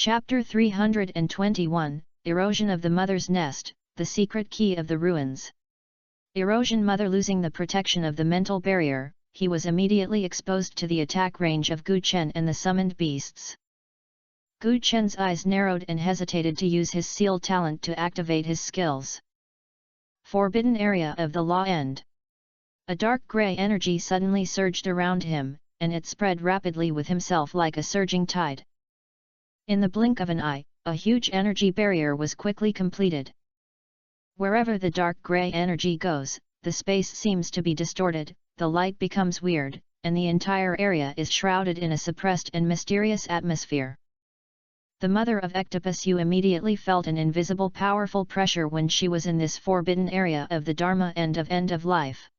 Chapter 321, Erosion of the Mother's Nest, the Secret Key of the Ruins. Erosion. Mother losing the protection of the mental barrier, he was immediately exposed to the attack range of Gu Chen and the summoned beasts. Gu Chen's eyes narrowed and hesitated to use his seal talent to activate his skills. Forbidden area of the Law End. A dark grey energy suddenly surged around him, and it spread rapidly with himself like a surging tide. In the blink of an eye, a huge energy barrier was quickly completed. Wherever the dark grey energy goes, the space seems to be distorted, the light becomes weird, and the entire area is shrouded in a suppressed and mysterious atmosphere. The mother of Ectopus Yu immediately felt an invisible powerful pressure when she was in this forbidden area of the Dharma end of life.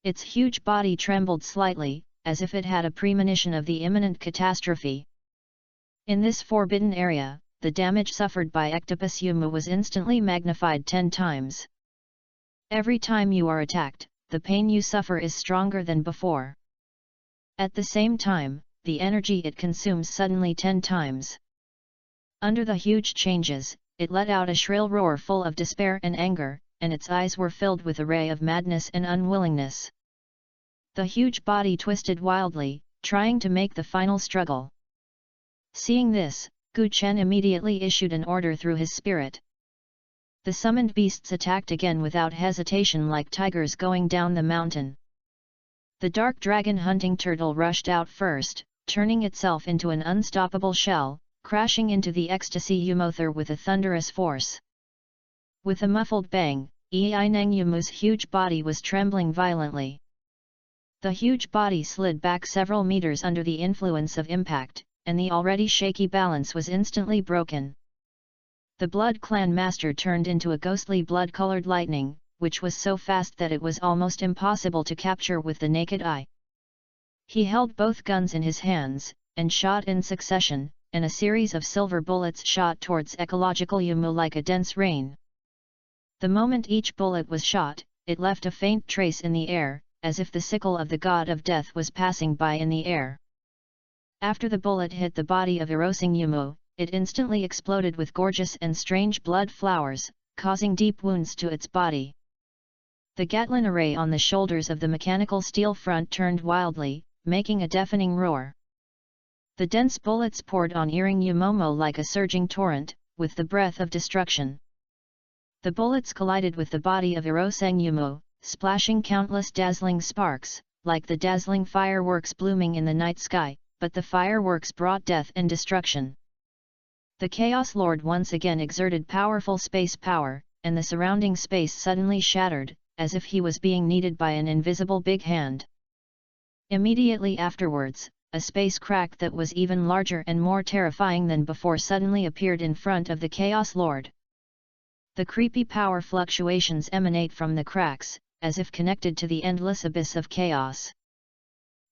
Its huge body trembled slightly, as if it had a premonition of the imminent catastrophe. In this forbidden area, the damage suffered by Ectopus Yu was instantly magnified 10 times. Every time you are attacked, the pain you suffer is stronger than before. At the same time, the energy it consumes suddenly 10 times. Under the huge changes, it let out a shrill roar full of despair and anger, and its eyes were filled with a ray of madness and unwillingness. The huge body twisted wildly, trying to make the final struggle. Seeing this, Gu Chen immediately issued an order through his spirit. The summoned beasts attacked again without hesitation like tigers going down the mountain. The dark dragon hunting turtle rushed out first, turning itself into an unstoppable shell, crashing into the ecstasy Yumother with a thunderous force. With a muffled bang, Einang Yumu's huge body was trembling violently. The huge body slid back several meters under the influence of impact, and the already shaky balance was instantly broken. The Blood Clan Master turned into a ghostly blood-colored lightning, which was so fast that it was almost impossible to capture with the naked eye. He held both guns in his hands, and shot in succession, and a series of silver bullets shot towards Ecological Yumu like a dense rain. The moment each bullet was shot, it left a faint trace in the air, as if the sickle of the god of death was passing by in the air. After the bullet hit the body of Erosing Yumu, it instantly exploded with gorgeous and strange blood flowers, causing deep wounds to its body. The Gatlin array on the shoulders of the mechanical steel front turned wildly, making a deafening roar. The dense bullets poured on Earring Yumomo like a surging torrent, with the breath of destruction. The bullets collided with the body of Erosang Yumu, splashing countless dazzling sparks, like the dazzling fireworks blooming in the night sky, but the fireworks brought death and destruction. The Chaos Lord once again exerted powerful space power, and the surrounding space suddenly shattered, as if he was being kneaded by an invisible big hand. Immediately afterwards, a space crack that was even larger and more terrifying than before suddenly appeared in front of the Chaos Lord. The creepy power fluctuations emanate from the cracks, as if connected to the endless abyss of chaos.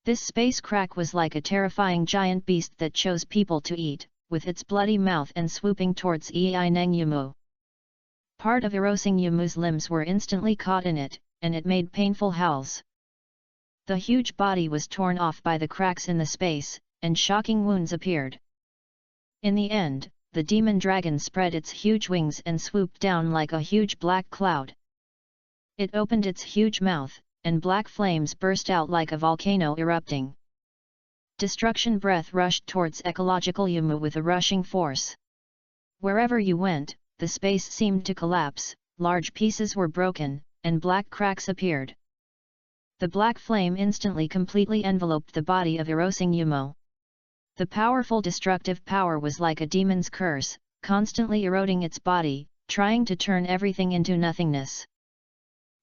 This space crack was like a terrifying giant beast that chose people to eat, with its bloody mouth and swooping towards Einang Yumu. Part of Erosing Yumu's limbs were instantly caught in it, and it made painful howls. The huge body was torn off by the cracks in the space, and shocking wounds appeared. In the end, the demon dragon spread its huge wings and swooped down like a huge black cloud. It opened its huge mouth, and black flames burst out like a volcano erupting. Destruction breath rushed towards Ecological Yumu with a rushing force. Wherever you went, the space seemed to collapse, large pieces were broken, and black cracks appeared. The black flame instantly completely enveloped the body of Erosing Yumu. The powerful destructive power was like a demon's curse, constantly eroding its body, trying to turn everything into nothingness.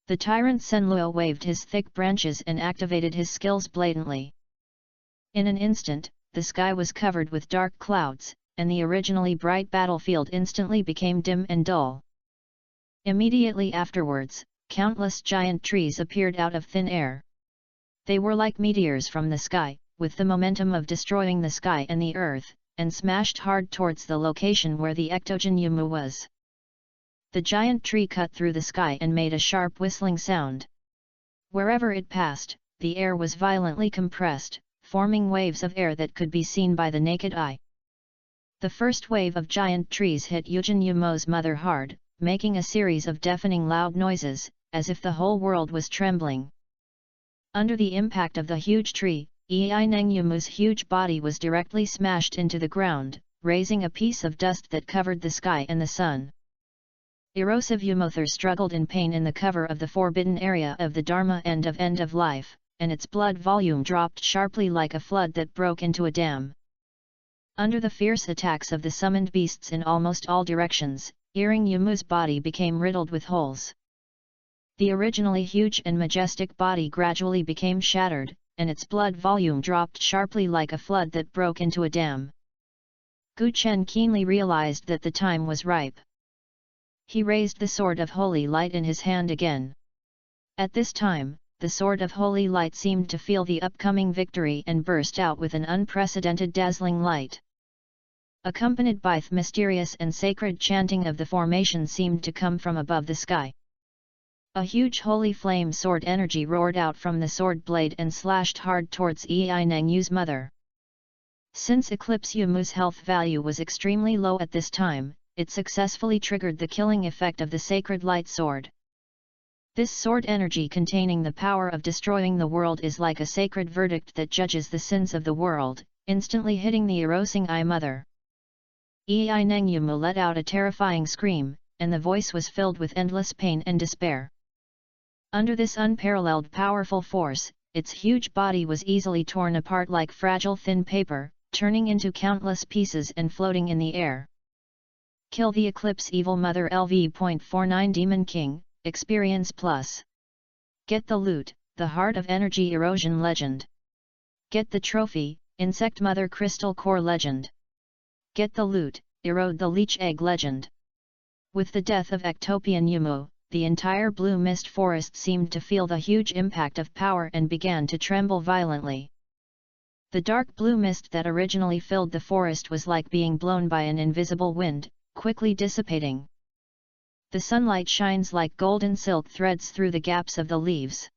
The tyrant Senluo waved his thick branches and activated his skills blatantly. In an instant, the sky was covered with dark clouds, and the originally bright battlefield instantly became dim and dull. Immediately afterwards, countless giant trees appeared out of thin air. They were like meteors from the sky, with the momentum of destroying the sky and the earth, and smashed hard towards the location where the Ectogen Yumu was. The giant tree cut through the sky and made a sharp whistling sound. Wherever it passed, the air was violently compressed, forming waves of air that could be seen by the naked eye. The first wave of giant trees hit Yujin Yumo's mother hard, making a series of deafening loud noises, as if the whole world was trembling. Under the impact of the huge tree, Neng Yumu's huge body was directly smashed into the ground, raising a piece of dust that covered the sky and the sun. Erosive Yumother struggled in pain in the cover of the forbidden area of the Dharma end of life, and its blood volume dropped sharply like a flood that broke into a dam. Under the fierce attacks of the summoned beasts in almost all directions, Earring Yumu's body became riddled with holes. The originally huge and majestic body gradually became shattered, and its blood volume dropped sharply like a flood that broke into a dam. Gu Chen keenly realized that the time was ripe. He raised the Sword of Holy Light in his hand again. At this time, the Sword of Holy Light seemed to feel the upcoming victory and burst out with an unprecedented dazzling light. Accompanied by the mysterious and sacred chanting of the formation seemed to come from above the sky. A huge holy flame sword energy roared out from the sword blade and slashed hard towards Neng Yu's mother. Since Eclipse Yumu's health value was extremely low at this time, it successfully triggered the killing effect of the sacred light sword. This sword energy containing the power of destroying the world is like a sacred verdict that judges the sins of the world, instantly hitting the Erosing Eye Mother. Neng Yumu let out a terrifying scream, and the voice was filled with endless pain and despair. Under this unparalleled powerful force, its huge body was easily torn apart like fragile thin paper, turning into countless pieces and floating in the air. Kill the Eclipse Evil Mother LV.49 Demon King, Experience Plus. Get the loot, the Heart of Energy Erosion Legend. Get the trophy, Insect Mother Crystal Core Legend. Get the loot, Erode the Leech Egg Legend. With the death of Ectopian Yumu, the entire blue mist forest seemed to feel the huge impact of power and began to tremble violently. The dark blue mist that originally filled the forest was like being blown by an invisible wind, quickly dissipating. The sunlight shines like golden silk threads through the gaps of the leaves.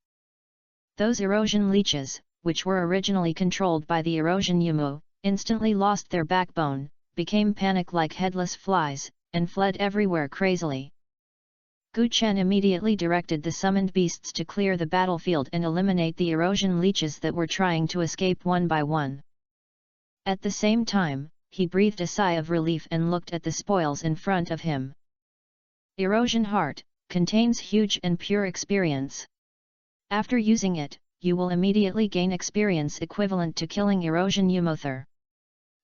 Those erosion leeches, which were originally controlled by the erosion Yumu, instantly lost their backbone, became panic like headless flies, and fled everywhere crazily. Gu Chen immediately directed the summoned beasts to clear the battlefield and eliminate the erosion leeches that were trying to escape one by one. At the same time, he breathed a sigh of relief and looked at the spoils in front of him. Erosion Heart contains huge and pure experience. After using it, you will immediately gain experience equivalent to killing Erosion Yumother.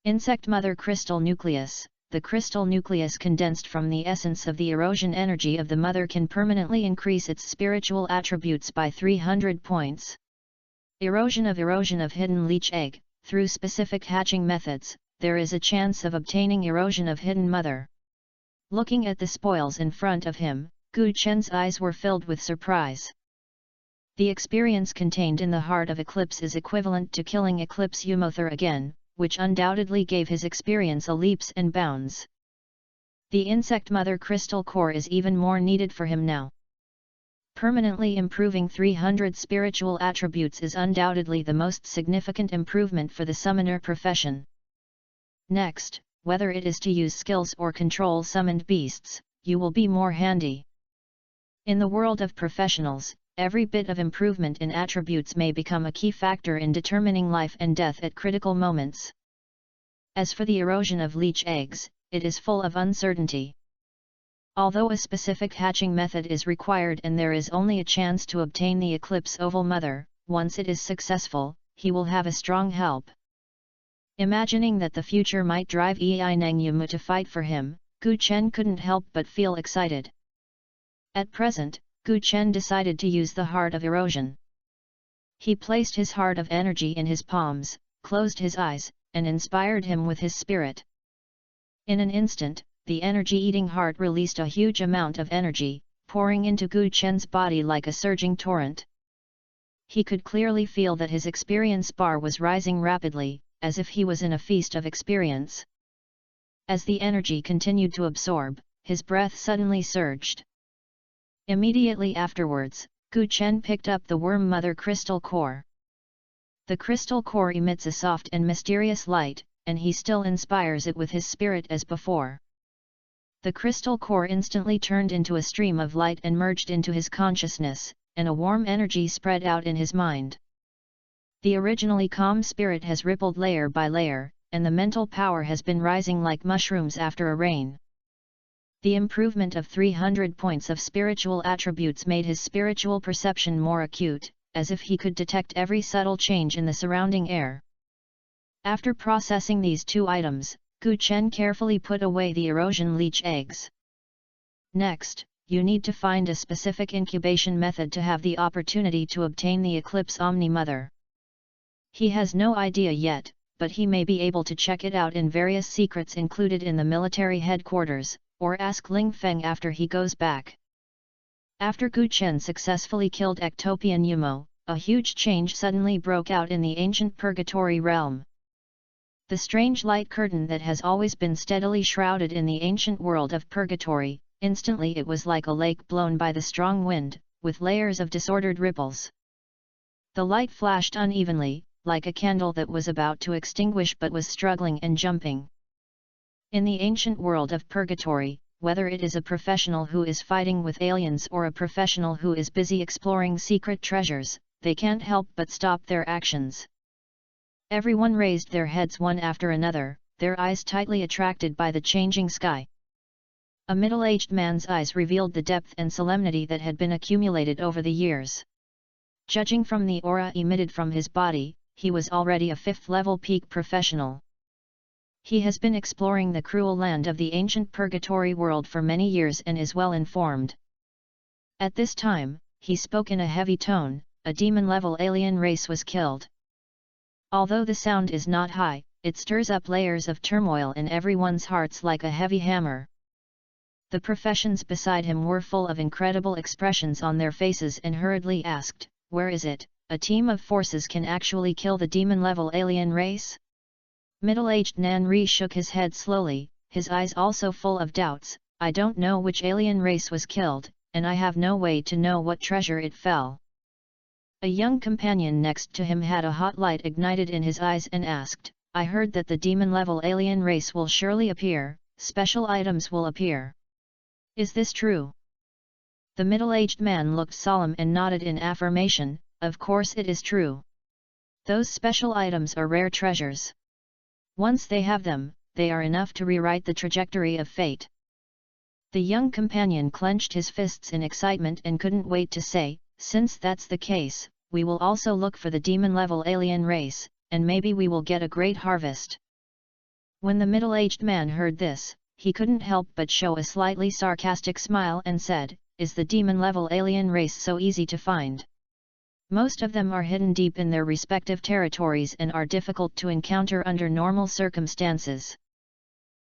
Insect Mother Crystal Nucleus. The crystal nucleus condensed from the essence of the erosion energy of the mother can permanently increase its spiritual attributes by 300 points. Erosion of Hidden Leech Egg. Through specific hatching methods, there is a chance of obtaining Erosion of Hidden Mother. Looking at the spoils in front of him, Gu Chen's eyes were filled with surprise. The experience contained in the Heart of Eclipse is equivalent to killing Eclipse Yumother again, which undoubtedly gave his experience a leaps and bounds. The Insect Mother Crystal Core is even more needed for him now. Permanently improving 300 spiritual attributes is undoubtedly the most significant improvement for the summoner profession. Next, whether it is to use skills or control summoned beasts, you will be more handy. In the world of professionals, every bit of improvement in attributes may become a key factor in determining life and death at critical moments. As for the erosion of leech eggs, it is full of uncertainty. Although a specific hatching method is required and there is only a chance to obtain the Eclipse Oval Mother, once it is successful, he will have a strong help. Imagining that the future might drive Neng Yumu to fight for him, Gu Chen couldn't help but feel excited. At present, Gu Chen decided to use the Heart of Erosion. He placed his Heart of Energy in his palms, closed his eyes, and inspired him with his spirit. In an instant, the energy-eating heart released a huge amount of energy, pouring into Gu Chen's body like a surging torrent. He could clearly feel that his experience bar was rising rapidly, as if he was in a feast of experience. As the energy continued to absorb, his breath suddenly surged. Immediately afterwards, Gu Chen picked up the Worm Mother Crystal Core. The crystal core emits a soft and mysterious light, and he still inspires it with his spirit as before. The crystal core instantly turned into a stream of light and merged into his consciousness, and a warm energy spread out in his mind. The originally calm spirit has rippled layer by layer, and the mental power has been rising like mushrooms after a rain. The improvement of 300 points of spiritual attributes made his spiritual perception more acute, as if he could detect every subtle change in the surrounding air. After processing these two items, Gu Chen carefully put away the erosion leech eggs. Next, you need to find a specific incubation method to have the opportunity to obtain the Eclipse Omni Mother. He has no idea yet, but he may be able to check it out in various secrets included in the military headquarters, or ask Ling Feng after he goes back. After Gu Chen successfully killed Ectopian Yumo, a huge change suddenly broke out in the ancient purgatory realm. The strange light curtain that has always been steadily shrouded in the ancient world of purgatory, instantly it was like a lake blown by the strong wind, with layers of disordered ripples. The light flashed unevenly, like a candle that was about to extinguish but was struggling and jumping. In the ancient world of purgatory, whether it is a professional who is fighting with aliens or a professional who is busy exploring secret treasures, they can't help but stop their actions. Everyone raised their heads one after another, their eyes tightly attracted by the changing sky. A middle-aged man's eyes revealed the depth and solemnity that had been accumulated over the years. Judging from the aura emitted from his body, he was already a 5th-level peak professional. He has been exploring the cruel land of the ancient purgatory world for many years and is well informed. At this time, he spoke in a heavy tone, a demon-level alien race was killed. Although the sound is not high, it stirs up layers of turmoil in everyone's hearts like a heavy hammer. The professions beside him were full of incredible expressions on their faces and hurriedly asked, "Where is it? A team of forces can actually kill the demon-level alien race?" Middle-aged Nan Ri shook his head slowly, his eyes also full of doubts. "I don't know which alien race was killed, and I have no way to know what treasure it fell." A young companion next to him had a hot light ignited in his eyes and asked, "I heard that the demon-level alien race will surely appear, special items will appear. Is this true?" The middle-aged man looked solemn and nodded in affirmation, "Of course it is true. Those special items are rare treasures. Once they have them, they are enough to rewrite the trajectory of fate." The young companion clenched his fists in excitement and couldn't wait to say, "Since that's the case, we will also look for the demon-level alien race, and maybe we will get a great harvest." When the middle-aged man heard this, he couldn't help but show a slightly sarcastic smile and said, "Is the demon-level alien race so easy to find? Most of them are hidden deep in their respective territories and are difficult to encounter under normal circumstances."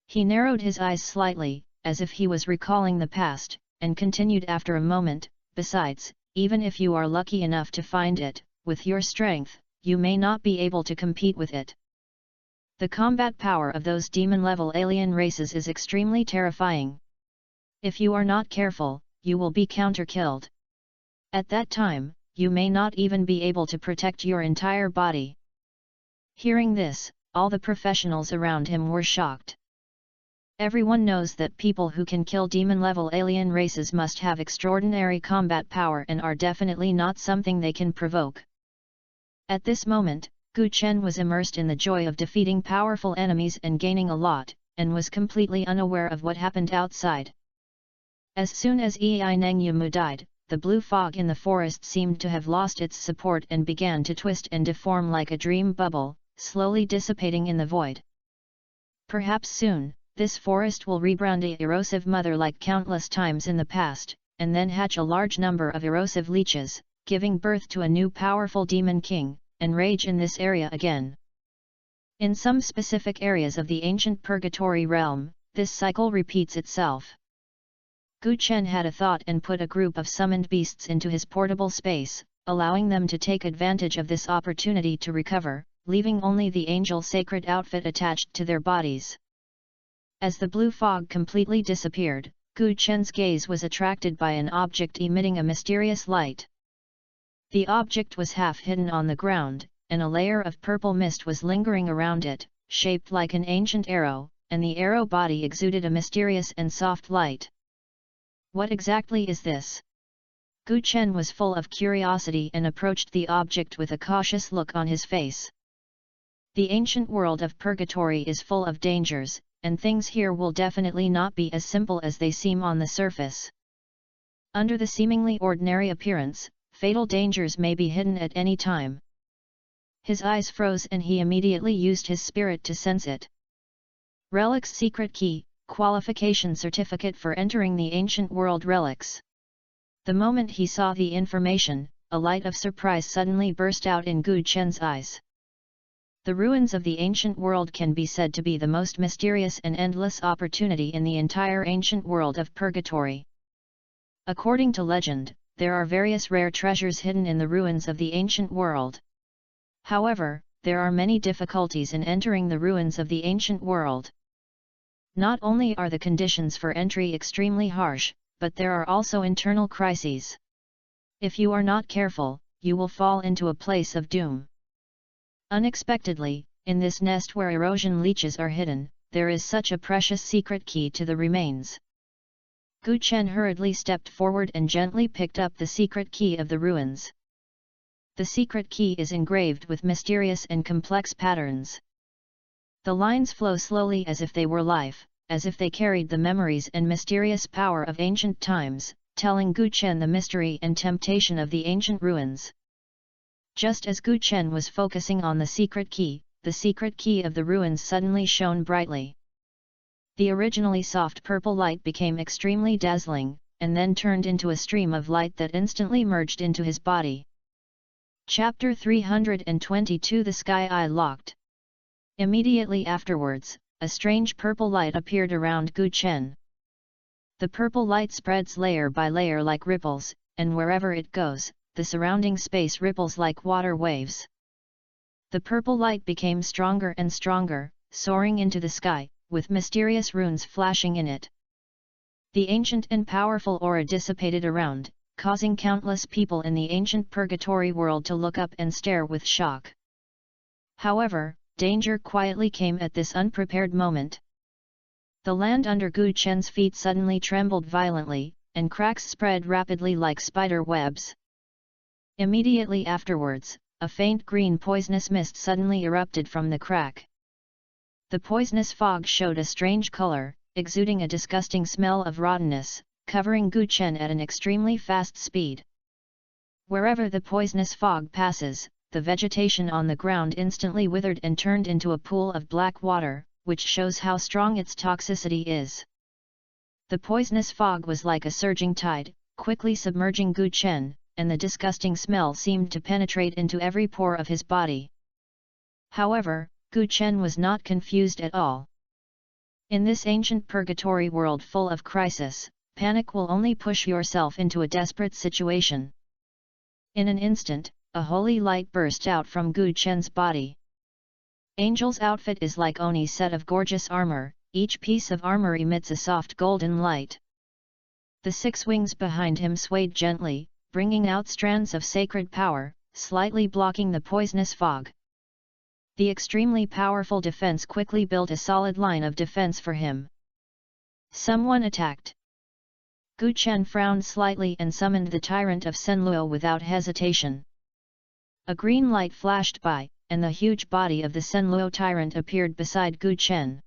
He narrowed his eyes slightly, as if he was recalling the past, and continued after a moment, "Besides, even if you are lucky enough to find it, with your strength, you may not be able to compete with it. The combat power of those demon-level alien races is extremely terrifying. If you are not careful, you will be counter-killed. At that time, you may not even be able to protect your entire body." Hearing this, all the professionals around him were shocked. Everyone knows that people who can kill demon-level alien races must have extraordinary combat power and are definitely not something they can provoke. At this moment, Gu Chen was immersed in the joy of defeating powerful enemies and gaining a lot, and was completely unaware of what happened outside. As soon as Ei Neng Yumu died, the blue fog in the forest seemed to have lost its support and began to twist and deform like a dream bubble, slowly dissipating in the void. Perhaps soon, this forest will rebrand a erosive mother like countless times in the past, and then hatch a large number of erosive leeches, giving birth to a new powerful demon king, and rage in this area again. In some specific areas of the ancient purgatory realm, this cycle repeats itself. Gu Chen had a thought and put a group of summoned beasts into his portable space, allowing them to take advantage of this opportunity to recover, leaving only the angel sacred outfit attached to their bodies. As the blue fog completely disappeared, Gu Chen's gaze was attracted by an object emitting a mysterious light. The object was half hidden on the ground, and a layer of purple mist was lingering around it, shaped like an ancient arrow, and the arrow body exuded a mysterious and soft light. What exactly is this? Gu Chen was full of curiosity and approached the object with a cautious look on his face. The ancient world of purgatory is full of dangers, and things here will definitely not be as simple as they seem on the surface. Under the seemingly ordinary appearance, fatal dangers may be hidden at any time. His eyes froze and he immediately used his spirit to sense it. Relics Secret Key, Qualification Certificate for entering the Ancient World Relics. The moment he saw the information, a light of surprise suddenly burst out in Gu Chen's eyes. The ruins of the ancient world can be said to be the most mysterious and endless opportunity in the entire ancient world of purgatory. According to legend, there are various rare treasures hidden in the ruins of the ancient world. However, there are many difficulties in entering the ruins of the ancient world. Not only are the conditions for entry extremely harsh, but there are also internal crises. If you are not careful, you will fall into a place of doom. Unexpectedly, in this nest where erosion leeches are hidden, there is such a precious secret key to the remains. Gu Chen hurriedly stepped forward and gently picked up the secret key of the ruins. The secret key is engraved with mysterious and complex patterns. The lines flow slowly as if they were life, as if they carried the memories and mysterious power of ancient times, telling Gu Chen the mystery and temptation of the ancient ruins. Just as Gu Chen was focusing on the secret key of the ruins suddenly shone brightly. The originally soft purple light became extremely dazzling, and then turned into a stream of light that instantly merged into his body. Chapter 322 The Sky Eye Locked. Immediately afterwards, a strange purple light appeared around Gu Chen. The purple light spreads layer by layer like ripples, and wherever it goes, the surrounding space ripples like water waves. The purple light became stronger and stronger, soaring into the sky, with mysterious runes flashing in it. The ancient and powerful aura dissipated around, causing countless people in the ancient purgatory world to look up and stare with shock. However, danger quietly came at this unprepared moment. The land under Gu Chen's feet suddenly trembled violently, and cracks spread rapidly like spider webs. Immediately afterwards, a faint green poisonous mist suddenly erupted from the crack. The poisonous fog showed a strange color, exuding a disgusting smell of rottenness, covering Gu Chen at an extremely fast speed. Wherever the poisonous fog passes, the vegetation on the ground instantly withered and turned into a pool of black water, which shows how strong its toxicity is. The poisonous fog was like a surging tide, quickly submerging Gu Chen, and the disgusting smell seemed to penetrate into every pore of his body. However, Gu Chen was not confused at all. In this ancient purgatory world full of crisis, panic will only push yourself into a desperate situation. In an instant, a holy light burst out from Gu Chen's body. Angel's outfit is like Oni's set of gorgeous armor, each piece of armor emits a soft golden light. The 6 wings behind him swayed gently, bringing out strands of sacred power, slightly blocking the poisonous fog. The extremely powerful defense quickly built a solid line of defense for him. Someone attacked. Gu Chen frowned slightly and summoned the tyrant of Senluo without hesitation. A green light flashed by, and the huge body of the Senluo tyrant appeared beside Gu Chen.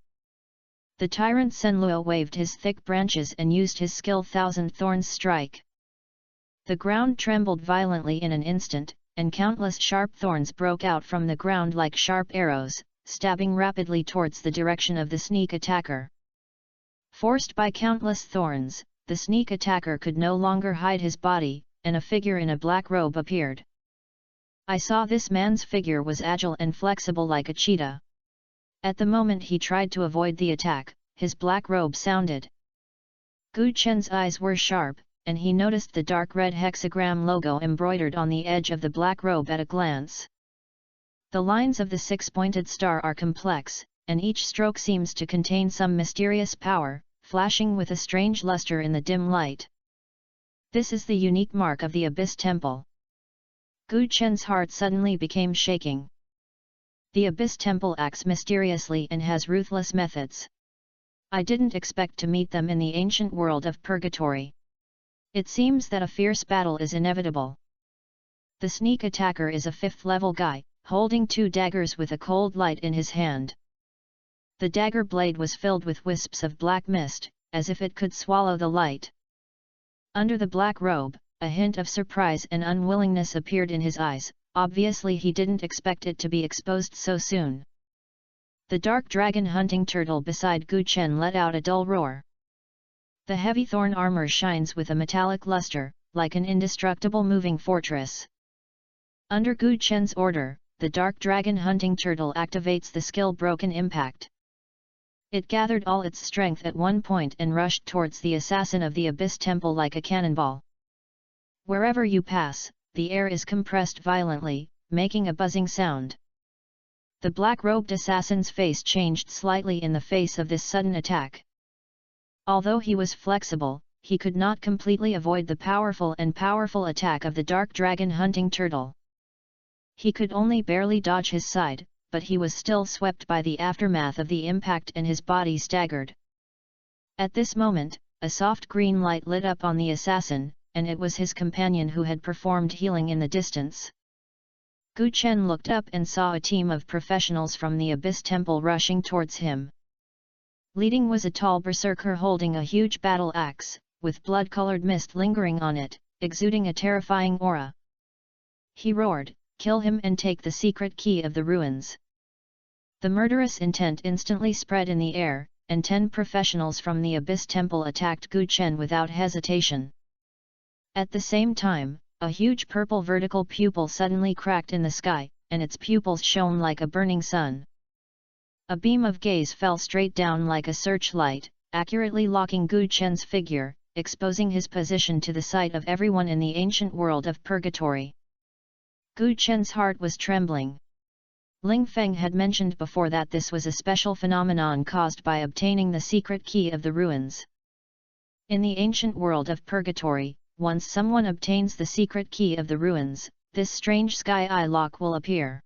The tyrant Senluo waved his thick branches and used his skill Thousand Thorns Strike. The ground trembled violently in an instant, and countless sharp thorns broke out from the ground like sharp arrows, stabbing rapidly towards the direction of the sneak attacker. Forced by countless thorns, the sneak attacker could no longer hide his body, and a figure in a black robe appeared. I saw this man's figure was agile and flexible like a cheetah. At the moment he tried to avoid the attack, his black robe sounded. Gu Chen's eyes were sharp, and he noticed the dark red hexagram logo embroidered on the edge of the black robe at a glance. The lines of the 6-pointed star are complex, and each stroke seems to contain some mysterious power, flashing with a strange luster in the dim light. This is the unique mark of the Abyss Temple. Gu Chen's heart suddenly became shaking. The Abyss Temple acts mysteriously and has ruthless methods. I didn't expect to meet them in the ancient world of Purgatory. It seems that a fierce battle is inevitable. The sneak attacker is a 5th level guy, holding 2 daggers with a cold light in his hand. The dagger blade was filled with wisps of black mist, as if it could swallow the light. Under the black robe, a hint of surprise and unwillingness appeared in his eyes. Obviously he didn't expect it to be exposed so soon. The dark dragon hunting turtle beside Gu Chen let out a dull roar. The heavy thorn armor shines with a metallic luster, like an indestructible moving fortress. Under Gu Chen's order, the dark dragon hunting turtle activates the skill Broken Impact. It gathered all its strength at one point and rushed towards the assassin of the Abyss Temple like a cannonball. Wherever you pass, the air is compressed violently, making a buzzing sound. The black-robed assassin's face changed slightly in the face of this sudden attack. Although he was flexible, he could not completely avoid the powerful attack of the dark dragon hunting turtle. He could only barely dodge his side, but he was still swept by the aftermath of the impact and his body staggered. At this moment, a soft green light lit up on the assassin, and it was his companion who had performed healing in the distance. Gu Chen looked up and saw a team of professionals from the Abyss Temple rushing towards him. Leading was a tall berserker holding a huge battle axe, with blood-colored mist lingering on it, exuding a terrifying aura. He roared, "Kill him and take the secret key of the ruins." The murderous intent instantly spread in the air, and 10 professionals from the Abyss Temple attacked Gu Chen without hesitation. At the same time, a huge purple vertical pupil suddenly cracked in the sky, and its pupils shone like a burning sun. A beam of gaze fell straight down like a searchlight, accurately locking Gu Chen's figure, exposing his position to the sight of everyone in the ancient world of Purgatory. Gu Chen's heart was trembling. Ling Feng had mentioned before that this was a special phenomenon caused by obtaining the secret key of the ruins. In the ancient world of Purgatory, once someone obtains the secret key of the ruins, this strange sky eye lock will appear.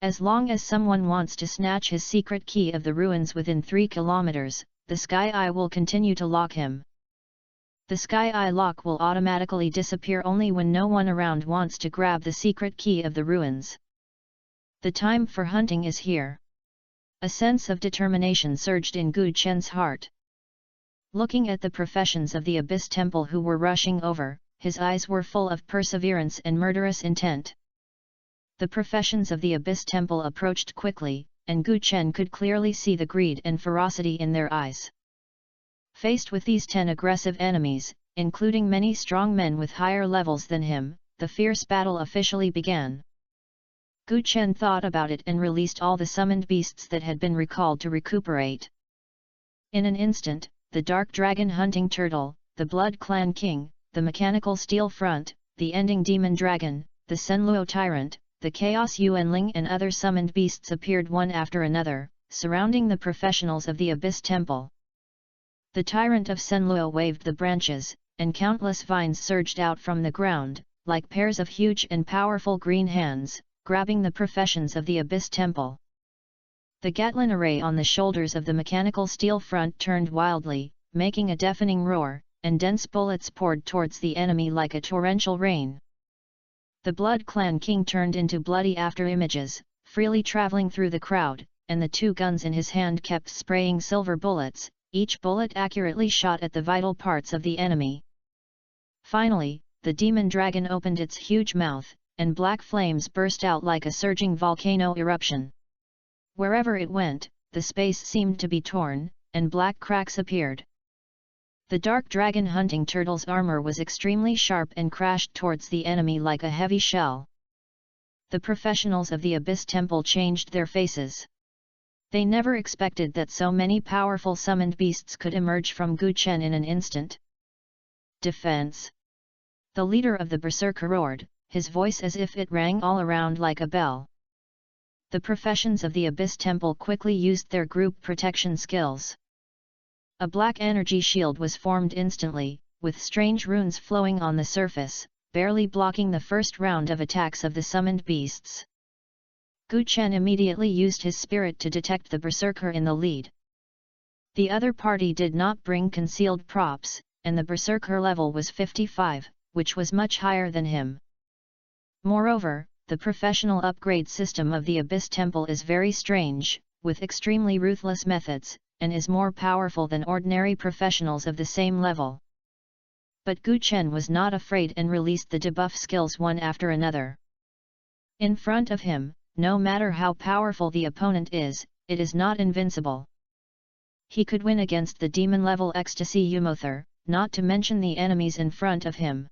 As long as someone wants to snatch his secret key of the ruins within 3 kilometers, the sky eye will continue to lock him. The sky eye lock will automatically disappear only when no one around wants to grab the secret key of the ruins. The time for hunting is here. A sense of determination surged in Gu Chen's heart. Looking at the professions of the Abyss Temple who were rushing over, his eyes were full of perseverance and murderous intent. The professions of the Abyss Temple approached quickly, and Gu Chen could clearly see the greed and ferocity in their eyes. Faced with these 10 aggressive enemies, including many strong men with higher levels than him, the fierce battle officially began. Gu Chen thought about it and released all the summoned beasts that had been recalled to recuperate. In an instant, the dark dragon hunting turtle, the Blood Clan King, the mechanical steel front, the ending demon dragon, the Senluo tyrant, the Chaos Yuanling and other summoned beasts appeared one after another, surrounding the professionals of the Abyss Temple. The tyrant of Senluo waved the branches, and countless vines surged out from the ground, like pairs of huge and powerful green hands, grabbing the professions of the Abyss Temple. The Gatlin array on the shoulders of the mechanical steel front turned wildly, making a deafening roar, and dense bullets poured towards the enemy like a torrential rain. The Blood Clan King turned into bloody after-images, freely traveling through the crowd, and the 2 guns in his hand kept spraying silver bullets, each bullet accurately shot at the vital parts of the enemy. Finally, the demon dragon opened its huge mouth, and black flames burst out like a surging volcano eruption. Wherever it went, the space seemed to be torn, and black cracks appeared. The dark dragon hunting turtle's armor was extremely sharp and crashed towards the enemy like a heavy shell. The professionals of the Abyss Temple changed their faces. They never expected that so many powerful summoned beasts could emerge from Gu Chen in an instant. Defense! The leader of the berserker roared, his voice as if it rang all around like a bell. The professions of the Abyss Temple quickly used their group protection skills. A black energy shield was formed instantly, with strange runes flowing on the surface, barely blocking the first round of attacks of the summoned beasts. Gu Chen immediately used his spirit to detect the berserker in the lead. The other party did not bring concealed props, and the berserker level was 55, which was much higher than him. Moreover, the professional upgrade system of the Abyss Temple is very strange, with extremely ruthless methods, and is more powerful than ordinary professionals of the same level. But Gu Chen was not afraid and released the debuff skills one after another. In front of him, no matter how powerful the opponent is, it is not invincible. He could win against the demon-level Ecstasy Umother, not to mention the enemies in front of him.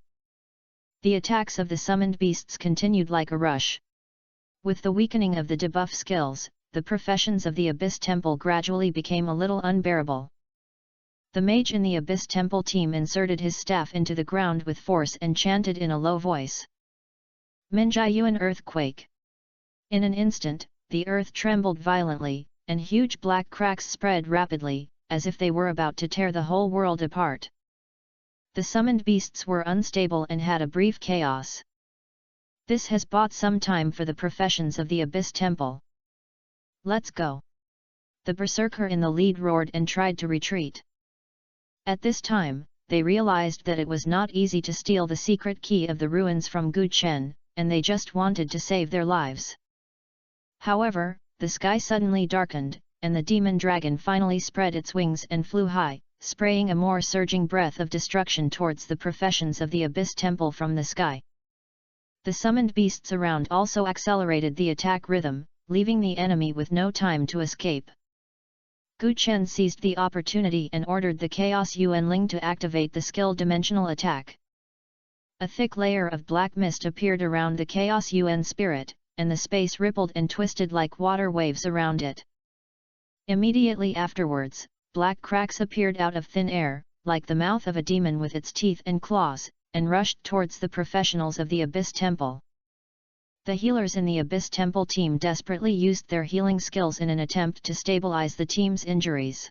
The attacks of the summoned beasts continued like a rush. With the weakening of the debuff skills, the professions of the Abyss Temple gradually became a little unbearable. The mage in the Abyss Temple team inserted his staff into the ground with force and chanted in a low voice. Minjayuan earthquake. In an instant, the earth trembled violently, and huge black cracks spread rapidly, as if they were about to tear the whole world apart. The summoned beasts were unstable and had a brief chaos. This has bought some time for the professions of the Abyss Temple. Let's go! The berserker in the lead roared and tried to retreat. At this time, they realized that it was not easy to steal the secret key of the ruins from Gu Chen, and they just wanted to save their lives. However, the sky suddenly darkened, and the demon dragon finally spread its wings and flew high, spraying a more surging breath of destruction towards the professions of the Abyss Temple from the sky. The summoned beasts around also accelerated the attack rhythm, leaving the enemy with no time to escape. Gu Chen seized the opportunity and ordered the Chaos Yuanling to activate the skill dimensional attack. A thick layer of black mist appeared around the Chaos Yuan spirit, and the space rippled and twisted like water waves around it. Immediately afterwards, black cracks appeared out of thin air, like the mouth of a demon with its teeth and claws, and rushed towards the professionals of the Abyss Temple. The healers in the Abyss Temple team desperately used their healing skills in an attempt to stabilize the team's injuries.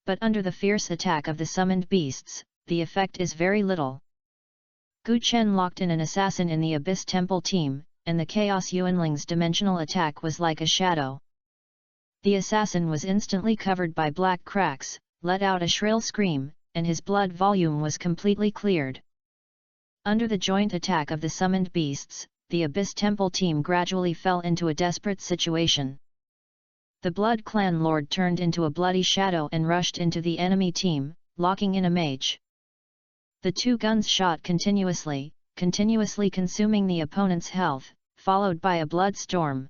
But under the fierce attack of the summoned beasts, the effect is very little. Gu Chen locked in an assassin in the Abyss Temple team, and the Chaos Yuanling's dimensional attack was like a shadow. The assassin was instantly covered by black cracks, let out a shrill scream, and his blood volume was completely cleared. Under the joint attack of the summoned beasts, the Abyss Temple team gradually fell into a desperate situation. The Blood Clan Lord turned into a bloody shadow and rushed into the enemy team, locking in a mage. The two guns shot continuously consuming the opponent's health, followed by a blood storm.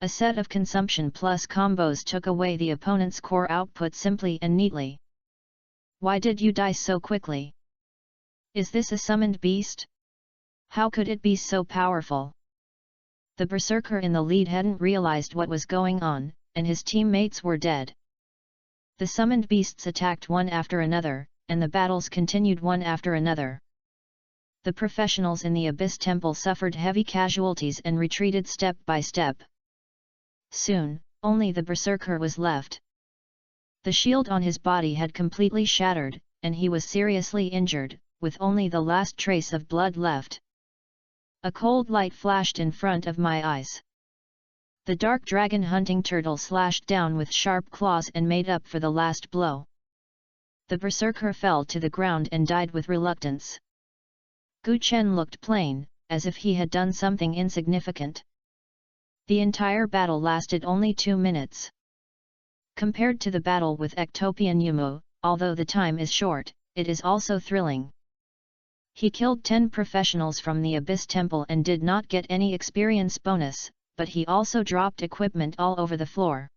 A set of consumption plus combos took away the opponent's core output simply and neatly. Why did you die so quickly? Is this a summoned beast? How could it be so powerful? The berserker in the lead hadn't realized what was going on, and his teammates were dead. The summoned beasts attacked one after another, and the battles continued one after another. The professionals in the Abyss Temple suffered heavy casualties and retreated step by step. Soon, only the berserker was left. The shield on his body had completely shattered, and he was seriously injured, with only the last trace of blood left. A cold light flashed in front of my eyes. The dark dragon hunting turtle slashed down with sharp claws and made up for the last blow. The berserker fell to the ground and died with reluctance. Gu Chen looked plain, as if he had done something insignificant. The entire battle lasted only 2 minutes. Compared to the battle with Ectopian Yumu, although the time is short, it is also thrilling. He killed 10 professionals from the Abyss Temple and did not get any experience bonus, but he also dropped equipment all over the floor.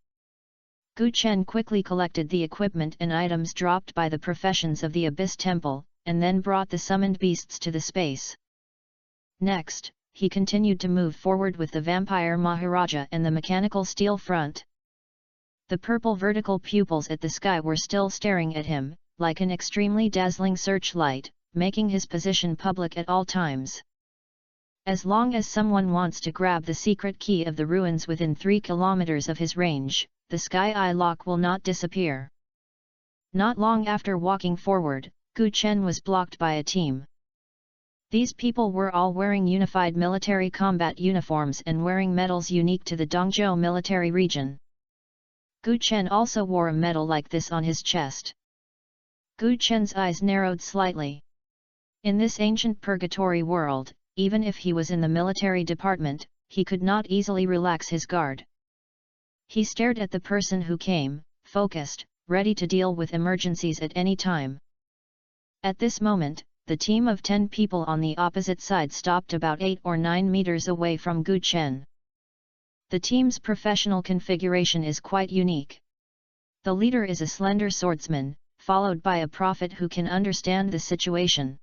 Gu Chen quickly collected the equipment and items dropped by the professions of the Abyss Temple, and then brought the summoned beasts to the space. Next, he continued to move forward with the Vampire Maharaja and the Mechanical Steel Front. The purple vertical pupils at the sky were still staring at him, like an extremely dazzling searchlight, making his position public at all times. As long as someone wants to grab the secret key of the ruins within 3 kilometers of his range, the sky eye lock will not disappear. Not long after walking forward, Gu Chen was blocked by a team. These people were all wearing unified military combat uniforms and wearing medals unique to the Dongzhou military region. Gu Chen also wore a medal like this on his chest. Gu Chen's eyes narrowed slightly. In this ancient purgatory world, even if he was in the military department, he could not easily relax his guard. He stared at the person who came, focused, ready to deal with emergencies at any time. At this moment, the team of 10 people on the opposite side stopped about 8 or 9 meters away from Gu Chen. The team's professional configuration is quite unique. The leader is a slender swordsman, followed by a prophet who can understand the situation.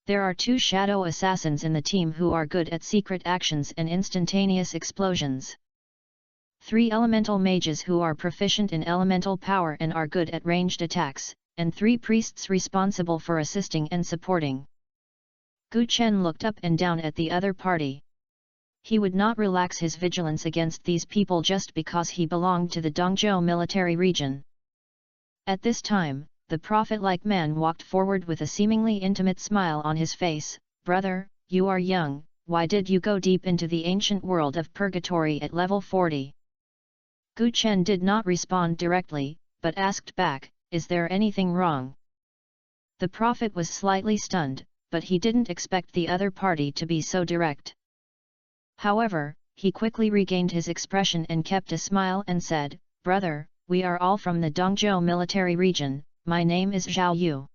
There are 2 shadow assassins in the team who are good at secret actions and instantaneous explosions. 3 elemental mages who are proficient in elemental power and are good at ranged attacks, and 3 priests responsible for assisting and supporting. Gu Chen looked up and down at the other party. He would not relax his vigilance against these people just because he belonged to the Dongzhou military region. At this time, the prophet-like man walked forward with a seemingly intimate smile on his face. "Brother, you are young, why did you go deep into the ancient world of purgatory at level 40? Gu Chen did not respond directly, but asked back, "Is there anything wrong?" The prophet was slightly stunned, but he didn't expect the other party to be so direct. However, he quickly regained his expression and kept a smile and said, "Brother, we are all from the Dongzhou military region, my name is Zhao Yu."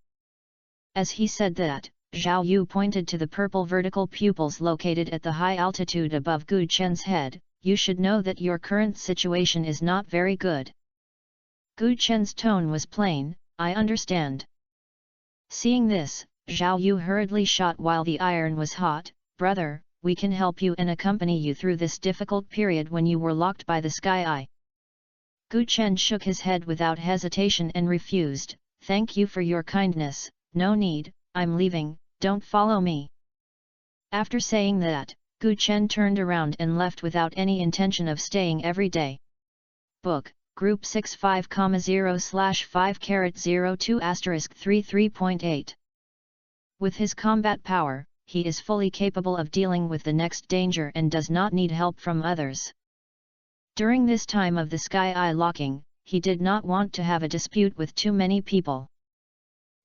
As he said that, Zhao Yu pointed to the purple vertical pupils located at the high altitude above Gu Chen's head. "You should know that your current situation is not very good." Gu Chen's tone was plain, "I understand." Seeing this, Zhao Yu hurriedly shot while the iron was hot, "Brother, we can help you and accompany you through this difficult period when you were locked by the Sky Eye." Gu Chen shook his head without hesitation and refused, "Thank you for your kindness, no need, I'm leaving, don't follow me." After saying that, Gu Chen turned around and left without any intention of staying every day. Book, Group 65,0/502*33.8. With his combat power, he is fully capable of dealing with the next danger and does not need help from others. During this time of the Sky Eye locking, he did not want to have a dispute with too many people.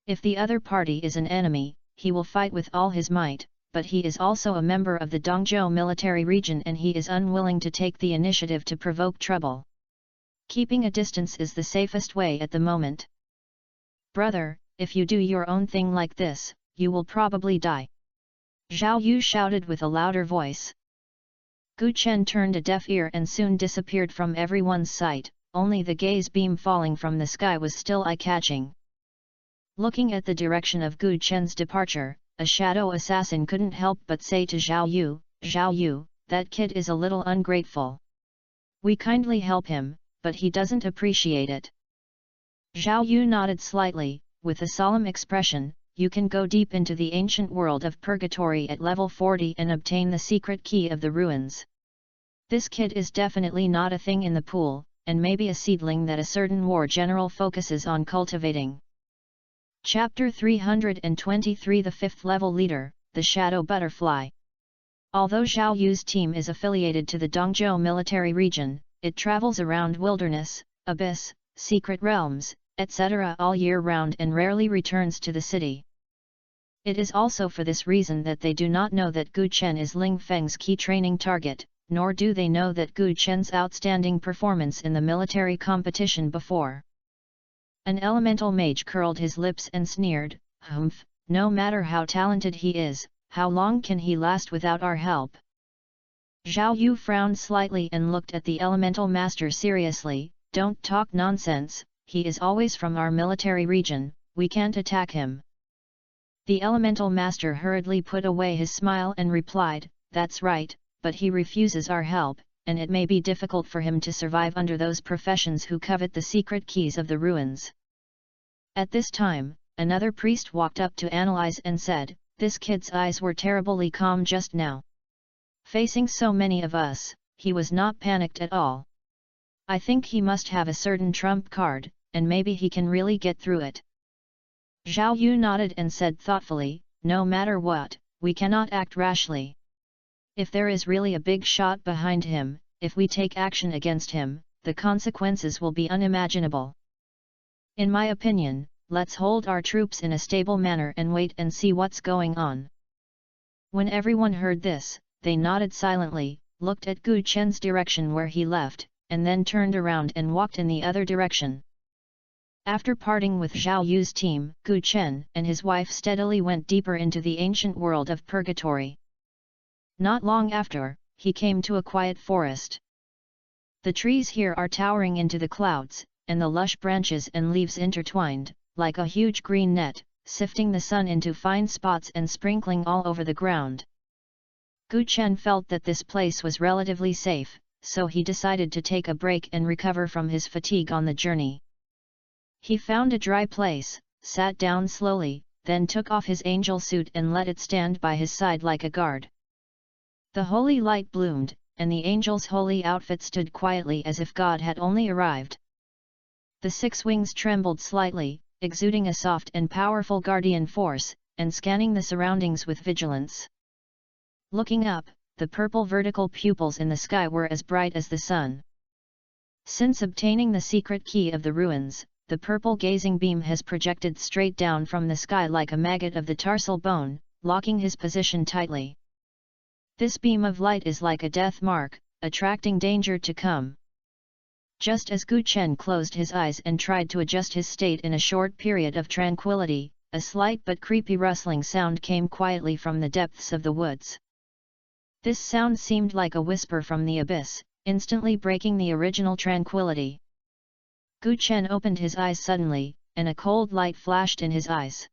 If the other party is an enemy, he will fight with all his might, but he is also a member of the Dongzhou military region and he is unwilling to take the initiative to provoke trouble. Keeping a distance is the safest way at the moment. "Brother, if you do your own thing like this, you will probably die," Zhao Yu shouted with a louder voice. Gu Chen turned a deaf ear and soon disappeared from everyone's sight, only the gaze beam falling from the sky was still eye-catching. Looking at the direction of Gu Chen's departure, a shadow assassin couldn't help but say to Zhao Yu, "That kid is a little ungrateful. We kindly help him, but he doesn't appreciate it." Zhao Yu nodded slightly, with a solemn expression, "You can go deep into the ancient world of purgatory at level 40 and obtain the secret key of the ruins. This kid is definitely not a thing in the pool, and maybe a seedling that a certain war general focuses on cultivating." Chapter 323 The 5th level leader, the Shadow Butterfly. Although Zhao Yu's team is affiliated to the Dongzhou military region, it travels around wilderness, abyss, secret realms, etc. all year round and rarely returns to the city. It is also for this reason that they do not know that Gu Chen is Ling Feng's key training target, nor do they know that Gu Chen's outstanding performance in the military competition before. An elemental mage curled his lips and sneered, "Humph, no matter how talented he is, how long can he last without our help?" Zhao Yu frowned slightly and looked at the elemental master seriously, "Don't talk nonsense, he is always from our military region, we can't attack him." The elemental master hurriedly put away his smile and replied, "That's right, but he refuses our help, and it may be difficult for him to survive under those professions who covet the secret keys of the ruins." At this time, another priest walked up to analyze and said, "This kid's eyes were terribly calm just now. Facing so many of us, he was not panicked at all. I think he must have a certain trump card, and maybe he can really get through it." Zhao Yu nodded and said thoughtfully, "No matter what, we cannot act rashly. If there is really a big shot behind him, if we take action against him, the consequences will be unimaginable. In my opinion, let's hold our troops in a stable manner and wait and see what's going on." When everyone heard this, they nodded silently, looked at Gu Chen's direction where he left, and then turned around and walked in the other direction. After parting with Zhao Yu's team, Gu Chen and his wife steadily went deeper into the ancient world of purgatory. Not long after, he came to a quiet forest. The trees here are towering into the clouds, and the lush branches and leaves intertwined, like a huge green net, sifting the sun into fine spots and sprinkling all over the ground. Gu Chen felt that this place was relatively safe, so he decided to take a break and recover from his fatigue on the journey. He found a dry place, sat down slowly, then took off his angel suit and let it stand by his side like a guard. The holy light bloomed, and the angel's holy outfit stood quietly as if God had only arrived. The 6 wings trembled slightly, exuding a soft and powerful guardian force, and scanning the surroundings with vigilance. Looking up, the purple vertical pupils in the sky were as bright as the sun. Since obtaining the secret key of the ruins, the purple gazing beam has projected straight down from the sky like a maggot of the tarsal bone, locking his position tightly. This beam of light is like a death mark, attracting danger to come. Just as Gu Chen closed his eyes and tried to adjust his state in a short period of tranquility, a slight but creepy rustling sound came quietly from the depths of the woods. This sound seemed like a whisper from the abyss, instantly breaking the original tranquility. Gu Chen opened his eyes suddenly, and a cold light flashed in his eyes.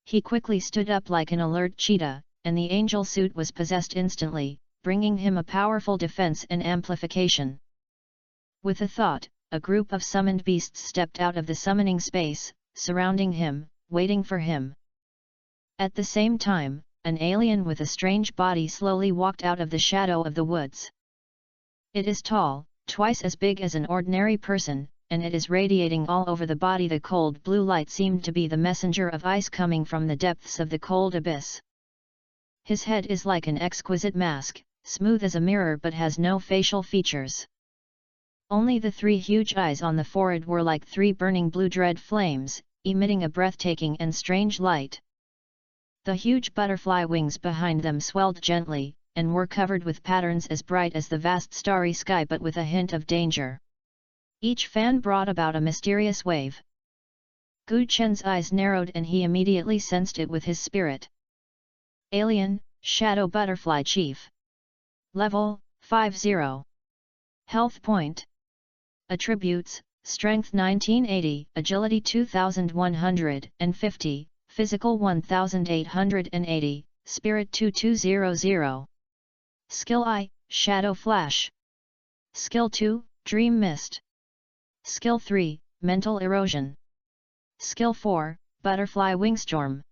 He quickly stood up like an alert cheetah, and the angel suit was possessed instantly, bringing him a powerful defense and amplification. With a thought, a group of summoned beasts stepped out of the summoning space, surrounding him, waiting for him. At the same time, an alien with a strange body slowly walked out of the shadow of the woods. It is tall, twice as big as an ordinary person, and it is radiating all over the body. The cold blue light seemed to be the messenger of ice coming from the depths of the cold abyss. His head is like an exquisite mask, smooth as a mirror but has no facial features. Only the 3 huge eyes on the forehead were like 3 burning blue dread flames, emitting a breathtaking and strange light. The huge butterfly wings behind them swelled gently, and were covered with patterns as bright as the vast starry sky but with a hint of danger. Each fan brought about a mysterious wave. Gu Chen's eyes narrowed and he immediately sensed it with his spirit. Alien, Shadow Butterfly Chief. Level, 50. Health Point. Attributes, Strength 1980, Agility 2150, Physical 1880, Spirit 2200. Skill I, Shadow Flash. Skill 2, Dream Mist. Skill 3, Mental Erosion. Skill 4, Butterfly Wingstorm.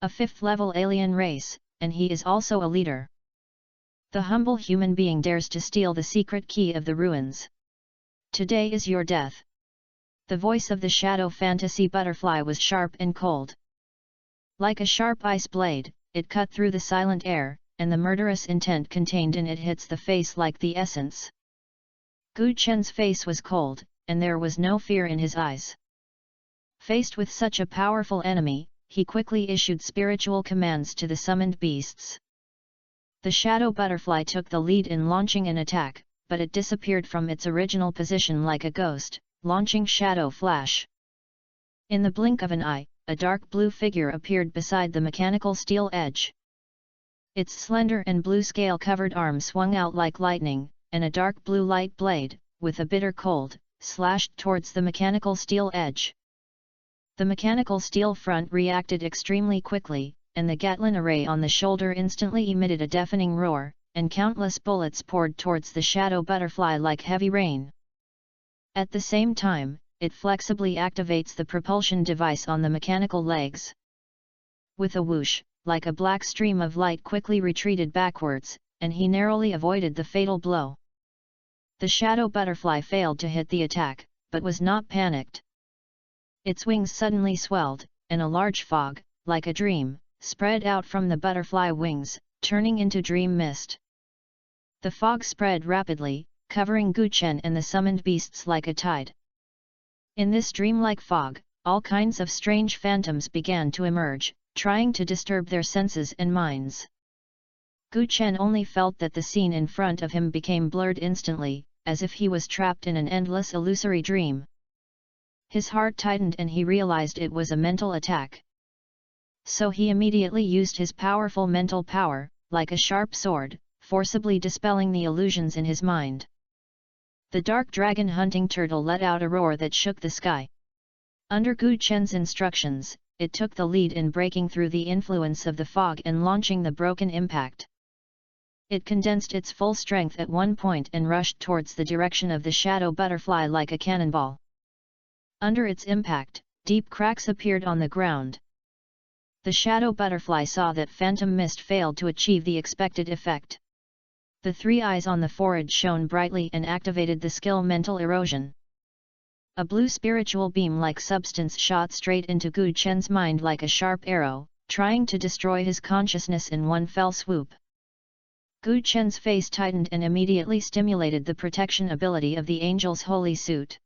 A 5th level alien race, and he is also a leader. The humble human being dares to steal the secret key of the ruins. Today is your death. The voice of the shadow fantasy butterfly was sharp and cold. Like a sharp ice blade, it cut through the silent air, and the murderous intent contained in it hits the face like the essence. Gu Chen's face was cold, and there was no fear in his eyes. Faced with such a powerful enemy, he quickly issued spiritual commands to the summoned beasts. The shadow butterfly took the lead in launching an attack, but it disappeared from its original position like a ghost, launching Shadow Flash. In the blink of an eye, a dark blue figure appeared beside the mechanical steel edge. Its slender and blue scale-covered arm swung out like lightning, and a dark blue light blade, with a bitter cold, slashed towards the mechanical steel edge. The mechanical steel front reacted extremely quickly, and the Gatling array on the shoulder instantly emitted a deafening roar, and countless bullets poured towards the shadow butterfly like heavy rain. At the same time, it flexibly activates the propulsion device on the mechanical legs. With a whoosh, like a black stream of light quickly retreated backwards, and he narrowly avoided the fatal blow. The shadow butterfly failed to hit the attack, but was not panicked. Its wings suddenly swelled, and a large fog, like a dream, spread out from the butterfly wings, turning into dream mist. The fog spread rapidly, covering Guchen and the summoned beasts like a tide. In this dreamlike fog, all kinds of strange phantoms began to emerge, trying to disturb their senses and minds. Guchen only felt that the scene in front of him became blurred instantly, as if he was trapped in an endless illusory dream. His heart tightened and he realized it was a mental attack. So he immediately used his powerful mental power, like a sharp sword, forcibly dispelling the illusions in his mind. The dark dragon hunting turtle let out a roar that shook the sky. Under Guchen's instructions, it took the lead in breaking through the influence of the fog and launching the broken impact. It condensed its full strength at one point and rushed towards the direction of the shadow butterfly like a cannonball. Under its impact, deep cracks appeared on the ground. The shadow butterfly saw that phantom mist failed to achieve the expected effect. The three eyes on the forehead shone brightly and activated the skill mental erosion. A blue spiritual beam-like substance shot straight into Guchen's mind like a sharp arrow, trying to destroy his consciousness in one fell swoop. Guchen's face tightened and immediately stimulated the protection ability of the angel's holy suit.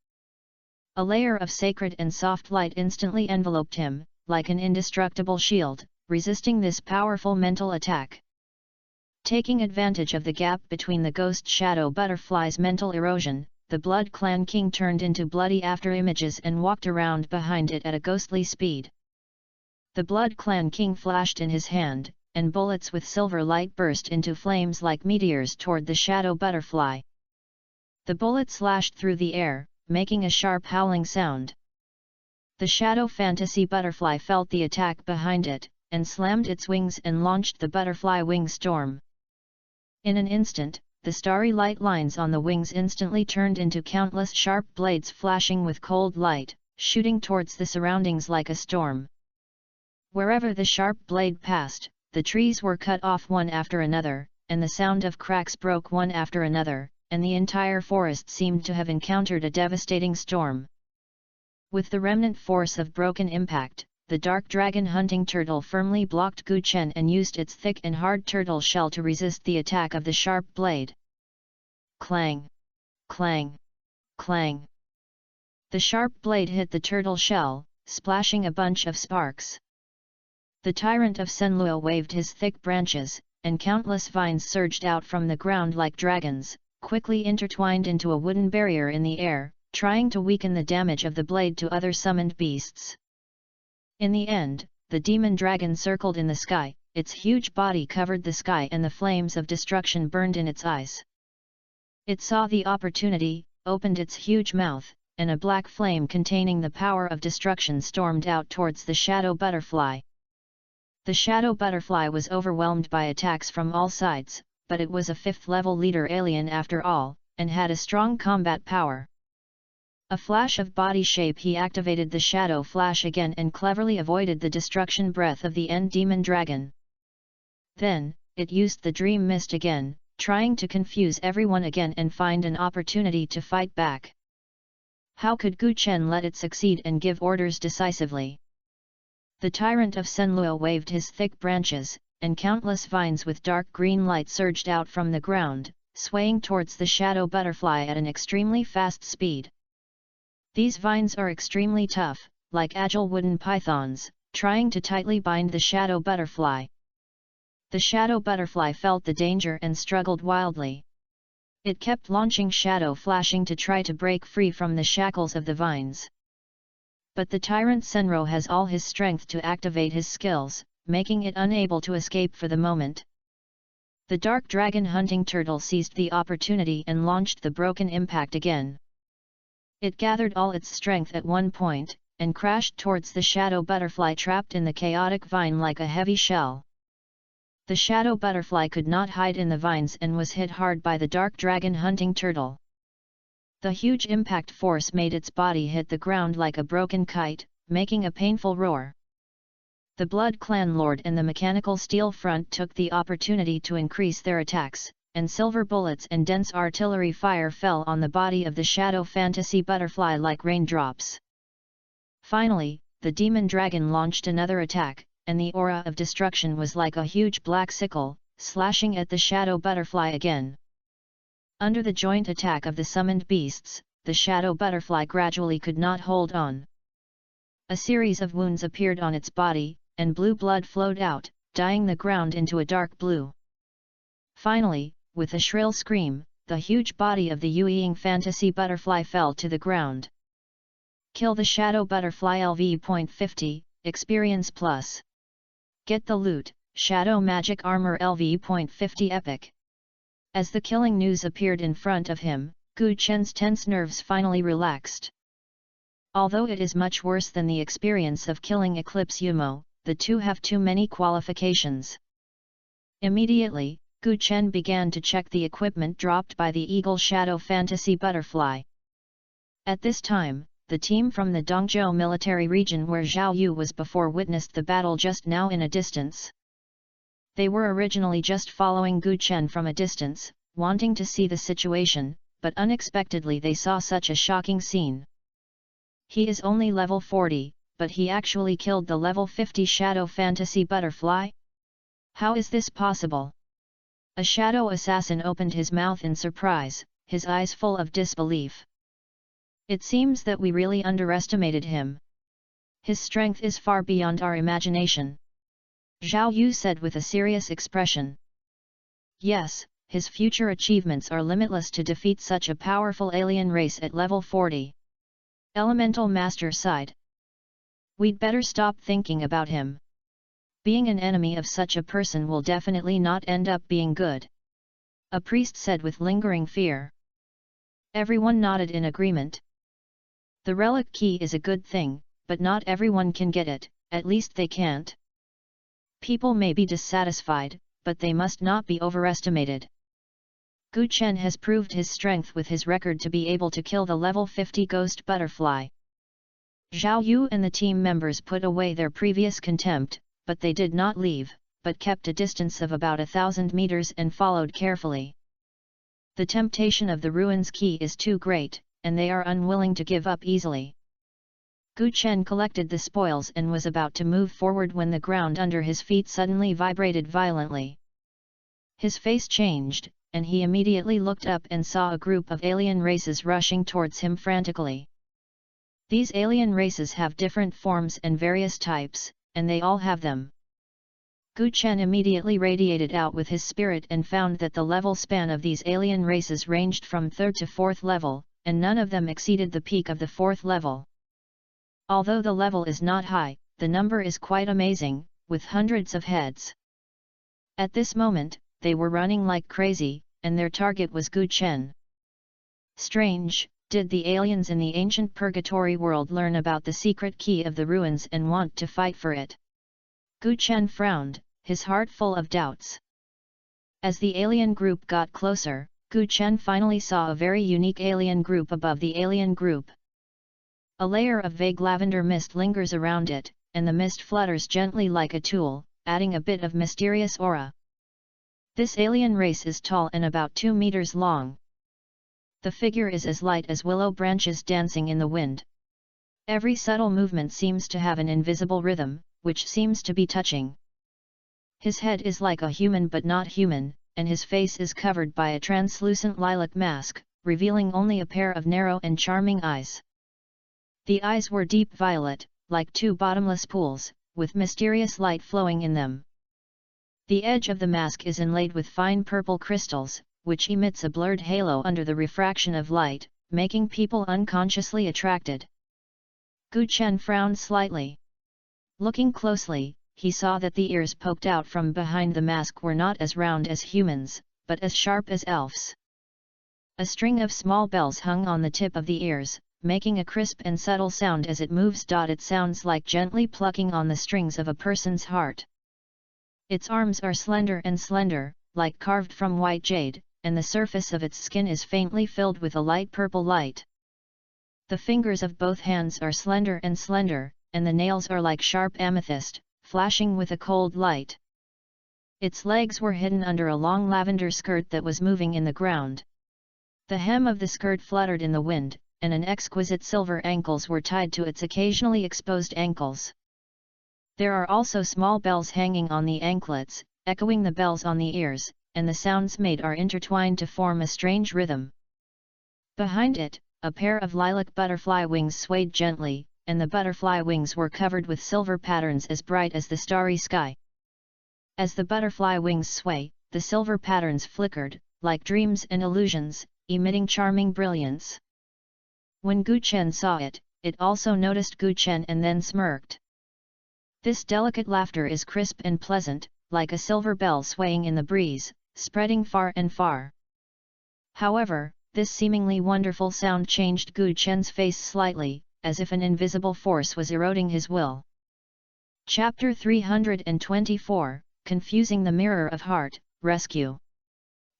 A layer of sacred and soft light instantly enveloped him, like an indestructible shield, resisting this powerful mental attack. Taking advantage of the gap between the ghost shadow butterfly's mental erosion, the Blood Clan King turned into bloody afterimages and walked around behind it at a ghostly speed. The Blood Clan King flashed in his hand, and bullets with silver light burst into flames like meteors toward the shadow butterfly. The bullets slashed through the air, making a sharp howling sound. The shadow fantasy butterfly felt the attack behind it, and slammed its wings and launched the butterfly wing storm. In an instant, the starry light lines on the wings instantly turned into countless sharp blades flashing with cold light, shooting towards the surroundings like a storm. Wherever the sharp blade passed, the trees were cut off one after another, and the sound of cracks broke one after another, and the entire forest seemed to have encountered a devastating storm. With the remnant force of broken impact, the dark dragon hunting turtle firmly blocked Guchen and used its thick and hard turtle shell to resist the attack of the sharp blade. Clang! Clang! Clang! The sharp blade hit the turtle shell, splashing a bunch of sparks. The tyrant of Senluo waved his thick branches, and countless vines surged out from the ground like dragons, quickly intertwined into a wooden barrier in the air, trying to weaken the damage of the blade to other summoned beasts. In the end, the demon dragon circled in the sky, its huge body covered the sky and the flames of destruction burned in its eyes. It saw the opportunity, opened its huge mouth, and a black flame containing the power of destruction stormed out towards the shadow butterfly. The shadow butterfly was overwhelmed by attacks from all sides, but it was a 5th-level leader alien after all, and had a strong combat power. A flash of body shape, he activated the shadow flash again and cleverly avoided the destruction breath of the end demon dragon. Then, it used the dream mist again, trying to confuse everyone again and find an opportunity to fight back. How could Guchen let it succeed and give orders decisively? The tyrant of Senluo waved his thick branches, and countless vines with dark green light surged out from the ground, swaying towards the shadow butterfly at an extremely fast speed. These vines are extremely tough, like agile wooden pythons, trying to tightly bind the shadow butterfly. The shadow butterfly felt the danger and struggled wildly. It kept launching shadow flashing to try to break free from the shackles of the vines. But the tyrant Senro has all his strength to activate his skills, making it unable to escape for the moment. The dark dragon hunting turtle seized the opportunity and launched the broken impact again. It gathered all its strength at one point, and crashed towards the shadow butterfly trapped in the chaotic vine like a heavy shell. The shadow butterfly could not hide in the vines and was hit hard by the dark dragon hunting turtle. The huge impact force made its body hit the ground like a broken kite, making a painful roar. The Blood Clan Lord and the Mechanical Steel Front took the opportunity to increase their attacks, and silver bullets and dense artillery fire fell on the body of the shadow fantasy butterfly like raindrops. Finally, the demon dragon launched another attack, and the aura of destruction was like a huge black sickle, slashing at the shadow butterfly again. Under the joint attack of the summoned beasts, the shadow butterfly gradually could not hold on. A series of wounds appeared on its body, and blue blood flowed out, dyeing the ground into a dark blue. Finally, with a shrill scream, the huge body of the Yueying fantasy butterfly fell to the ground. Kill the shadow butterfly LV.50, Experience Plus. Get the loot, Shadow Magic Armor LV.50 Epic. As the killing news appeared in front of him, Gu Chen's tense nerves finally relaxed. Although it is much worse than the experience of killing Eclipse Yumo, the two have too many qualifications. Immediately, Gu Chen began to check the equipment dropped by the Eagle Shadow Fantasy Butterfly. At this time, the team from the Dongzhou military region where Zhao Yu was before witnessed the battle just now in a distance. They were originally just following Gu Chen from a distance, wanting to see the situation, but unexpectedly they saw such a shocking scene. He is only level 40, but he actually killed the level 50 Shadow Fantasy Butterfly? How is this possible? A shadow assassin opened his mouth in surprise, his eyes full of disbelief. It seems that we really underestimated him. His strength is far beyond our imagination. Zhao Yu said with a serious expression. Yes, his future achievements are limitless to defeat such a powerful alien race at level 40. Elemental Master sighed. We'd better stop thinking about him. Being an enemy of such a person will definitely not end up being good. A priest said with lingering fear. Everyone nodded in agreement. The relic key is a good thing, but not everyone can get it, at least they can't. People may be dissatisfied, but they must not be overestimated. Gu Chen has proved his strength with his record to be able to kill the level 50 ghost butterfly. Zhao Yu and the team members put away their previous contempt, but they did not leave, but kept a distance of about 1,000 meters and followed carefully. The temptation of the ruins key is too great, and they are unwilling to give up easily. Gu Chen collected the spoils and was about to move forward when the ground under his feet suddenly vibrated violently. His face changed, and he immediately looked up and saw a group of alien races rushing towards him frantically. These alien races have different forms and various types, and they all have them. Gu Chen immediately radiated out with his spirit and found that the level span of these alien races ranged from 3rd to 4th level, and none of them exceeded the peak of the 4th level. Although the level is not high, the number is quite amazing, with hundreds of heads. At this moment, they were running like crazy, and their target was Gu Chen. Strange, did the aliens in the ancient purgatory world learn about the secret key of the ruins and want to fight for it? Gu Chen frowned, his heart full of doubts. As the alien group got closer, Gu Chen finally saw a very unique alien group above the alien group. A layer of vague lavender mist lingers around it, and the mist flutters gently like a tulle, adding a bit of mysterious aura. This alien race is tall and about 2 meters long. The figure is as light as willow branches dancing in the wind. Every subtle movement seems to have an invisible rhythm, which seems to be touching. His head is like a human but not human, and his face is covered by a translucent lilac mask, revealing only a pair of narrow and charming eyes. The eyes were deep violet, like 2 bottomless pools, with mysterious light flowing in them. The edge of the mask is inlaid with fine purple crystals, which emits a blurred halo under the refraction of light, making people unconsciously attracted. Gu Chen frowned slightly. Looking closely, he saw that the ears poked out from behind the mask were not as round as humans, but as sharp as elves. A string of small bells hung on the tip of the ears, making a crisp and subtle sound as it moves. It sounds like gently plucking on the strings of a person's heart. Its arms are slender and slender, like carved from white jade, and the surface of its skin is faintly filled with a light purple light. The fingers of both hands are slender and slender, and the nails are like sharp amethyst, flashing with a cold light. Its legs were hidden under a long lavender skirt that was moving in the ground. The hem of the skirt fluttered in the wind, and an exquisite silver ankles were tied to its occasionally exposed ankles. There are also small bells hanging on the anklets, echoing the bells on the ears, and the sounds made are intertwined to form a strange rhythm. Behind it, a pair of lilac butterfly wings swayed gently, and the butterfly wings were covered with silver patterns as bright as the starry sky. As the butterfly wings sway, the silver patterns flickered, like dreams and illusions, emitting charming brilliance. When Gu Chen saw it, it also noticed Gu Chen and then smirked. This delicate laughter is crisp and pleasant, like a silver bell swaying in the breeze, spreading far and far. However, this seemingly wonderful sound changed Gu Chen's face slightly, as if an invisible force was eroding his will. Chapter 324, Confusing the Mirror of Heart, Rescue.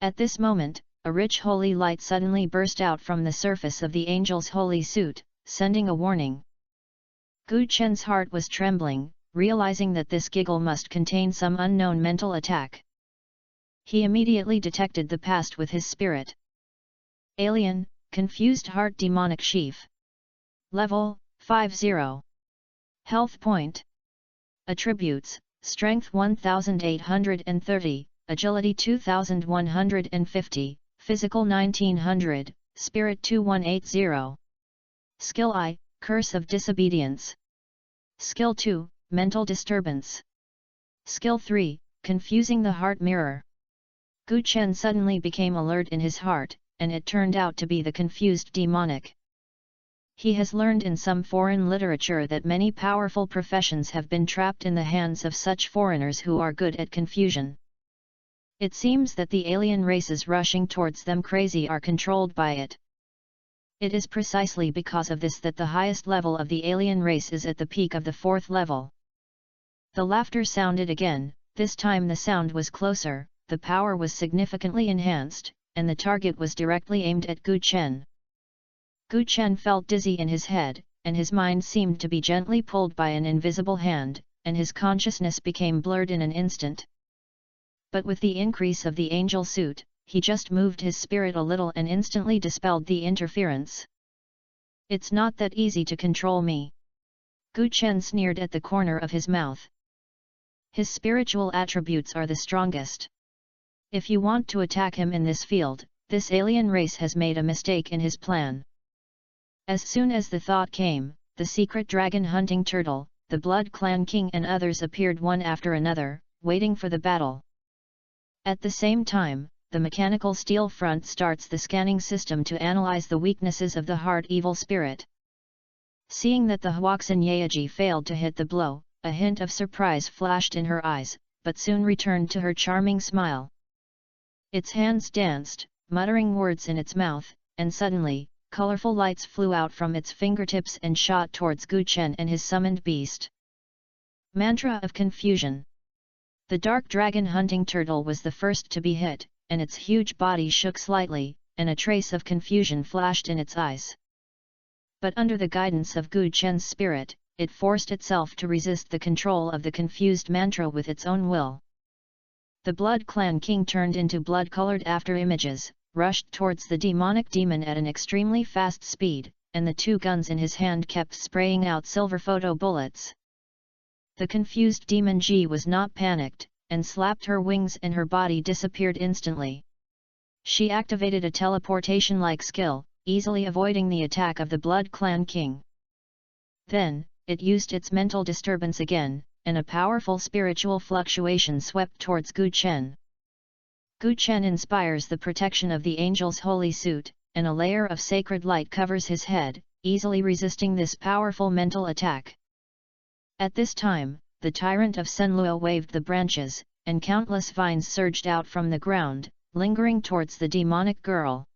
At this moment, a rich holy light suddenly burst out from the surface of the angel's holy suit, sending a warning. Gu Chen's heart was trembling, realizing that this giggle must contain some unknown mental attack. He immediately detected the past with his spirit. Alien, Confused Heart Demonic Sheaf. Level, 50. Health Point. Attributes, Strength 1830, Agility 2150, Physical 1900, Spirit 2180. Skill I, Curse of Disobedience. Skill 2, Mental Disturbance. Skill 3, Confusing the Heart Mirror. Gu Chen suddenly became alert in his heart, and it turned out to be the confused demonic. He has learned in some foreign literature that many powerful professions have been trapped in the hands of such foreigners who are good at confusion. It seems that the alien races rushing towards them crazy are controlled by it. It is precisely because of this that the highest level of the alien race is at the peak of the 4th level. The laughter sounded again, this time the sound was closer, the power was significantly enhanced, and the target was directly aimed at Gu Chen. Gu Chen felt dizzy in his head, and his mind seemed to be gently pulled by an invisible hand, and his consciousness became blurred in an instant. But with the increase of the angel suit, he just moved his spirit a little and instantly dispelled the interference. It's not that easy to control me. Gu Chen sneered at the corner of his mouth. His spiritual attributes are the strongest. If you want to attack him in this field, this alien race has made a mistake in his plan. As soon as the thought came, the secret dragon hunting turtle, the Blood Clan King and others appeared one after another, waiting for the battle. At the same time, the mechanical steel front starts the scanning system to analyze the weaknesses of the heart evil spirit. Seeing that the Huaxin Yaoji failed to hit the blow, a hint of surprise flashed in her eyes, but soon returned to her charming smile. Its hands danced, muttering words in its mouth, and suddenly, colorful lights flew out from its fingertips and shot towards Gu Chen and his summoned beast. Mantra of Confusion. The dark dragon hunting turtle was the first to be hit, and its huge body shook slightly, and a trace of confusion flashed in its eyes. But under the guidance of Gu Chen's spirit, it forced itself to resist the control of the confused mantra with its own will. The Blood Clan King turned into blood-colored after-images, rushed towards the demonic demon at an extremely fast speed, and the 2 guns in his hand kept spraying out silver photo bullets. The confused demon Ji was not panicked, and slapped her wings and her body disappeared instantly. She activated a teleportation-like skill, easily avoiding the attack of the Blood Clan King. Then, it used its mental disturbance again, and a powerful spiritual fluctuation swept towards Gu Chen. Gu Chen inspires the protection of the angel's holy suit, and a layer of sacred light covers his head, easily resisting this powerful mental attack. At this time, the tyrant of Senluo waved the branches, and countless vines surged out from the ground, lingering towards the demonic girl.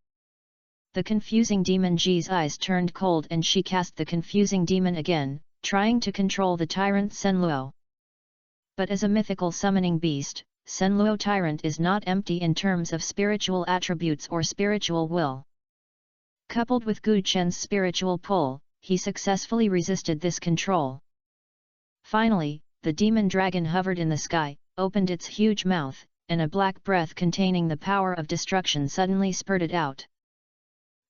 The confusing demon Ji's eyes turned cold and she cast the confusing demon again, trying to control the tyrant Senluo. But as a mythical summoning beast, Senluo tyrant is not empty in terms of spiritual attributes or spiritual will. Coupled with Gu Chen's spiritual pull, he successfully resisted this control. Finally, the demon dragon hovered in the sky, opened its huge mouth, and a black breath containing the power of destruction suddenly spurted out.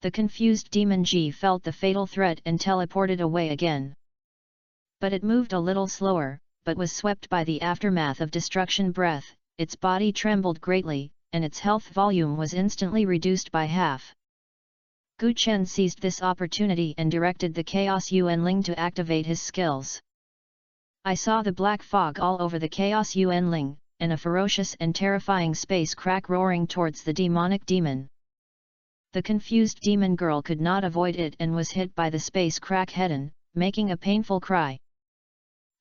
The confused demon Ji felt the fatal threat and teleported away again. But it moved a little slower, but was swept by the aftermath of destruction breath, its body trembled greatly, and its health volume was instantly reduced by half. Gu Chen seized this opportunity and directed the Chaos Yuanling to activate his skills. I saw the black fog all over the Chaos Yuanling, and a ferocious and terrifying space crack roaring towards the demonic demon. The confused demon girl could not avoid it and was hit by the space crack head-on, making a painful cry.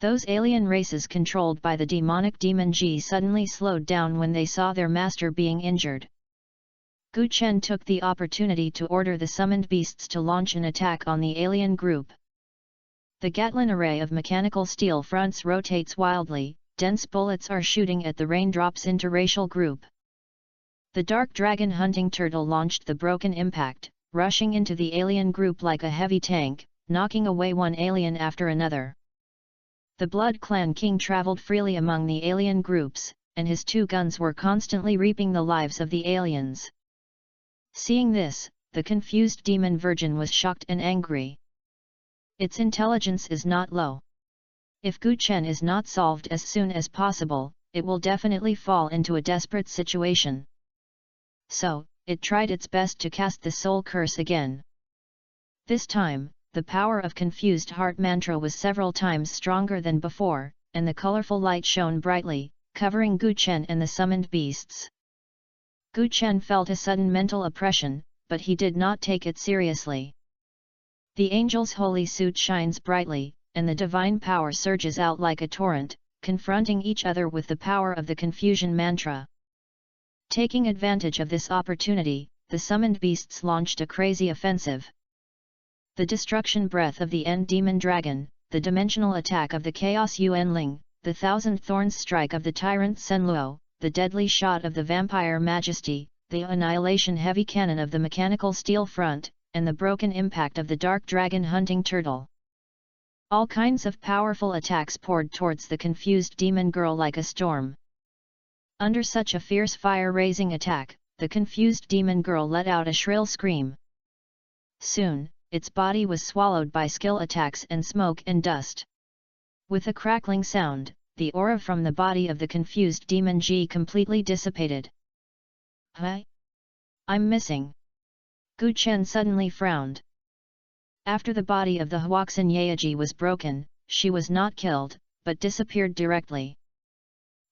Those alien races controlled by the demonic demon Ji suddenly slowed down when they saw their master being injured. Gu Chen took the opportunity to order the summoned beasts to launch an attack on the alien group. The Gatlin array of mechanical steel fronts rotates wildly, dense bullets are shooting at the raindrops interracial group. The dark dragon hunting turtle launched the broken impact, rushing into the alien group like a heavy tank, knocking away one alien after another. The Blood Clan King traveled freely among the alien groups, and his 2 guns were constantly reaping the lives of the aliens. Seeing this, the confused demon virgin was shocked and angry. Its intelligence is not low. If Gu Chen is not solved as soon as possible, it will definitely fall into a desperate situation. So, it tried its best to cast the soul curse again. This time, the power of confused heart mantra was several times stronger than before, and the colorful light shone brightly, covering Gu Chen and the summoned beasts. Gu Chen felt a sudden mental oppression, but he did not take it seriously. The angel's holy suit shines brightly, and the divine power surges out like a torrent, confronting each other with the power of the confusion mantra. Taking advantage of this opportunity, the summoned beasts launched a crazy offensive. The destruction breath of the End Demon Dragon, the dimensional attack of the Chaos Yuanling, the Thousand Thorns strike of the Tyrant Senluo, the deadly shot of the Vampire Majesty, the annihilation heavy cannon of the mechanical steel front, and the broken impact of the Dark Dragon hunting turtle. All kinds of powerful attacks poured towards the confused demon girl like a storm. Under such a fierce fire-raising attack, the confused demon girl let out a shrill scream. Soon, its body was swallowed by skill attacks and smoke and dust. With a crackling sound, the aura from the body of the confused demon Ji completely dissipated. Huh? I'm missing. Gu Chen suddenly frowned. After the body of the Huaxin Yaoji was broken, she was not killed, but disappeared directly.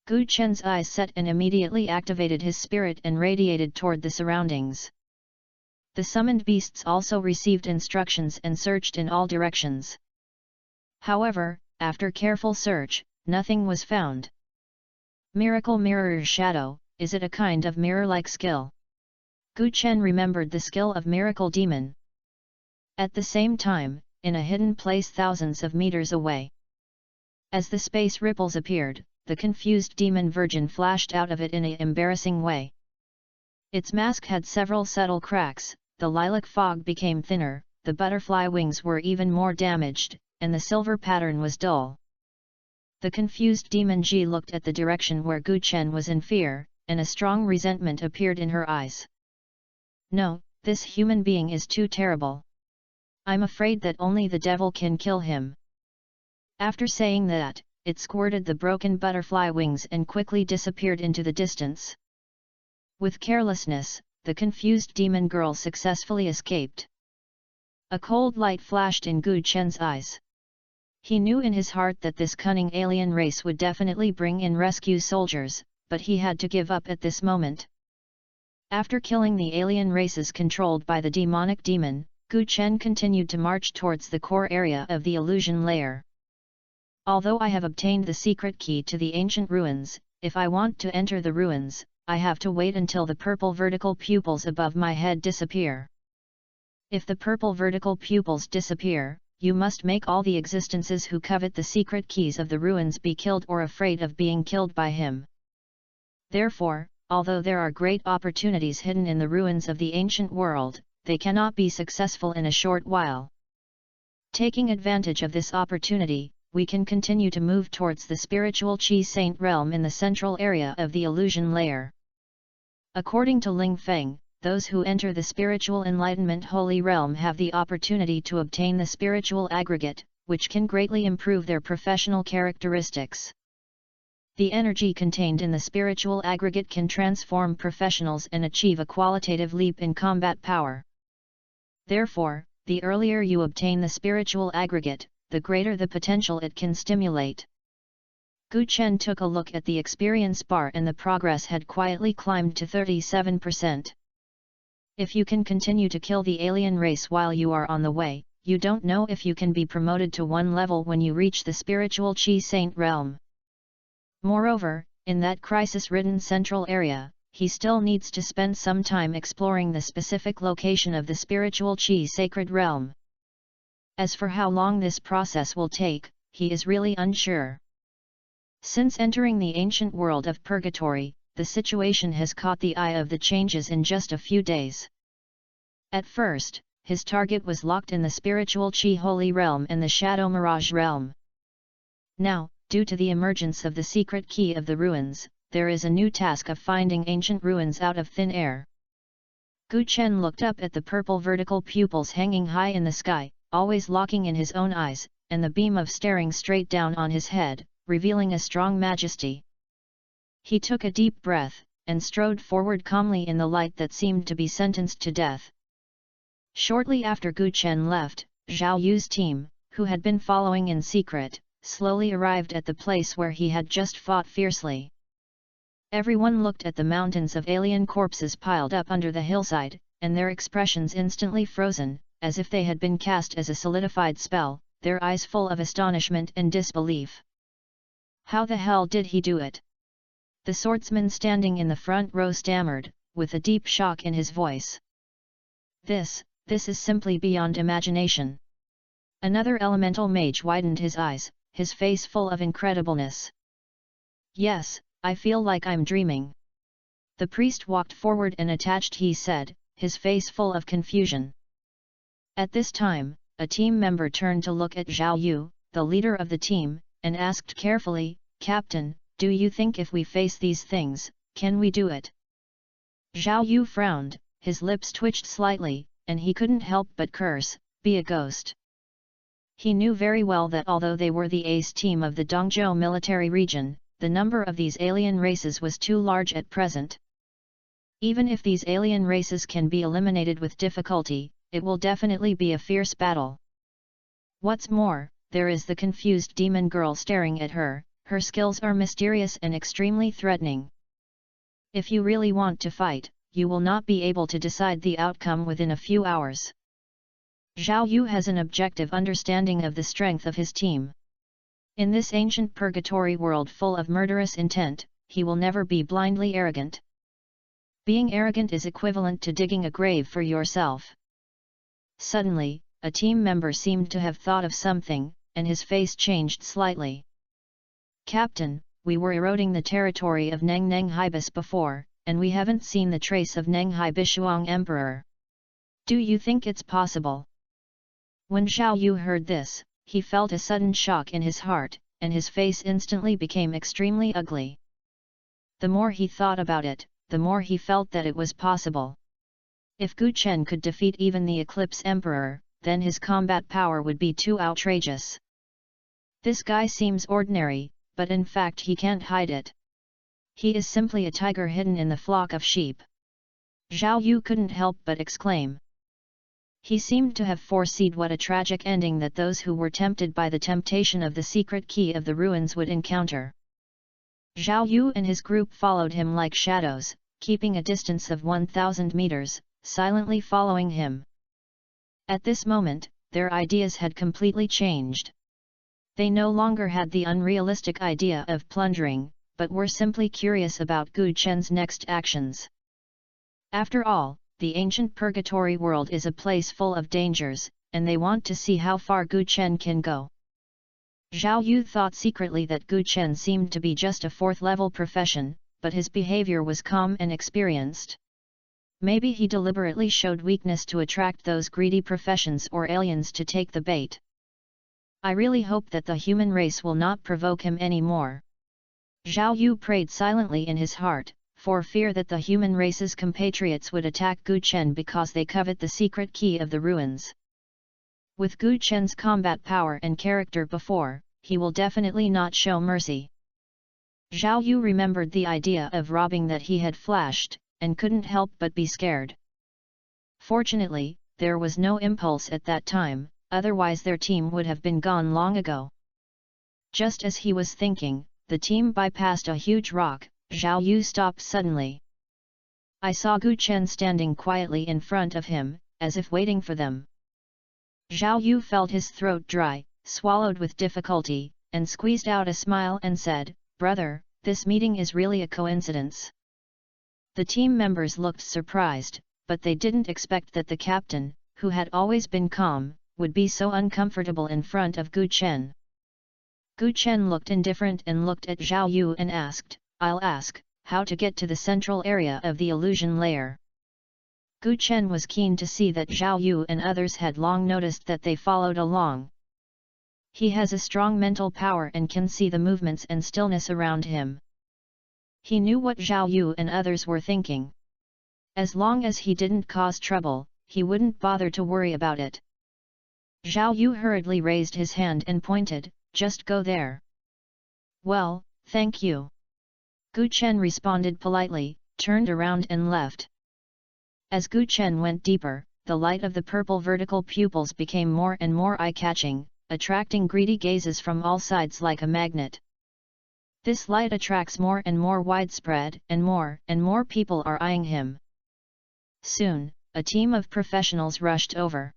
Gu Chen's eyes set and immediately activated his spirit and radiated toward the surroundings. The summoned beasts also received instructions and searched in all directions. However, after careful search, nothing was found. Miracle Mirror's Shadow, is it a kind of mirror-like skill? Gu Chen remembered the skill of Miracle Demon. At the same time, in a hidden place thousands of meters away. As the space ripples appeared, the confused demon virgin flashed out of it in an embarrassing way. Its mask had several subtle cracks, the lilac fog became thinner, the butterfly wings were even more damaged, and the silver pattern was dull. The confused demon Ji looked at the direction where Gu Chen was in fear, and a strong resentment appeared in her eyes. No, this human being is too terrible. I'm afraid that only the devil can kill him. After saying that, it squirted the broken butterfly wings and quickly disappeared into the distance. With carelessness, the confused demon girl successfully escaped. A cold light flashed in Gu Chen's eyes. He knew in his heart that this cunning alien race would definitely bring in rescue soldiers, but he had to give up at this moment. After killing the alien races controlled by the demonic demon, Gu Chen continued to march towards the core area of the illusion layer. Although I have obtained the secret key to the ancient ruins, if I want to enter the ruins, I have to wait until the purple vertical pupils above my head disappear. If the purple vertical pupils disappear, you must make all the existences who covet the secret keys of the ruins be killed or afraid of being killed by him. Therefore, although there are great opportunities hidden in the ruins of the ancient world, they cannot be successful in a short while. Taking advantage of this opportunity, we can continue to move towards the spiritual Qi Saint realm in the central area of the illusion layer. According to Ling Feng, those who enter the spiritual enlightenment holy realm have the opportunity to obtain the spiritual aggregate, which can greatly improve their professional characteristics. The energy contained in the spiritual aggregate can transform professionals and achieve a qualitative leap in combat power. Therefore, the earlier you obtain the spiritual aggregate, the greater the potential it can stimulate. Gu Chen took a look at the experience bar and the progress had quietly climbed to 37%. If you can continue to kill the alien race while you are on the way, you don't know if you can be promoted to one level when you reach the spiritual Chi Saint realm. Moreover, in that crisis-ridden central area, he still needs to spend some time exploring the specific location of the spiritual Chi sacred realm. As for how long this process will take, he is really unsure. Since entering the ancient world of purgatory, the situation has caught the eye of the changes in just a few days. At first, his target was locked in the spiritual Chi holy realm and the shadow mirage realm. Now, due to the emergence of the secret key of the ruins, there is a new task of finding ancient ruins out of thin air. Gu Chen looked up at the purple vertical pupils hanging high in the sky, always locking in his own eyes, and the beam of staring straight down on his head, revealing a strong majesty. He took a deep breath, and strode forward calmly in the light that seemed to be sentenced to death. Shortly after Gu Chen left, Zhao Yu's team, who had been following in secret, slowly arrived at the place where he had just fought fiercely. Everyone looked at the mountains of alien corpses piled up under the hillside, and their expressions instantly frozen, as if they had been cast as a solidified spell, their eyes full of astonishment and disbelief. How the hell did he do it? The swordsman standing in the front row stammered, with a deep shock in his voice. This is simply beyond imagination. Another elemental mage widened his eyes, his face full of incredibleness. Yes, I feel like I'm dreaming. The priest walked forward and attached, he said, his face full of confusion. At this time, a team member turned to look at Zhao Yu, the leader of the team, and asked carefully, "Captain, do you think if we face these things, can we do it?" Zhao Yu frowned, his lips twitched slightly, and he couldn't help but curse, "Be a ghost." He knew very well that although they were the ace team of the Dongzhou military region, the number of these alien races was too large at present. Even if these alien races can be eliminated with difficulty, it will definitely be a fierce battle. What's more, there is the confused demon girl staring at her, her skills are mysterious and extremely threatening. If you really want to fight, you will not be able to decide the outcome within a few hours. Zhao Yu has an objective understanding of the strength of his team. In this ancient purgatory world full of murderous intent, he will never be blindly arrogant. Being arrogant is equivalent to digging a grave for yourself. Suddenly, a team member seemed to have thought of something, and his face changed slightly. "Captain, we were eroding the territory of Neng Neng Haibis before, and we haven't seen the trace of Neng Hai Bishuang Emperor. Do you think it's possible?" When Zhao Yu heard this, he felt a sudden shock in his heart, and his face instantly became extremely ugly. The more he thought about it, the more he felt that it was possible. If Gu Chen could defeat even the Eclipse Emperor, then his combat power would be too outrageous. This guy seems ordinary, but in fact he can't hide it. He is simply a tiger hidden in the flock of sheep. Zhao Yu couldn't help but exclaim. He seemed to have foreseen what a tragic ending that those who were tempted by the temptation of the secret key of the ruins would encounter. Zhao Yu and his group followed him like shadows, keeping a distance of 1,000 meters, silently following him. At this moment, their ideas had completely changed. They no longer had the unrealistic idea of plundering, but were simply curious about Gu Chen's next actions. After all, the ancient purgatory world is a place full of dangers, and they want to see how far Gu Chen can go. Zhao Yu thought secretly that Gu Chen seemed to be just a fourth-level profession, but his behavior was calm and experienced. Maybe he deliberately showed weakness to attract those greedy professions or aliens to take the bait. I really hope that the human race will not provoke him anymore. Zhao Yu prayed silently in his heart, for fear that the human race's compatriots would attack Gu Chen because they covet the secret key of the ruins. With Gu Chen's combat power and character before, he will definitely not show mercy. Zhao Yu remembered the idea of robbing that he had flashed, and couldn't help but be scared. Fortunately, there was no impulse at that time, otherwise their team would have been gone long ago. Just as he was thinking, the team bypassed a huge rock. Zhao Yu stopped suddenly. I saw Gu Chen standing quietly in front of him, as if waiting for them. Zhao Yu felt his throat dry, swallowed with difficulty, and squeezed out a smile and said, "Brother, this meeting is really a coincidence." The team members looked surprised, but they didn't expect that the captain, who had always been calm, would be so uncomfortable in front of Gu Chen. Gu Chen looked indifferent and looked at Zhao Yu and asked, "I'll ask, how to get to the central area of the illusion layer?" Gu Chen was keen to see that Zhao Yu and others had long noticed that they followed along. He has a strong mental power and can see the movements and stillness around him. He knew what Zhao Yu and others were thinking. As long as he didn't cause trouble, he wouldn't bother to worry about it. Zhao Yu hurriedly raised his hand and pointed, "Just go there." "Well, thank you." Gu Chen responded politely, turned around and left. As Gu Chen went deeper, the light of the purple vertical pupils became more and more eye-catching, attracting greedy gazes from all sides like a magnet. This light attracts more and more widespread, and more people are eyeing him. Soon, a team of professionals rushed over.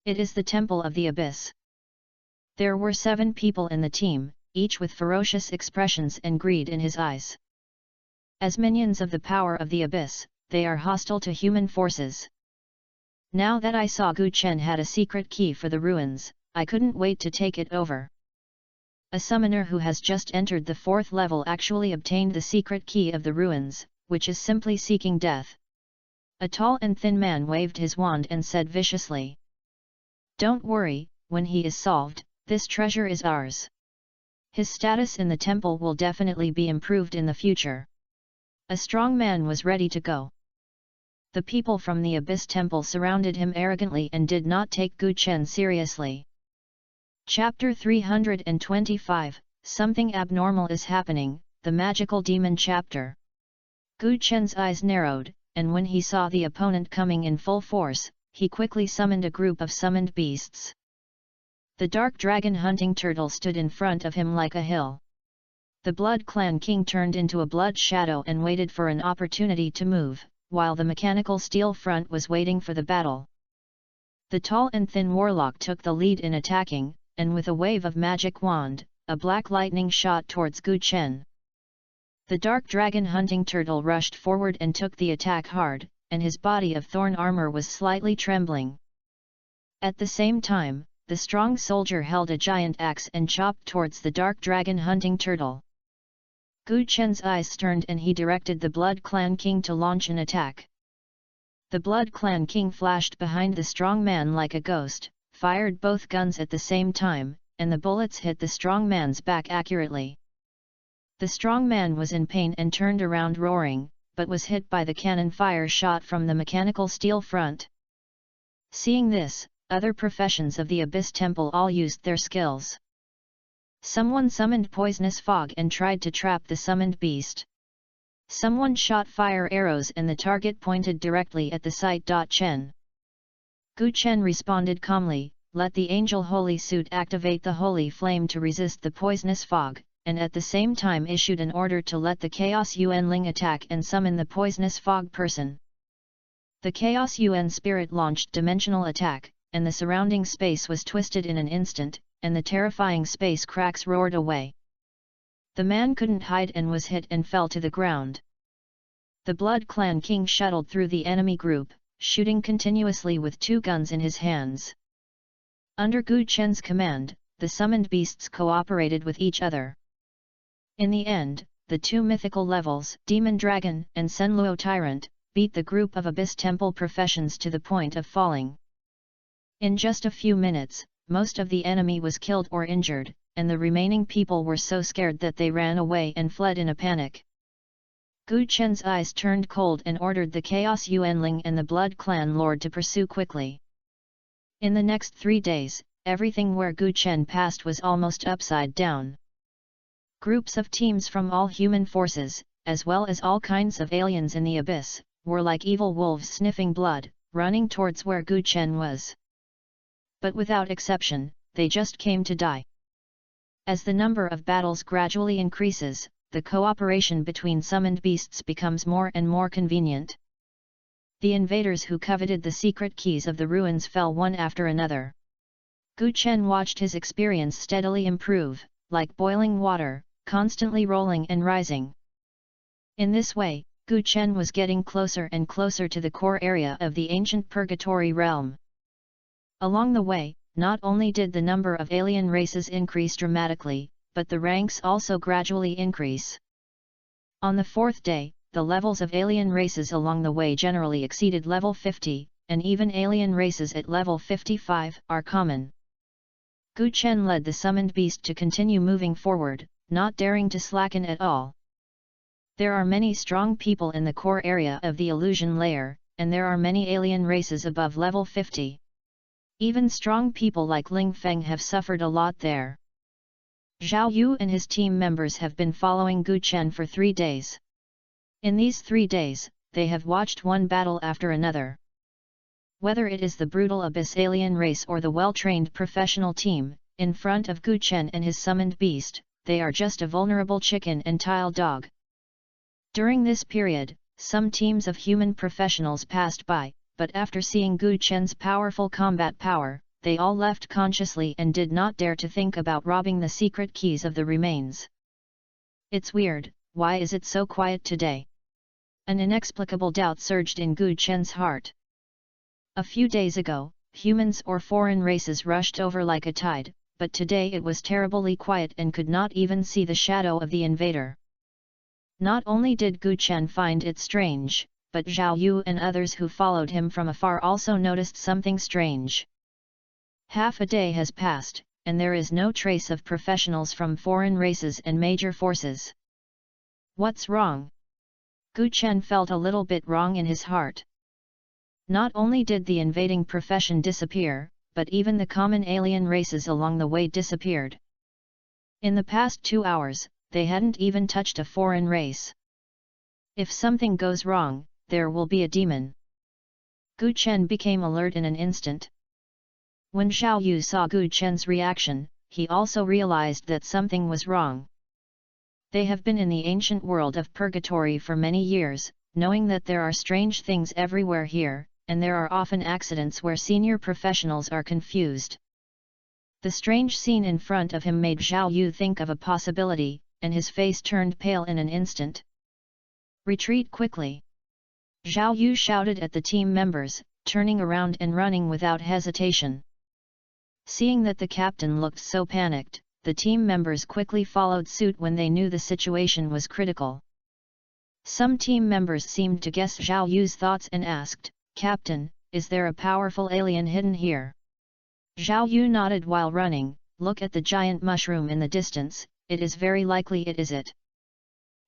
It is the Temple of the Abyss. There were 7 people in the team, each with ferocious expressions and greed in his eyes. As minions of the power of the Abyss, they are hostile to human forces. Now that I saw Gu Chen had a secret key for the ruins, I couldn't wait to take it over. A summoner who has just entered the 4th level actually obtained the secret key of the ruins, which is simply seeking death. A tall and thin man waved his wand and said viciously, "Don't worry, when he is solved, this treasure is ours. His status in the temple will definitely be improved in the future." A strong man was ready to go. The people from the Abyss Temple surrounded him arrogantly and did not take Gu Chen seriously. Chapter 325, Something Abnormal is Happening, the Magical Demon Chapter. Gu Chen's eyes narrowed, and when he saw the opponent coming in full force, he quickly summoned a group of summoned beasts. The dark dragon hunting turtle stood in front of him like a hill. The Blood Clan King turned into a blood shadow and waited for an opportunity to move, while the mechanical steel front was waiting for the battle. The tall and thin warlock took the lead in attacking, and with a wave of magic wand, a black lightning shot towards Gu Chen. The dark dragon hunting turtle rushed forward and took the attack hard, and his body of thorn armor was slightly trembling. At the same time, the strong soldier held a giant axe and chopped towards the dark dragon hunting turtle. Gu Chen's eyes turned and he directed the Blood Clan King to launch an attack. The Blood Clan King flashed behind the strong man like a ghost, fired both guns at the same time, and the bullets hit the strong man's back accurately. The strong man was in pain and turned around roaring, but was hit by the cannon fire shot from the mechanical steel front. Seeing this, other professions of the Abyss Temple all used their skills. Someone summoned poisonous fog and tried to trap the summoned beast. Someone shot fire arrows and the target pointed directly at the site. Chen. Gu Chen responded calmly, "Let the Angel Holy Suit activate the Holy Flame to resist the poisonous fog," and at the same time issued an order to let the Chaos Yuanling attack and summon the poisonous fog person. The Chaos Yuan spirit launched dimensional attack, and the surrounding space was twisted in an instant, and the terrifying space cracks roared away. The man couldn't hide and was hit and fell to the ground. The Blood Clan King shuttled through the enemy group, shooting continuously with 2 guns in his hands. Under Gu Chen's command, the summoned beasts cooperated with each other. In the end, the 2 mythical levels, Demon Dragon and Senluo Tyrant, beat the group of Abyss Temple professions to the point of falling. In just a few minutes, most of the enemy was killed or injured, and the remaining people were so scared that they ran away and fled in a panic. Gu Chen's eyes turned cold and ordered the Chaos Yuanling and the Blood Clan Lord to pursue quickly. In the next 3 days, everything where Gu Chen passed was almost upside down. Groups of teams from all human forces, as well as all kinds of aliens in the abyss, were like evil wolves sniffing blood, running towards where Gu Chen was. But without exception, they just came to die. As the number of battles gradually increases, the cooperation between summoned beasts becomes more and more convenient. The invaders who coveted the secret keys of the ruins fell one after another. Gu Chen watched his experience steadily improve, like boiling water, constantly rolling and rising. In this way, Gu Chen was getting closer and closer to the core area of the ancient purgatory realm. Along the way, not only did the number of alien races increase dramatically, but the ranks also gradually increase. On the 4th day, the levels of alien races along the way generally exceeded level 50, and even alien races at level 55 are common. Gu Chen led the summoned beast to continue moving forward, not daring to slacken at all. There are many strong people in the core area of the illusion layer, and there are many alien races above level 50. Even strong people like Ling Feng have suffered a lot there. Zhao Yu and his team members have been following Gu Chen for 3 days. In these 3 days, they have watched one battle after another. Whether it is the brutal abyss alien race or the well-trained professional team, in front of Gu Chen and his summoned beast, they are just a vulnerable chicken and tile dog. During this period, some teams of human professionals passed by, but after seeing Gu Chen's powerful combat power, they all left consciously and did not dare to think about robbing the secret keys of the remains. It's weird, why is it so quiet today? An inexplicable doubt surged in Gu Chen's heart. A few days ago, humans or foreign races rushed over like a tide, but today it was terribly quiet and could not even see the shadow of the invader. Not only did Gu Chen find it strange, but Zhao Yu and others who followed him from afar also noticed something strange. Half a day has passed, and there is no trace of professionals from foreign races and major forces. What's wrong? Gu Chen felt a little bit wrong in his heart. Not only did the invading profession disappear, but even the common alien races along the way disappeared. In the past 2 hours, they hadn't even touched a foreign race. If something goes wrong, there will be a demon. Gu Chen became alert in an instant. When Zhao Yu saw Gu Chen's reaction, he also realized that something was wrong. They have been in the ancient world of purgatory for many years, knowing that there are strange things everywhere here, and there are often accidents where senior professionals are confused. The strange scene in front of him made Zhao Yu think of a possibility, and his face turned pale in an instant. Retreat quickly! Zhao Yu shouted at the team members, turning around and running without hesitation. Seeing that the captain looked so panicked, the team members quickly followed suit when they knew the situation was critical. Some team members seemed to guess Zhao Yu's thoughts and asked, "Captain, is there a powerful alien hidden here?" Zhao Yu nodded while running. "Look at the giant mushroom in the distance, it is very likely it is it."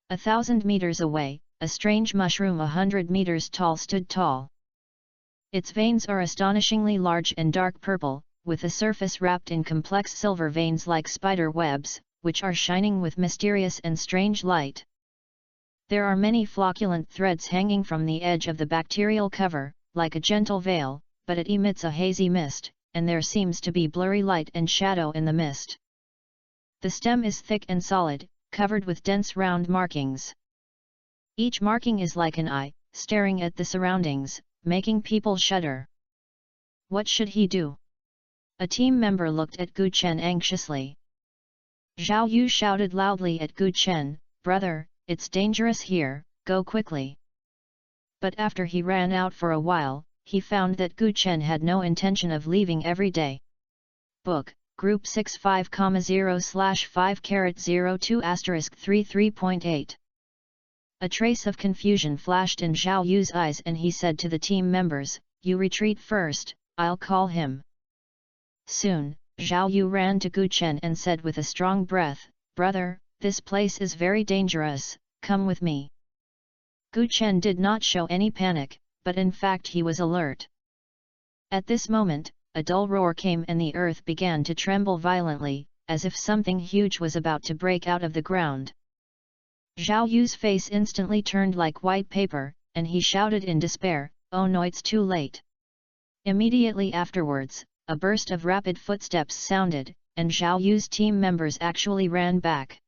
1,000 meters away, a strange mushroom 100 meters tall stood tall. Its veins are astonishingly large and dark purple, with a surface wrapped in complex silver veins like spider webs, which are shining with mysterious and strange light. There are many flocculent threads hanging from the edge of the bacterial cover, like a gentle veil, but it emits a hazy mist, and there seems to be blurry light and shadow in the mist. The stem is thick and solid, covered with dense round markings. Each marking is like an eye, staring at the surroundings, making people shudder. What should he do? A team member looked at Gu Chen anxiously. Zhao Yu shouted loudly at Gu Chen, "Brother, it's dangerous here, go quickly." But after he ran out for a while, he found that Gu Chen had no intention of leaving every day. Book, Group 65,0/5/02*33.8. A trace of confusion flashed in Zhao Yu's eyes and he said to the team members, "You retreat first, I'll call him." Soon, Zhao Yu ran to Gu Chen and said with a strong breath, "Brother, this place is very dangerous, come with me." Gu Chen did not show any panic, but in fact he was alert. At this moment, a dull roar came and the earth began to tremble violently, as if something huge was about to break out of the ground. Zhao Yu's face instantly turned like white paper, and he shouted in despair, "Oh no, it's too late." Immediately afterwards, a burst of rapid footsteps sounded, and Zhao Yu's team members actually ran back.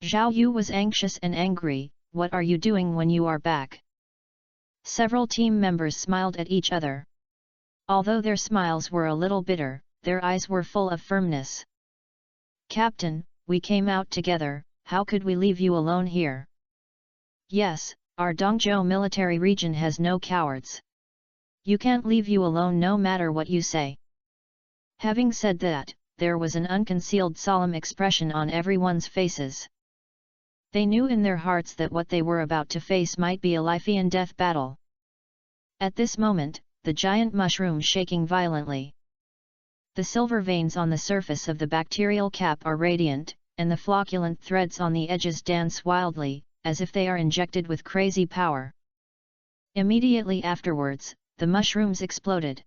Zhao Yu was anxious and angry. "What are you doing when you are back?" Several team members smiled at each other. Although their smiles were a little bitter, their eyes were full of firmness. "Captain, we came out together, how could we leave you alone here?" "Yes, our Dongzhou military region has no cowards. You can't leave you alone no matter what you say." Having said that, there was an unconcealed solemn expression on everyone's faces. They knew in their hearts that what they were about to face might be a life-and-death battle. At this moment, the giant mushroom shaking violently. The silver veins on the surface of the bacterial cap are radiant, and the flocculent threads on the edges dance wildly, as if they are injected with crazy power. Immediately afterwards, the mushrooms exploded.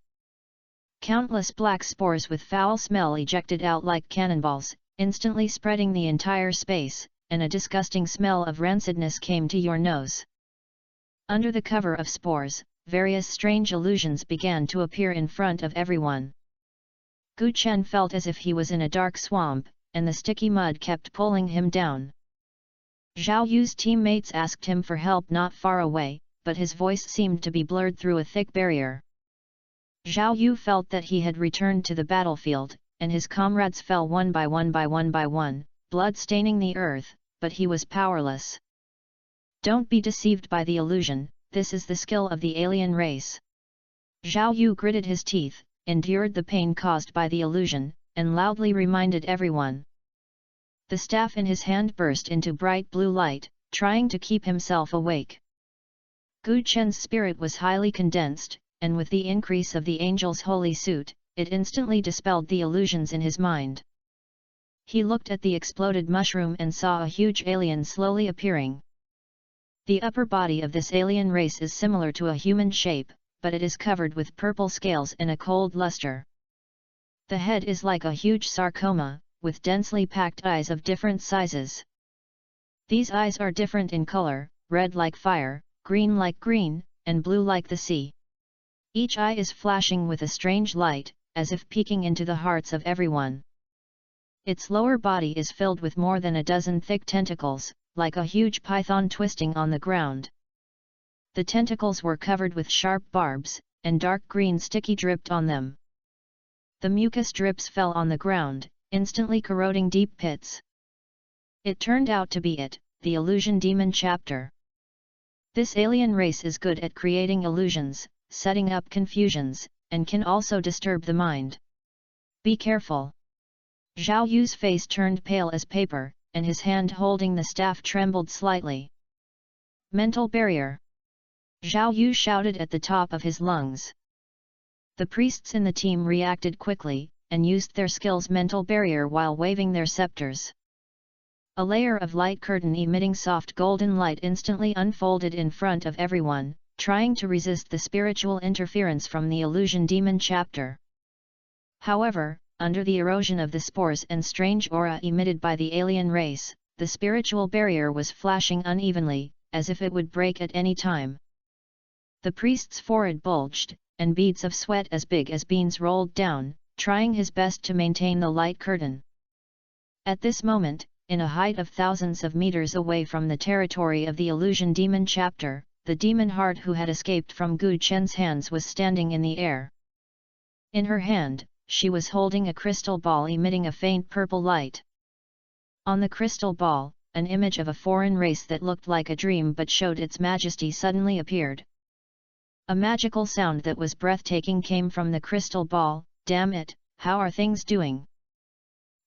Countless black spores with foul smell ejected out like cannonballs, instantly spreading the entire space, and a disgusting smell of rancidness came to your nose. Under the cover of spores, various strange illusions began to appear in front of everyone. Gu Chen felt as if he was in a dark swamp, and the sticky mud kept pulling him down. Zhao Yu's teammates asked him for help not far away, but his voice seemed to be blurred through a thick barrier. Zhao Yu felt that he had returned to the battlefield, and his comrades fell one by one, blood staining the earth, but he was powerless. "Don't be deceived by the illusion, this is the skill of the alien race." Zhao Yu gritted his teeth, endured the pain caused by the illusion, and loudly reminded everyone. The staff in his hand burst into bright blue light, trying to keep himself awake. Gu Chen's spirit was highly condensed, and with the increase of the angel's holy suit, it instantly dispelled the illusions in his mind. He looked at the exploded mushroom and saw a huge alien slowly appearing. The upper body of this alien race is similar to a human shape, but it is covered with purple scales and a cold luster. The head is like a huge sarcoma, with densely packed eyes of different sizes. These eyes are different in color, red like fire, green like green, and blue like the sea. Each eye is flashing with a strange light, as if peeking into the hearts of everyone. Its lower body is filled with more than a dozen thick tentacles, like a huge python twisting on the ground. The tentacles were covered with sharp barbs, and dark green sticky dripped on them. The mucus drips fell on the ground, instantly corroding deep pits. It turned out to be the illusion demon chapter. This alien race is good at creating illusions, setting up confusions, and can also disturb the mind. Be careful. Zhao Yu's face turned pale as paper, and his hand holding the staff trembled slightly. Mental barrier! Zhao Yu shouted at the top of his lungs. The priests in the team reacted quickly, and used their skill's mental barrier while waving their scepters. A layer of light curtain emitting soft golden light instantly unfolded in front of everyone, trying to resist the spiritual interference from the illusion demon chapter. However, under the erosion of the spores and strange aura emitted by the alien race, the spiritual barrier was flashing unevenly, as if it would break at any time. The priest's forehead bulged, and beads of sweat as big as beans rolled down, trying his best to maintain the light curtain. At this moment, in a height of thousands of meters away from the territory of the illusion demon chapter, the demon heart who had escaped from Gu Chen's hands was standing in the air. In her hand, she was holding a crystal ball emitting a faint purple light. On the crystal ball, an image of a foreign race that looked like a dream but showed its majesty suddenly appeared. A magical sound that was breathtaking came from the crystal ball. "Damn it, how are things doing?"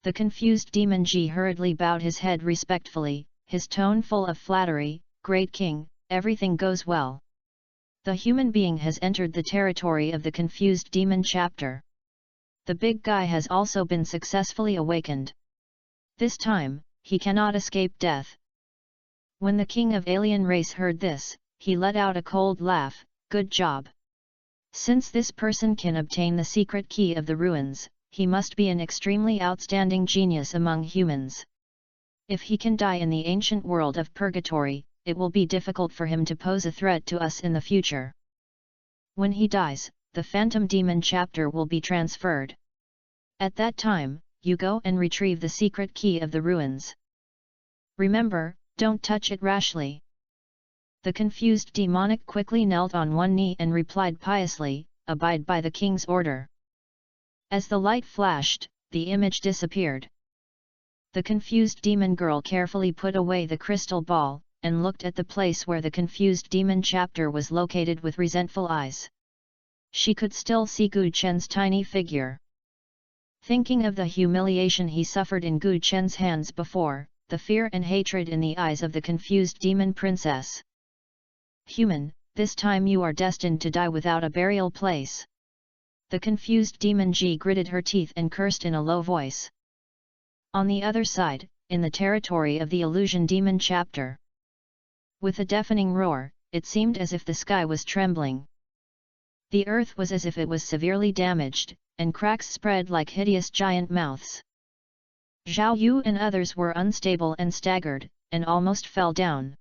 The confused demon Ji hurriedly bowed his head respectfully, his tone full of flattery. "Great king, everything goes well. The human being has entered the territory of the confused demon chapter. The big guy has also been successfully awakened. This time, he cannot escape death." When the king of alien race heard this, he let out a cold laugh. "Good job. Since this person can obtain the secret key of the ruins, he must be an extremely outstanding genius among humans. If he can die in the ancient world of purgatory, it will be difficult for him to pose a threat to us in the future. When he dies, the Phantom Demon chapter will be transferred. At that time, you go and retrieve the secret key of the ruins. Remember, don't touch it rashly. The confused demonic quickly knelt on one knee and replied piously, "Abide by the king's order." As the light flashed, the image disappeared. The confused demon girl carefully put away the crystal ball, and looked at the place where the confused demon chapter was located with resentful eyes. She could still see Gu Chen's tiny figure. Thinking of the humiliation he suffered in Gu Chen's hands before, the fear and hatred in the eyes of the confused demon princess. "Human, this time you are destined to die without a burial place." The confused demon Ji gritted her teeth and cursed in a low voice. On the other side, in the territory of the illusion demon chapter, with a deafening roar, it seemed as if the sky was trembling. The earth was as if it was severely damaged, and cracks spread like hideous giant mouths. Zhao Yu and others were unstable and staggered, and almost fell down.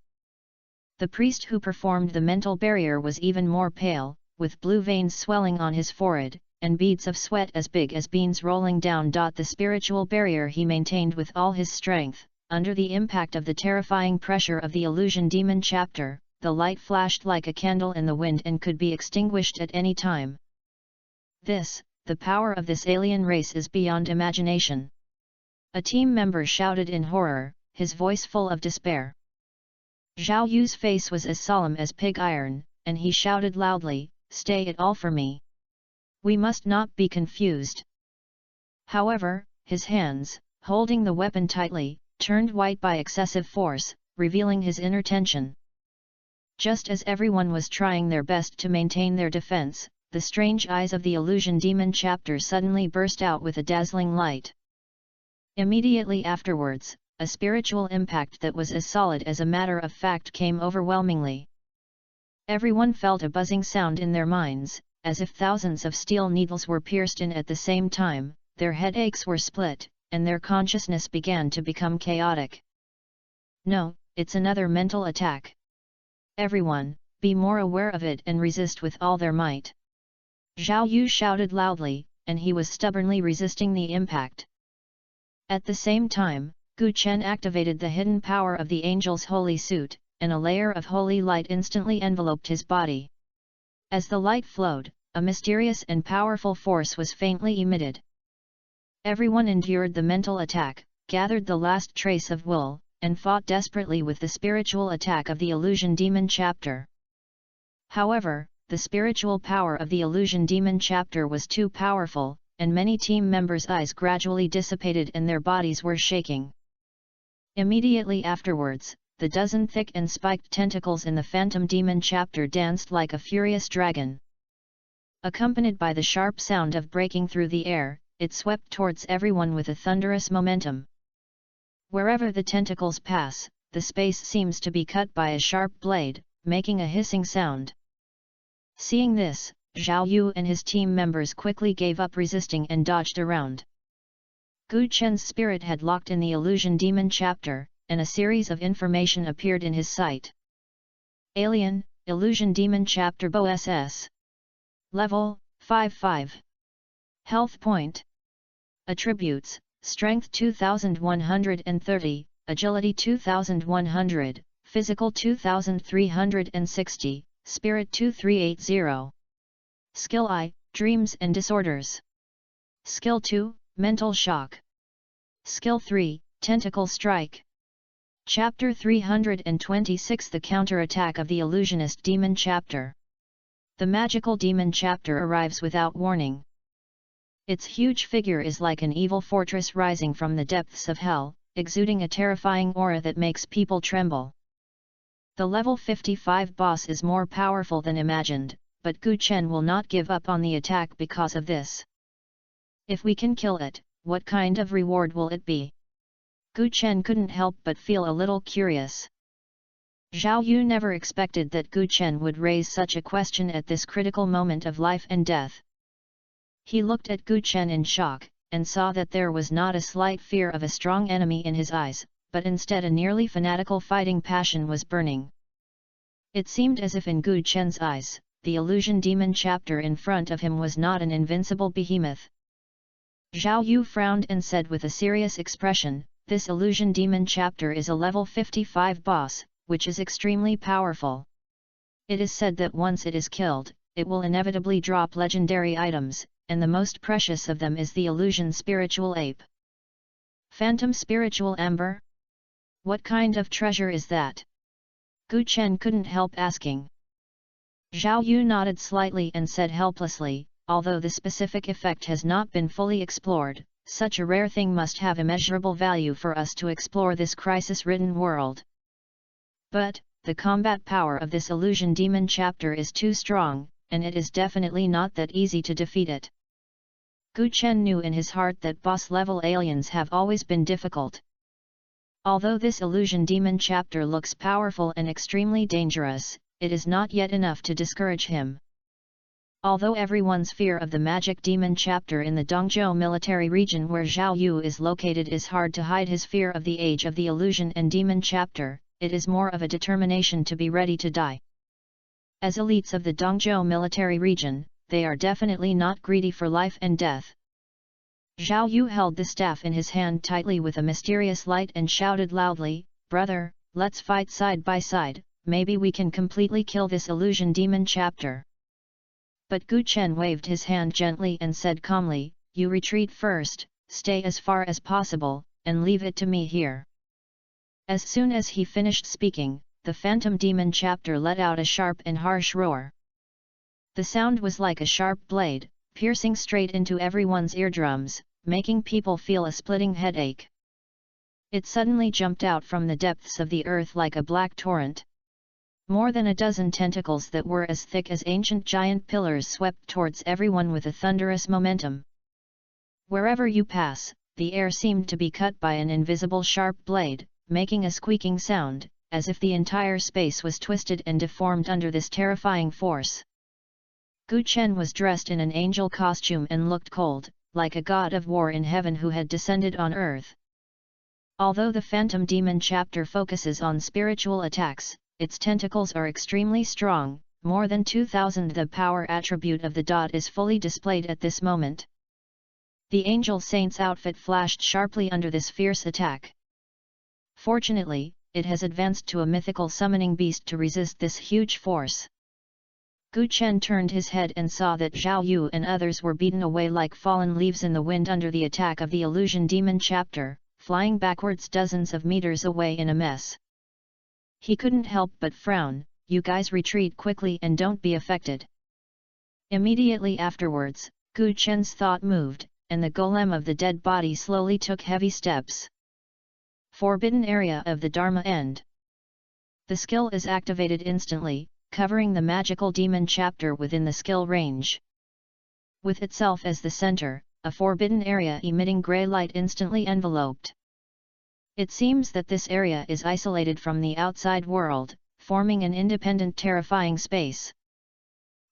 The priest who performed the mental barrier was even more pale, with blue veins swelling on his forehead, and beads of sweat as big as beans rolling down. The spiritual barrier he maintained with all his strength, under the impact of the terrifying pressure of the illusion demon chapter, the light flashed like a candle in the wind and could be extinguished at any time. The power of this alien race is beyond imagination. A team member shouted in horror, his voice full of despair. Zhao Yu's face was as solemn as pig iron, and he shouted loudly, "Stay it all for me. We must not be confused." However, his hands, holding the weapon tightly, turned white by excessive force, revealing his inner tension. Just as everyone was trying their best to maintain their defense, the strange eyes of the illusion demon chapter suddenly burst out with a dazzling light. Immediately afterwards, a spiritual impact that was as solid as a matter of fact came overwhelmingly. Everyone felt a buzzing sound in their minds, as if thousands of steel needles were pierced in at the same time, their headaches were split, and their consciousness began to become chaotic. "No, it's another mental attack. Everyone, be more aware of it and resist with all their might." Zhao Yu shouted loudly, and he was stubbornly resisting the impact. At the same time, Gu Chen activated the hidden power of the angel's holy suit, and a layer of holy light instantly enveloped his body. As the light flowed, a mysterious and powerful force was faintly emitted. Everyone endured the mental attack, gathered the last trace of will, and fought desperately with the spiritual attack of the illusion demon chapter. However, the spiritual power of the illusion demon chapter was too powerful, and many team members' eyes gradually dissipated and their bodies were shaking. Immediately afterwards, the dozen thick and spiked tentacles in the phantom demon chapter danced like a furious dragon. Accompanied by the sharp sound of breaking through the air, it swept towards everyone with a thunderous momentum. Wherever the tentacles pass, the space seems to be cut by a sharp blade, making a hissing sound. Seeing this, Zhao Yu and his team members quickly gave up resisting and dodged around. Gu Chen's spirit had locked in the illusion demon chapter, and a series of information appeared in his sight. Alien, illusion demon chapter BOSS. Level, 5-5. Health point. Attributes, Strength 2130, Agility 2100, Physical 2360, Spirit 2380. Skill I, Dreams and Disorders. Skill 2, Mental Shock. Skill 3, Tentacle Strike. Chapter 326 The Counterattack of the Illusionist Demon Chapter. The magical demon chapter arrives without warning. Its huge figure is like an evil fortress rising from the depths of hell, exuding a terrifying aura that makes people tremble. The level 55 boss is more powerful than imagined, but Gu Chen will not give up on the attack because of this. If we can kill it, what kind of reward will it be? Gu Chen couldn't help but feel a little curious. Zhao Yu never expected that Gu Chen would raise such a question at this critical moment of life and death. He looked at Gu Chen in shock, and saw that there was not a slight fear of a strong enemy in his eyes, but instead a nearly fanatical fighting passion was burning. It seemed as if in Gu Chen's eyes, the illusion demon chapter in front of him was not an invincible behemoth. Zhao Yu frowned and said with a serious expression, "This illusion demon chapter is a level 55 boss, which is extremely powerful. It is said that once it is killed, it will inevitably drop legendary items, and the most precious of them is the illusion spiritual ape." Phantom spiritual amber? What kind of treasure is that? Gu Chen couldn't help asking. Zhao Yu nodded slightly and said helplessly, "Although the specific effect has not been fully explored, such a rare thing must have immeasurable value for us to explore this crisis-ridden world. But, the combat power of this illusion demon chapter is too strong, and it is definitely not that easy to defeat it." Gu Chen knew in his heart that boss-level aliens have always been difficult. Although this illusion demon chapter looks powerful and extremely dangerous, it is not yet enough to discourage him. Although everyone's fear of the magic demon chapter in the Dongzhou military region where Zhao Yu is located is hard to hide his fear of the age of the illusion and demon chapter, it is more of a determination to be ready to die. As elites of the Dongzhou military region, they are definitely not greedy for life and death. Zhao Yu held the staff in his hand tightly with a mysterious light and shouted loudly, "Brother, let's fight side by side, maybe we can completely kill this illusion demon chapter." But Gu Chen waved his hand gently and said calmly, "You retreat first, stay as far as possible, and leave it to me here." As soon as he finished speaking, the phantom demon chapter let out a sharp and harsh roar. The sound was like a sharp blade, piercing straight into everyone's eardrums, making people feel a splitting headache. It suddenly jumped out from the depths of the earth like a black torrent. More than a dozen tentacles that were as thick as ancient giant pillars swept towards everyone with a thunderous momentum. Wherever you pass, the air seemed to be cut by an invisible sharp blade, making a squeaking sound, as if the entire space was twisted and deformed under this terrifying force. Gu Chen was dressed in an angel costume and looked cold, like a god of war in heaven who had descended on earth. Although the Phantom Demon chapter focuses on spiritual attacks, its tentacles are extremely strong, more than 2000. The power attribute of the dot is fully displayed at this moment. The angel saint's outfit flashed sharply under this fierce attack. Fortunately, it has advanced to a mythical summoning beast to resist this huge force. Gu Chen turned his head and saw that Zhao Yu and others were beaten away like fallen leaves in the wind under the attack of the illusion demon chapter, flying backwards dozens of meters away in a mess. He couldn't help but frown. "You guys retreat quickly and don't be affected." Immediately afterwards, Gu Chen's thought moved, and the golem of the dead body slowly took heavy steps. Forbidden area of the Dharma End. The skill is activated instantly, covering the magical demon chapter within the skill range. With itself as the center, a forbidden area emitting grey light instantly enveloped. It seems that this area is isolated from the outside world, forming an independent terrifying space.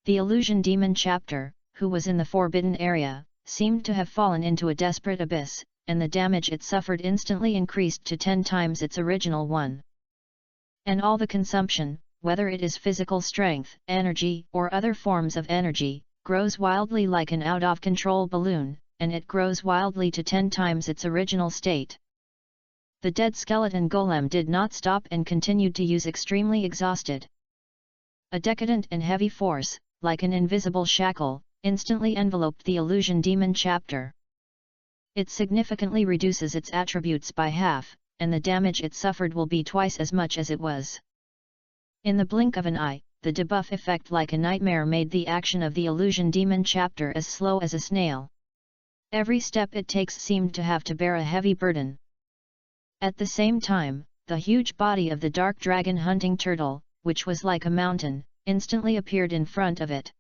The illusion demon chapter, who was in the forbidden area, seemed to have fallen into a desperate abyss, and the damage it suffered instantly increased to 10 times its original one. And all the consumption, whether it is physical strength, energy, or other forms of energy, grows wildly like an out-of-control balloon, and it grows wildly to 10 times its original state. The dead skeleton golem did not stop and continued to use extremely exhausted. A decadent and heavy force, like an invisible shackle, instantly enveloped the illusion demon chapter. It significantly reduces its attributes by half, and the damage it suffered will be twice as much as it was. In the blink of an eye, the debuff effect like a nightmare made the action of the illusion demon chapter as slow as a snail. Every step it takes seemed to have to bear a heavy burden. At the same time, the huge body of the dark dragon hunting turtle, which was like a mountain, instantly appeared in front of it.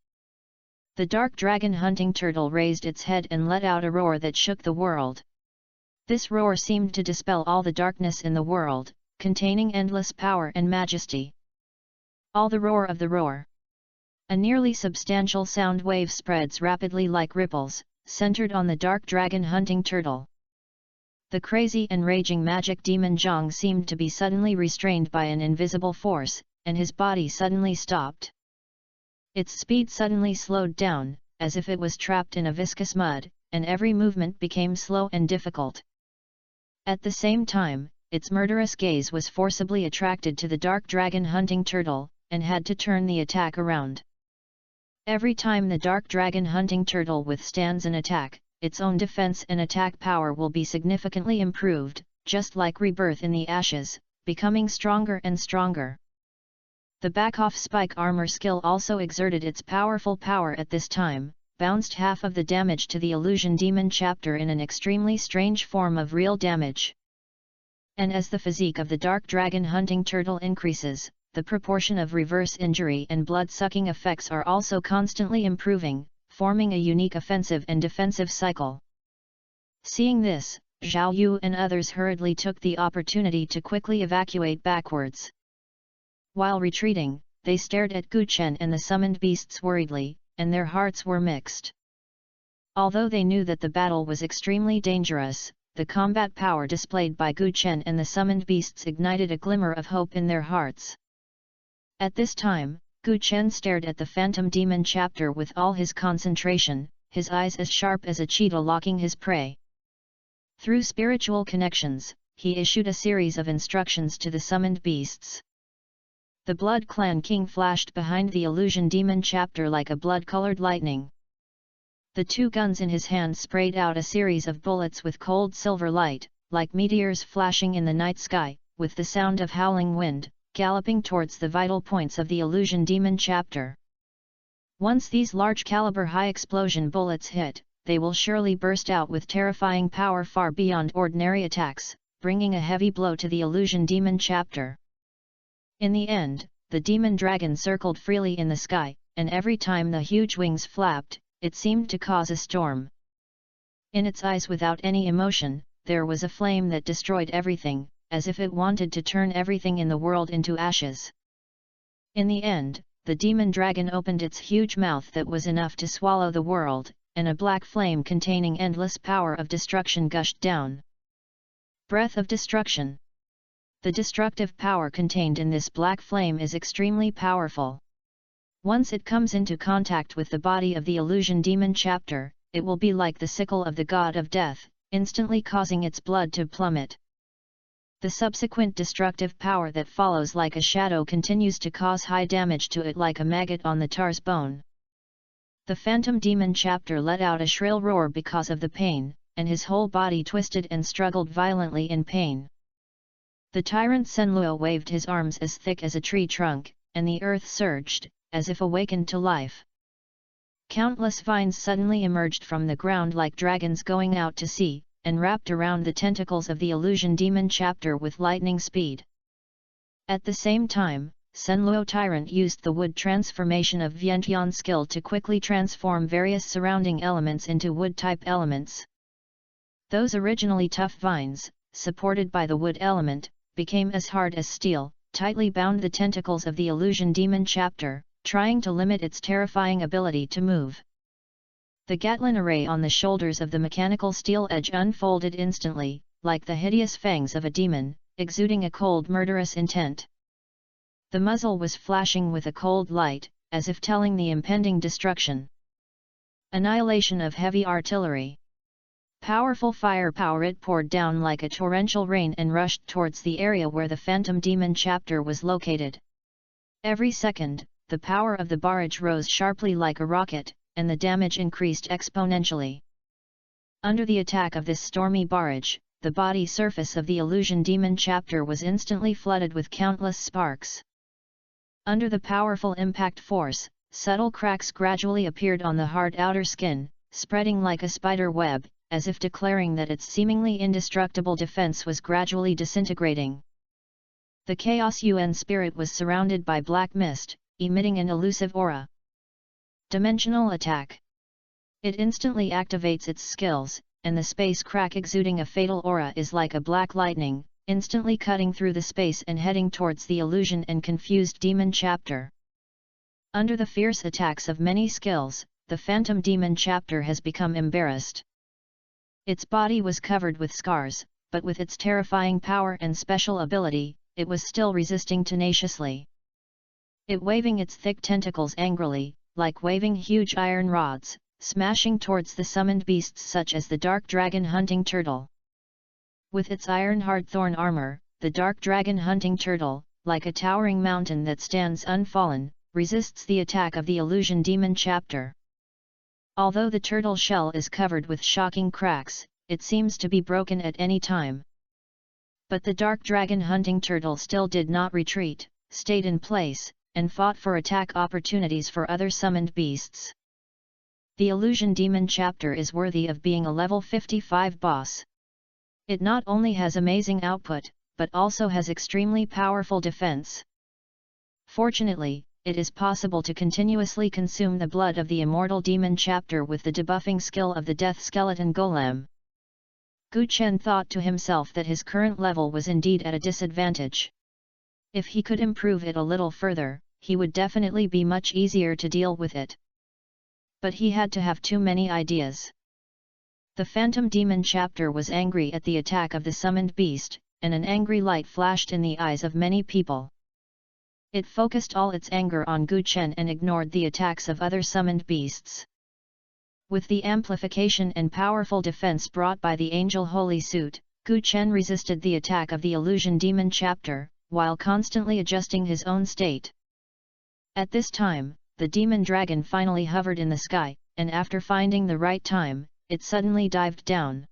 The dark dragon hunting turtle raised its head and let out a roar that shook the world. This roar seemed to dispel all the darkness in the world, containing endless power and majesty. All the roar of the roar. A nearly substantial sound wave spreads rapidly like ripples, centered on the dark dragon hunting turtle. The crazy and raging magic demon Zhang seemed to be suddenly restrained by an invisible force, and his body suddenly stopped. Its speed suddenly slowed down, as if it was trapped in a viscous mud, and every movement became slow and difficult. At the same time, its murderous gaze was forcibly attracted to the dark dragon hunting turtle, and had to turn the attack around. Every time the dark dragon hunting turtle withstands an attack, its own defense and attack power will be significantly improved, just like rebirth in the ashes, becoming stronger and stronger. The back-off spike armor skill also exerted its powerful power at this time, bounced half of the damage to the illusion demon chapter in an extremely strange form of real damage. And as the physique of the dark dragon hunting turtle increases, the proportion of reverse injury and blood-sucking effects are also constantly improving, forming a unique offensive and defensive cycle. Seeing this, Zhao Yu and others hurriedly took the opportunity to quickly evacuate backwards. While retreating, they stared at Gu Chen and the summoned beasts worriedly, and their hearts were mixed. Although they knew that the battle was extremely dangerous, the combat power displayed by Gu Chen and the summoned beasts ignited a glimmer of hope in their hearts. At this time, Gu Chen stared at the phantom demon chapter with all his concentration, his eyes as sharp as a cheetah locking his prey. Through spiritual connections, he issued a series of instructions to the summoned beasts. The Blood Clan King flashed behind the illusion demon chapter like a blood-colored lightning. The two guns in his hand sprayed out a series of bullets with cold silver light, like meteors flashing in the night sky, with the sound of howling wind, galloping towards the vital points of the illusion demon chapter. Once these large-caliber high-explosion bullets hit, they will surely burst out with terrifying power far beyond ordinary attacks, bringing a heavy blow to the illusion demon chapter. In the end, the demon dragon circled freely in the sky, and every time the huge wings flapped, it seemed to cause a storm. In its eyes without any emotion, there was a flame that destroyed everything, as if it wanted to turn everything in the world into ashes. In the end, the demon dragon opened its huge mouth that was enough to swallow the world, and a black flame containing endless power of destruction gushed down. Breath of destruction. The destructive power contained in this black flame is extremely powerful. Once it comes into contact with the body of the illusion demon chapter, it will be like the sickle of the god of death, instantly causing its blood to plummet. The subsequent destructive power that follows like a shadow continues to cause high damage to it like a maggot on the tar's bone. The phantom demon chapter let out a shrill roar because of the pain, and his whole body twisted and struggled violently in pain. The tyrant Senluo waved his arms as thick as a tree trunk, and the earth surged, as if awakened to life. Countless vines suddenly emerged from the ground like dragons going out to sea, and wrapped around the tentacles of the illusion demon chapter with lightning speed. At the same time, Senluo Tyrant used the wood transformation of Vientian skill to quickly transform various surrounding elements into wood-type elements. Those originally tough vines, supported by the wood element, became as hard as steel, tightly bound the tentacles of the illusion demon chapter, trying to limit its terrifying ability to move. The Gatlin array on the shoulders of the mechanical steel edge unfolded instantly, like the hideous fangs of a demon, exuding a cold murderous intent. The muzzle was flashing with a cold light, as if telling the impending destruction. Annihilation of heavy artillery. Powerful firepower it poured down like a torrential rain and rushed towards the area where the phantom demon chapter was located. Every second, the power of the barrage rose sharply like a rocket, and the damage increased exponentially. Under the attack of this stormy barrage, the body surface of the illusion demon chapter was instantly flooded with countless sparks. Under the powerful impact force, subtle cracks gradually appeared on the hard outer skin, spreading like a spider web, as if declaring that its seemingly indestructible defense was gradually disintegrating. The Chaos UN spirit was surrounded by black mist, emitting an elusive aura. Dimensional attack. It instantly activates its skills, and the space crack exuding a fatal aura is like a black lightning, instantly cutting through the space and heading towards the illusion and confused demon chapter. Under the fierce attacks of many skills, the phantom demon chapter has become embarrassed. Its body was covered with scars, but with its terrifying power and special ability, it was still resisting tenaciously. It waving its thick tentacles angrily, like waving huge iron rods, smashing towards the summoned beasts such as the dark dragon hunting turtle. With its iron-hard thorn armor, the dark dragon hunting turtle, like a towering mountain that stands unfallen, resists the attack of the illusion demon chapter. Although the turtle shell is covered with shocking cracks, it seems to be broken at any time. But the dark dragon hunting turtle still did not retreat, stayed in place, and fought for attack opportunities for other summoned beasts. The illusion demon chapter is worthy of being a level 55 boss. It not only has amazing output, but also has extremely powerful defense. Fortunately, it is possible to continuously consume the blood of the immortal demon chapter with the debuffing skill of the death skeleton golem. Gu Chen thought to himself that his current level was indeed at a disadvantage. If he could improve it a little further, he would definitely be much easier to deal with it. But he had to have too many ideas. The phantom demon chapter was angry at the attack of the summoned beast, and an angry light flashed in the eyes of many people. It focused all its anger on Gu Chen and ignored the attacks of other summoned beasts. With the amplification and powerful defense brought by the Angel Holy Suit, Gu Chen resisted the attack of the illusion demon chapter, while constantly adjusting his own state. At this time, the demon dragon finally hovered in the sky, and after finding the right time, it suddenly dived down.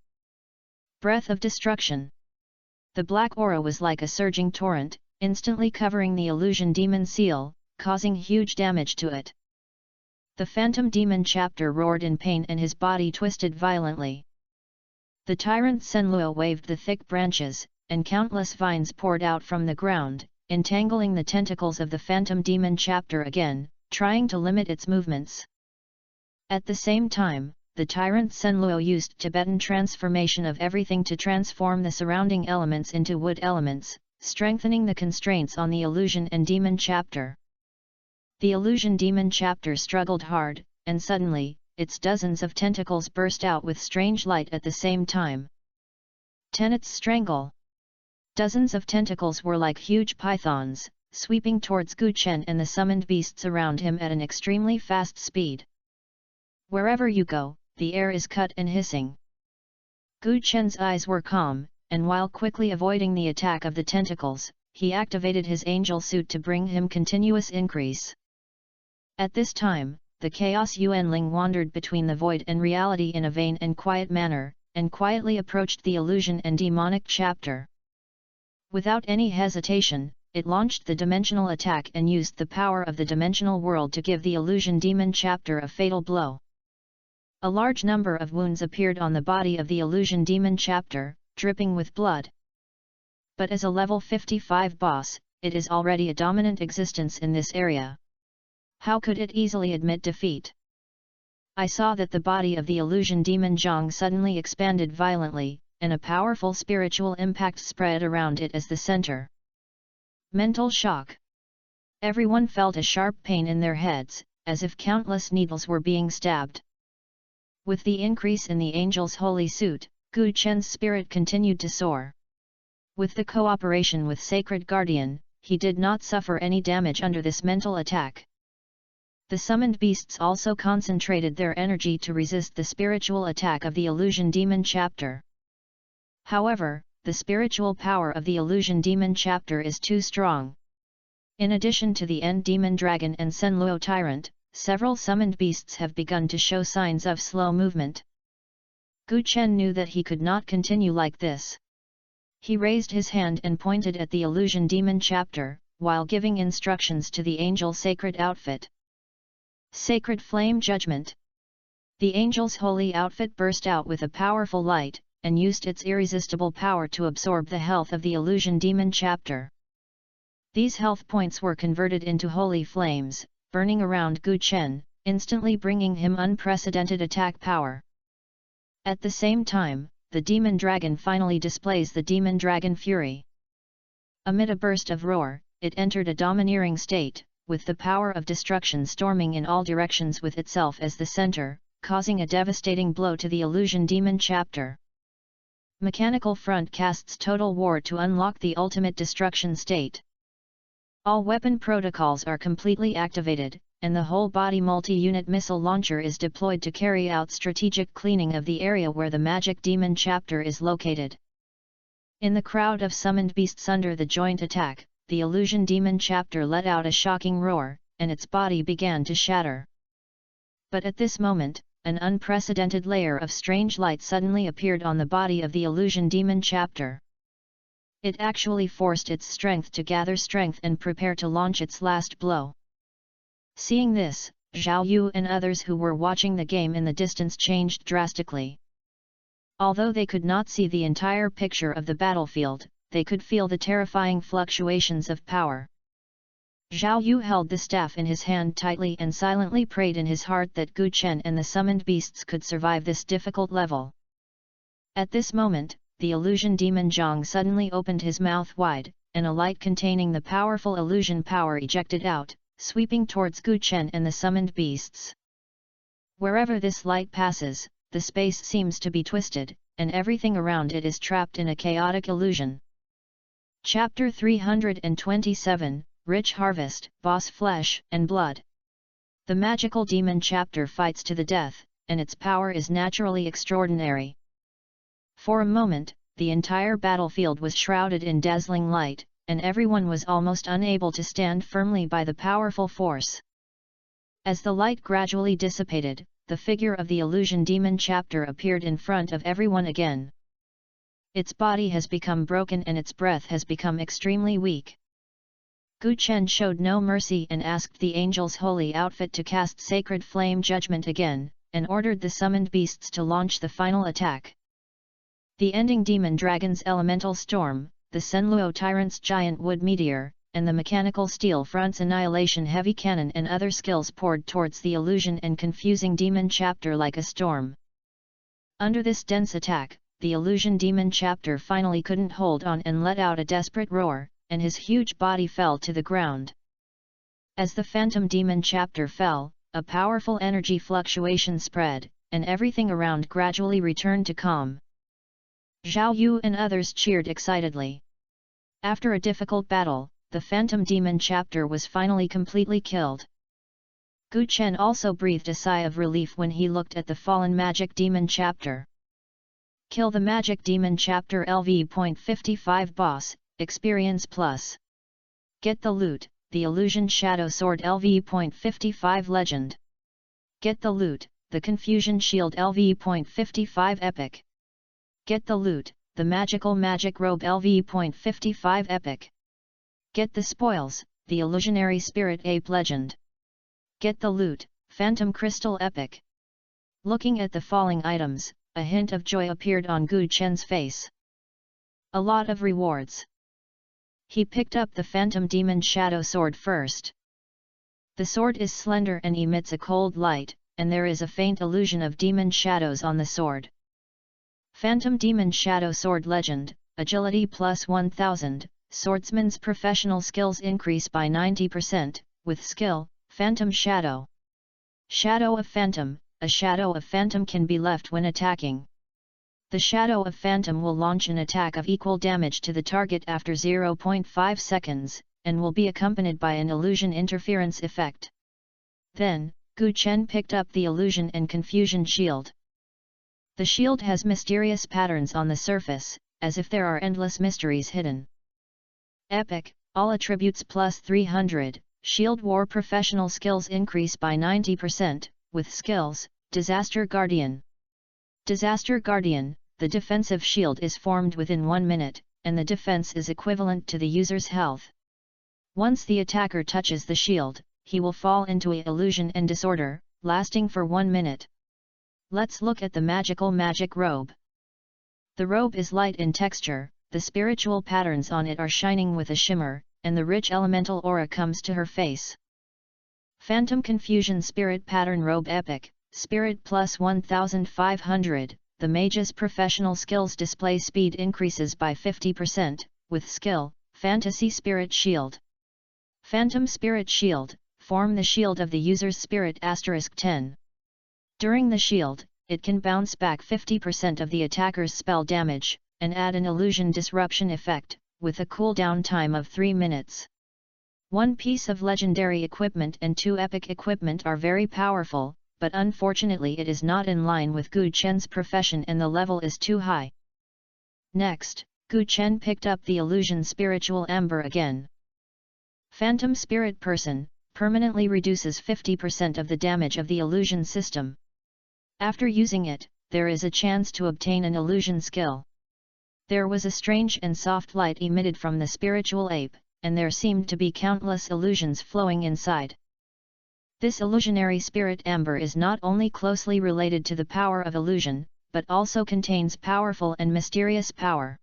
Breath of destruction. The black aura was like a surging torrent, instantly covering the illusion demon seal, causing huge damage to it. The phantom demon chapter roared in pain and his body twisted violently. The tyrant Senluo waved the thick branches, and countless vines poured out from the ground, entangling the tentacles of the phantom demon chapter again, trying to limit its movements. At the same time, the tyrant Senluo used Tibetan transformation of everything to transform the surrounding elements into wood elements, strengthening the constraints on the illusion and demon chapter. The illusion demon chapter struggled hard, and suddenly, its dozens of tentacles burst out with strange light at the same time. Tenet's strangle. Dozens of tentacles were like huge pythons, sweeping towards Gu Chen and the summoned beasts around him at an extremely fast speed. Wherever you go, the air is cut and hissing. Gu Chen's eyes were calm, and while quickly avoiding the attack of the tentacles, he activated his angel suit to bring him continuous increase. At this time, the Chaos Yuanling wandered between the void and reality in a vain and quiet manner, and quietly approached the illusion and demonic chapter. Without any hesitation, it launched the dimensional attack and used the power of the dimensional world to give the illusion demon chapter a fatal blow. A large number of wounds appeared on the body of the illusion demon chapter, dripping with blood. But as a level 55 boss, it is already a dominant existence in this area. How could it easily admit defeat? I saw that the body of the illusion demon Zhang suddenly expanded violently, and a powerful spiritual impact spread around it as the center. Mental shock. Everyone felt a sharp pain in their heads, as if countless needles were being stabbed. With the increase in the angel's holy suit, Gu Chen's spirit continued to soar. With the cooperation with Sacred Guardian, he did not suffer any damage under this mental attack. The summoned beasts also concentrated their energy to resist the spiritual attack of the illusion demon chapter. However, the spiritual power of the illusion demon chapter is too strong. In addition to the End Demon Dragon and Senluo Tyrant, several summoned beasts have begun to show signs of slow movement. Gu Chen knew that he could not continue like this. He raised his hand and pointed at the illusion demon chapter, while giving instructions to the angel sacred outfit. Sacred Flame Judgment. The angel's holy outfit burst out with a powerful light, and used its irresistible power to absorb the health of the illusion demon chapter. These health points were converted into holy flames, burning around Gu Chen, instantly bringing him unprecedented attack power. At the same time, the demon dragon finally displays the demon dragon fury. Amid a burst of roar, it entered a domineering state, with the power of destruction storming in all directions with itself as the center, causing a devastating blow to the illusion demon chapter. Mechanical Front casts Total War to unlock the ultimate destruction state. All weapon protocols are completely activated, and the whole-body multi-unit missile launcher is deployed to carry out strategic cleaning of the area where the magic demon chapter is located. In the crowd of summoned beasts under the joint attack, the illusion demon chapter let out a shocking roar, and its body began to shatter. But at this moment, an unprecedented layer of strange light suddenly appeared on the body of the illusion demon chapter. It actually forced its strength to gather strength and prepare to launch its last blow. Seeing this, Zhao Yu and others who were watching the game in the distance changed drastically. Although they could not see the entire picture of the battlefield, they could feel the terrifying fluctuations of power. Zhao Yu held the staff in his hand tightly and silently prayed in his heart that Gu Chen and the summoned beasts could survive this difficult level. At this moment, the illusion demon Zhang suddenly opened his mouth wide, and a light containing the powerful illusion power ejected out, sweeping towards Gu Chen and the summoned beasts. Wherever this light passes, the space seems to be twisted, and everything around it is trapped in a chaotic illusion. Chapter 327, Rich Harvest, Boss Flesh and Blood. The magical demon chapter fights to the death, and its power is naturally extraordinary. For a moment, the entire battlefield was shrouded in dazzling light, and everyone was almost unable to stand firmly by the powerful force. As the light gradually dissipated, the figure of the illusion demon chapter appeared in front of everyone again. Its body has become broken and its breath has become extremely weak. Gu Chen showed no mercy and asked the angel's holy outfit to cast sacred flame judgment again, and ordered the summoned beasts to launch the final attack. The ending demon dragon's elemental storm, the Senluo tyrant's giant wood meteor, and the mechanical steel front's annihilation heavy cannon and other skills poured towards the illusion and confusing demon chapter like a storm. Under this dense attack, the illusion demon chapter finally couldn't hold on and let out a desperate roar, and his huge body fell to the ground. As the phantom demon chapter fell, a powerful energy fluctuation spread, and everything around gradually returned to calm. Zhao Yu and others cheered excitedly. After a difficult battle, the phantom demon chapter was finally completely killed. Gu Chen also breathed a sigh of relief when he looked at the fallen magic demon chapter. Kill the magic demon chapter LV.55 boss, experience plus. Get the loot, the illusion shadow sword LV.55 legend. Get the loot, the confusion shield LV.55 epic. Get the loot, the magical magic robe LV.55 epic. Get the spoils, the illusionary spirit ape legend. Get the loot, phantom crystal epic. Looking at the falling items, a hint of joy appeared on Gu Chen's face. A lot of rewards. He picked up the phantom demon shadow sword first. The sword is slender and emits a cold light, and there is a faint illusion of demon shadows on the sword. Phantom demon shadow sword legend, agility plus 1000, swordsman's professional skills increase by 90%, with skill, phantom shadow. Shadow of phantom, a shadow of phantom can be left when attacking. The shadow of phantom will launch an attack of equal damage to the target after 0.5 seconds, and will be accompanied by an illusion interference effect. Then, Gu Chen picked up the illusion and confusion shield. The shield has mysterious patterns on the surface, as if there are endless mysteries hidden. Epic, all attributes plus 300, shield war professional skills increase by 90%, with skills, Disaster Guardian. Disaster Guardian, the defensive shield is formed within 1 minute, and the defense is equivalent to the user's health. Once the attacker touches the shield, he will fall into an illusion and disorder, lasting for 1 minute. Let's look at the magical magic robe. The robe is light in texture, the spiritual patterns on it are shining with a shimmer, and the rich elemental aura comes to her face. Phantom Confusion Spirit Pattern Robe Epic, Spirit plus 1500, the mage's professional skills display speed increases by 50%, with skill, Fantasy Spirit Shield. Phantom Spirit Shield, form the shield of the user's spirit *10. During the shield, it can bounce back 50% of the attacker's spell damage, and add an illusion disruption effect, with a cooldown time of 3 minutes. One piece of legendary equipment and 2 epic equipment are very powerful, but unfortunately it is not in line with Gu Chen's profession and the level is too high. Next, Gu Chen picked up the illusion Spiritual Amber again. Phantom Spirit Person, permanently reduces 50% of the damage of the illusion system. After using it, there is a chance to obtain an illusion skill. There was a strange and soft light emitted from the spiritual ape, and there seemed to be countless illusions flowing inside. This illusionary spirit amber is not only closely related to the power of illusion, but also contains powerful and mysterious power.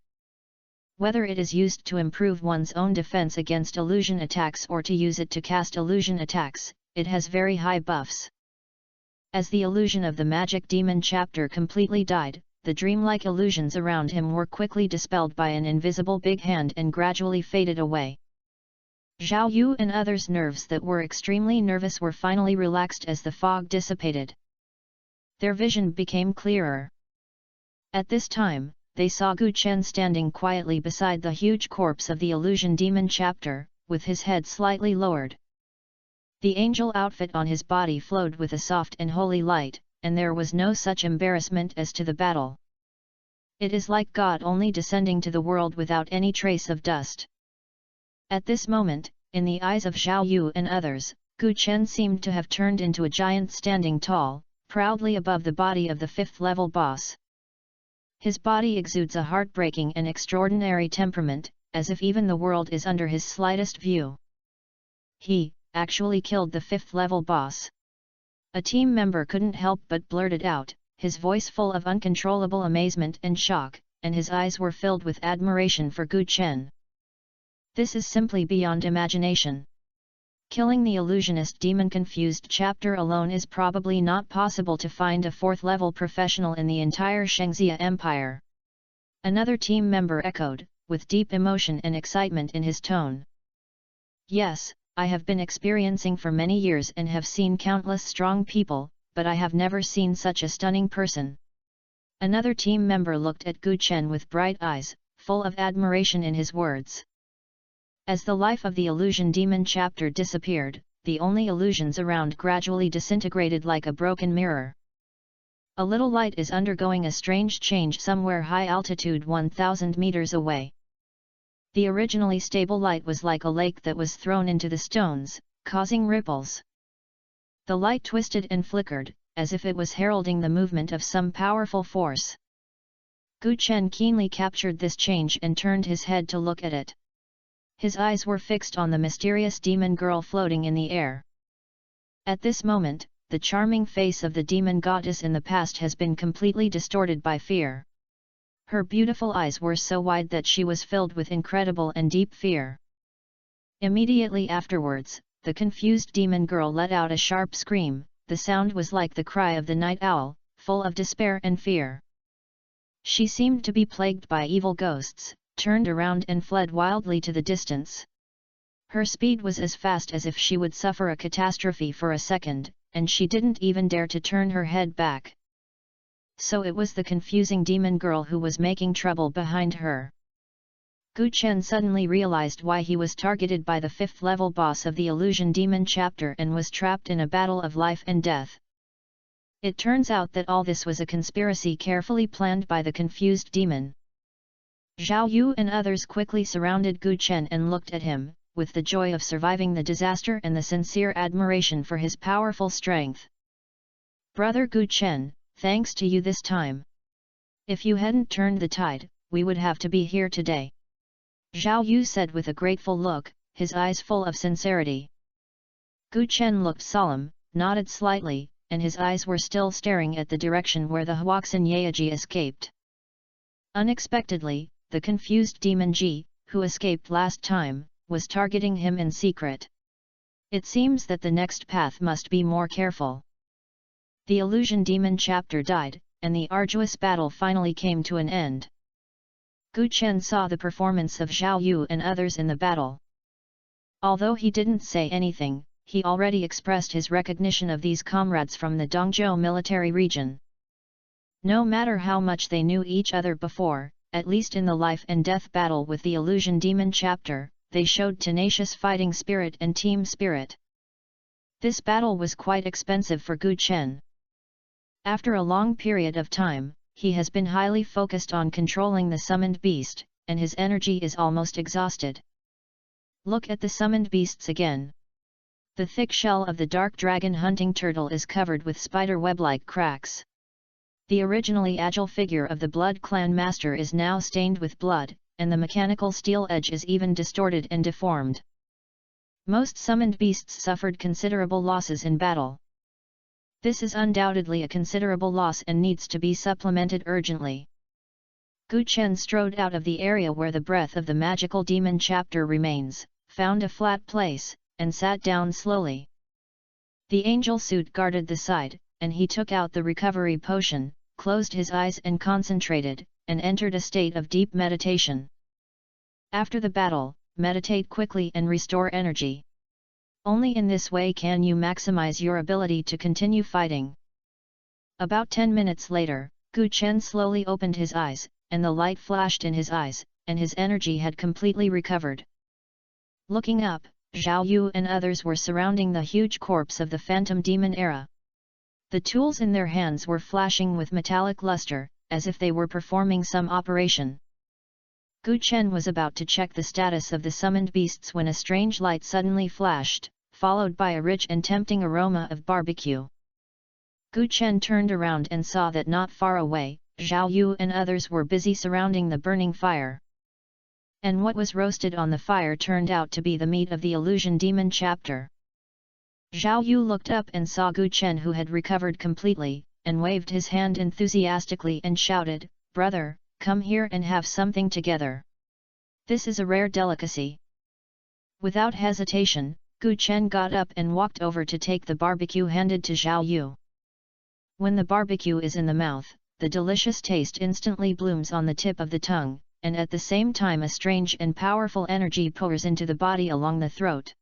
Whether it is used to improve one's own defense against illusion attacks or to use it to cast illusion attacks, it has very high buffs. As the illusion of the magic demon chapter completely died, the dreamlike illusions around him were quickly dispelled by an invisible big hand and gradually faded away. Zhao Yu and others' nerves that were extremely nervous were finally relaxed as the fog dissipated. Their vision became clearer. At this time, they saw Gu Chen standing quietly beside the huge corpse of the illusion demon chapter, with his head slightly lowered. The angel outfit on his body flowed with a soft and holy light, and there was no such embarrassment as to the battle. It is like God only descending to the world without any trace of dust. At this moment, in the eyes of Zhao Yu and others, Gu Chen seemed to have turned into a giant standing tall, proudly above the body of the 5th level boss. His body exudes a heartbreaking and extraordinary temperament, as if even the world is under his slightest view. He actually killed the 5th level boss. A team member couldn't help but blurted out, his voice full of uncontrollable amazement and shock, and his eyes were filled with admiration for Gu Chen. This is simply beyond imagination. Killing the illusionist demon confused chapter alone is probably not possible to find a 4th level professional in the entire Shangxia Empire. Another team member echoed, with deep emotion and excitement in his tone. Yes, I have been experiencing for many years and have seen countless strong people, but I have never seen such a stunning person. Another team member looked at Gu Chen with bright eyes, full of admiration in his words. As the life of the illusion demon chapter disappeared, the only illusions around gradually disintegrated like a broken mirror. A little light is undergoing a strange change somewhere high altitude 1,000 meters away. The originally stable light was like a lake that was thrown into the stones, causing ripples. The light twisted and flickered, as if it was heralding the movement of some powerful force. Gu Chen keenly captured this change and turned his head to look at it. His eyes were fixed on the mysterious demon girl floating in the air. At this moment, the charming face of the demon goddess in the past has been completely distorted by fear. Her beautiful eyes were so wide that she was filled with incredible and deep fear. Immediately afterwards, the confused demon girl let out a sharp scream. The sound was like the cry of the night owl, full of despair and fear. She seemed to be plagued by evil ghosts, turned around and fled wildly to the distance. Her speed was as fast as if she would suffer a catastrophe for a second, and she didn't even dare to turn her head back. So it was the confusing demon girl who was making trouble behind her. Gu Chen suddenly realized why he was targeted by the 5th level boss of the illusion demon chapter and was trapped in a battle of life and death. It turns out that all this was a conspiracy carefully planned by the confused demon. Zhao Yu and others quickly surrounded Gu Chen and looked at him, with the joy of surviving the disaster and the sincere admiration for his powerful strength. Brother Gu Chen, thanks to you this time. If you hadn't turned the tide, we would have to be here today. Zhao Yu said with a grateful look, his eyes full of sincerity. Gu Chen looked solemn, nodded slightly, and his eyes were still staring at the direction where the Huaxin Yaoji escaped. Unexpectedly, the confused demon Ji, who escaped last time, was targeting him in secret. It seems that the next path must be more careful. The illusion demon chapter died, and the arduous battle finally came to an end. Gu Chen saw the performance of Zhao Yu and others in the battle. Although he didn't say anything, he already expressed his recognition of these comrades from the Dongzhou military region. No matter how much they knew each other before, at least in the life and death battle with the Illusion Demon chapter, they showed tenacious fighting spirit and team spirit. This battle was quite expensive for Gu Chen. After a long period of time, he has been highly focused on controlling the summoned beast, and his energy is almost exhausted. Look at the summoned beasts again. The thick shell of the dark dragon hunting turtle is covered with spider web-like cracks. The originally agile figure of the Blood Clan Master is now stained with blood, and the mechanical steel edge is even distorted and deformed. Most summoned beasts suffered considerable losses in battle. This is undoubtedly a considerable loss and needs to be supplemented urgently. Gu Chen strode out of the area where the breath of the magical demon chapter remains, found a flat place, and sat down slowly. The angel suit guarded the side, and he took out the recovery potion, closed his eyes and concentrated, and entered a state of deep meditation. After the battle, meditate quickly and restore energy. Only in this way can you maximize your ability to continue fighting. About 10 minutes later, Gu Chen slowly opened his eyes, and the light flashed in his eyes, and his energy had completely recovered. Looking up, Zhao Yu and others were surrounding the huge corpse of the phantom demon era. The tools in their hands were flashing with metallic luster, as if they were performing some operation. Gu Chen was about to check the status of the summoned beasts when a strange light suddenly flashed, followed by a rich and tempting aroma of barbecue. Gu Chen turned around and saw that not far away, Zhao Yu and others were busy surrounding the burning fire. And what was roasted on the fire turned out to be the meat of the Illusion Demon chapter. Zhao Yu looked up and saw Gu Chen, who had recovered completely, and waved his hand enthusiastically and shouted, "Brother, come here and have something together. This is a rare delicacy." Without hesitation, Gu Chen got up and walked over to take the barbecue handed to Zhao Yu. When the barbecue is in the mouth, the delicious taste instantly blooms on the tip of the tongue, and at the same time a strange and powerful energy pours into the body along the throat.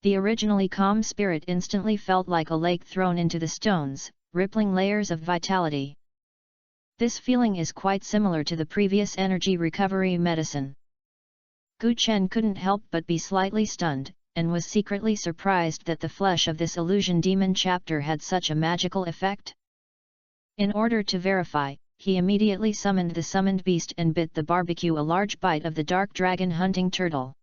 The originally calm spirit instantly felt like a lake thrown into the stones, rippling layers of vitality. This feeling is quite similar to the previous energy recovery medicine. Gu Chen couldn't help but be slightly stunned, and was secretly surprised that the flesh of this illusion demon chapter had such a magical effect. In order to verify, he immediately summoned the summoned beast and bit the barbecue a large bite of the dark dragon hunting turtle.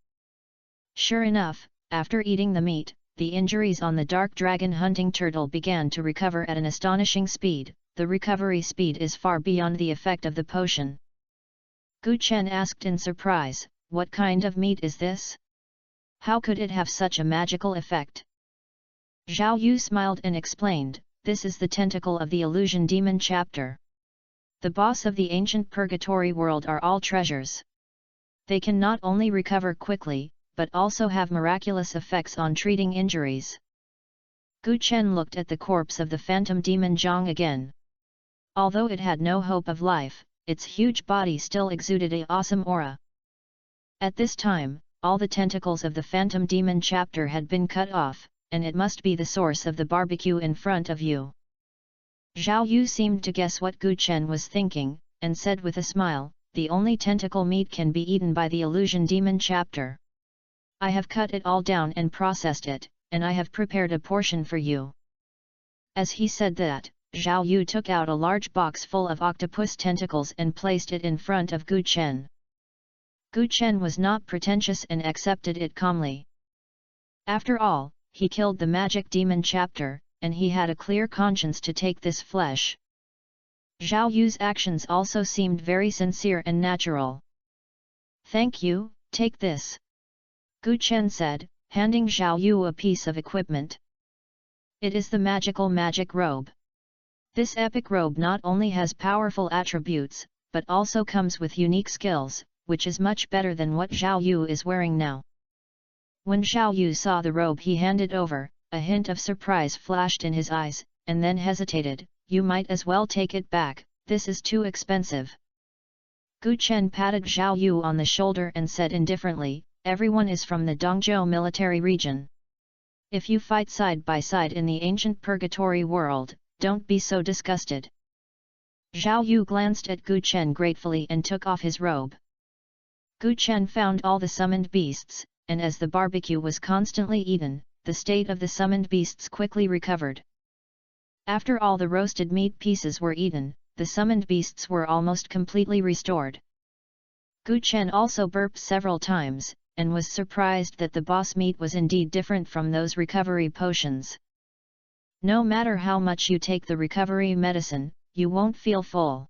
Sure enough, after eating the meat, the injuries on the dark dragon hunting turtle began to recover at an astonishing speed. The recovery speed is far beyond the effect of the potion. Gu Chen asked in surprise, "What kind of meat is this? How could it have such a magical effect?" Zhao Yu smiled and explained, "This is the tentacle of the Illusion Demon chapter. The boss of the ancient purgatory world are all treasures. They can not only recover quickly, but also have miraculous effects on treating injuries." Gu Chen looked at the corpse of the phantom demon Zhang again. Although it had no hope of life, its huge body still exuded an awesome aura. At this time, all the tentacles of the phantom demon chapter had been cut off, and it must be the source of the barbecue in front of you. Zhao Yu seemed to guess what Gu Chen was thinking, and said with a smile, "The only tentacle meat can be eaten by the illusion demon chapter. I have cut it all down and processed it, and I have prepared a portion for you." As he said that, Zhao Yu took out a large box full of octopus tentacles and placed it in front of Gu Chen. Gu Chen was not pretentious and accepted it calmly. After all, he killed the magic demon chapter, and he had a clear conscience to take this flesh. Zhao Yu's actions also seemed very sincere and natural. "Thank you, take this," Gu Chen said, handing Zhao Yu a piece of equipment. It is the magical magic robe. This epic robe not only has powerful attributes, but also comes with unique skills, which is much better than what Zhao Yu is wearing now. When Zhao Yu saw the robe he handed over, a hint of surprise flashed in his eyes, and then hesitated. you might as well take it back, this is too expensive. Gu Chen patted Zhao Yu on the shoulder and said indifferently, everyone is from the Dongzhou military region. If you fight side by side in the ancient purgatory world, don't be so disgusted. Zhao Yu glanced at Gu Chen gratefully and took off his robe. Gu Chen found all the summoned beasts, and as the barbecue was constantly eaten, the state of the summoned beasts quickly recovered. After all the roasted meat pieces were eaten, the summoned beasts were almost completely restored. Gu Chen also burped several times, and was surprised that the boss meat was indeed different from those recovery potions. No matter how much you take the recovery medicine, you won't feel full.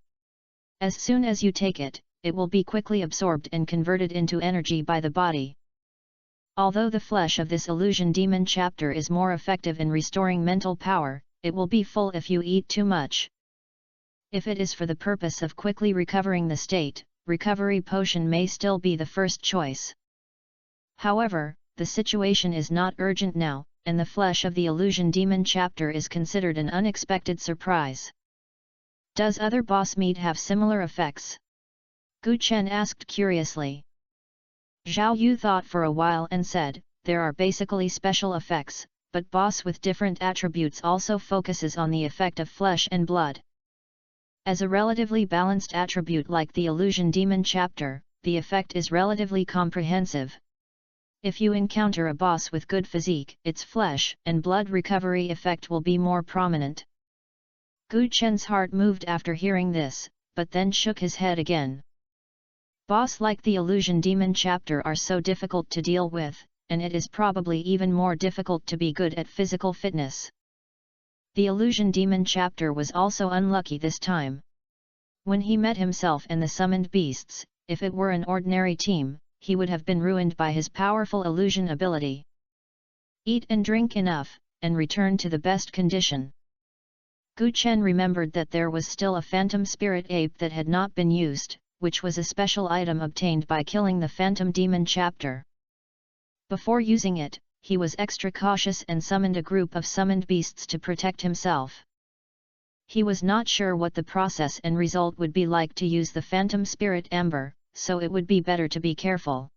As soon as you take it, it will be quickly absorbed and converted into energy by the body. Although the flesh of this illusion demon chapter is more effective in restoring mental power, it will be full if you eat too much. If it is for the purpose of quickly recovering the state, recovery potion may still be the first choice. However, the situation is not urgent now, and the flesh of the illusion demon chapter is considered an unexpected surprise. Does other boss meat have similar effects? Gu Chen asked curiously. Zhao Yu thought for a while and said, there are basically special effects, but boss with different attributes also focuses on the effect of flesh and blood. As a relatively balanced attribute like the illusion demon chapter, the effect is relatively comprehensive. If you encounter a boss with good physique, its flesh and blood recovery effect will be more prominent. Gu Chen's heart moved after hearing this, but then shook his head again. Boss like the illusion demon chapter are so difficult to deal with, and it is probably even more difficult to be good at physical fitness. The illusion demon chapter was also unlucky this time. When he met himself and the summoned beasts, if it were an ordinary team, he would have been ruined by his powerful illusion ability. Eat and drink enough, and return to the best condition. Gu Chen remembered that there was still a phantom spirit ape that had not been used, which was a special item obtained by killing the phantom demon chapter. Before using it, he was extra cautious and summoned a group of summoned beasts to protect himself. He was not sure what the process and result would be like to use the phantom spirit amber, so it would be better to be careful.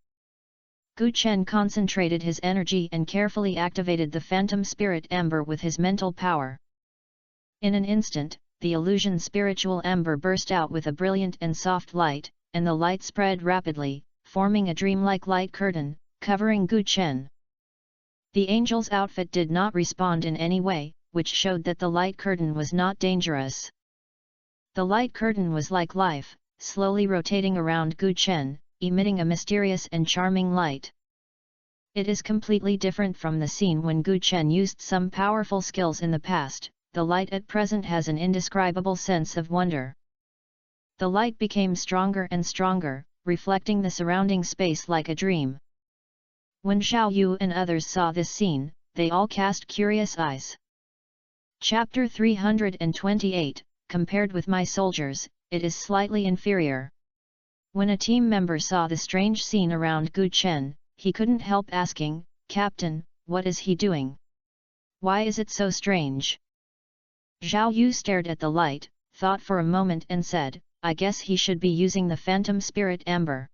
Gu Chen concentrated his energy and carefully activated the phantom spirit amber with his mental power. In an instant, the illusion spiritual amber burst out with a brilliant and soft light, and the light spread rapidly, forming a dreamlike light curtain, covering Gu Chen. The angel's outfit did not respond in any way, which showed that the light curtain was not dangerous. The light curtain was like life, slowly rotating around Gu Chen, emitting a mysterious and charming light. It is completely different from the scene when Gu Chen used some powerful skills in the past. The light at present has an indescribable sense of wonder. The light became stronger and stronger, reflecting the surrounding space like a dream. When Zhao Yu and others saw this scene, they all cast curious eyes. Chapter 328, compared with my soldiers, it is slightly inferior. When a team member saw the strange scene around Gu Chen, he couldn't help asking, Captain, what is he doing? Why is it so strange? Zhao Yu stared at the light, thought for a moment and said, I guess he should be using the Phantom Spirit Amber.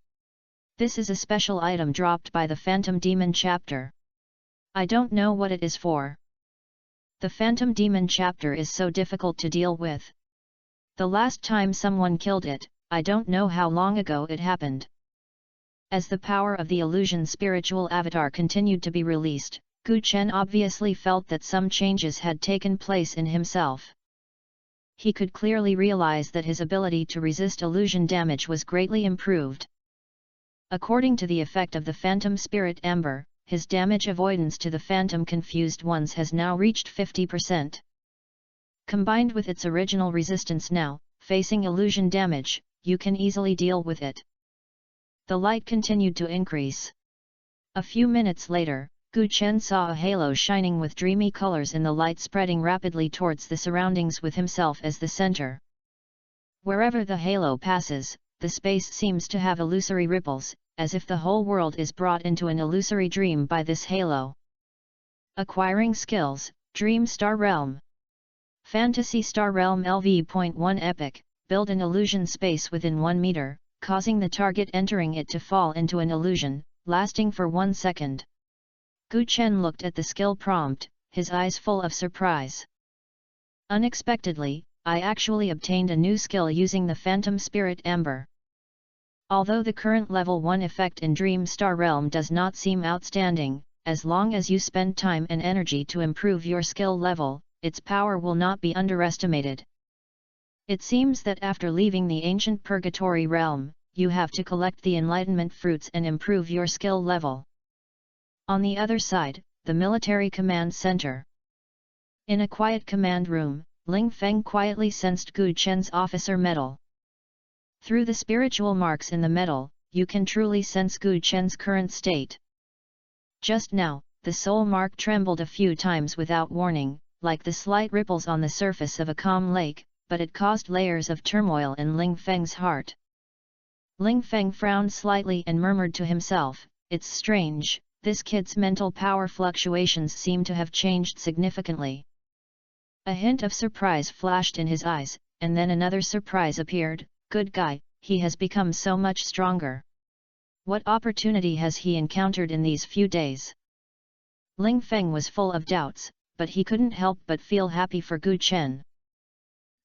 This is a special item dropped by the Phantom Demon chapter. I don't know what it is for. The Phantom Demon chapter is so difficult to deal with. The last time someone killed it, I don't know how long ago it happened. As the power of the illusion spiritual avatar continued to be released, Gu Chen obviously felt that some changes had taken place in himself. He could clearly realize that his ability to resist illusion damage was greatly improved. According to the effect of the Phantom Spirit Amber, his damage avoidance to the Phantom Confused Ones has now reached 50%. Combined with its original resistance now, facing illusion damage, you can easily deal with it. The light continued to increase. A few minutes later, Gu Chen saw a halo shining with dreamy colors in the light spreading rapidly towards the surroundings with himself as the center. Wherever the halo passes, the space seems to have illusory ripples, as if the whole world is brought into an illusory dream by this halo. Acquiring skills, Dream Star Realm. Fantasy Star Realm LV.1 Epic, build an illusion space within 1 meter, causing the target entering it to fall into an illusion, lasting for 1 second. Gu Chen looked at the skill prompt, his eyes full of surprise. Unexpectedly, I actually obtained a new skill using the Phantom Spirit Amber. Although the current level 1 effect in Dream Star Realm does not seem outstanding, as long as you spend time and energy to improve your skill level, its power will not be underestimated. It seems that after leaving the ancient Purgatory realm, you have to collect the Enlightenment fruits and improve your skill level. On the other side, the Military Command Center. In a quiet command room, Ling Feng quietly sensed Gu Chen's officer medal. Through the spiritual marks in the medal, you can truly sense Gu Chen's current state. Just now, the soul mark trembled a few times without warning, like the slight ripples on the surface of a calm lake, but it caused layers of turmoil in Ling Feng's heart. Ling Feng frowned slightly and murmured to himself, "It's strange, this kid's mental power fluctuations seem to have changed significantly." A hint of surprise flashed in his eyes, and then another surprise appeared, "Good guy, he has become so much stronger. What opportunity has he encountered in these few days?" Ling Feng was full of doubts, but he couldn't help but feel happy for Gu Chen.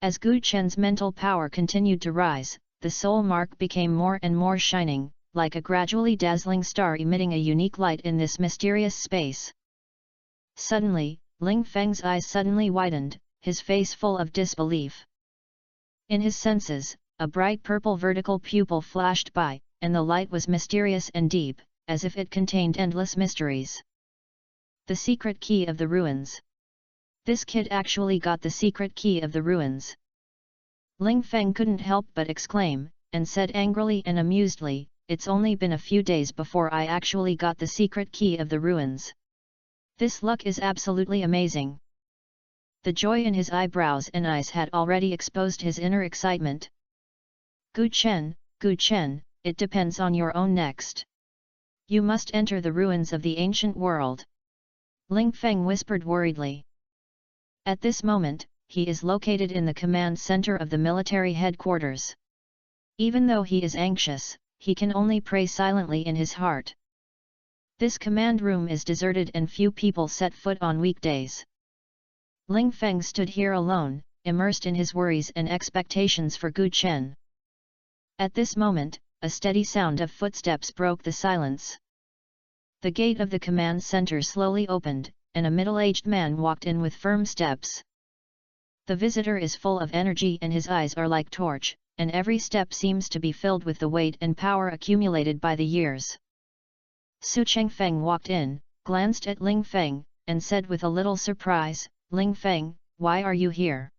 As Gu Chen's mental power continued to rise, the soul mark became more and more shining, like a gradually dazzling star emitting a unique light in this mysterious space. Suddenly, Ling Feng's eyes suddenly widened, his face full of disbelief. In his senses, a bright purple vertical pupil flashed by, and the light was mysterious and deep, as if it contained endless mysteries. The secret key of the ruins. This kid actually got the secret key of the ruins. Ling Feng couldn't help but exclaim, and said angrily and amusedly, "It's only been a few days before I actually got the secret key of the ruins. This luck is absolutely amazing." The joy in his eyebrows and eyes had already exposed his inner excitement. Gu Chen, it depends on your own next. You must enter the ruins of the ancient world. Ling Feng whispered worriedly. At this moment, he is located in the command center of the military headquarters. Even though he is anxious, he can only pray silently in his heart. This command room is deserted and few people set foot on weekdays. Ling Feng stood here alone, immersed in his worries and expectations for Gu Chen. At this moment, a steady sound of footsteps broke the silence. The gate of the command center slowly opened, and a middle-aged man walked in with firm steps. The visitor is full of energy and his eyes are like torch, and every step seems to be filled with the weight and power accumulated by the years. Su Chengfeng walked in, glanced at Ling Feng, and said with a little surprise, "Ling Feng, why are you here?"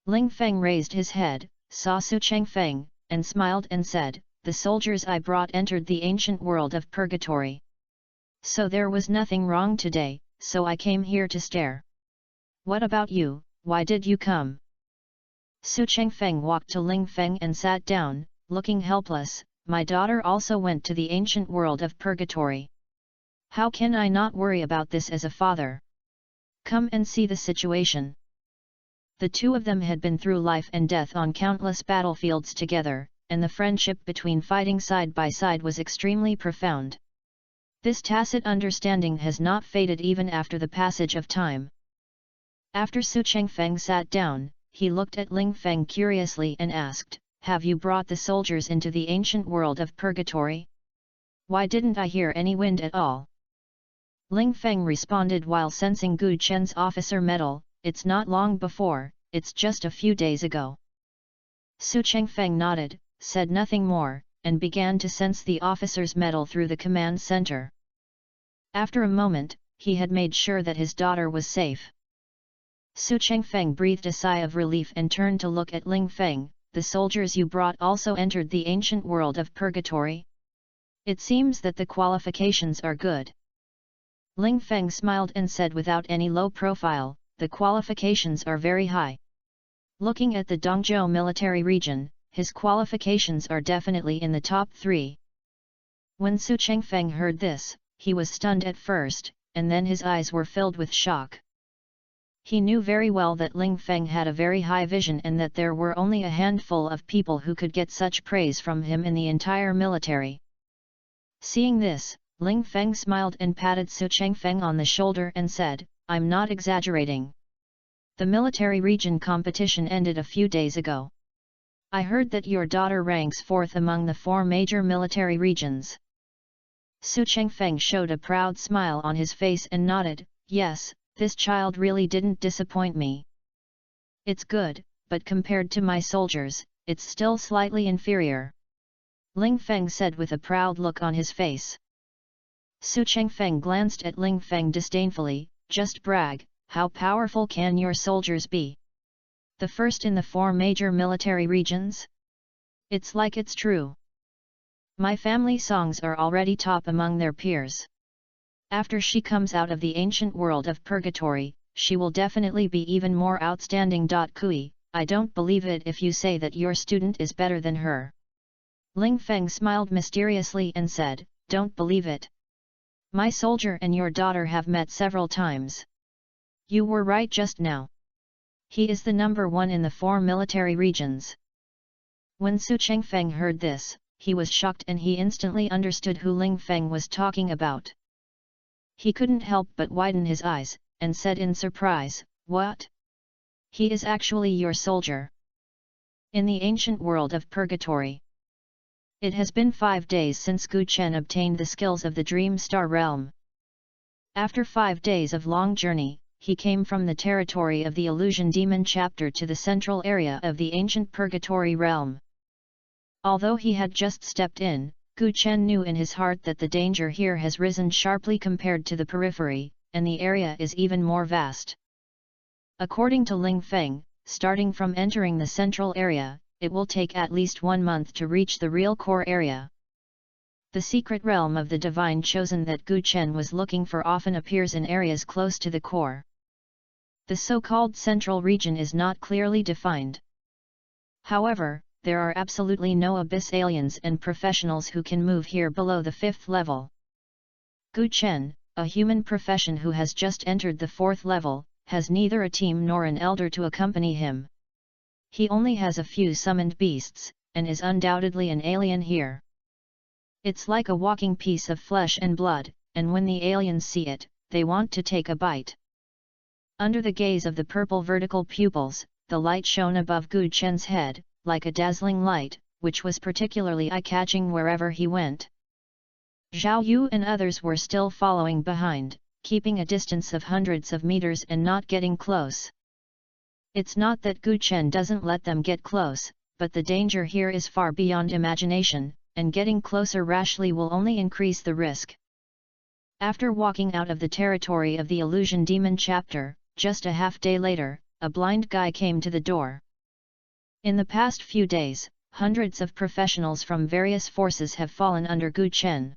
Ling Feng raised his head, saw Su Chengfeng, and smiled and said, "The soldiers I brought entered the ancient world of Purgatory. So there was nothing wrong today, so I came here to stare. What about you, why did you come?" Su Chengfeng walked to Ling Feng and sat down, looking helpless. "My daughter also went to the ancient world of Purgatory. How can I not worry about this as a father? Come and see the situation." The two of them had been through life and death on countless battlefields together, and the friendship between fighting side by side was extremely profound. This tacit understanding has not faded even after the passage of time. After Su Chengfeng sat down, he looked at Ling Feng curiously and asked, "Have you brought the soldiers into the ancient world of Purgatory? Why didn't I hear any wind at all?" Ling Feng responded while sensing Gu Chen's officer medal, "It's not long before, it's just a few days ago." Su Chengfeng nodded, said nothing more, and began to sense the officer's medal through the command center. After a moment, he had made sure that his daughter was safe. Su Chengfeng breathed a sigh of relief and turned to look at Ling Feng. "The soldiers you brought also entered the ancient world of Purgatory? It seems that the qualifications are good." Ling Feng smiled and said without any low profile, "The qualifications are very high. Looking at the Dongzhou military region, his qualifications are definitely in the top 3. When Su Chengfeng heard this, he was stunned at first, and then his eyes were filled with shock. He knew very well that Ling Feng had a very high vision and that there were only a handful of people who could get such praise from him in the entire military. Seeing this, Ling Feng smiled and patted Su Chengfeng on the shoulder and said, "I'm not exaggerating. The military region competition ended a few days ago. I heard that your daughter ranks 4th among the 4 major military regions." Su Chengfeng showed a proud smile on his face and nodded, "Yes, this child really didn't disappoint me. It's good, but compared to my soldiers, it's still slightly inferior," Ling Feng said with a proud look on his face. Su Chengfeng glanced at Ling Feng disdainfully, "Just brag, how powerful can your soldiers be? The first in the 4 major military regions? It's like it's true. My family songs are already top among their peers. After she comes out of the ancient world of purgatory, she will definitely be even more outstanding. Kui, I don't believe it if you say that your student is better than her." Ling Feng smiled mysteriously and said, "Don't believe it. My soldier and your daughter have met several times. You were right just now. He is the number 1 in the 4 military regions." When Su Chengfeng heard this, he was shocked and he instantly understood who Ling Feng was talking about. He couldn't help but widen his eyes, and said in surprise, "What? He is actually your soldier? In the ancient world of purgatory. It has been 5 days since Gu Chen obtained the skills of the Dream Star realm. After 5 days of long journey, he came from the territory of the Illusion Demon chapter to the central area of the ancient purgatory realm. Although he had just stepped in, Gu Chen knew in his heart that the danger here has risen sharply compared to the periphery, and the area is even more vast. According to Ling Feng, starting from entering the central area, it will take at least 1 month to reach the real core area. The secret realm of the divine chosen that Gu Chen was looking for often appears in areas close to the core. The so-called central region is not clearly defined. However, there are absolutely no abyss aliens and professionals who can move here below the 5th level. Gu Chen, a human profession who has just entered the 4th level, has neither a team nor an elder to accompany him. He only has a few summoned beasts, and is undoubtedly an alien here. It's like a walking piece of flesh and blood, and when the aliens see it, they want to take a bite. Under the gaze of the purple vertical pupils, the light shone above Gu Chen's head, like a dazzling light, which was particularly eye-catching wherever he went. Zhao Yu and others were still following behind, keeping a distance of hundreds of meters and not getting close. It's not that Gu Chen doesn't let them get close, but the danger here is far beyond imagination, and getting closer rashly will only increase the risk. After walking out of the territory of the Illusion Demon chapter, just a half-day later, a blind guy came to the door. In the past few days, hundreds of professionals from various forces have fallen under Gu Chen.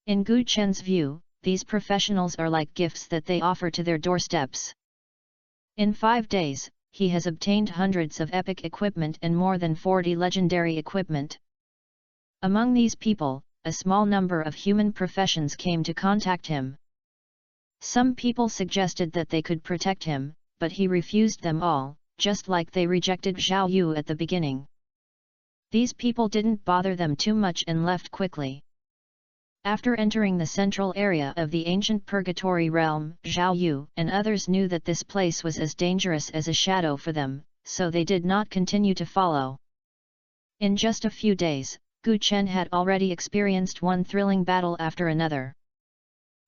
In Gu Chen's view, these professionals are like gifts that they offer to their doorsteps. In 5 days, he has obtained hundreds of epic equipment and more than 40 legendary equipment. Among these people, a small number of human professions came to contact him. Some people suggested that they could protect him, but he refused them all, just like they rejected Zhao Yu at the beginning. These people didn't bother them too much and left quickly. After entering the central area of the ancient purgatory realm, Zhao Yu and others knew that this place was as dangerous as a shadow for them, so they did not continue to follow. In just a few days, Gu Chen had already experienced one thrilling battle after another.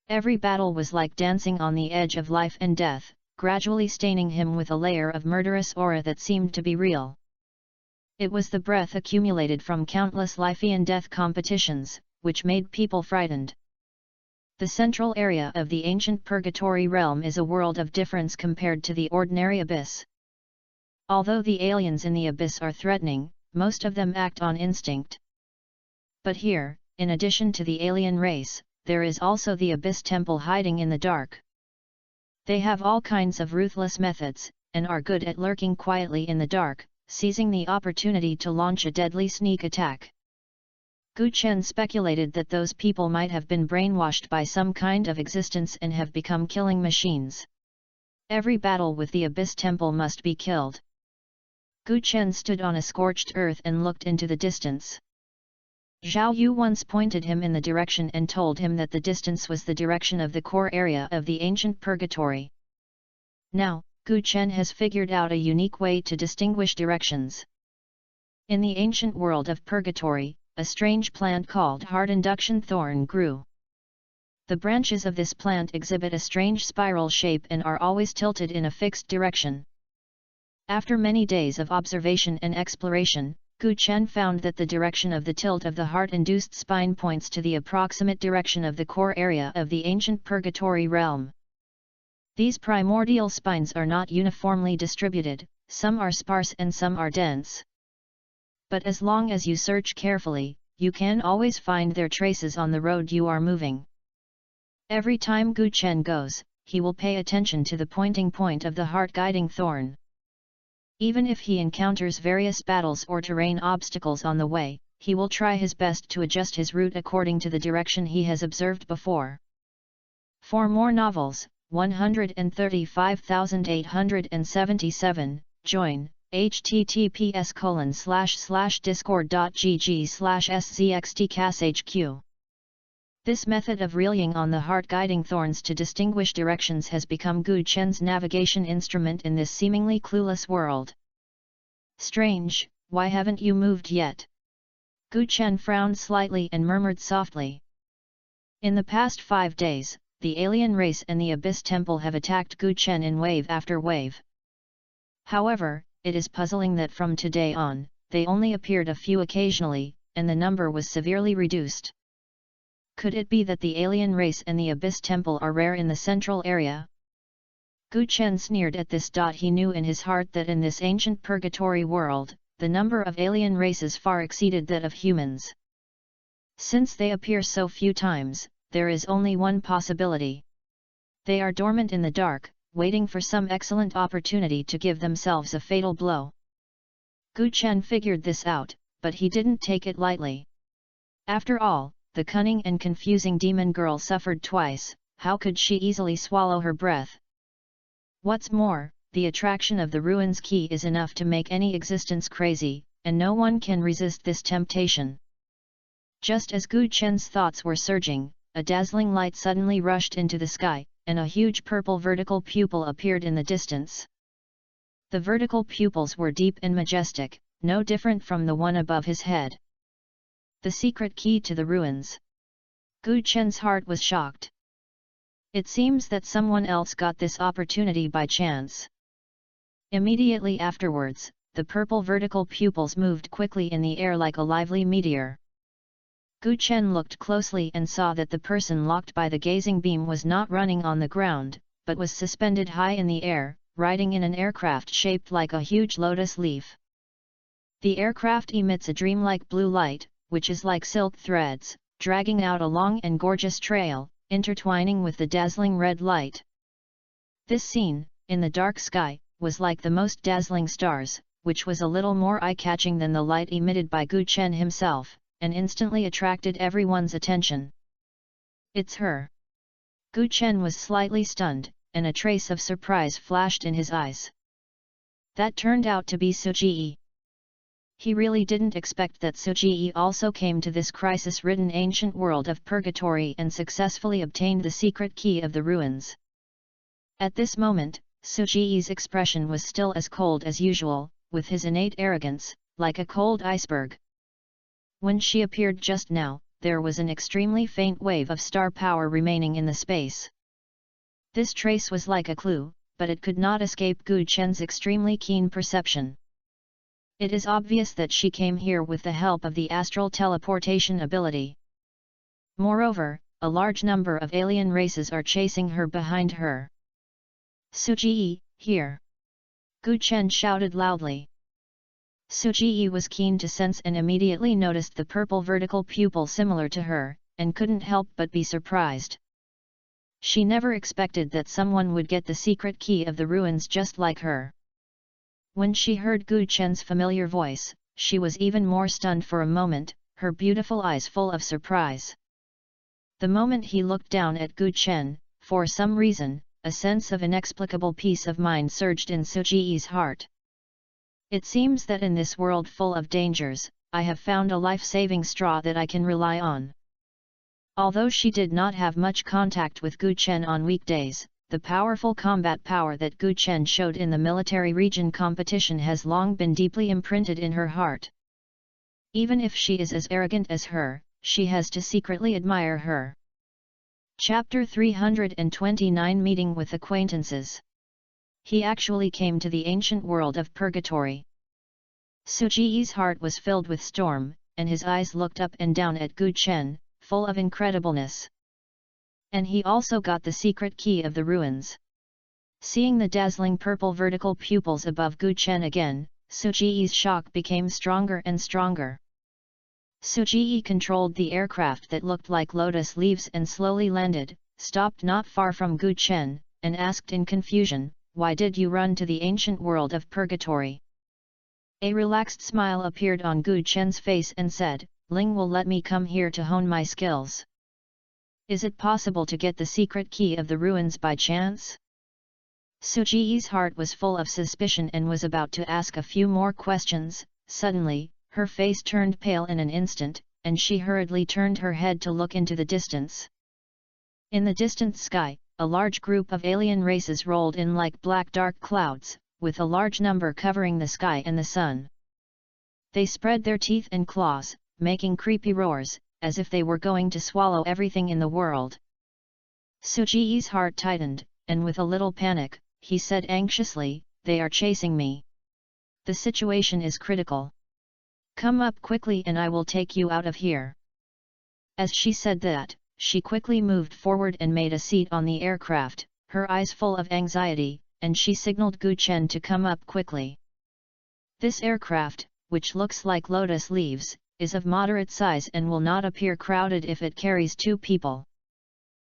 Every battle was like dancing on the edge of life and death, gradually staining him with a layer of murderous aura that seemed to be real. It was the breath accumulated from countless life and death competitions, which made people frightened. The central area of the ancient purgatory realm is a world of difference compared to the ordinary abyss. Although the aliens in the abyss are threatening, most of them act on instinct. But here, in addition to the alien race, there is also the Abyss Temple hiding in the dark. They have all kinds of ruthless methods, and are good at lurking quietly in the dark, seizing the opportunity to launch a deadly sneak attack. Gu Chen speculated that those people might have been brainwashed by some kind of existence and have become killing machines. Every battle with the Abyss Temple must be killed. Gu Chen stood on a scorched earth and looked into the distance. Zhao Yu once pointed him in the direction and told him that the distance was the direction of the core area of the ancient purgatory. Now, Gu Chen has figured out a unique way to distinguish directions. In the ancient world of purgatory, a strange plant called hard induction thorn grew. The branches of this plant exhibit a strange spiral shape and are always tilted in a fixed direction. After many days of observation and exploration, Gu Chen found that the direction of the tilt of the heart-induced spine points to the approximate direction of the core area of the ancient purgatory realm. These primordial spines are not uniformly distributed, some are sparse and some are dense. But as long as you search carefully, you can always find their traces on the road you are moving. Every time Gu Chen goes, he will pay attention to the pointing point of the heart-guiding thorn. Even if he encounters various battles or terrain obstacles on the way, he will try his best to adjust his route according to the direction he has observed before. For more novels, 135,877, join, https://discord.gg/szxtcashq. This method of relying on the heart-guiding thorns to distinguish directions has become Gu Chen's navigation instrument in this seemingly clueless world. Strange, why haven't you moved yet? Gu Chen frowned slightly and murmured softly. In the past 5 days, the alien race and the Abyss Temple have attacked Gu Chen in wave after wave. However, it is puzzling that from today on, they only appeared a few occasionally, and the number was severely reduced. Could it be that the alien race and the Abyss Temple are rare in the central area? Gu Chen sneered at this. He knew in his heart that in this ancient purgatory world, the number of alien races far exceeded that of humans. Since they appear so few times, there is only one possibility. They are dormant in the dark, waiting for some excellent opportunity to give themselves a fatal blow. Gu Chen figured this out, but he didn't take it lightly. After all, the cunning and confusing demon girl suffered twice, how could she easily swallow her breath? What's more, the attraction of the ruins key is enough to make any existence crazy, and no one can resist this temptation. Just as Gu Chen's thoughts were surging, a dazzling light suddenly rushed into the sky, and a huge purple vertical pupil appeared in the distance. The vertical pupils were deep and majestic, no different from the one above his head. The secret key to the ruins. Gu Chen's heart was shocked. It seems that someone else got this opportunity by chance. Immediately afterwards, the purple vertical pupils moved quickly in the air like a lively meteor. Gu Chen looked closely and saw that the person locked by the gazing beam was not running on the ground, but was suspended high in the air, riding in an aircraft shaped like a huge lotus leaf. The aircraft emits a dreamlike blue light, which is like silk threads, dragging out a long and gorgeous trail, intertwining with the dazzling red light. This scene, in the dark sky, was like the most dazzling stars, which was a little more eye-catching than the light emitted by Gu Chen himself, and instantly attracted everyone's attention. It's her! Gu Chen was slightly stunned, and a trace of surprise flashed in his eyes. That turned out to be Suji. He really didn't expect that Suji also came to this crisis-ridden ancient world of purgatory and successfully obtained the secret key of the ruins. At this moment, Suji's expression was still as cold as usual, with his innate arrogance, like a cold iceberg. When she appeared just now, there was an extremely faint wave of star power remaining in the space. This trace was like a clue, but it could not escape Gu Chen's extremely keen perception. It is obvious that she came here with the help of the astral teleportation ability. Moreover, a large number of alien races are chasing her behind her. Suji, here! Gu Chen shouted loudly. Suji was keen to sense and immediately noticed the purple vertical pupil similar to her, and couldn't help but be surprised. She never expected that someone would get the secret key of the ruins just like her. When she heard Gu Chen's familiar voice, she was even more stunned for a moment, her beautiful eyes full of surprise. The moment he looked down at Gu Chen, for some reason, a sense of inexplicable peace of mind surged in Suji's heart. It seems that in this world full of dangers, I have found a life-saving straw that I can rely on. Although she did not have much contact with Gu Chen on weekdays, the powerful combat power that Gu Chen showed in the military region competition has long been deeply imprinted in her heart. Even if she is as arrogant as her, she has to secretly admire her. Chapter 329 Meeting with Acquaintances. He actually came to the ancient world of purgatory. Suji's heart was filled with storm, and his eyes looked up and down at Gu Chen, full of incredibleness. And he also got the secret key of the ruins. Seeing the dazzling purple vertical pupils above Gu Chen again, Suji's shock became stronger and stronger. Suji controlled the aircraft that looked like lotus leaves and slowly landed, stopped not far from Gu Chen, and asked in confusion, "Why did you run to the ancient world of purgatory?" A relaxed smile appeared on Gu Chen's face and said, "Ling will let me come here to hone my skills. Is it possible to get the secret key of the ruins by chance?" Suji's heart was full of suspicion and was about to ask a few more questions. Suddenly, her face turned pale in an instant, and she hurriedly turned her head to look into the distance. In the distant sky, a large group of alien races rolled in like black dark clouds, with a large number covering the sky and the sun. They spread their teeth and claws, making creepy roars, as if they were going to swallow everything in the world. Suji's heart tightened, and with a little panic, he said anxiously, "They are chasing me. The situation is critical. Come up quickly and I will take you out of here." As she said that, she quickly moved forward and made a seat on the aircraft, her eyes full of anxiety, and she signaled Gu Chen to come up quickly. This aircraft, which looks like lotus leaves, is of moderate size and will not appear crowded if it carries 2 people.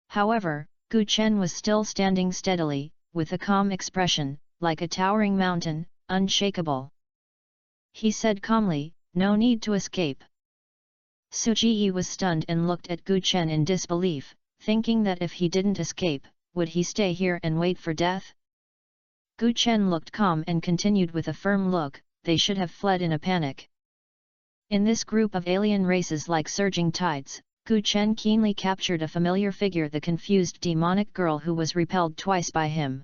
However, Gu Chen was still standing steadily, with a calm expression, like a towering mountain, unshakable. He said calmly, "No need to escape." Suji was stunned and looked at Gu Chen in disbelief, thinking that if he didn't escape, would he stay here and wait for death? Gu Chen looked calm and continued with a firm look, "They should have fled in a panic." In this group of alien races like surging tides, Gu Chen keenly captured a familiar figure, the confused demonic girl who was repelled twice by him.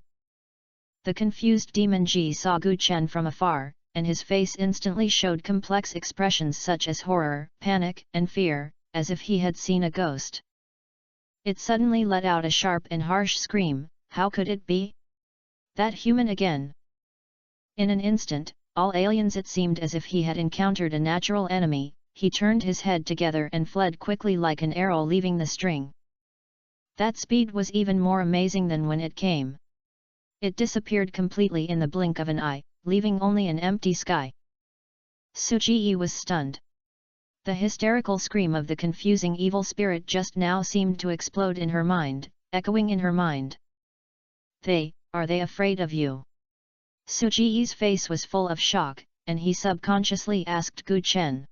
The confused demon Ji saw Gu Chen from afar, and his face instantly showed complex expressions such as horror, panic, and fear, as if he had seen a ghost. It suddenly let out a sharp and harsh scream. How could it be? That human again! In an instant, all aliens, it seemed as if he had encountered a natural enemy. He turned his head together and fled quickly like an arrow leaving the string. That speed was even more amazing than when it came. It disappeared completely in the blink of an eye, leaving only an empty sky. Suji was stunned. The hysterical scream of the confusing evil spirit just now seemed to explode in her mind, echoing in her mind. Are they afraid of you?" Suji's face was full of shock, and he subconsciously asked Gu Chen.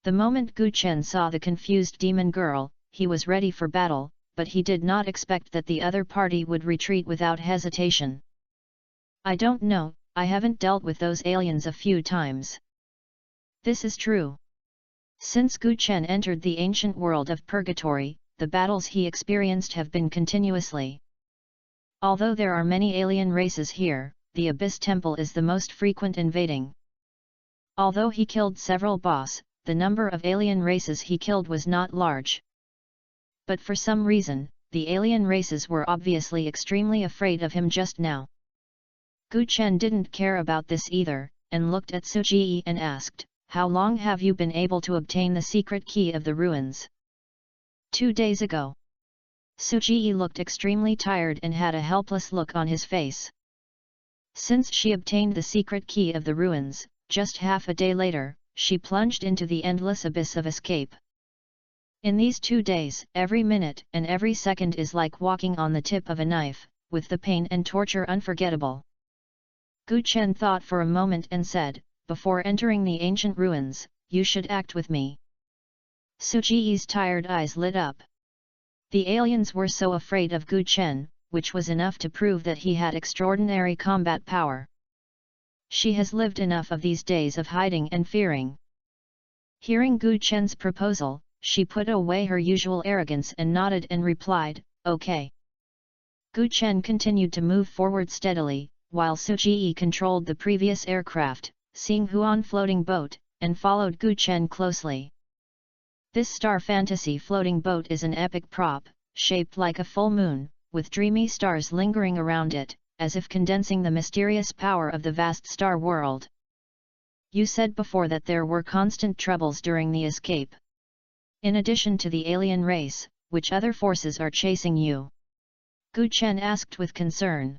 The moment Gu Chen saw the confused demon girl, he was ready for battle, but he did not expect that the other party would retreat without hesitation. "I don't know, I haven't dealt with those aliens a few times." This is true. Since Gu Chen entered the ancient world of purgatory, the battles he experienced have been continuously. Although there are many alien races here, the Abyss Temple is the most frequent invading. Although he killed several boss, the number of alien races he killed was not large. But for some reason, the alien races were obviously extremely afraid of him just now. Gu Chen didn't care about this either, and looked at Suji and asked, "How long have you been able to obtain the secret key of the ruins?" 2 days ago. Suji looked extremely tired and had a helpless look on his face. Since she obtained the secret key of the ruins, just half a day later, she plunged into the endless abyss of escape. In these 2 days, every minute and every second is like walking on the tip of a knife, with the pain and torture unforgettable. Gu Chen thought for a moment and said, "Before entering the ancient ruins, you should act with me." Suji's tired eyes lit up. The aliens were so afraid of Gu Chen, which was enough to prove that he had extraordinary combat power. She has lived enough of these days of hiding and fearing. Hearing Gu Chen's proposal, she put away her usual arrogance and nodded and replied, "Okay." Gu Chen continued to move forward steadily, while Su Ji controlled the previous aircraft, seeing Huan floating boat, and followed Gu Chen closely. This star fantasy floating boat is an epic prop, shaped like a full moon, with dreamy stars lingering around it, as if condensing the mysterious power of the vast star world. You said before that there were constant troubles during the escape. In addition to the alien race, which other forces are chasing you? Gu Chen asked with concern.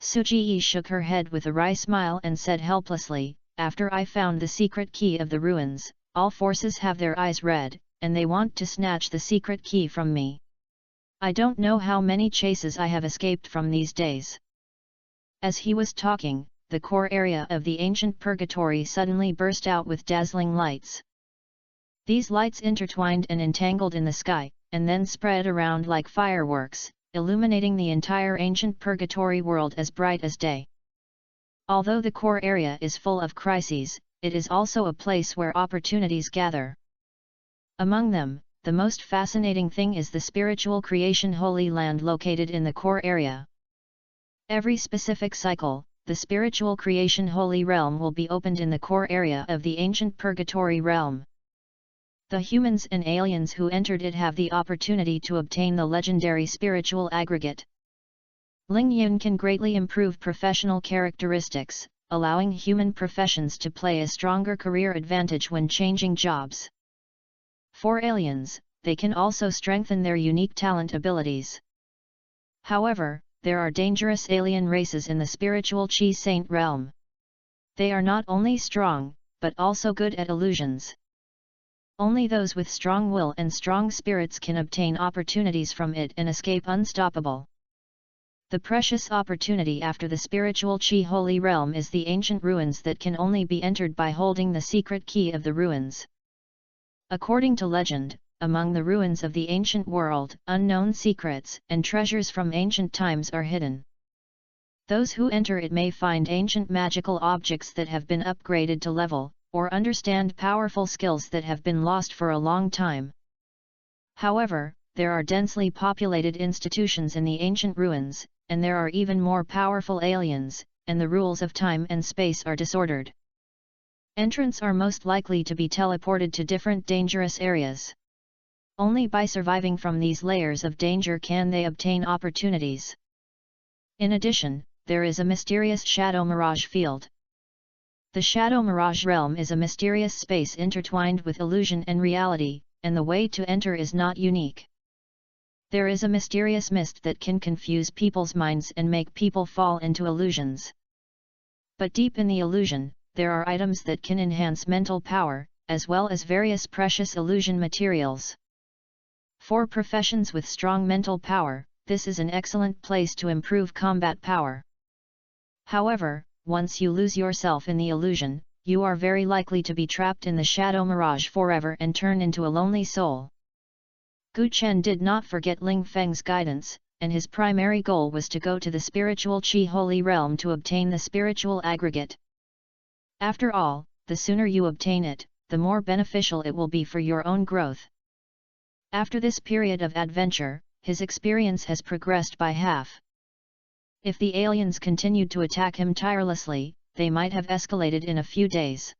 Su Ji shook her head with a wry smile and said helplessly, "After I found the secret key of the ruins, all forces have their eyes red, and they want to snatch the secret key from me. I don't know how many chases I have escaped from these days." As he was talking, the core area of the ancient purgatory suddenly burst out with dazzling lights. These lights intertwined and entangled in the sky, and then spread around like fireworks, illuminating the entire ancient purgatory world as bright as day. Although the core area is full of crises, it is also a place where opportunities gather. Among them, the most fascinating thing is the spiritual creation Holy Land located in the core area. Every specific cycle, the spiritual creation Holy Realm will be opened in the core area of the ancient purgatory realm. The humans and aliens who entered it have the opportunity to obtain the legendary spiritual aggregate. Ling Yun can greatly improve professional characteristics, allowing human professions to play a stronger career advantage when changing jobs. For aliens, they can also strengthen their unique talent abilities. However, there are dangerous alien races in the spiritual Chi Saint realm. They are not only strong, but also good at illusions. Only those with strong will and strong spirits can obtain opportunities from it and escape unstoppable. The precious opportunity after the spiritual Chi Holy Realm is the ancient ruins that can only be entered by holding the secret key of the ruins. According to legend, among the ruins of the ancient world, unknown secrets and treasures from ancient times are hidden. Those who enter it may find ancient magical objects that have been upgraded to level, or understand powerful skills that have been lost for a long time. However, there are densely populated institutions in the ancient ruins, and there are even more powerful aliens, and the rules of time and space are disordered. Entrants are most likely to be teleported to different dangerous areas. Only by surviving from these layers of danger can they obtain opportunities. In addition, there is a mysterious shadow mirage field. The Shadow Mirage Realm is a mysterious space intertwined with illusion and reality, and the way to enter is not unique. There is a mysterious mist that can confuse people's minds and make people fall into illusions. But deep in the illusion, there are items that can enhance mental power, as well as various precious illusion materials. For professions with strong mental power, this is an excellent place to improve combat power. However, once you lose yourself in the illusion, you are very likely to be trapped in the shadow mirage forever and turn into a lonely soul. Gu Chen did not forget Ling Feng's guidance, and his primary goal was to go to the spiritual Qi Holy Realm to obtain the spiritual aggregate. After all, the sooner you obtain it, the more beneficial it will be for your own growth. After this period of adventure, his experience has progressed by half. If the aliens continued to attack him tirelessly, they might have escalated in a few days.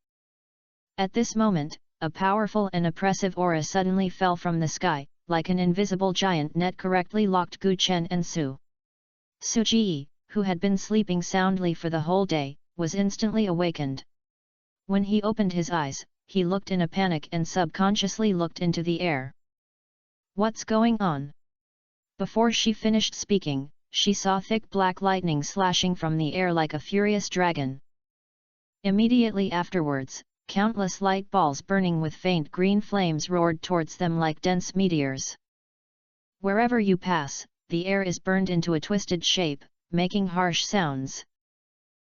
At this moment, a powerful and oppressive aura suddenly fell from the sky, like an invisible giant net correctly locked Gu Chen and Su Ji, who had been sleeping soundly for the whole day, was instantly awakened. When he opened his eyes, he looked in a panic and subconsciously looked into the air. "What's going on?" Before she finished speaking, she saw thick black lightning slashing from the air like a furious dragon. Immediately afterwards, countless light balls burning with faint green flames roared towards them like dense meteors. Wherever you pass, the air is burned into a twisted shape, making harsh sounds.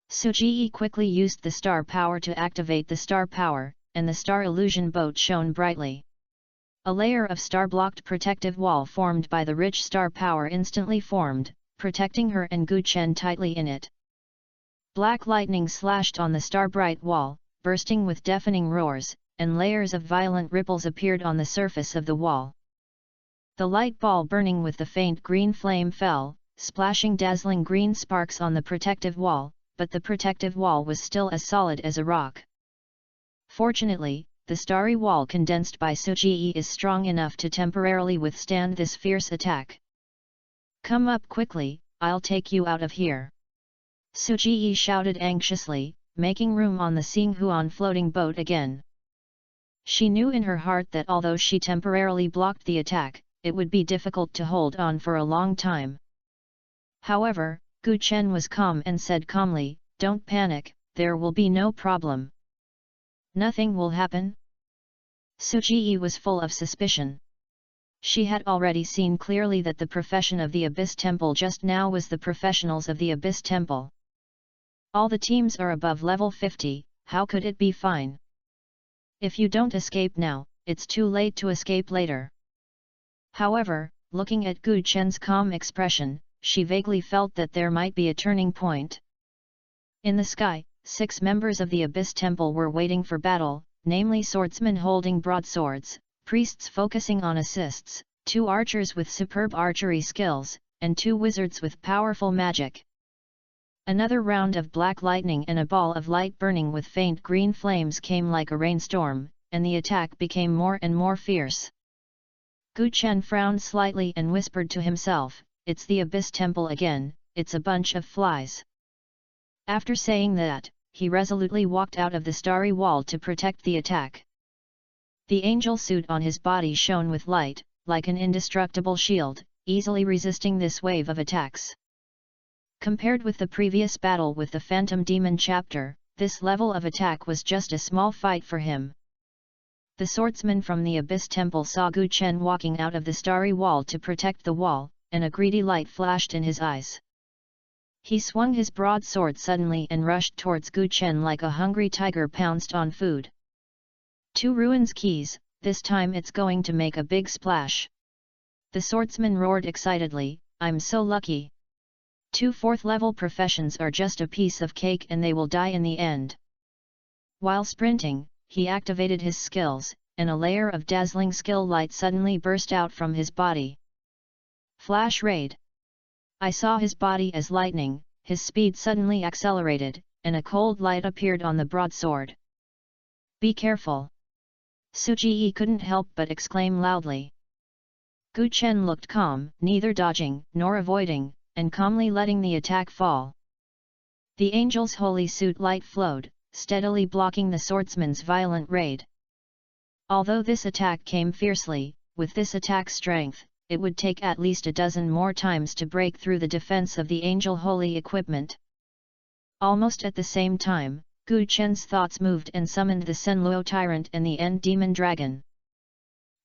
Su Ji quickly used the star power to activate the star power, and the star illusion boat shone brightly. A layer of star-blocked protective wall formed by the rich star power instantly formed, protecting her and Gu Chen tightly in it. Black lightning slashed on the star-bright wall, bursting with deafening roars, and layers of violent ripples appeared on the surface of the wall. The light ball burning with the faint green flame fell, splashing dazzling green sparks on the protective wall, but the protective wall was still as solid as a rock. Fortunately, the starry wall condensed by Suji is strong enough to temporarily withstand this fierce attack. "Come up quickly, I'll take you out of here," Suji shouted anxiously, making room on the Xinghuan floating boat again. She knew in her heart that although she temporarily blocked the attack, it would be difficult to hold on for a long time. However, Gu Chen was calm and said calmly, "Don't panic, there will be no problem. Nothing will happen." Suji was full of suspicion. She had already seen clearly that the profession of the Abyss Temple just now was the professionals of the Abyss Temple. All the teams are above level 50, how could it be fine? If you don't escape now, it's too late to escape later. However, looking at Gu Chen's calm expression, she vaguely felt that there might be a turning point. In the sky, 6 members of the Abyss Temple were waiting for battle, namely swordsmen holding broadswords, priests focusing on assists, 2 archers with superb archery skills, and 2 wizards with powerful magic. Another round of black lightning and a ball of light burning with faint green flames came like a rainstorm, and the attack became more and more fierce. Gu Chen frowned slightly and whispered to himself, "It's the Abyss Temple again, it's a bunch of flies." After saying that, he resolutely walked out of the starry wall to protect the attack. The angel suit on his body shone with light, like an indestructible shield, easily resisting this wave of attacks. Compared with the previous battle with the Phantom Demon chapter, this level of attack was just a small fight for him. The swordsman from the Abyss Temple saw Gu Chen walking out of the starry wall to protect the wall, and a greedy light flashed in his eyes. He swung his broadsword suddenly and rushed towards Gu Chen like a hungry tiger pounced on food. 2 ruins keys, this time it's going to make a big splash. The swordsman roared excitedly, "I'm so lucky. 2 4th-level professions are just a piece of cake and they will die in the end." While sprinting, he activated his skills, and a layer of dazzling skill light suddenly burst out from his body. Flash raid! I saw his body as lightning, his speed suddenly accelerated, and a cold light appeared on the broadsword. "Be careful!" Suji couldn't help but exclaim loudly. Gu Chen looked calm, neither dodging nor avoiding, and calmly letting the attack fall. The angel's holy suit light flowed, steadily blocking the swordsman's violent raid. Although this attack came fiercely, with this attack strength, it would take at least a dozen more times to break through the defense of the angel holy equipment. Almost at the same time, Gu Chen's thoughts moved and summoned the Senluo tyrant and the End Demon Dragon.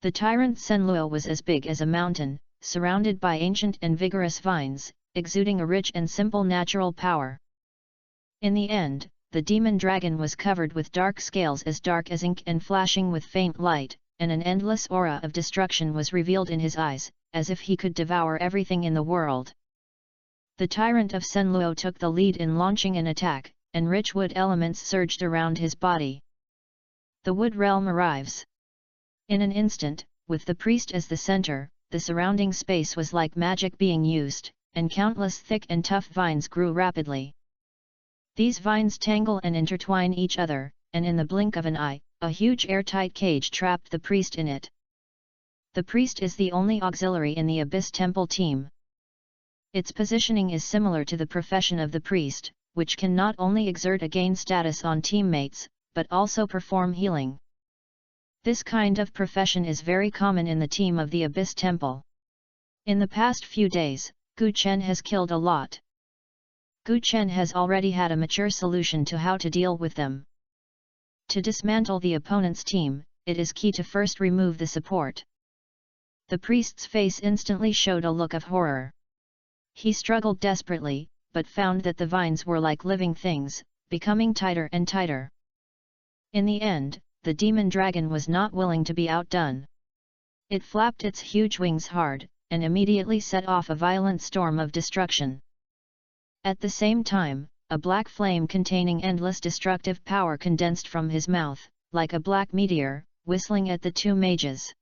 The tyrant Senluo was as big as a mountain, surrounded by ancient and vigorous vines, exuding a rich and simple natural power. In the end, the demon dragon was covered with dark scales as dark as ink and flashing with faint light, and an endless aura of destruction was revealed in his eyes, as if he could devour everything in the world. The tyrant of Senluo took the lead in launching an attack, and rich wood elements surged around his body. The wood realm arrives. In an instant, with the priest as the center, the surrounding space was like magic being used, and countless thick and tough vines grew rapidly. These vines tangle and intertwine each other, and in the blink of an eye, a huge airtight cage trapped the priest in it. The priest is the only auxiliary in the Abyss Temple team. Its positioning is similar to the profession of the priest, which can not only exert a gain status on teammates, but also perform healing. This kind of profession is very common in the team of the Abyss Temple. In the past few days, Gu Chen has killed a lot. Gu Chen has already had a mature solution to how to deal with them. To dismantle the opponent's team, it is key to first remove the support. The priest's face instantly showed a look of horror. He struggled desperately, but found that the vines were like living things, becoming tighter and tighter. In the end, the demon dragon was not willing to be outdone. It flapped its huge wings hard, and immediately set off a violent storm of destruction. At the same time, a black flame containing endless destructive power condensed from his mouth, like a black meteor, whistling at the two mages.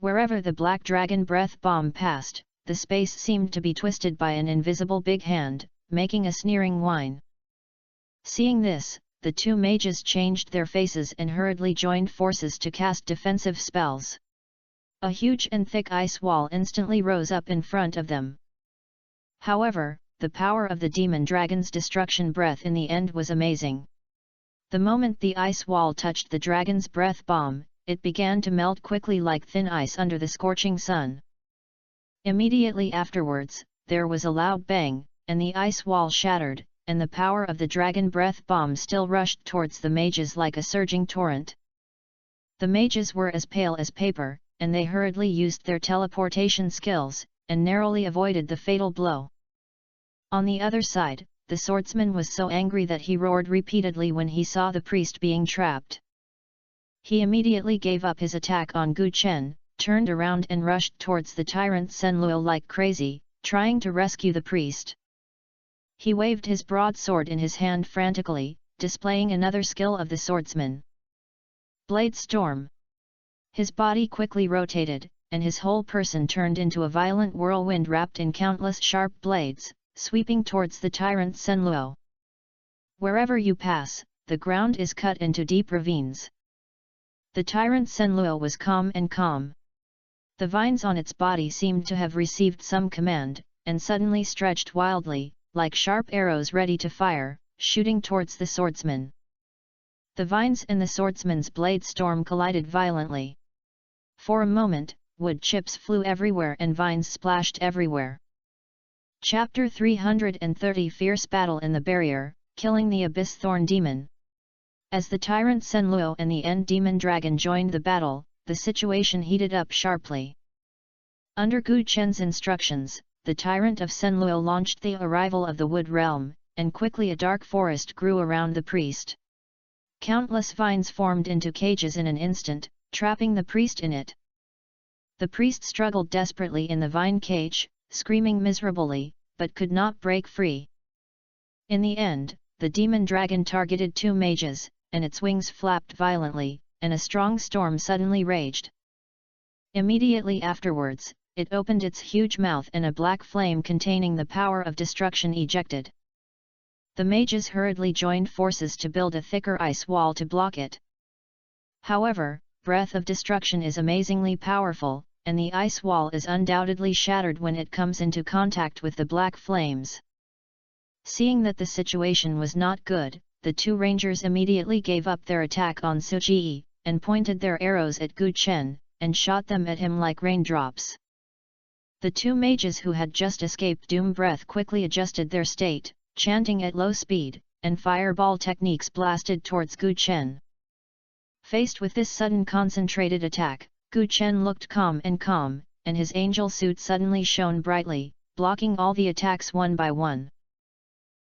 Wherever the black dragon breath bomb passed, the space seemed to be twisted by an invisible big hand, making a sneering whine. Seeing this, the two mages changed their faces and hurriedly joined forces to cast defensive spells. A huge and thick ice wall instantly rose up in front of them. However, the power of the demon dragon's destruction breath in the end was amazing. The moment the ice wall touched the dragon's breath bomb, it began to melt quickly like thin ice under the scorching sun. Immediately afterwards, there was a loud bang, and the ice wall shattered, and the power of the dragon breath bomb still rushed towards the mages like a surging torrent. The mages were as pale as paper, and they hurriedly used their teleportation skills, and narrowly avoided the fatal blow. On the other side, the swordsman was so angry that he roared repeatedly when he saw the priest being trapped. He immediately gave up his attack on Gu Chen, turned around and rushed towards the tyrant Senluo like crazy, trying to rescue the priest. He waved his broadsword in his hand frantically, displaying another skill of the swordsman. Blade Storm. His body quickly rotated, and his whole person turned into a violent whirlwind wrapped in countless sharp blades, sweeping towards the tyrant Senluo. Wherever you pass, the ground is cut into deep ravines. The tyrant Senluo was calm. The vines on its body seemed to have received some command, and suddenly stretched wildly, like sharp arrows ready to fire, shooting towards the swordsman. The vines and the swordsman's blade storm collided violently. For a moment, wood chips flew everywhere and vines splashed everywhere. Chapter 330 Fierce Battle in the Barrier, Killing the Abyss Thorn Demon. As the tyrant Senluo and the End Demon Dragon joined the battle, the situation heated up sharply. Under Gu Chen's instructions, the tyrant of Senluo launched the arrival of the Wood Realm, and quickly a dark forest grew around the priest. Countless vines formed into cages in an instant, trapping the priest in it. The priest struggled desperately in the vine cage, screaming miserably, but could not break free. In the end, the demon dragon targeted two mages, and its wings flapped violently, and a strong storm suddenly raged. Immediately afterwards, it opened its huge mouth and a black flame containing the power of destruction ejected. The mages hurriedly joined forces to build a thicker ice wall to block it. However, breath of destruction is amazingly powerful, and the ice wall is undoubtedly shattered when it comes into contact with the black flames. Seeing that the situation was not good, the two rangers immediately gave up their attack on Suji, and pointed their arrows at Gu Chen, and shot them at him like raindrops. The two mages who had just escaped doom breath quickly adjusted their state, chanting at low speed, and fireball techniques blasted towards Gu Chen. Faced with this sudden concentrated attack, Gu Chen looked calm, and his angel suit suddenly shone brightly, blocking all the attacks one by one.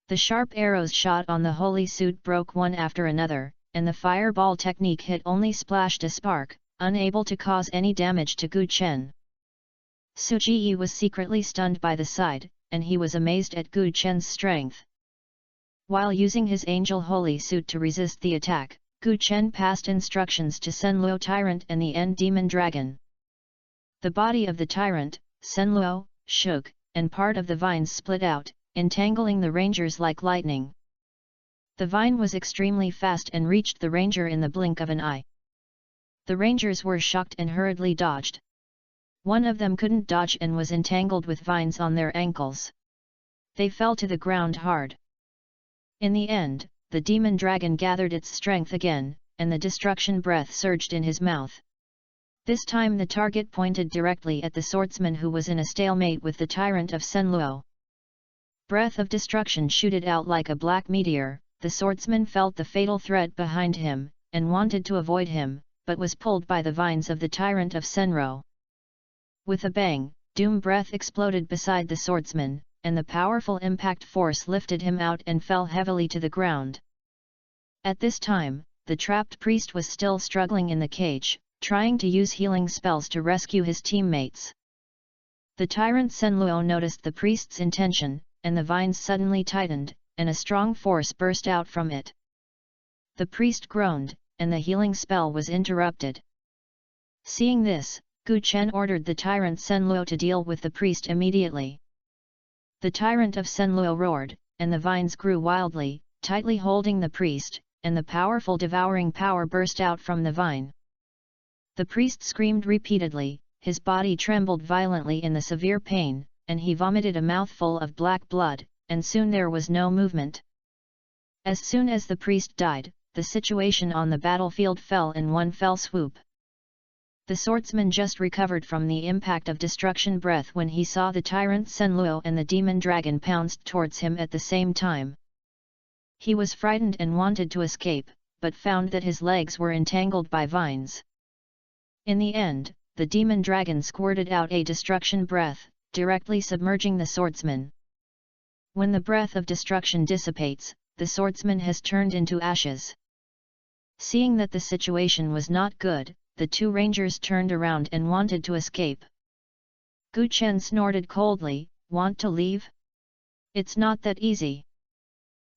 The sharp arrows shot on the holy suit broke one after another, and the fireball technique hit only splashed a spark, unable to cause any damage to Gu Chen. Suji was secretly stunned by the sight, and he was amazed at Gu Chen's strength. While using his angel holy suit to resist the attack, Gu Chen passed instructions to Senluo Tyrant and the End Demon Dragon. The body of the tyrant, Senluo, shook, and part of the vines split out, entangling the rangers like lightning. The vine was extremely fast and reached the ranger in the blink of an eye. The rangers were shocked and hurriedly dodged. One of them couldn't dodge and was entangled with vines on their ankles. They fell to the ground hard. In the end, the demon dragon gathered its strength again, and the destruction breath surged in his mouth. This time the target pointed directly at the swordsman who was in a stalemate with the tyrant of Senluo. Breath of destruction shooted out like a black meteor. The swordsman felt the fatal threat behind him, and wanted to avoid him, but was pulled by the vines of the tyrant of Senro. With a bang, doom breath exploded beside the swordsman, and the powerful impact force lifted him out and fell heavily to the ground. At this time, the trapped priest was still struggling in the cage, trying to use healing spells to rescue his teammates. The tyrant Senluo noticed the priest's intention, and the vines suddenly tightened, and a strong force burst out from it. The priest groaned, and the healing spell was interrupted. Seeing this, Gu Chen ordered the tyrant Senluo to deal with the priest immediately. The tyrant of Senluo roared, and the vines grew wildly, tightly holding the priest, and the powerful devouring power burst out from the vine. The priest screamed repeatedly, his body trembled violently in the severe pain, and he vomited a mouthful of black blood, and soon there was no movement. As soon as the priest died, the situation on the battlefield fell in one fell swoop. The swordsman just recovered from the impact of destruction breath when he saw the tyrant Senluo and the demon dragon pounced towards him at the same time. He was frightened and wanted to escape, but found that his legs were entangled by vines. In the end, the demon dragon squirted out a destruction breath, directly submerging the swordsman. When the breath of destruction dissipates, the swordsman has turned into ashes. Seeing that the situation was not good, the two rangers turned around and wanted to escape. Gu Chen snorted coldly, "Want to leave? It's not that easy."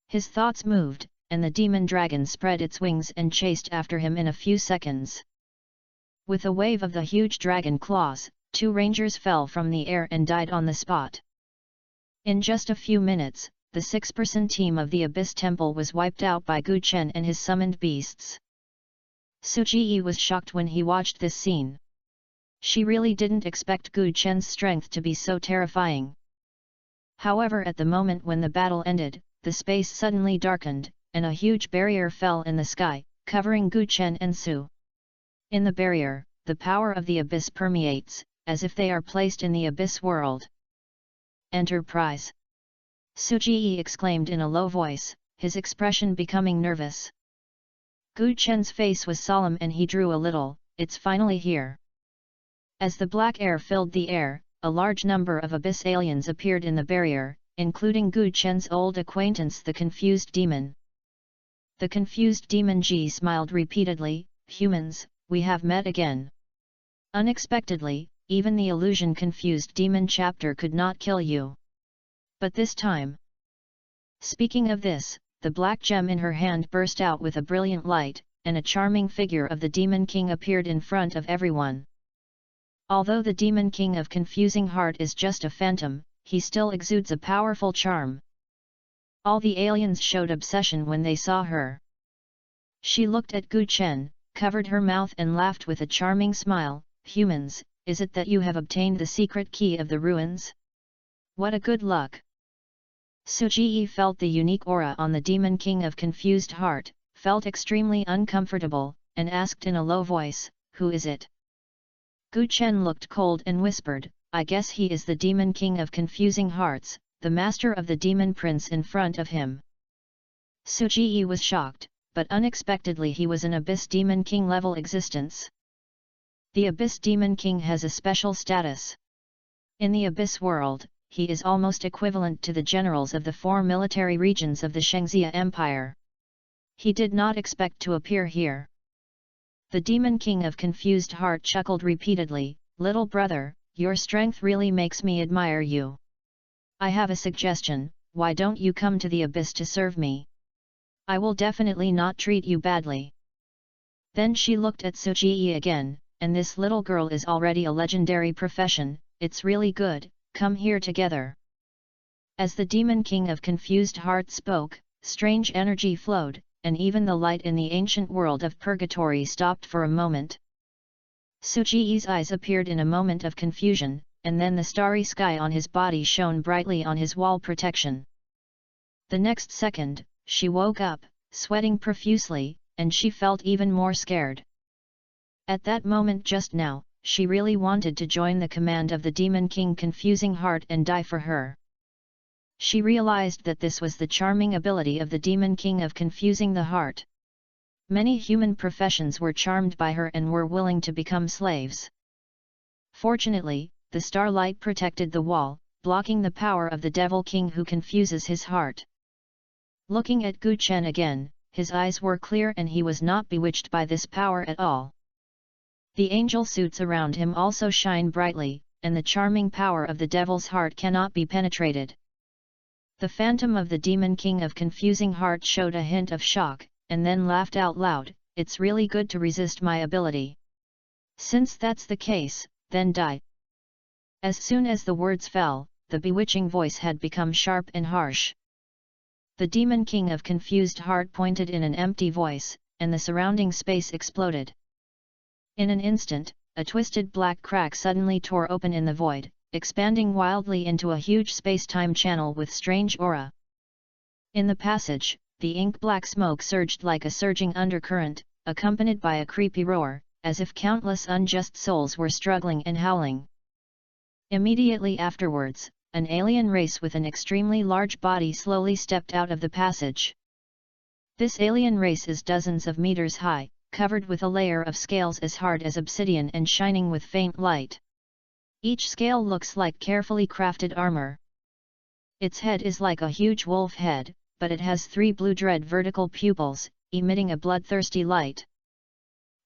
His thoughts moved, and the demon dragon spread its wings and chased after him in a few seconds. With a wave of the huge dragon claws, two rangers fell from the air and died on the spot. In just a few minutes, the 6-person team of the Abyss Temple was wiped out by Gu Chen and his summoned beasts. Su Ji was shocked when he watched this scene. She really didn't expect Gu Chen's strength to be so terrifying. However, at the moment when the battle ended, the space suddenly darkened, and a huge barrier fell in the sky, covering Gu Chen and Su. In the barrier, the power of the abyss permeates, as if they are placed in the abyss world. "Enterprise!" Su Ji exclaimed in a low voice, his expression becoming nervous. Gu Chen's face was solemn and he drew a little, "It's finally here." As the black air filled the air, a large number of abyss aliens appeared in the barrier, including Gu Chen's old acquaintance the confused demon. The confused demon Ji smiled repeatedly, "Humans, we have met again." Unexpectedly, even the illusion confused demon chapter could not kill you. But this time. Speaking of this, the black gem in her hand burst out with a brilliant light, and a charming figure of the Demon King appeared in front of everyone. Although the Demon King of Confusing Heart is just a phantom, he still exudes a powerful charm. All the aliens showed obsession when they saw her. She looked at Gu Chen, covered her mouth and laughed with a charming smile, "Humans, is it that you have obtained the secret key of the ruins? What a good luck!" Su Ji felt the unique aura on the Demon King of Confused Heart, felt extremely uncomfortable, and asked in a low voice, "Who is it?" Gu Chen looked cold and whispered, "I guess he is the Demon King of Confusing Hearts, the master of the Demon Prince in front of him." Su Ji was shocked, but unexpectedly he was an Abyss Demon King level existence. The Abyss Demon King has a special status. In the Abyss world, he is almost equivalent to the generals of the 4 military regions of the Shangxia Empire. He did not expect to appear here. The Demon King of Confused Heart chuckled repeatedly, "Little brother, your strength really makes me admire you. I have a suggestion, why don't you come to the Abyss to serve me? I will definitely not treat you badly." Then she looked at Su Ji again, "And this little girl is already a legendary profession, it's really good. Come here together." As the Demon King of Confused Heart spoke, strange energy flowed, and even the light in the ancient world of Purgatory stopped for a moment. Su Ji's eyes appeared in a moment of confusion, and then the starry sky on his body shone brightly on his wall protection. The next second, she woke up, sweating profusely, and she felt even more scared. At that moment just now, she really wanted to join the command of the Demon King Confusing Heart and die for her. She realized that this was the charming ability of the Demon King of Confusing the Heart. Many human professions were charmed by her and were willing to become slaves. Fortunately, the starlight protected the wall, blocking the power of the Devil King who confuses his heart. Looking at Gu Chen again, his eyes were clear and he was not bewitched by this power at all. The angel suits around him also shine brightly, and the charming power of the devil's heart cannot be penetrated. The phantom of the demon king of confusing heart showed a hint of shock, and then laughed out loud, "It's really good to resist my ability. Since that's the case, then die." As soon as the words fell, the bewitching voice had become sharp and harsh. The demon king of confused heart pointed in an empty voice, and the surrounding space exploded. In an instant, a twisted black crack suddenly tore open in the void, expanding wildly into a huge space-time channel with strange aura. In the passage, the ink-black smoke surged like a surging undercurrent, accompanied by a creepy roar, as if countless unjust souls were struggling and howling. Immediately afterwards, an alien race with an extremely large body slowly stepped out of the passage. This alien race is dozens of meters high, covered with a layer of scales as hard as obsidian and shining with faint light. Each scale looks like carefully crafted armor. Its head is like a huge wolf head, but it has 3 blue red vertical pupils, emitting a bloodthirsty light.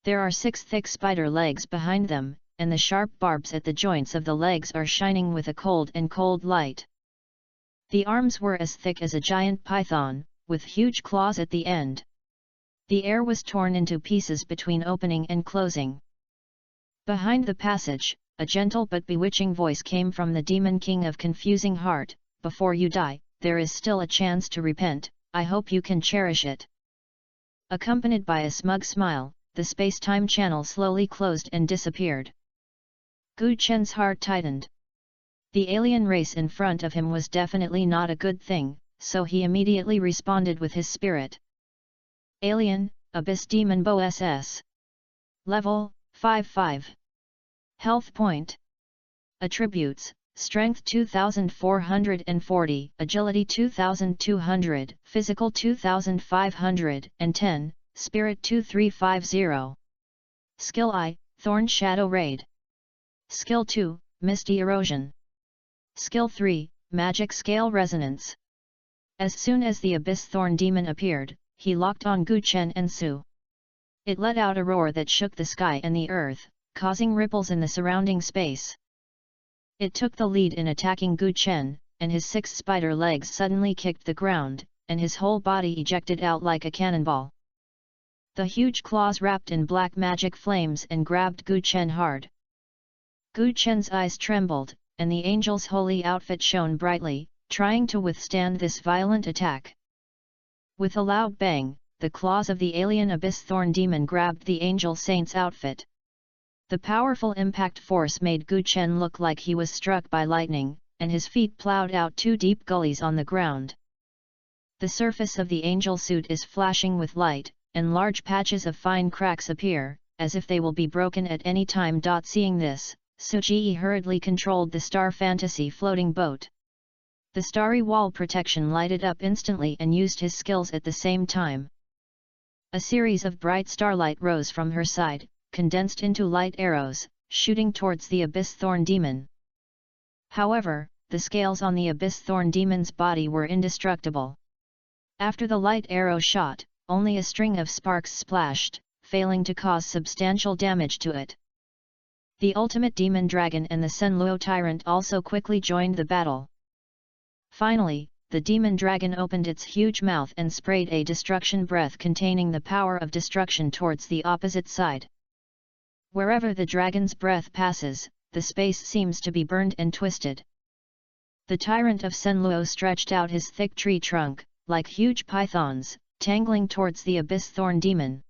There are 6 thick spider legs behind them, and the sharp barbs at the joints of the legs are shining with a cold light. The arms were as thick as a giant python, with huge claws at the end. The air was torn into pieces between opening and closing. Behind the passage, a gentle but bewitching voice came from the demon king of confusing heart, "Before you die, there is still a chance to repent, I hope you can cherish it." Accompanied by a smug smile, the space-time channel slowly closed and disappeared. Gu Chen's heart tightened. The alien race in front of him was definitely not a good thing, so he immediately responded with his spirit. Alien, Abyss Demon Bow SS. Level, 5-5. Health point. Attributes, Strength 2440, Agility 2200, Physical 2510, Spirit 2350. Skill I, Thorn Shadow Raid. Skill 2, Misty Erosion. Skill 3, Magic Scale Resonance. As soon as the Abyss Thorn Demon appeared, he locked on Gu Chen and Su. It let out a roar that shook the sky and the earth, causing ripples in the surrounding space. It took the lead in attacking Gu Chen, and his 6 spider legs suddenly kicked the ground, and his whole body ejected out like a cannonball. The huge claws wrapped in black magic flames and grabbed Gu Chen hard. Gu Chen's eyes trembled, and the angel's holy outfit shone brightly, trying to withstand this violent attack. With a loud bang, the claws of the alien Abyss Thorn Demon grabbed the angel saint's outfit. The powerful impact force made Gu Chen look like he was struck by lightning, and his feet plowed out 2 deep gullies on the ground. The surface of the angel suit is flashing with light, and large patches of fine cracks appear, as if they will be broken at any time. Seeing this, Su Ji hurriedly controlled the star fantasy floating boat. The starry wall protection lighted up instantly and used his skills at the same time. A series of bright starlight rose from her side, condensed into light arrows, shooting towards the Abyss Thorn Demon. However, the scales on the Abyss Thorn Demon's body were indestructible. After the light arrow shot, only a string of sparks splashed, failing to cause substantial damage to it. The Ultimate Demon Dragon and the Senluo Tyrant also quickly joined the battle. Finally, the Demon Dragon opened its huge mouth and sprayed a destruction breath containing the power of destruction towards the opposite side. Wherever the dragon's breath passes, the space seems to be burned and twisted. The Tyrant of Senluo stretched out his thick tree trunk, like huge pythons, tangling towards the Abyss Thorn Demon.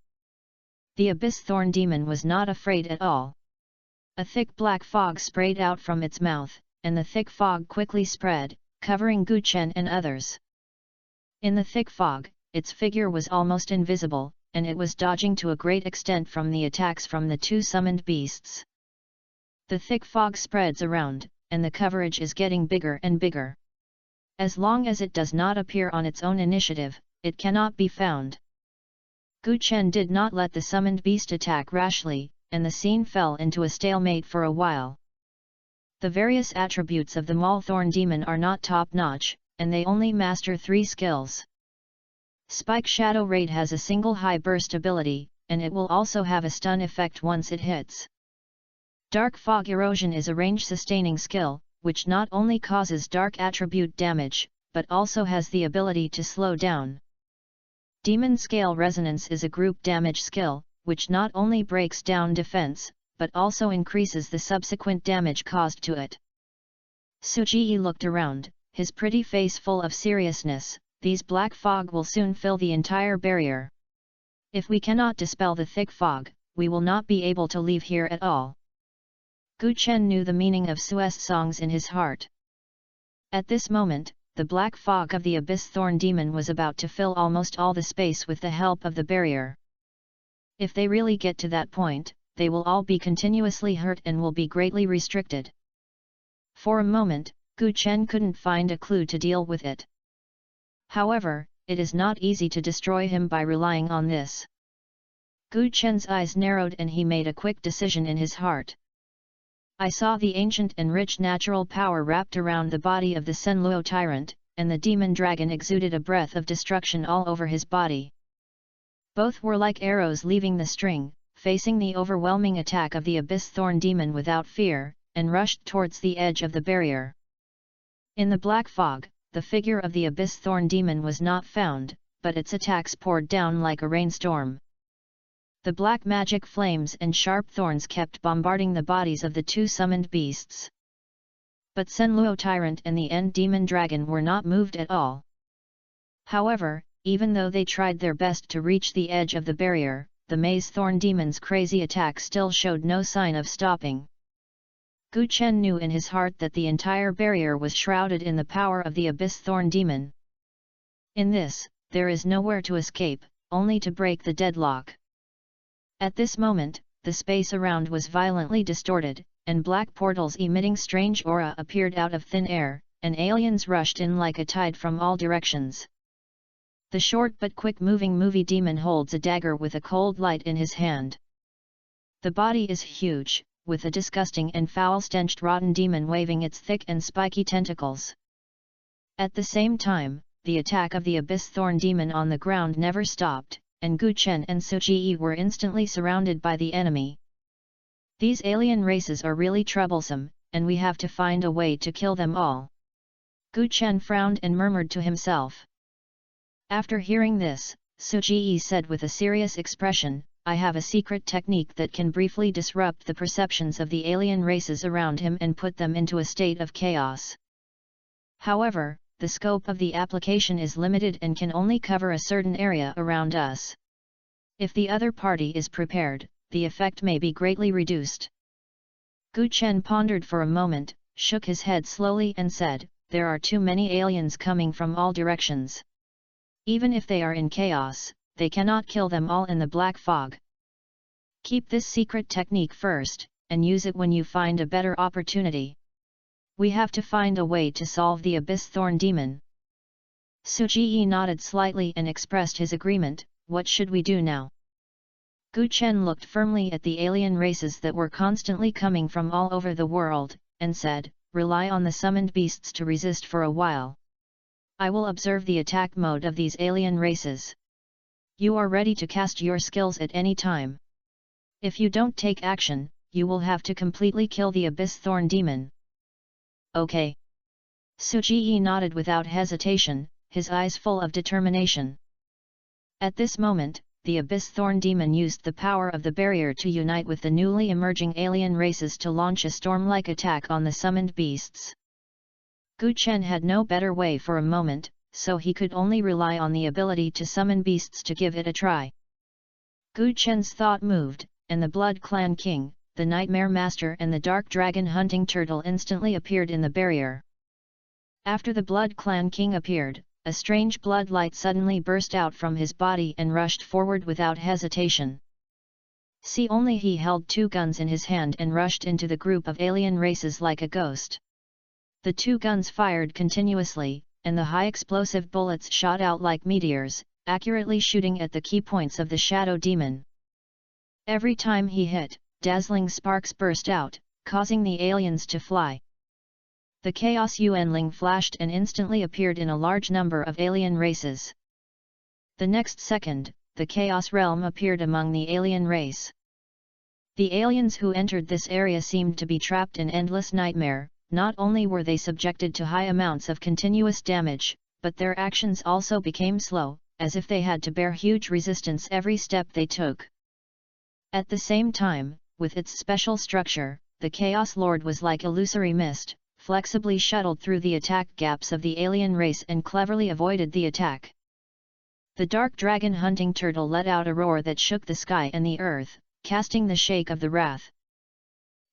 The Abyss Thorn Demon was not afraid at all. A thick black fog sprayed out from its mouth, and the thick fog quickly spread, covering Gu Chen and others. In the thick fog, its figure was almost invisible, and it was dodging to a great extent from the attacks from the 2 summoned beasts. The thick fog spreads around, and the coverage is getting bigger and bigger. As long as it does not appear on its own initiative, it cannot be found. Gu Chen did not let the summoned beast attack rashly, and the scene fell into a stalemate for a while. The various attributes of the Maul Thorn Demon are not top-notch, and they only master 3 skills. Spike Shadow Raid has a single high burst ability, and it will also have a stun effect once it hits. Dark Fog Erosion is a range-sustaining skill, which not only causes dark attribute damage, but also has the ability to slow down. Demon Scale Resonance is a group damage skill, which not only breaks down defense, but also increases the subsequent damage caused to it. Suji looked around, his pretty face full of seriousness. These black fog will soon fill the entire barrier. If we cannot dispel the thick fog, we will not be able to leave here at all. Gu Chen knew the meaning of Sue's songs in his heart. At this moment, the black fog of the Abyss Thorn Demon was about to fill almost all the space with the help of the barrier. If they really get to that point, they will all be continuously hurt and will be greatly restricted. For a moment, Gu Chen couldn't find a clue to deal with it. However, it is not easy to destroy him by relying on this. Gu Chen's eyes narrowed and he made a quick decision in his heart. I saw the ancient and rich natural power wrapped around the body of the Senluo tyrant, and the demon dragon exuded a breath of destruction all over his body. Both were like arrows leaving the string, facing the overwhelming attack of the Abyss Thorn Demon without fear, and rushed towards the edge of the barrier. In the black fog, the figure of the Abyss Thorn Demon was not found, but its attacks poured down like a rainstorm. The black magic flames and sharp thorns kept bombarding the bodies of the two summoned beasts. But Senluo Tyrant and the End Demon Dragon were not moved at all. However, even though they tried their best to reach the edge of the barrier, the Maze Thorn Demon's crazy attack still showed no sign of stopping. Gu Chen knew in his heart that the entire barrier was shrouded in the power of the Abyss Thorn Demon. In this, there is nowhere to escape, only to break the deadlock. At this moment, the space around was violently distorted, and black portals emitting strange aura appeared out of thin air, and aliens rushed in like a tide from all directions. The short but quick-moving movie demon holds a dagger with a cold light in his hand. The body is huge, with a disgusting and foul-stenched rotten demon waving its thick and spiky tentacles. At the same time, the attack of the Abyss Thorn Demon on the ground never stopped, and Gu Chen and Suji were instantly surrounded by the enemy. These alien races are really troublesome, and we have to find a way to kill them all. Gu Chen frowned and murmured to himself. After hearing this, Suji said with a serious expression, I have a secret technique that can briefly disrupt the perceptions of the alien races around him and put them into a state of chaos. However, the scope of the application is limited and can only cover a certain area around us. If the other party is prepared, the effect may be greatly reduced. Gu Chen pondered for a moment, shook his head slowly and said, there are too many aliens coming from all directions. Even if they are in chaos, they cannot kill them all in the black fog. Keep this secret technique first, and use it when you find a better opportunity. We have to find a way to solve the Abyss Thorn Demon. Suji nodded slightly and expressed his agreement. What should we do now? Gu Chen looked firmly at the alien races that were constantly coming from all over the world, and said, rely on the summoned beasts to resist for a while. I will observe the attack mode of these alien races. You are ready to cast your skills at any time. If you don't take action, you will have to completely kill the Abyss Thorn Demon. Okay. Suji nodded without hesitation, his eyes full of determination. At this moment, the Abyss Thorn Demon used the power of the barrier to unite with the newly emerging alien races to launch a storm-like attack on the summoned beasts. Gu Chen had no better way for a moment, so he could only rely on the ability to summon beasts to give it a try. Gu Chen's thought moved, and the Blood Clan King, the Nightmare Master and the Dark Dragon Hunting Turtle instantly appeared in the barrier. After the Blood Clan King appeared, a strange blood light suddenly burst out from his body and rushed forward without hesitation. See, only he held two guns in his hand and rushed into the group of alien races like a ghost. The two guns fired continuously, and the high explosive bullets shot out like meteors, accurately shooting at the key points of the Shadow Demon. Every time he hit, dazzling sparks burst out, causing the aliens to fly. The Chaos Yuanling flashed and instantly appeared in a large number of alien races. The next second, the Chaos Realm appeared among the alien race. The aliens who entered this area seemed to be trapped in endless nightmare. Not only were they subjected to high amounts of continuous damage, but their actions also became slow, as if they had to bear huge resistance every step they took. At the same time, with its special structure, the Chaos Lord was like illusory mist, flexibly shuttled through the attack gaps of the alien race and cleverly avoided the attack. The dark dragon hunting turtle let out a roar that shook the sky and the earth, casting the shake of the wrath.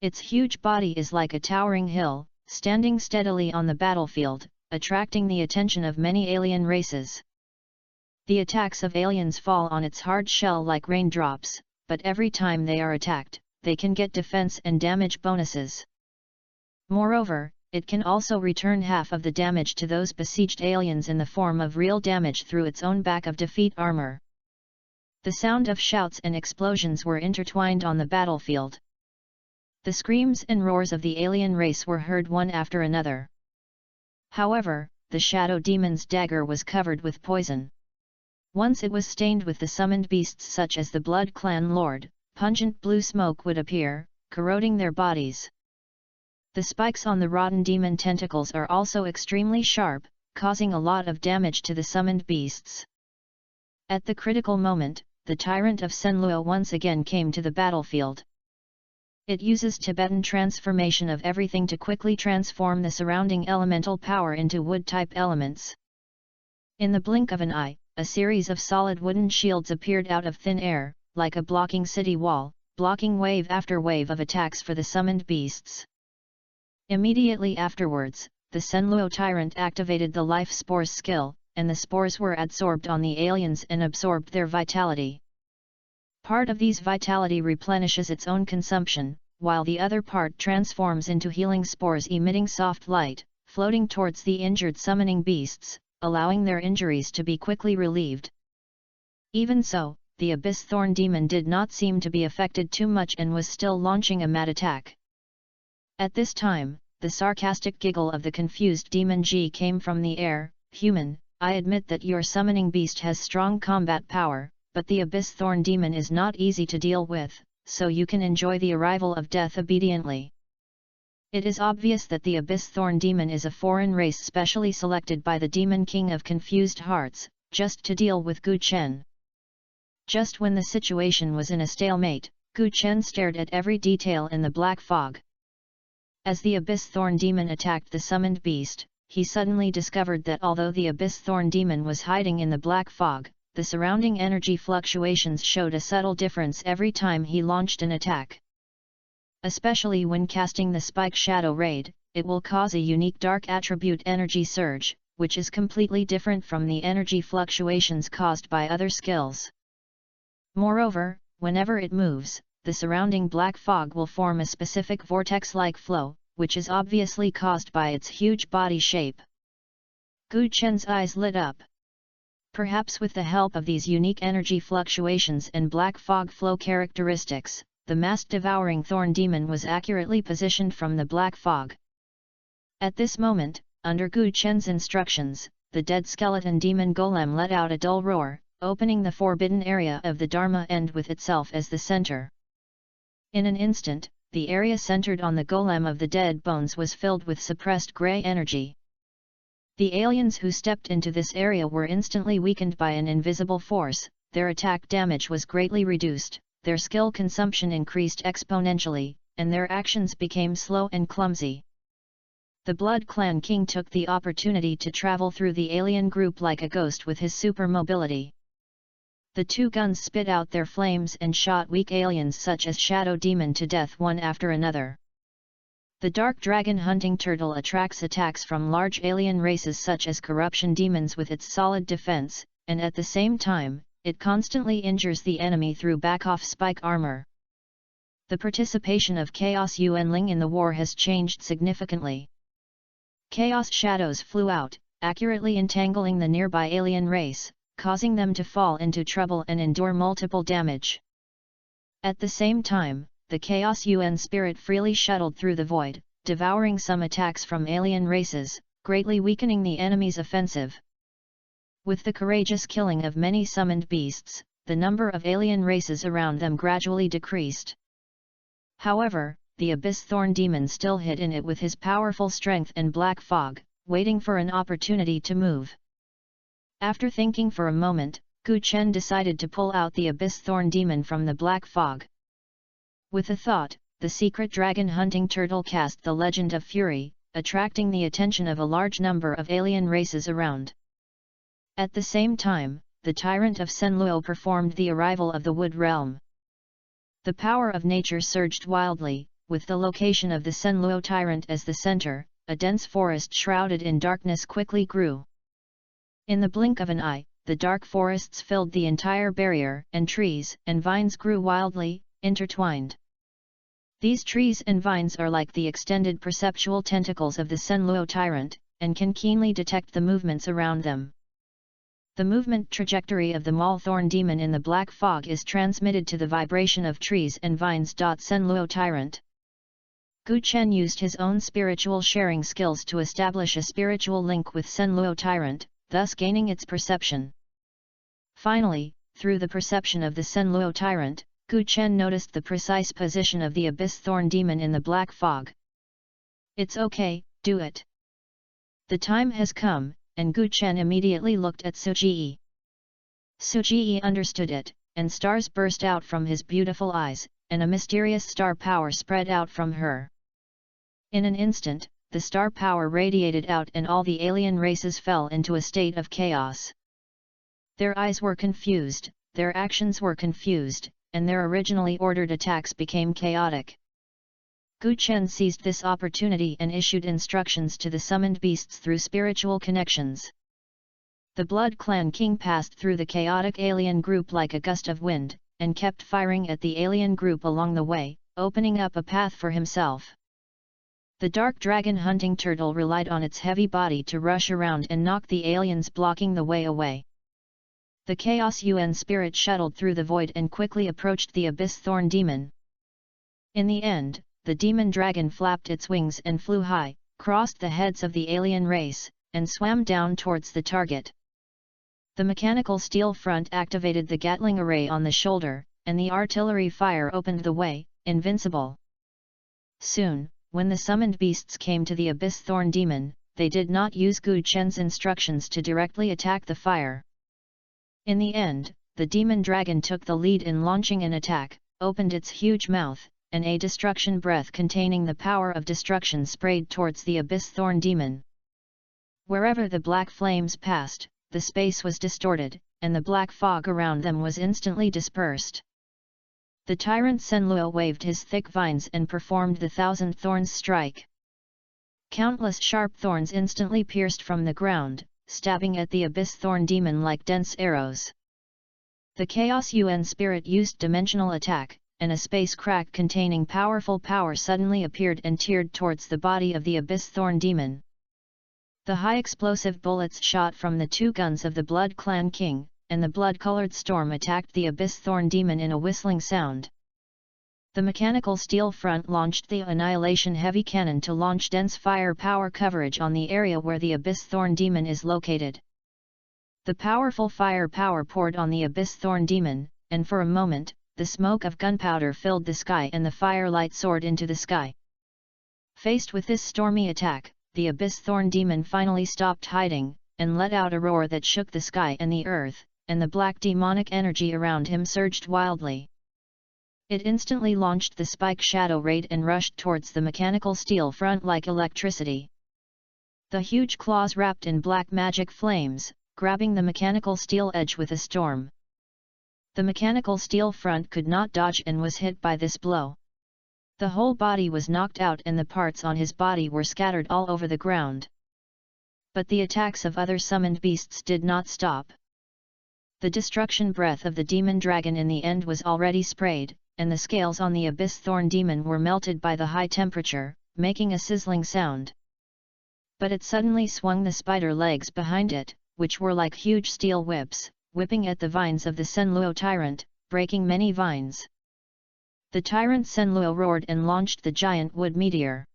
Its huge body is like a towering hill, standing steadily on the battlefield, attracting the attention of many alien races. The attacks of aliens fall on its hard shell like raindrops, but every time they are attacked, they can get defense and damage bonuses. Moreover, it can also return half of the damage to those besieged aliens in the form of real damage through its own back of defeat armor. The sound of shouts and explosions were intertwined on the battlefield. The screams and roars of the alien race were heard one after another. However, the Shadow Demon's dagger was covered with poison. Once it was stained with the summoned beasts such as the Blood Clan Lord, pungent blue smoke would appear, corroding their bodies. The spikes on the rotten demon tentacles are also extremely sharp, causing a lot of damage to the summoned beasts. At the critical moment, the Tyrant of Senluo once again came to the battlefield. It uses Tibetan transformation of everything to quickly transform the surrounding elemental power into wood-type elements. In the blink of an eye, a series of solid wooden shields appeared out of thin air, like a blocking city wall, blocking wave after wave of attacks for the summoned beasts. Immediately afterwards, the Senluo Tyrant activated the Life Spores skill, and the spores were adsorbed on the aliens and absorbed their vitality. Part of these vitality replenishes its own consumption, while the other part transforms into healing spores emitting soft light, floating towards the injured summoning beasts, allowing their injuries to be quickly relieved. Even so, the Abyss Thorn Demon did not seem to be affected too much and was still launching a mad attack. At this time, the sarcastic giggle of the confused Demon G came from the air. "Human, I admit that your summoning beast has strong combat power, but the Abyss Thorn Demon is not easy to deal with, so you can enjoy the arrival of death obediently." It is obvious that the Abyss Thorn Demon is a foreign race specially selected by the Demon King of Confused Hearts, just to deal with Gu Chen. Just when the situation was in a stalemate, Gu Chen stared at every detail in the black fog. As the Abyss Thorn Demon attacked the summoned beast, he suddenly discovered that although the Abyss Thorn Demon was hiding in the black fog, the surrounding energy fluctuations showed a subtle difference every time he launched an attack. Especially when casting the Spike Shadow Raid, it will cause a unique dark attribute energy surge, which is completely different from the energy fluctuations caused by other skills. Moreover, whenever it moves, the surrounding black fog will form a specific vortex-like flow, which is obviously caused by its huge body shape. Gu Chen's eyes lit up. Perhaps with the help of these unique energy fluctuations and black fog flow characteristics, the mass-devouring thorn demon was accurately positioned from the black fog. At this moment, under Gu Chen's instructions, the dead skeleton demon golem let out a dull roar, opening the forbidden area of the Dharma end with itself as the center. In an instant, the area centered on the golem of the dead bones was filled with suppressed grey energy. The aliens who stepped into this area were instantly weakened by an invisible force, their attack damage was greatly reduced, their skill consumption increased exponentially, and their actions became slow and clumsy. The Blood Clan King took the opportunity to travel through the alien group like a ghost with his super mobility. The two guns spit out their flames and shot weak aliens such as Shadow Demon to death one after another. The Dark Dragon Hunting Turtle attracts attacks from large alien races such as Corruption Demons with its solid defense, and at the same time, it constantly injures the enemy through back-off spike armor. The participation of Chaos Yuanling in the war has changed significantly. Chaos shadows flew out, accurately entangling the nearby alien race, causing them to fall into trouble and endure multiple damage. At the same time, the Chaos Yuan spirit freely shuttled through the void, devouring some attacks from alien races, greatly weakening the enemy's offensive. With the courageous killing of many summoned beasts, the number of alien races around them gradually decreased. However, the abyss thorn demon still hid in it with his powerful strength and black fog, waiting for an opportunity to move. After thinking for a moment, Gu Chen decided to pull out the abyss thorn demon from the black fog. With a thought, the secret dragon hunting turtle cast the Legend of Fury, attracting the attention of a large number of alien races around. At the same time, the tyrant of Senluo performed the arrival of the wood realm. The power of nature surged wildly, with the location of the Senluo tyrant as the center. A dense forest shrouded in darkness quickly grew. In the blink of an eye, the dark forests filled the entire barrier, and trees and vines grew wildly, intertwined. These trees and vines are like the extended perceptual tentacles of the Senluo tyrant, and can keenly detect the movements around them. The movement trajectory of the Maul Thorn demon in the black fog is transmitted to the vibration of trees and vines. Senluo tyrant. Gu Chen used his own spiritual sharing skills to establish a spiritual link with Senluo tyrant, thus gaining its perception. Finally, through the perception of the Senluo tyrant, Gu Chen noticed the precise position of the abyss thorn demon in the black fog. "It's okay, do it. The time has come," and Gu Chen immediately looked at Suji. Suji understood it, and stars burst out from his beautiful eyes, and a mysterious star power spread out from her. In an instant, the star power radiated out and all the alien races fell into a state of chaos. Their eyes were confused, their actions were confused, and their originally ordered attacks became chaotic. Gu Chen seized this opportunity and issued instructions to the summoned beasts through spiritual connections. The Blood Clan King passed through the chaotic alien group like a gust of wind, and kept firing at the alien group along the way, opening up a path for himself. The dark dragon hunting turtle relied on its heavy body to rush around and knock the aliens blocking the way away. The Chaos UN spirit shuttled through the void and quickly approached the abyss thorn demon. In the end, the demon dragon flapped its wings and flew high, crossed the heads of the alien race, and swam down towards the target. The mechanical steel front activated the Gatling array on the shoulder, and the artillery fire opened the way, invincible. Soon, when the summoned beasts came to the abyss thorn demon, they did not use Gu Chen's instructions to directly attack the fire. In the end, the demon dragon took the lead in launching an attack, opened its huge mouth, and a destruction breath containing the power of destruction sprayed towards the abyss thorn demon. Wherever the black flames passed, the space was distorted, and the black fog around them was instantly dispersed. The tyrant Senluo waved his thick vines and performed the Thousand Thorns strike. Countless sharp thorns instantly pierced from the ground, stabbing at the abyss thorn demon like dense arrows. The Chaos UN spirit used dimensional attack, and a space crack containing powerful power suddenly appeared and teared towards the body of the abyss thorn demon. The high explosive bullets shot from the two guns of the Blood Clan King, and the blood-colored storm attacked the abyss thorn demon in a whistling sound. The mechanical steel front launched the Annihilation Heavy Cannon to launch dense fire power coverage on the area where the abyss thorn demon is located. The powerful fire power poured on the abyss thorn demon, and for a moment, the smoke of gunpowder filled the sky and the firelight soared into the sky. Faced with this stormy attack, the abyss thorn demon finally stopped hiding, and let out a roar that shook the sky and the earth, and the black demonic energy around him surged wildly. It instantly launched the Spike Shadow Raid and rushed towards the mechanical steel front like electricity. The huge claws wrapped in black magic flames, grabbing the mechanical steel edge with a storm. The mechanical steel front could not dodge and was hit by this blow. The whole body was knocked out and the parts on his body were scattered all over the ground. But the attacks of other summoned beasts did not stop. The destruction breath of the demon dragon in the end was already sprayed, and the scales on the abyss thorn demon were melted by the high temperature, making a sizzling sound. But it suddenly swung the spider legs behind it, which were like huge steel whips, whipping at the vines of the Senluo tyrant, breaking many vines. The tyrant Senluo roared and launched the giant wood meteor.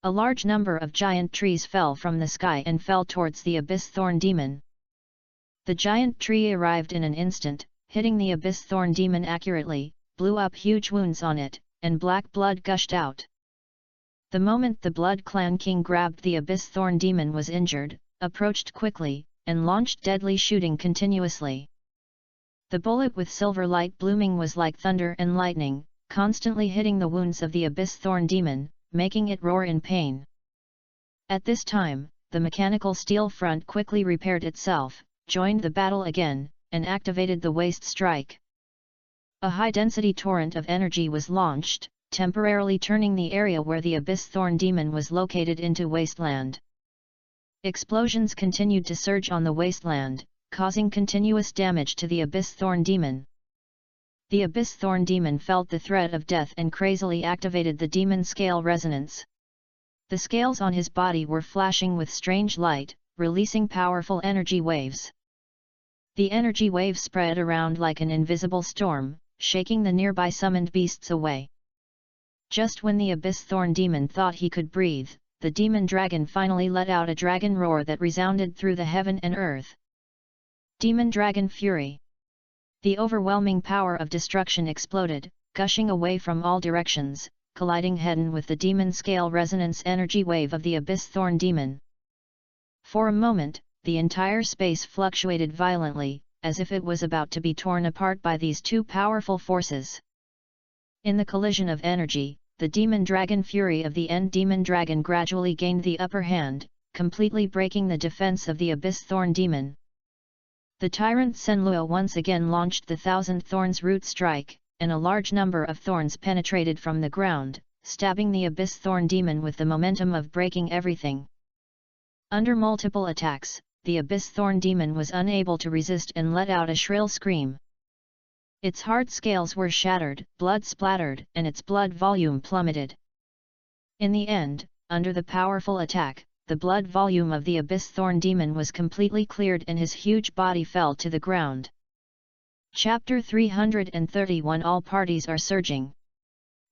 A large number of giant trees fell from the sky and fell towards the abyss thorn demon. The giant tree arrived in an instant, hitting the Abyss Thorn Demon accurately, blew up huge wounds on it, and black blood gushed out. The moment the Blood Clan King grabbed the Abyss Thorn Demon was injured, approached quickly, and launched deadly shooting continuously. The bullet with silver light blooming was like thunder and lightning, constantly hitting the wounds of the Abyss Thorn Demon, making it roar in pain. At this time, the mechanical steel front quickly repaired itself, joined the battle again, and activated the Waste Strike. A high-density torrent of energy was launched, temporarily turning the area where the Abyss Thorn Demon was located into wasteland. Explosions continued to surge on the wasteland, causing continuous damage to the Abyss Thorn Demon. The Abyss Thorn Demon felt the threat of death and crazily activated the demon scale resonance. The scales on his body were flashing with strange light, releasing powerful energy waves. The energy waves spread around like an invisible storm, shaking the nearby summoned beasts away. Just when the Abyss Thorn Demon thought he could breathe, the demon dragon finally let out a dragon roar that resounded through the heaven and earth. Demon Dragon Fury. The overwhelming power of destruction exploded, gushing away from all directions, colliding head-on with the demon scale resonance energy wave of the Abyss Thorn Demon. For a moment, the entire space fluctuated violently, as if it was about to be torn apart by these two powerful forces. In the collision of energy, the Demon Dragon Fury of the End Demon Dragon gradually gained the upper hand, completely breaking the defense of the Abyss Thorn Demon. The Tyrant Senlua once again launched the Thousand Thorns Root Strike, and a large number of thorns penetrated from the ground, stabbing the Abyss Thorn Demon with the momentum of breaking everything. Under multiple attacks, the Abyss Thorn Demon was unable to resist and let out a shrill scream. Its hard scales were shattered, blood splattered, and its blood volume plummeted. In the end, under the powerful attack, the blood volume of the Abyss Thorn Demon was completely cleared and his huge body fell to the ground. Chapter 331 All parties are surging.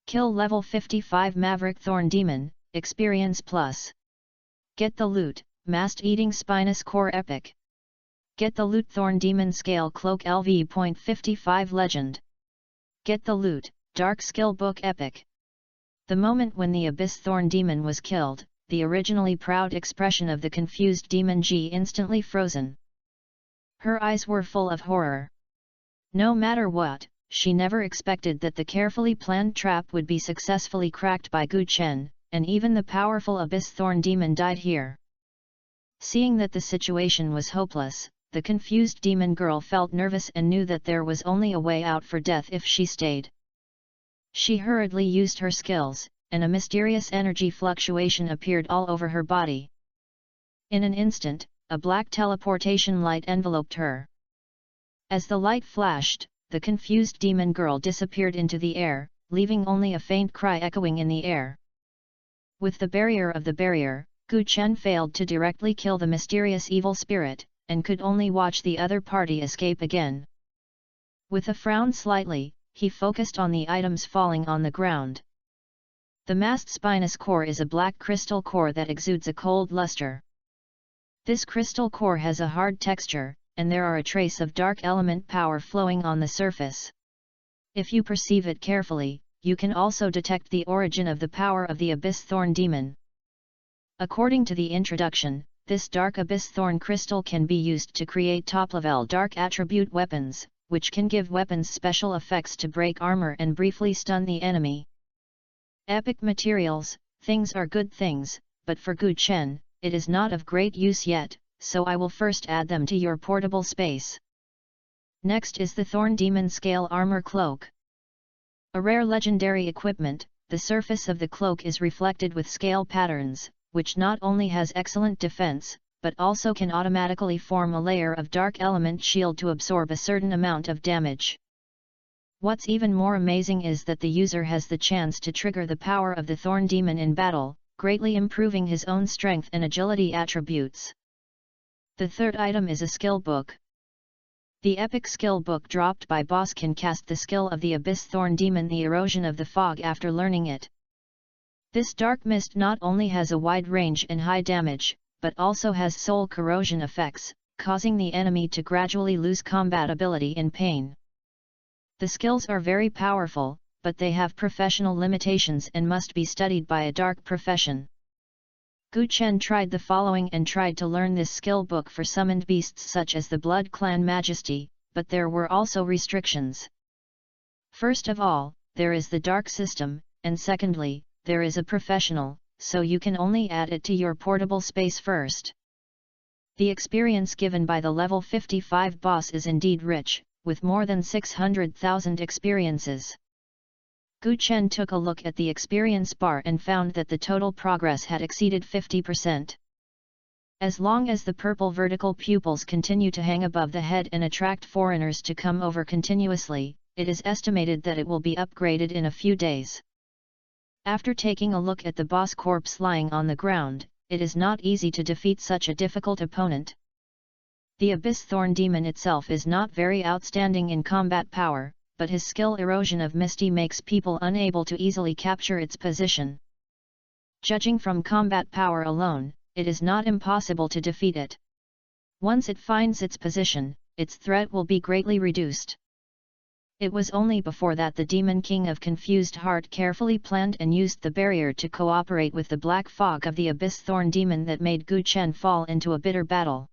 Kill level 55 Maverick Thorn Demon, Experience Plus. Get the loot, Mast-Eating Spinous Core Epic. Get the loot Thorn Demon Scale Cloak LV.55 Legend. Get the loot, Dark Skill Book Epic. The moment when the Abyss Thorn Demon was killed, the originally proud expression of the confused Demon G instantly frozen. Her eyes were full of horror. No matter what, she never expected that the carefully planned trap would be successfully cracked by Gu Chen, and even the powerful Abyss Thorn Demon died here. Seeing that the situation was hopeless, the confused demon girl felt nervous and knew that there was only a way out for death if she stayed. She hurriedly used her skills, and a mysterious energy fluctuation appeared all over her body. In an instant, a black teleportation light enveloped her. As the light flashed, the confused demon girl disappeared into the air, leaving only a faint cry echoing in the air. With the barrier of the barrier, Gu Chen failed to directly kill the mysterious evil spirit, and could only watch the other party escape again. With a frown slightly, he focused on the items falling on the ground. The Mast Spinous Core is a black crystal core that exudes a cold luster. This crystal core has a hard texture, and there are a trace of dark element power flowing on the surface. If you perceive it carefully, you can also detect the origin of the power of the Abyss Thorn Demon. According to the introduction, this dark Abyss Thorn crystal can be used to create top-level dark attribute weapons, which can give weapons special effects to break armor and briefly stun the enemy. Epic materials, things are good things, but for Gu Chen, it is not of great use yet, so I will first add them to your portable space. Next is the Thorn Demon Scale Armor Cloak. A rare legendary equipment, the surface of the cloak is reflected with scale patterns, which not only has excellent defense, but also can automatically form a layer of dark element shield to absorb a certain amount of damage. What's even more amazing is that the user has the chance to trigger the power of the Thorn Demon in battle, greatly improving his own strength and agility attributes. The third item is a skill book. The epic skill book dropped by boss can cast the skill of the Abyss Thorn Demon, the Erosion of the Fog, after learning it. This dark mist not only has a wide range and high damage, but also has soul corrosion effects, causing the enemy to gradually lose combat ability in pain. The skills are very powerful, but they have professional limitations and must be studied by a dark profession. Gu Chen tried the following and tried to learn this skill book for summoned beasts such as the Blood Clan Majesty, but there were also restrictions. First of all, there is the dark system, and secondly, there is a professional, so you can only add it to your portable space first. The experience given by the level 55 boss is indeed rich, with more than 600,000 experiences. Gu Chen took a look at the experience bar and found that the total progress had exceeded 50%. As long as the purple vertical pupils continue to hang above the head and attract foreigners to come over continuously, it is estimated that it will be upgraded in a few days. After taking a look at the boss corpse lying on the ground, it is not easy to defeat such a difficult opponent. The Abyss Thorn Demon itself is not very outstanding in combat power, but his skill Erosion of Misty makes people unable to easily capture its position. Judging from combat power alone, it is not impossible to defeat it. Once it finds its position, its threat will be greatly reduced. It was only before that the Demon King of Confused Heart carefully planned and used the barrier to cooperate with the black fog of the Abyss Thorn Demon that made Gu Chen fall into a bitter battle.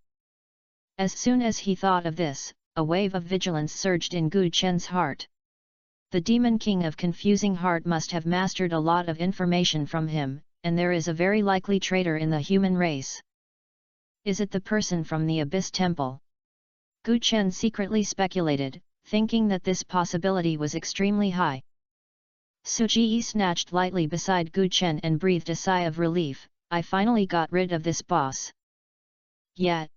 As soon as he thought of this, a wave of vigilance surged in Gu Chen's heart. The Demon King of Confusing Heart must have mastered a lot of information from him, and there is a very likely traitor in the human race. Is it the person from the Abyss Temple? Gu Chen secretly speculated, thinking that this possibility was extremely high. Suji snatched lightly beside Gu Chen and breathed a sigh of relief. I finally got rid of this boss. Yet.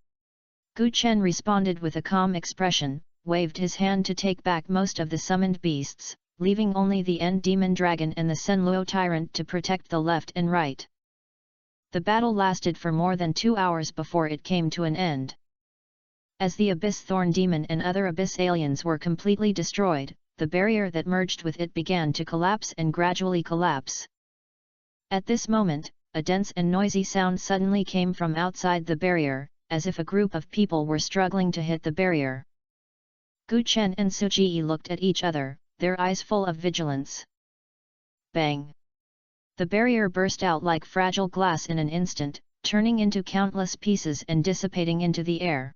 Gu Chen responded with a calm expression, waved his hand to take back most of the summoned beasts, leaving only the End Demon Dragon and the Senluo Tyrant to protect the left and right. The battle lasted for more than 2 hours before it came to an end. As the Abyss Thorn Demon and other Abyss aliens were completely destroyed, the barrier that merged with it began to collapse and gradually collapse. At this moment, a dense and noisy sound suddenly came from outside the barrier, as if a group of people were struggling to hit the barrier. Gu Chen and Suji looked at each other, their eyes full of vigilance. Bang! The barrier burst out like fragile glass in an instant, turning into countless pieces and dissipating into the air.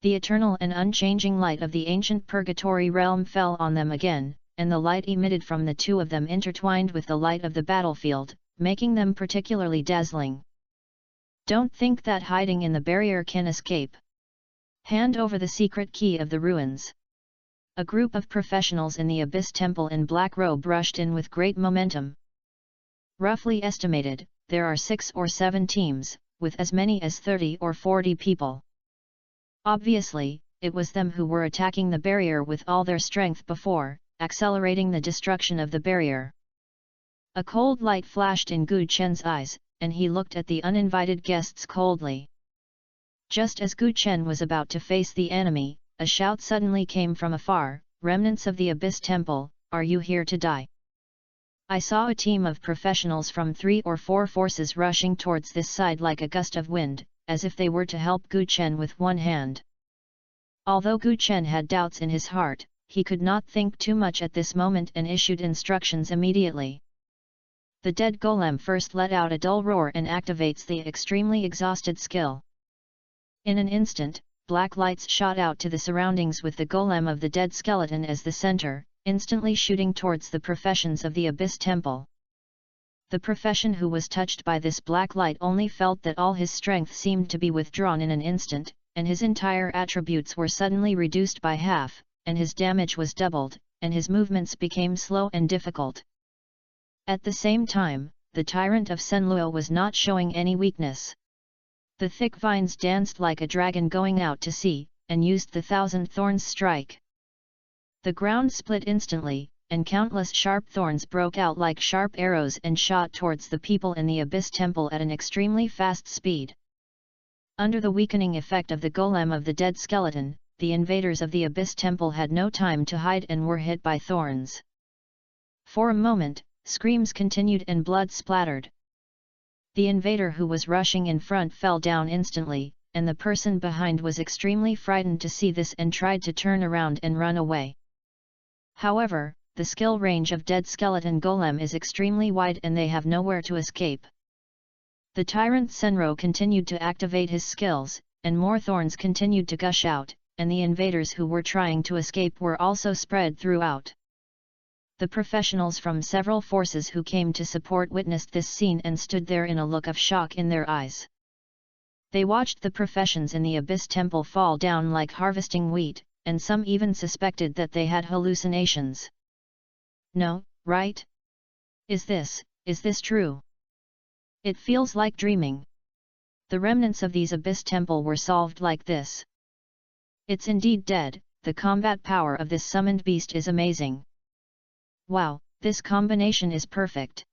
The eternal and unchanging light of the ancient purgatory realm fell on them again, and the light emitted from the two of them intertwined with the light of the battlefield, making them particularly dazzling. Don't think that hiding in the barrier can escape. Hand over the secret key of the ruins. A group of professionals in the Abyss Temple in black robe rushed in with great momentum. Roughly estimated, there are 6 or 7 teams, with as many as 30 or 40 people. Obviously, it was them who were attacking the barrier with all their strength before, accelerating the destruction of the barrier. A cold light flashed in Gu Chen's eyes, and he looked at the uninvited guests coldly. Just as Gu Chen was about to face the enemy, a shout suddenly came from afar, "Remnants of the Abyss Temple, are you here to die?" I saw a team of professionals from 3 or 4 forces rushing towards this side like a gust of wind, as if they were to help Gu Chen with one hand. Although Gu Chen had doubts in his heart, he could not think too much at this moment and issued instructions immediately. The dead golem first let out a dull roar and activates the extremely exhausted skill. In an instant, black lights shot out to the surroundings with the golem of the dead skeleton as the center, instantly shooting towards the professions of the Abyss Temple. The profession who was touched by this black light only felt that all his strength seemed to be withdrawn in an instant, and his entire attributes were suddenly reduced by half, and his damage was doubled, and his movements became slow and difficult. At the same time, the Tyrant of Senluo was not showing any weakness. The thick vines danced like a dragon going out to sea, and used the Thousand Thorns strike. The ground split instantly, and countless sharp thorns broke out like sharp arrows and shot towards the people in the Abyss Temple at an extremely fast speed. Under the weakening effect of the golem of the dead skeleton, the invaders of the Abyss Temple had no time to hide and were hit by thorns. For a moment, screams continued and blood splattered. The invader who was rushing in front fell down instantly, and the person behind was extremely frightened to see this and tried to turn around and run away. However, the skill range of Dead Skeleton Golem is extremely wide and they have nowhere to escape. The tyrant Senro continued to activate his skills, and more thorns continued to gush out, and the invaders who were trying to escape were also spread throughout. The professionals from several forces who came to support witnessed this scene and stood there in a look of shock in their eyes. They watched the professions in the Abyss Temple fall down like harvesting wheat, and some even suspected that they had hallucinations. No, right? Is this true? It feels like dreaming. The remnants of these Abyss Temple were solved like this. It's indeed dead. The combat power of this summoned beast is amazing. Wow, this combination is perfect.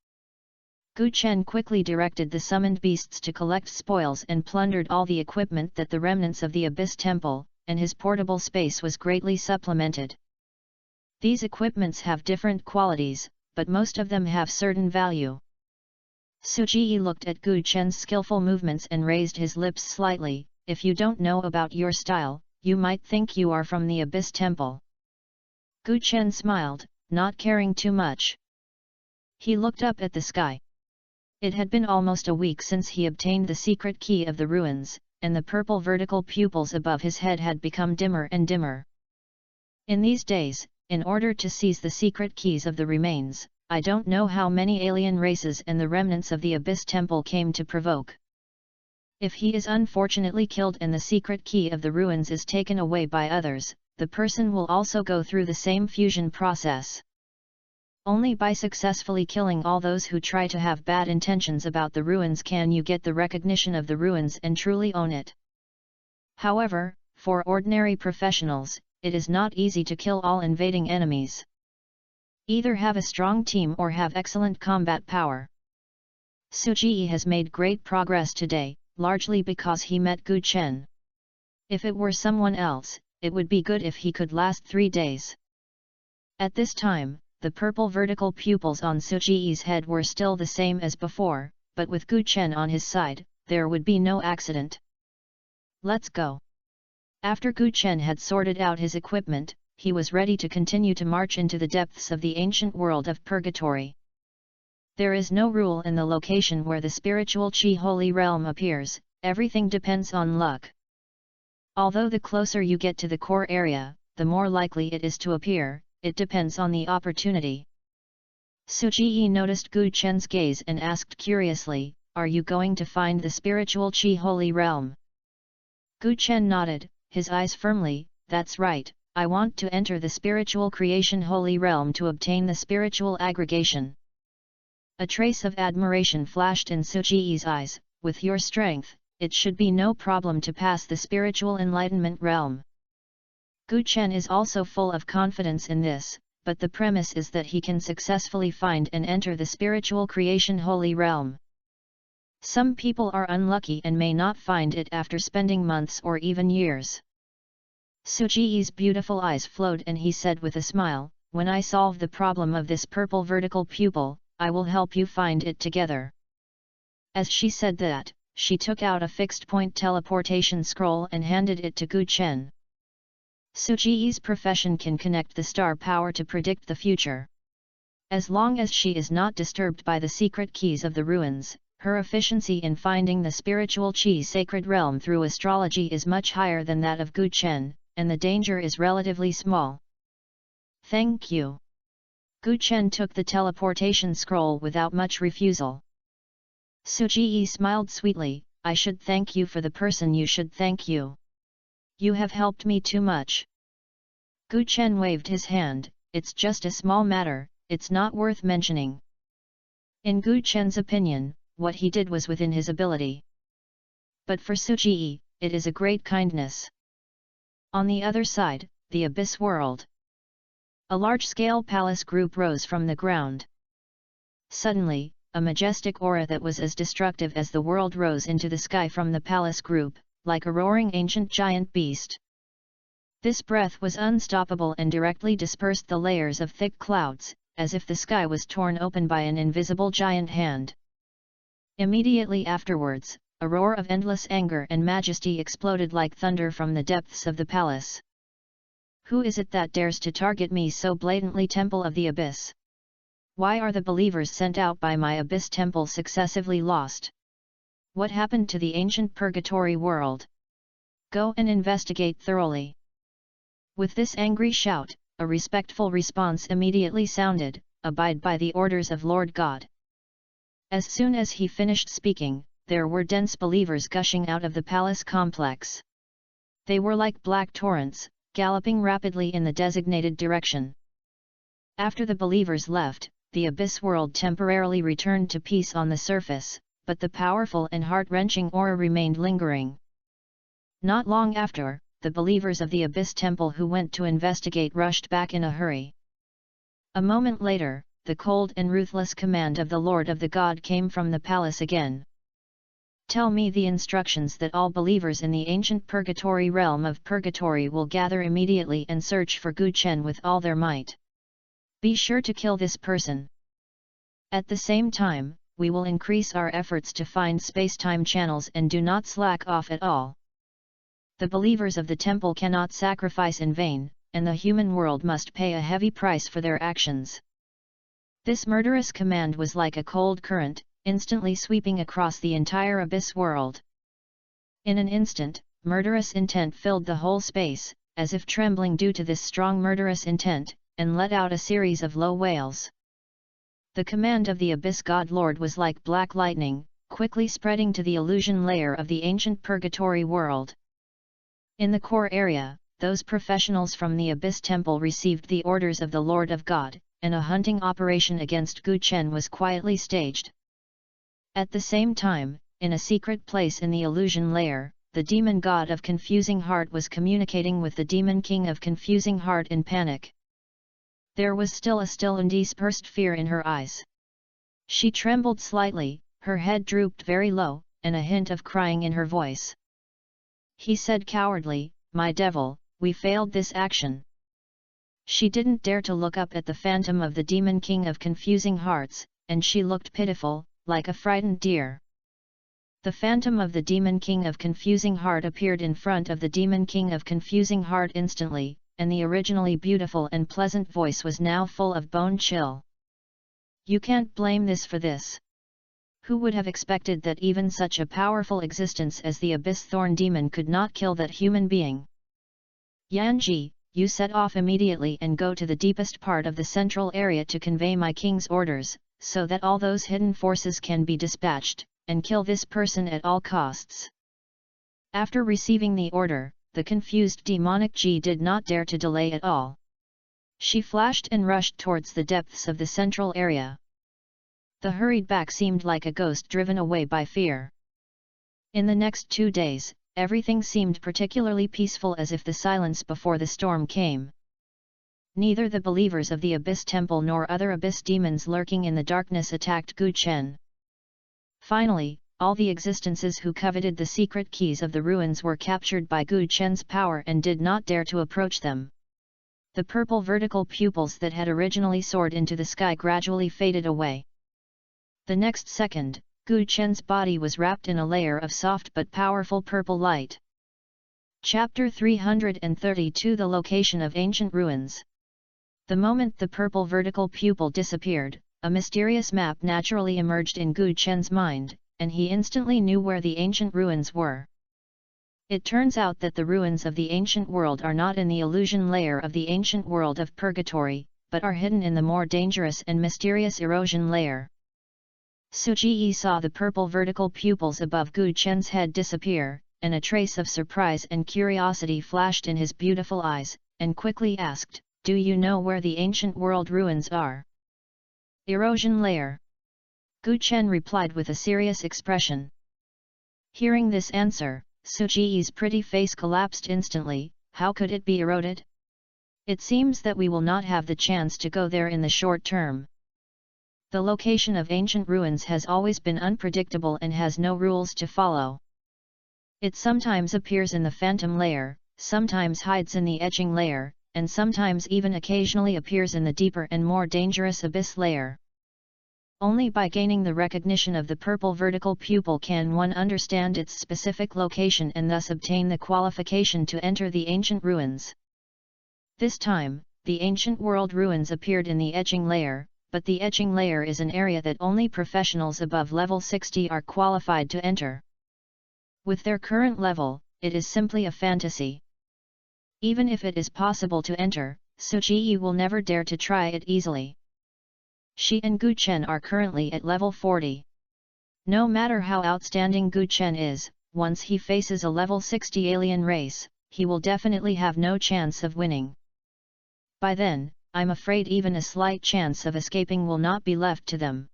Gu Chen quickly directed the summoned beasts to collect spoils and plundered all the equipment that the remnants of the Abyss Temple, and his portable space was greatly supplemented. These equipments have different qualities, but most of them have certain value. Suji looked at Gu Chen's skillful movements and raised his lips slightly. If you don't know about your style, you might think you are from the Abyss Temple. Gu Chen smiled, not caring too much. He looked up at the sky. It had been almost a week since he obtained the secret key of the ruins, and the purple vertical pupils above his head had become dimmer and dimmer. In these days, in order to seize the secret keys of the remains, I don't know how many alien races and the remnants of the Abyss Temple came to provoke. If he is unfortunately killed and the secret key of the ruins is taken away by others, the person will also go through the same fusion process. Only by successfully killing all those who try to have bad intentions about the ruins can you get the recognition of the ruins and truly own it. However, for ordinary professionals, it is not easy to kill all invading enemies. Either have a strong team or have excellent combat power. Suji has made great progress today, largely because he met Gu Chen. If it were someone else, it would be good if he could last 3 days. At this time, the purple vertical pupils on Suji's head were still the same as before, but with Gu Chen on his side, there would be no accident. Let's go. After Gu Chen had sorted out his equipment, he was ready to continue to march into the depths of the ancient world of Purgatory. There is no rule in the location where the spiritual Qi Holy Realm appears, everything depends on luck. Although the closer you get to the core area, the more likely it is to appear, it depends on the opportunity. Suji noticed Gu Chen's gaze and asked curiously, "Are you going to find the spiritual Qi Holy Realm?" Gu Chen nodded, his eyes firmly, "That's right, I want to enter the spiritual creation Holy Realm to obtain the spiritual aggregation." A trace of admiration flashed in Suji's eyes, "With your strength, it should be no problem to pass the spiritual enlightenment realm." Gu Chen is also full of confidence in this, but the premise is that he can successfully find and enter the spiritual creation Holy Realm. Some people are unlucky and may not find it after spending months or even years. Suji's beautiful eyes flowed and he said with a smile, "When I solve the problem of this purple vertical pupil, I will help you find it together." As she said that, she took out a fixed-point teleportation scroll and handed it to Gu Chen. Suji's profession can connect the star power to predict the future. As long as she is not disturbed by the secret keys of the ruins, her efficiency in finding the spiritual Qi sacred realm through astrology is much higher than that of Gu Chen, and the danger is relatively small. "Thank you." Gu Chen took the teleportation scroll without much refusal. Suji smiled sweetly, "I should thank you for the person you should thank you. You have helped me too much." Gu Chen waved his hand, "It's just a small matter, it's not worth mentioning." In Gu Chen's opinion, what he did was within his ability. But for Suji, it is a great kindness. On the other side, the Abyss World. A large-scale palace group rose from the ground. Suddenly, a majestic aura that was as destructive as the world rose into the sky from the palace group, like a roaring ancient giant beast. This breath was unstoppable and directly dispersed the layers of thick clouds, as if the sky was torn open by an invisible giant hand. Immediately afterwards, a roar of endless anger and majesty exploded like thunder from the depths of the palace. Who is it that dares to target me so blatantly? Temple of the Abyss. Why are the believers sent out by my Abyss Temple successively lost? What happened to the ancient purgatory world? Go and investigate thoroughly. With this angry shout, a respectful response immediately sounded, abide by the orders of Lord God. As soon as he finished speaking, there were dense believers gushing out of the palace complex. They were like black torrents, galloping rapidly in the designated direction. After the believers left, the Abyss world temporarily returned to peace on the surface, but the powerful and heart-wrenching aura remained lingering. Not long after, the believers of the Abyss Temple who went to investigate rushed back in a hurry. A moment later, the cold and ruthless command of the Lord of the God came from the palace again. Tell me the instructions that all believers in the ancient purgatory realm of purgatory will gather immediately and search for Gu Chen with all their might. Be sure to kill this person. At the same time, we will increase our efforts to find space-time channels and do not slack off at all. The believers of the temple cannot sacrifice in vain, and the human world must pay a heavy price for their actions. This murderous command was like a cold current, instantly sweeping across the entire Abyss world. In an instant, murderous intent filled the whole space, as if trembling due to this strong murderous intent, and let out a series of low wails. The command of the Abyss God Lord was like black lightning, quickly spreading to the illusion layer of the ancient purgatory world. In the core area, those professionals from the Abyss Temple received the orders of the Lord of God, and a hunting operation against Gu Chen was quietly staged. At the same time, in a secret place in the illusion layer, the demon god of Confusing Heart was communicating with the demon king of Confusing Heart in panic. There was still a still and dispersed fear in her eyes. She trembled slightly, her head drooped very low, and a hint of crying in her voice. He said cowardly, "My devil, we failed this action." She didn't dare to look up at the phantom of the demon king of Confusing Hearts, and she looked pitiful, like a frightened deer. The phantom of the demon king of Confusing Heart appeared in front of the demon king of Confusing Heart instantly, and the originally beautiful and pleasant voice was now full of bone chill. You can't blame this for this. Who would have expected that even such a powerful existence as the Abyss Thorn Demon could not kill that human being? Yanji, you set off immediately and go to the deepest part of the central area to convey my king's orders, so that all those hidden forces can be dispatched, and kill this person at all costs. After receiving the order, the confused demonic Ji did not dare to delay at all. She flashed and rushed towards the depths of the central area. The hurried back seemed like a ghost driven away by fear. In the next 2 days, everything seemed particularly peaceful, as if the silence before the storm came. Neither the believers of the Abyss Temple nor other Abyss demons lurking in the darkness attacked Gu Chen. Finally, all the existences who coveted the secret keys of the ruins were captured by Gu Chen's power and did not dare to approach them. The purple vertical pupils that had originally soared into the sky gradually faded away. The next second, Gu Chen's body was wrapped in a layer of soft but powerful purple light. Chapter 332 The Location of Ancient Ruins. The moment the purple vertical pupil disappeared, a mysterious map naturally emerged in Gu Chen's mind, and he instantly knew where the ancient ruins were. It turns out that the ruins of the ancient world are not in the illusion layer of the ancient world of purgatory, but are hidden in the more dangerous and mysterious erosion layer. Suji saw the purple vertical pupils above Gu Chen's head disappear, and a trace of surprise and curiosity flashed in his beautiful eyes, and quickly asked, "Do you know where the ancient world ruins are?" Erosion layer. Gu Chen replied with a serious expression. Hearing this answer, Suji's pretty face collapsed instantly. How could it be eroded? It seems that we will not have the chance to go there in the short term. The location of ancient ruins has always been unpredictable and has no rules to follow. It sometimes appears in the phantom layer, sometimes hides in the etching layer, and sometimes even occasionally appears in the deeper and more dangerous abyss layer. Only by gaining the recognition of the purple vertical pupil can one understand its specific location and thus obtain the qualification to enter the ancient ruins. This time, the ancient world ruins appeared in the etching layer, but the etching layer is an area that only professionals above level 60 are qualified to enter. With their current level, it is simply a fantasy. Even if it is possible to enter, Suji will never dare to try it easily. She and Gu Chen are currently at level 40. No matter how outstanding Gu Chen is, once he faces a level 60 alien race, he will definitely have no chance of winning. By then, I'm afraid even a slight chance of escaping will not be left to them.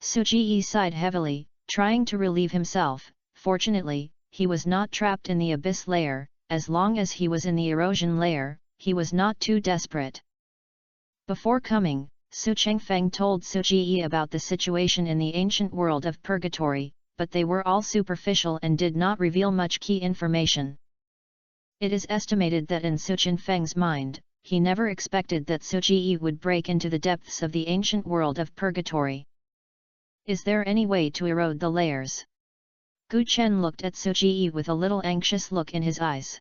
Suji sighed heavily, trying to relieve himself. Fortunately, he was not trapped in the abyss layer. As long as he was in the erosion layer, he was not too desperate. Before coming, Su Chengfeng told Suji about the situation in the ancient world of purgatory, but they were all superficial and did not reveal much key information. It is estimated that in Su Chengfeng's mind, he never expected that Suji would break into the depths of the ancient world of purgatory. Is there any way to erode the layers? Gu Chen looked at Suji with a little anxious look in his eyes.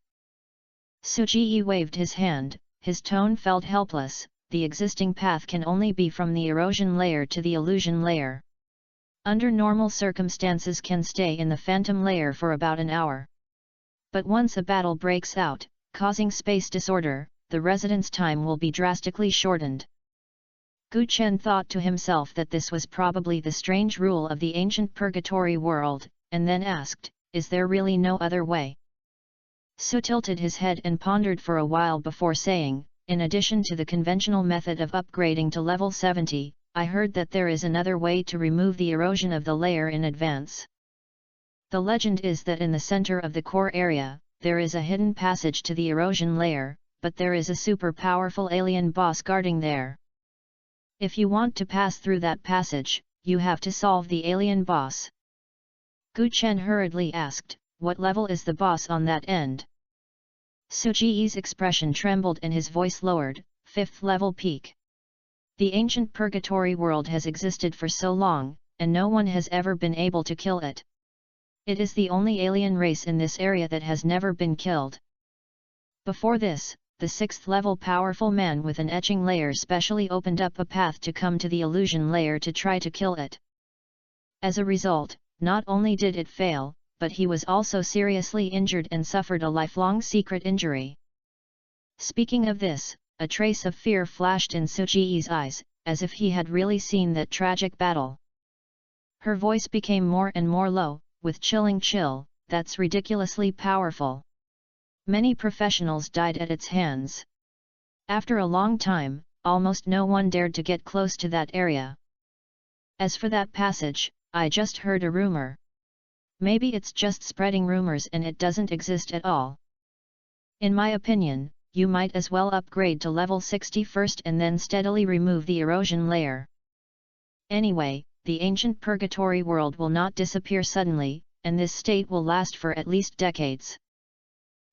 Suji waved his hand, his tone felt helpless. The existing path can only be from the erosion layer to the illusion layer. Under normal circumstances can stay in the phantom layer for about an hour. But once a battle breaks out, causing space disorder, the residence time will be drastically shortened. Gu Chen thought to himself that this was probably the strange rule of the ancient purgatory world, and then asked, is there really no other way? Su tilted his head and pondered for a while before saying, in addition to the conventional method of upgrading to level 70, I heard that there is another way to remove the erosion of the layer in advance. The legend is that in the center of the core area, there is a hidden passage to the erosion layer, but there is a super powerful alien boss guarding there. If you want to pass through that passage, you have to solve the alien boss. Gu Chen hurriedly asked, what level is the boss on that end? Suji's expression trembled and his voice lowered, 5th level peak. The ancient purgatory world has existed for so long, and no one has ever been able to kill it. It is the only alien race in this area that has never been killed. Before this, the 6th level powerful man with an etching layer specially opened up a path to come to the illusion layer to try to kill it. As a result, not only did it fail, but he was also seriously injured and suffered a lifelong secret injury. Speaking of this, a trace of fear flashed in Suji's eyes, as if he had really seen that tragic battle. Her voice became more and more low, with chilling chill, that's ridiculously powerful. Many professionals died at its hands. After a long time, almost no one dared to get close to that area. As for that passage, I just heard a rumor. Maybe it's just spreading rumors and it doesn't exist at all. In my opinion, you might as well upgrade to level 60 first and then steadily remove the erosion layer. Anyway, the ancient purgatory world will not disappear suddenly, and this state will last for at least decades.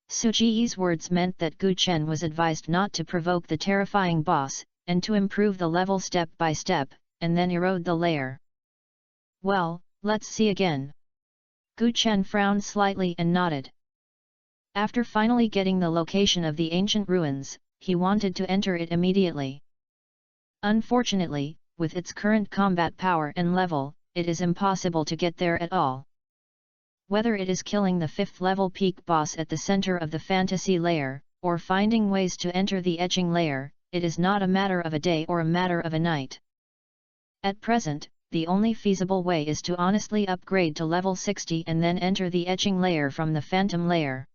Suji's words meant that Gu Chen was advised not to provoke the terrifying boss, and to improve the level step by step, and then erode the layer. Well, let's see again. Gu Chen frowned slightly and nodded. After finally getting the location of the ancient ruins, he wanted to enter it immediately. Unfortunately, with its current combat power and level, it is impossible to get there at all. Whether it is killing the 5th level peak boss at the center of the fantasy layer, or finding ways to enter the etching layer, it is not a matter of a day or a matter of a night. At present, the only feasible way is to honestly upgrade to level 60 and then enter the etching layer from the phantom layer.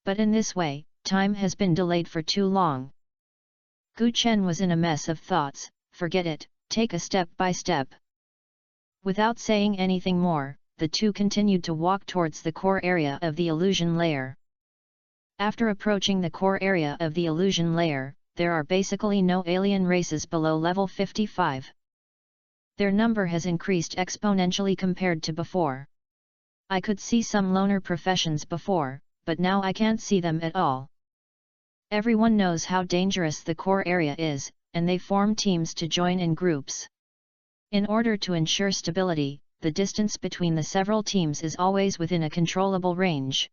But in this way, time has been delayed for too long. Gu Chen was in a mess of thoughts. Forget it, take a step by step. Without saying anything more, the two continued to walk towards the core area of the illusion layer. After approaching the core area of the illusion layer, there are basically no alien races below level 55. Their number has increased exponentially compared to before. I could see some loner professions before, but now I can't see them at all. Everyone knows how dangerous the core area is, and they form teams to join in groups. In order to ensure stability, the distance between the several teams is always within a controllable range.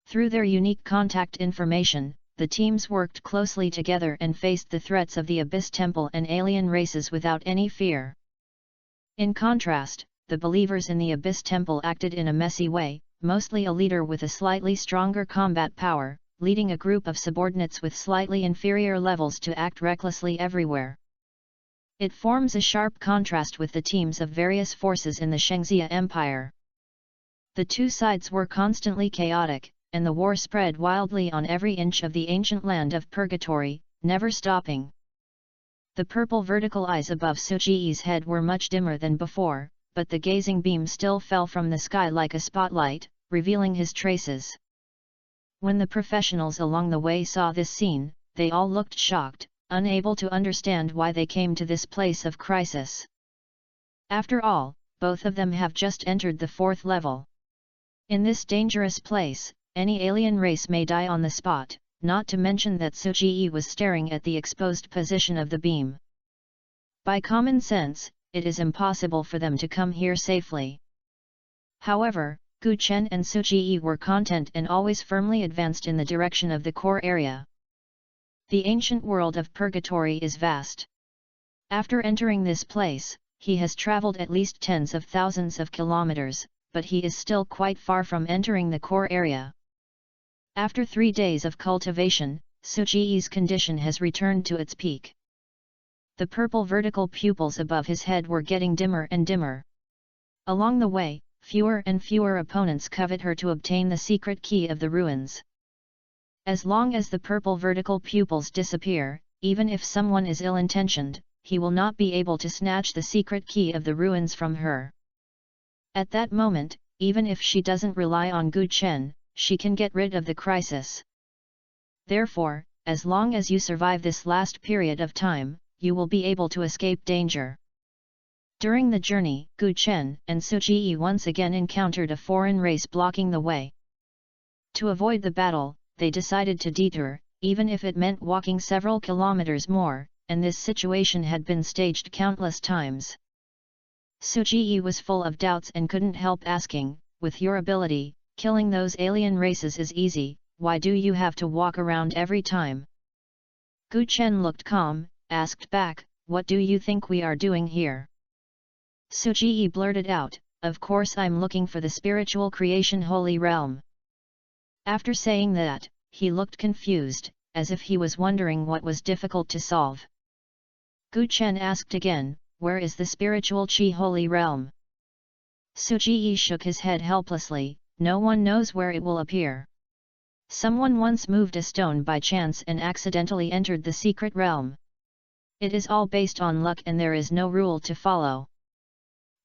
Through their unique contact information, the teams worked closely together and faced the threats of the Abyss Temple and alien races without any fear. In contrast, the believers in the Abyss Temple acted in a messy way, mostly a leader with a slightly stronger combat power, leading a group of subordinates with slightly inferior levels to act recklessly everywhere. It forms a sharp contrast with the teams of various forces in the Shangxia Empire. The two sides were constantly chaotic, and the war spread wildly on every inch of the ancient land of Purgatory, never stopping. The purple vertical eyes above Suji's head were much dimmer than before, but the gazing beam still fell from the sky like a spotlight, revealing his traces. When the professionals along the way saw this scene, they all looked shocked, unable to understand why they came to this place of crisis. After all, both of them have just entered the 4th level. In this dangerous place, any alien race may die on the spot, not to mention that Suji was staring at the exposed position of the beam. By common sense, it is impossible for them to come here safely. However, Gu Chen and Suji were content and always firmly advanced in the direction of the core area. The ancient world of Purgatory is vast. After entering this place, he has traveled at least tens of thousands of kilometers, but he is still quite far from entering the core area. After 3 days of cultivation, Suji's condition has returned to its peak. The purple vertical pupils above his head were getting dimmer and dimmer. Along the way, fewer and fewer opponents covet her to obtain the secret key of the ruins. As long as the purple vertical pupils disappear, even if someone is ill-intentioned, he will not be able to snatch the secret key of the ruins from her. At that moment, even if she doesn't rely on Gu Chen, she can get rid of the crisis. Therefore, as long as you survive this last period of time, you will be able to escape danger. During the journey, Gu Chen and Suji once again encountered a foreign race blocking the way. To avoid the battle, they decided to detour, even if it meant walking several kilometers more, and this situation had been staged countless times. Suji was full of doubts and couldn't help asking, with your ability, killing those alien races is easy, why do you have to walk around every time? Gu Chen looked calm, asked back, what do you think we are doing here? Suji blurted out, of course I'm looking for the spiritual creation holy realm. After saying that, he looked confused, as if he was wondering what was difficult to solve. Gu Chen asked again, where is the spiritual Qi holy realm? Suji shook his head helplessly, no one knows where it will appear. Someone once moved a stone by chance and accidentally entered the secret realm. It is all based on luck and there is no rule to follow.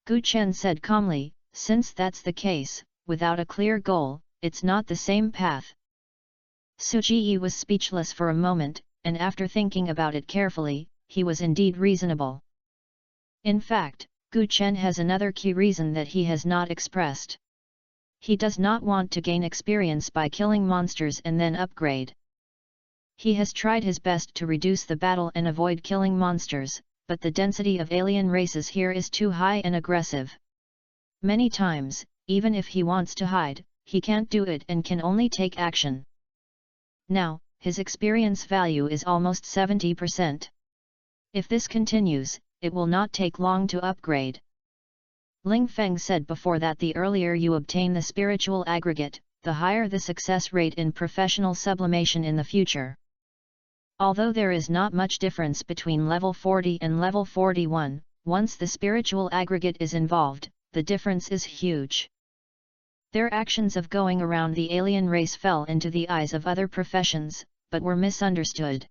Gu Chen said calmly, since that's the case, without a clear goal, it's not the same path. Suji was speechless for a moment, and after thinking about it carefully, he was indeed reasonable. In fact, Gu Chen has another key reason that he has not expressed. He does not want to gain experience by killing monsters and then upgrade. He has tried his best to reduce the battle and avoid killing monsters, but the density of alien races here is too high and aggressive. Many times, even if he wants to hide, he can't do it and can only take action. Now, his experience value is almost 70%. If this continues, it will not take long to upgrade. Ling Feng said before that the earlier you obtain the spiritual aggregate, the higher the success rate in professional sublimation in the future. Although there is not much difference between level 40 and level 41, once the spiritual aggregate is involved, the difference is huge. Their actions of going around the alien race fell into the eyes of other professions, but were misunderstood.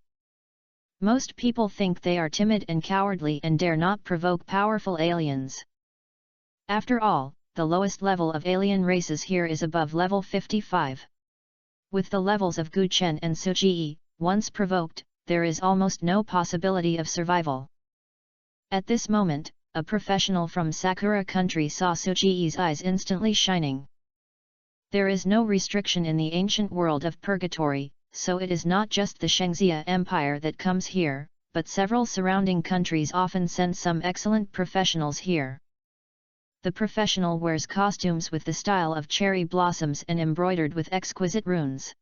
Most people think they are timid and cowardly and dare not provoke powerful aliens. After all, the lowest level of alien races here is above level 55. With the levels of Gu Chen and Suji, once provoked, there is almost no possibility of survival. At this moment, a professional from Sakura country saw Suji's eyes instantly shining. There is no restriction in the ancient world of Purgatory, so it is not just the Shangxia Empire that comes here, but several surrounding countries often send some excellent professionals here. The professional wears costumes with the style of cherry blossoms and embroidered with exquisite runes.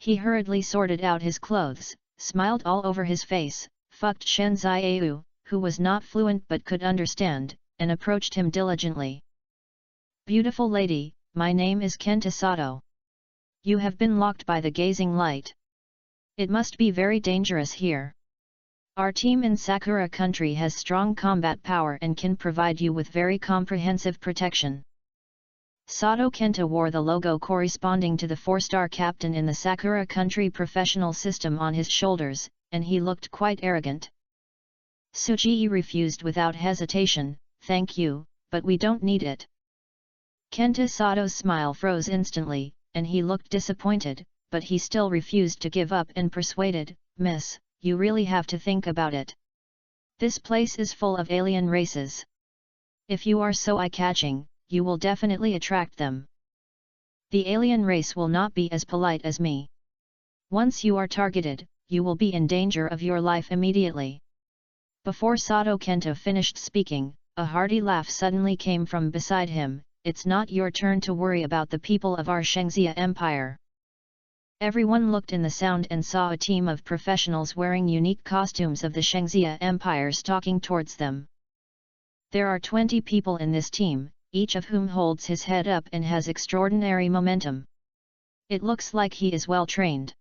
He hurriedly sorted out his clothes, smiled all over his face, fucked Shen Ziau, who was not fluent but could understand, and approached him diligently. "Beautiful lady, my name is Kenta Sato. You have been locked by the gazing light. It must be very dangerous here. Our team in Sakura country has strong combat power and can provide you with very comprehensive protection." Sato Kenta wore the logo corresponding to the 4-star captain in the Sakura country professional system on his shoulders, and he looked quite arrogant. Tsuchiya refused without hesitation, "Thank you, but we don't need it." Kenta Sato's smile froze instantly, and he looked disappointed, but he still refused to give up and persuaded, "Miss, you really have to think about it. This place is full of alien races. If you are so eye-catching, you will definitely attract them. The alien race will not be as polite as me. Once you are targeted, you will be in danger of your life immediately." Before Sato Kenta finished speaking, a hearty laugh suddenly came from beside him. "It's not your turn to worry about the people of our Shangxia Empire." Everyone looked in the sound and saw a team of professionals wearing unique costumes of the Shangxia Empire stalking towards them. There are 20 people in this team, each of whom holds his head up and has extraordinary momentum. It looks like he is well trained.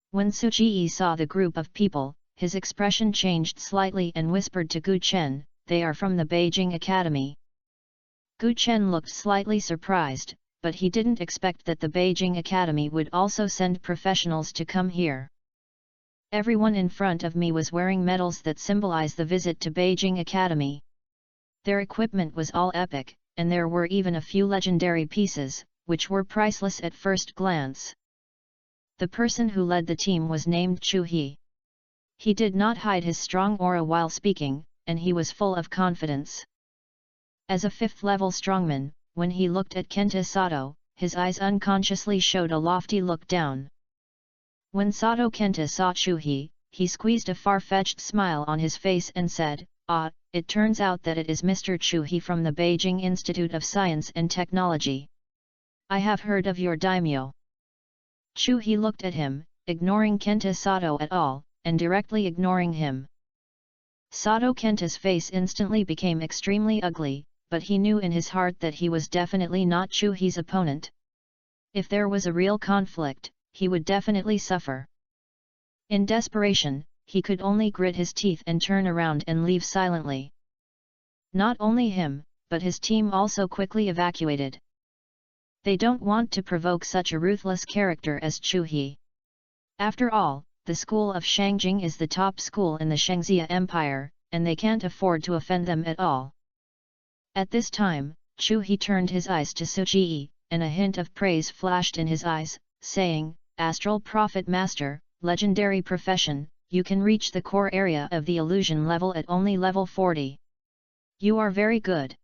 When Tsuchiya saw the group of people, his expression changed slightly and whispered to Gu Chen, "They are from the Beijing Academy." Gu Chen looked slightly surprised, but he didn't expect that the Beijing Academy would also send professionals to come here. "Everyone in front of me was wearing medals that symbolize the visit to Beijing Academy. Their equipment was all epic, and there were even a few legendary pieces, which were priceless at first glance." The person who led the team was named Chu He. He did not hide his strong aura while speaking, and he was full of confidence. As a 5th-level strongman, when he looked at Kenta Sato, his eyes unconsciously showed a lofty look down. When Sato Kenta saw Chu He squeezed a far-fetched smile on his face and said, "Ah, it turns out that it is Mr. Chu He from the Beijing Institute of Science and Technology. I have heard of your daimyo." Chu He looked at him, ignoring Kenta Sato at all, and directly ignoring him. Sato Kenta's face instantly became extremely ugly, but he knew in his heart that he was definitely not Chu He's opponent. If there was a real conflict, he would definitely suffer. In desperation, he could only grit his teeth and turn around and leave silently. Not only him, but his team also quickly evacuated. They don't want to provoke such a ruthless character as Chu He. After all, the school of Shangjing is the top school in the Shangxia Empire, and they can't afford to offend them at all. At this time, Chu He turned his eyes to Tsuchiya, and a hint of praise flashed in his eyes, saying, "Astral Prophet Master, legendary profession, you can reach the core area of the illusion level at only level 40. You are very good."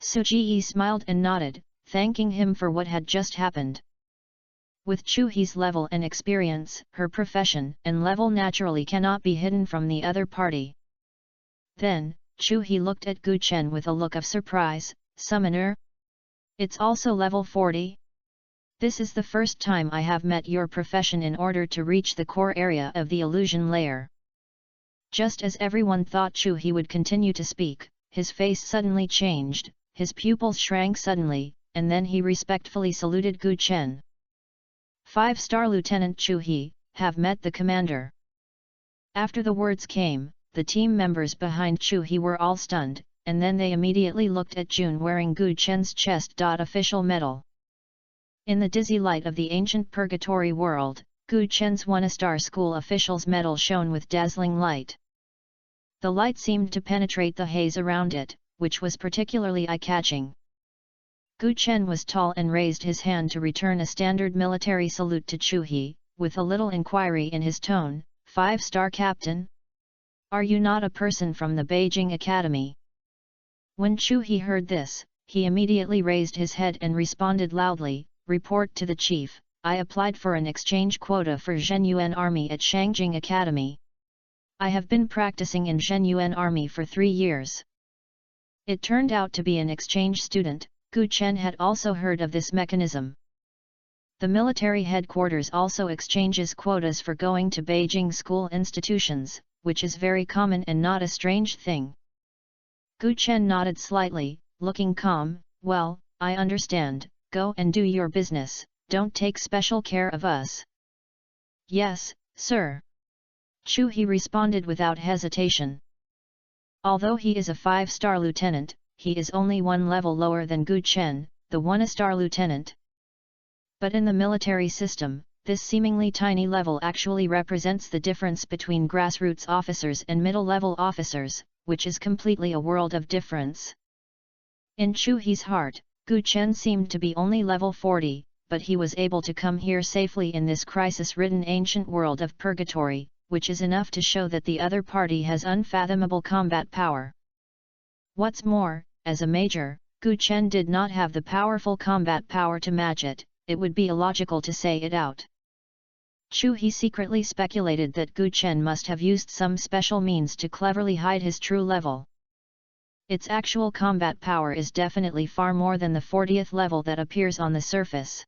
Tsuchiya smiled and nodded, thanking him for what had just happened. With Chu He's level and experience, her profession and level naturally cannot be hidden from the other party. Then, Chu He looked at Gu Chen with a look of surprise, "Summoner? It's also level 40? This is the first time I have met your profession in order to reach the core area of the illusion layer." Just as everyone thought Chu He would continue to speak, his face suddenly changed, his pupils shrank suddenly, and then he respectfully saluted Gu Chen. 5-star Lieutenant Chu He, have met the commander." After the words came, the team members behind Chu He were all stunned, and then they immediately looked at June wearing Gu Chen's chest. Official medal. In the dizzy light of the ancient purgatory world, Gu Chen's 1-star school official's medal shone with dazzling light. The light seemed to penetrate the haze around it, which was particularly eye-catching. Gu Chen was tall and raised his hand to return a standard military salute to Chu He, with a little inquiry in his tone, 5-star captain? Are you not a person from the Beijing Academy? When Chu He heard this, he immediately raised his head and responded loudly, "Report to the chief, I applied for an exchange quota for Zhenyuan Army at Shangjing Academy. I have been practicing in Zhenyuan Army for 3 years." It turned out to be an exchange student. Gu Chen had also heard of this mechanism. The military headquarters also exchanges quotas for going to Beijing school institutions, which is very common and not a strange thing. Gu Chen nodded slightly, looking calm. Well, I understand, go and do your business, don't take special care of us. Yes, sir. Chu He responded without hesitation. Although he is a 5-star lieutenant, he is only one level lower than Gu Chen, the 1-star lieutenant. But in the military system, this seemingly tiny level actually represents the difference between grassroots officers and middle-level officers, which is completely a world of difference. In Chu He's heart, Gu Chen seemed to be only level 40, but he was able to come here safely in this crisis-ridden ancient world of purgatory, which is enough to show that the other party has unfathomable combat power. What's more, as a major, Gu Chen did not have the powerful combat power to match it. It would be illogical to say it out. Chu He secretly speculated that Gu Chen must have used some special means to cleverly hide his true level. Its actual combat power is definitely far more than the 40th level that appears on the surface.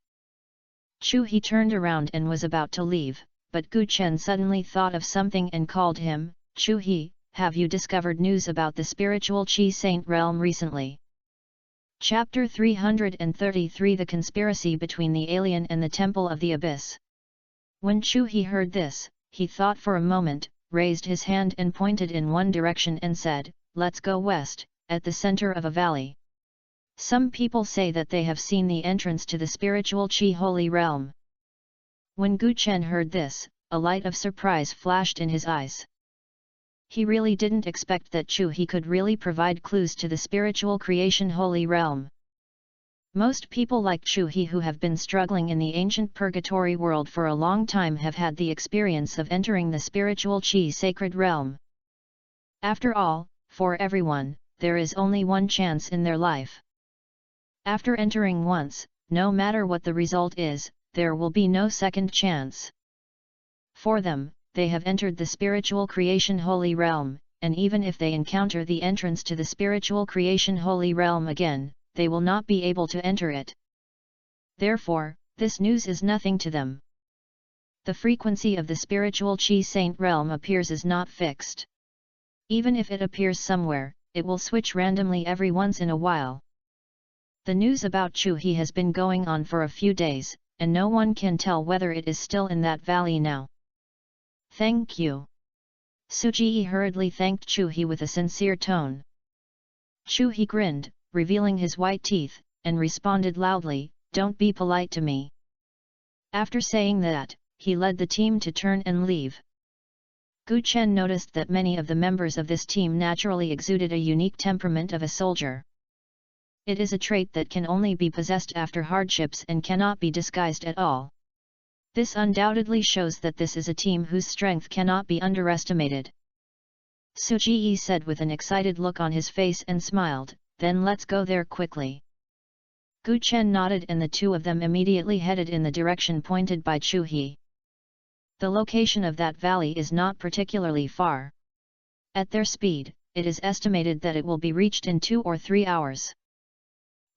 Chu He turned around and was about to leave, but Gu Chen suddenly thought of something and called him. Chu He, have you discovered news about the spiritual Qi Saint realm recently? Chapter 333 The Conspiracy Between the Alien and the Temple of the Abyss. When Chu He heard this, he thought for a moment, raised his hand and pointed in one direction and said, let's go west, at the center of a valley. Some people say that they have seen the entrance to the spiritual Qi Holy Realm. When Gu Chen heard this, a light of surprise flashed in his eyes. He really didn't expect that Chu He could really provide clues to the spiritual creation holy realm. Most people like Chu He who have been struggling in the ancient purgatory world for a long time have had the experience of entering the spiritual Qi sacred realm. After all, for everyone, there is only one chance in their life. After entering once, no matter what the result is, there will be no second chance. For them, they have entered the spiritual creation holy realm, and even if they encounter the entrance to the spiritual creation holy realm again, they will not be able to enter it. Therefore, this news is nothing to them. The frequency of the spiritual Qi Saint realm appears is not fixed. Even if it appears somewhere, it will switch randomly every once in a while. The news about Chu He has been going on for a few days, and no one can tell whether it is still in that valley now. Thank you. Suji hurriedly thanked Chu He with a sincere tone. Chu He grinned, revealing his white teeth, and responded loudly, don't be polite to me. After saying that, he led the team to turn and leave. Gu Chen noticed that many of the members of this team naturally exuded a unique temperament of a soldier. It is a trait that can only be possessed after hardships and cannot be disguised at all. This undoubtedly shows that this is a team whose strength cannot be underestimated. Suji said with an excited look on his face and smiled, then let's go there quickly. Gu Chen nodded and the two of them immediately headed in the direction pointed by Chu He. The location of that valley is not particularly far. At their speed, it is estimated that it will be reached in 2 or 3 hours.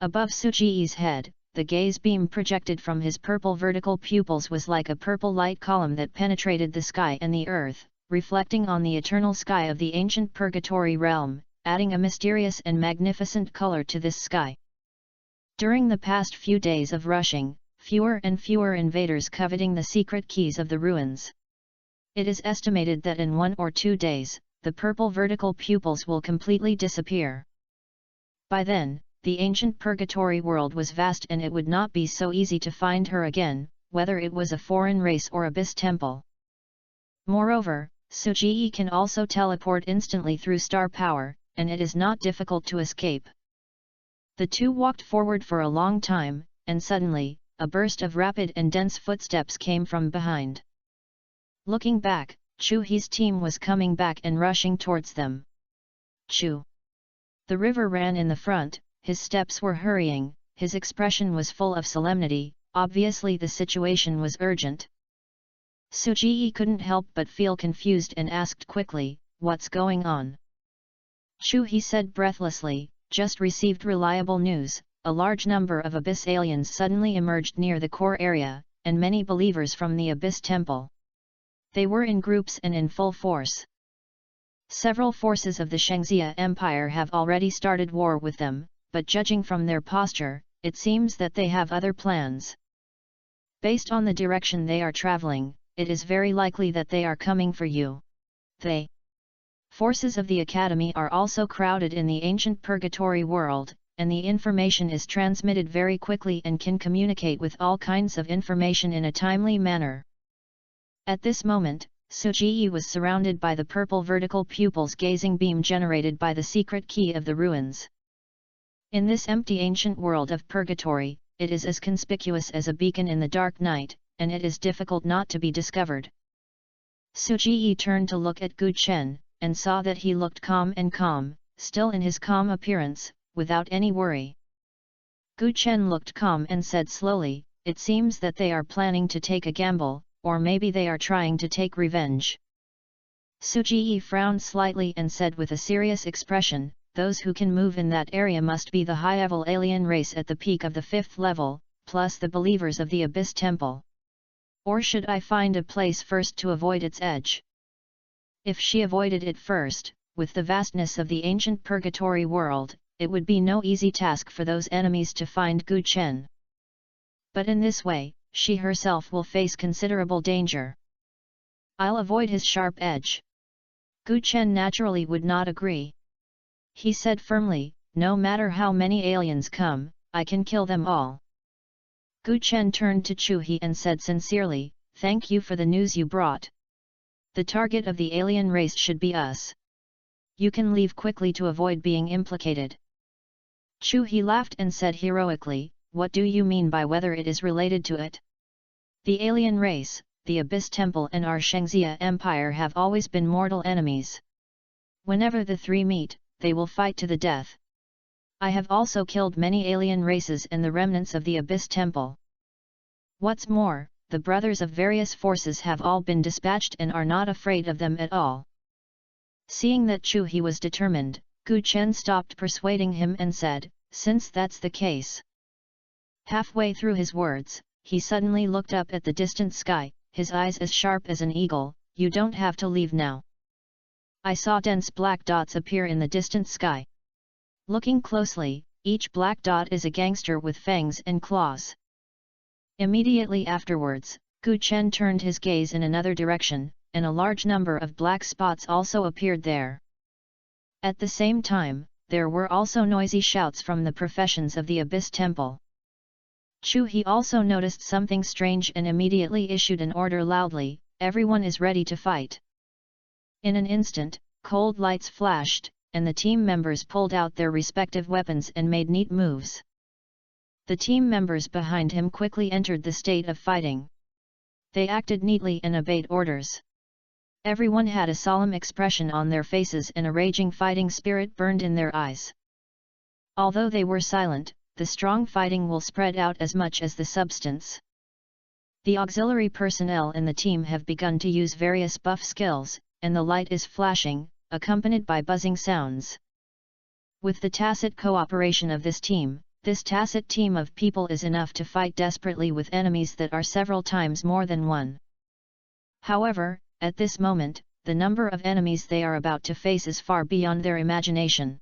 Above Suji's head, the gaze beam projected from his purple vertical pupils was like a purple light column that penetrated the sky and the earth, reflecting on the eternal sky of the ancient purgatory realm, adding a mysterious and magnificent color to this sky. During the past few days of rushing, fewer and fewer invaders coveting the secret keys of the ruins. It is estimated that in 1 or 2 days, the purple vertical pupils will completely disappear. By then, the ancient purgatory world was vast and it would not be so easy to find her again, whether it was a foreign race or abyss temple. Moreover, Suji can also teleport instantly through star power, and it is not difficult to escape. The two walked forward for a long time, and suddenly, a burst of rapid and dense footsteps came from behind. Looking back, Chu He's team was coming back and rushing towards them. Chu! The river ran in the front. His steps were hurrying, his expression was full of solemnity, obviously the situation was urgent. Suji couldn't help but feel confused and asked quickly, what's going on? Chu He said breathlessly, just received reliable news, a large number of Abyss aliens suddenly emerged near the core area, and many believers from the Abyss Temple. They were in groups and in full force. Several forces of the Shangxia Empire have already started war with them, but judging from their posture, it seems that they have other plans. Based on the direction they are traveling, it is very likely that they are coming for you. The forces of the Academy are also crowded in the ancient purgatory world, and the information is transmitted very quickly and can communicate with all kinds of information in a timely manner. At this moment, Suji was surrounded by the purple vertical pupils gazing beam generated by the secret key of the ruins. In this empty ancient world of purgatory, it is as conspicuous as a beacon in the dark night, and it is difficult not to be discovered. Suji turned to look at Gu Chen, and saw that he looked calm, still in his calm appearance, without any worry. Gu Chen looked calm and said slowly, "It seems that they are planning to take a gamble, or maybe they are trying to take revenge." Suji frowned slightly and said with a serious expression, "Those who can move in that area must be the high-level alien race at the peak of the 5th level, plus the believers of the Abyss Temple. Or should I find a place first to avoid its edge?" If she avoided it first, with the vastness of the ancient purgatory world, it would be no easy task for those enemies to find Gu Chen. But in this way, she herself will face considerable danger. "I'll avoid his sharp edge." Gu Chen naturally would not agree. He said firmly, "No matter how many aliens come, I can kill them all." Gu Chen turned to Chu He and said sincerely, "Thank you for the news you brought. The target of the alien race should be us. You can leave quickly to avoid being implicated." Chu He laughed and said heroically, "What do you mean by whether it is related to it? The alien race, the Abyss Temple and our Shangxia Empire have always been mortal enemies. Whenever the three meet, they will fight to the death. I have also killed many alien races and the remnants of the Abyss Temple. What's more, the brothers of various forces have all been dispatched and are not afraid of them at all." Seeing that Chu He was determined, Gu Chen stopped persuading him and said, "Since that's the case." Halfway through his words, he suddenly looked up at the distant sky, his eyes as sharp as an eagle. "You don't have to leave now. I saw dense black dots appear in the distant sky. Looking closely, each black dot is a gangster with fangs and claws." Immediately afterwards, Gu Chen turned his gaze in another direction, and a large number of black spots also appeared there. At the same time, there were also noisy shouts from the professions of the Abyss Temple. Chu He also noticed something strange and immediately issued an order loudly, "Everyone is ready to fight." In an instant, cold lights flashed, and the team members pulled out their respective weapons and made neat moves. The team members behind him quickly entered the state of fighting. They acted neatly and obeyed orders. Everyone had a solemn expression on their faces and a raging fighting spirit burned in their eyes. Although they were silent, the strong fighting will spread out as much as the substance. The auxiliary personnel in the team have begun to use various buff skills, and the light is flashing, accompanied by buzzing sounds. With the tacit cooperation of this tacit team of people is enough to fight desperately with enemies that are several times more than one. However, at this moment, the number of enemies they are about to face is far beyond their imagination.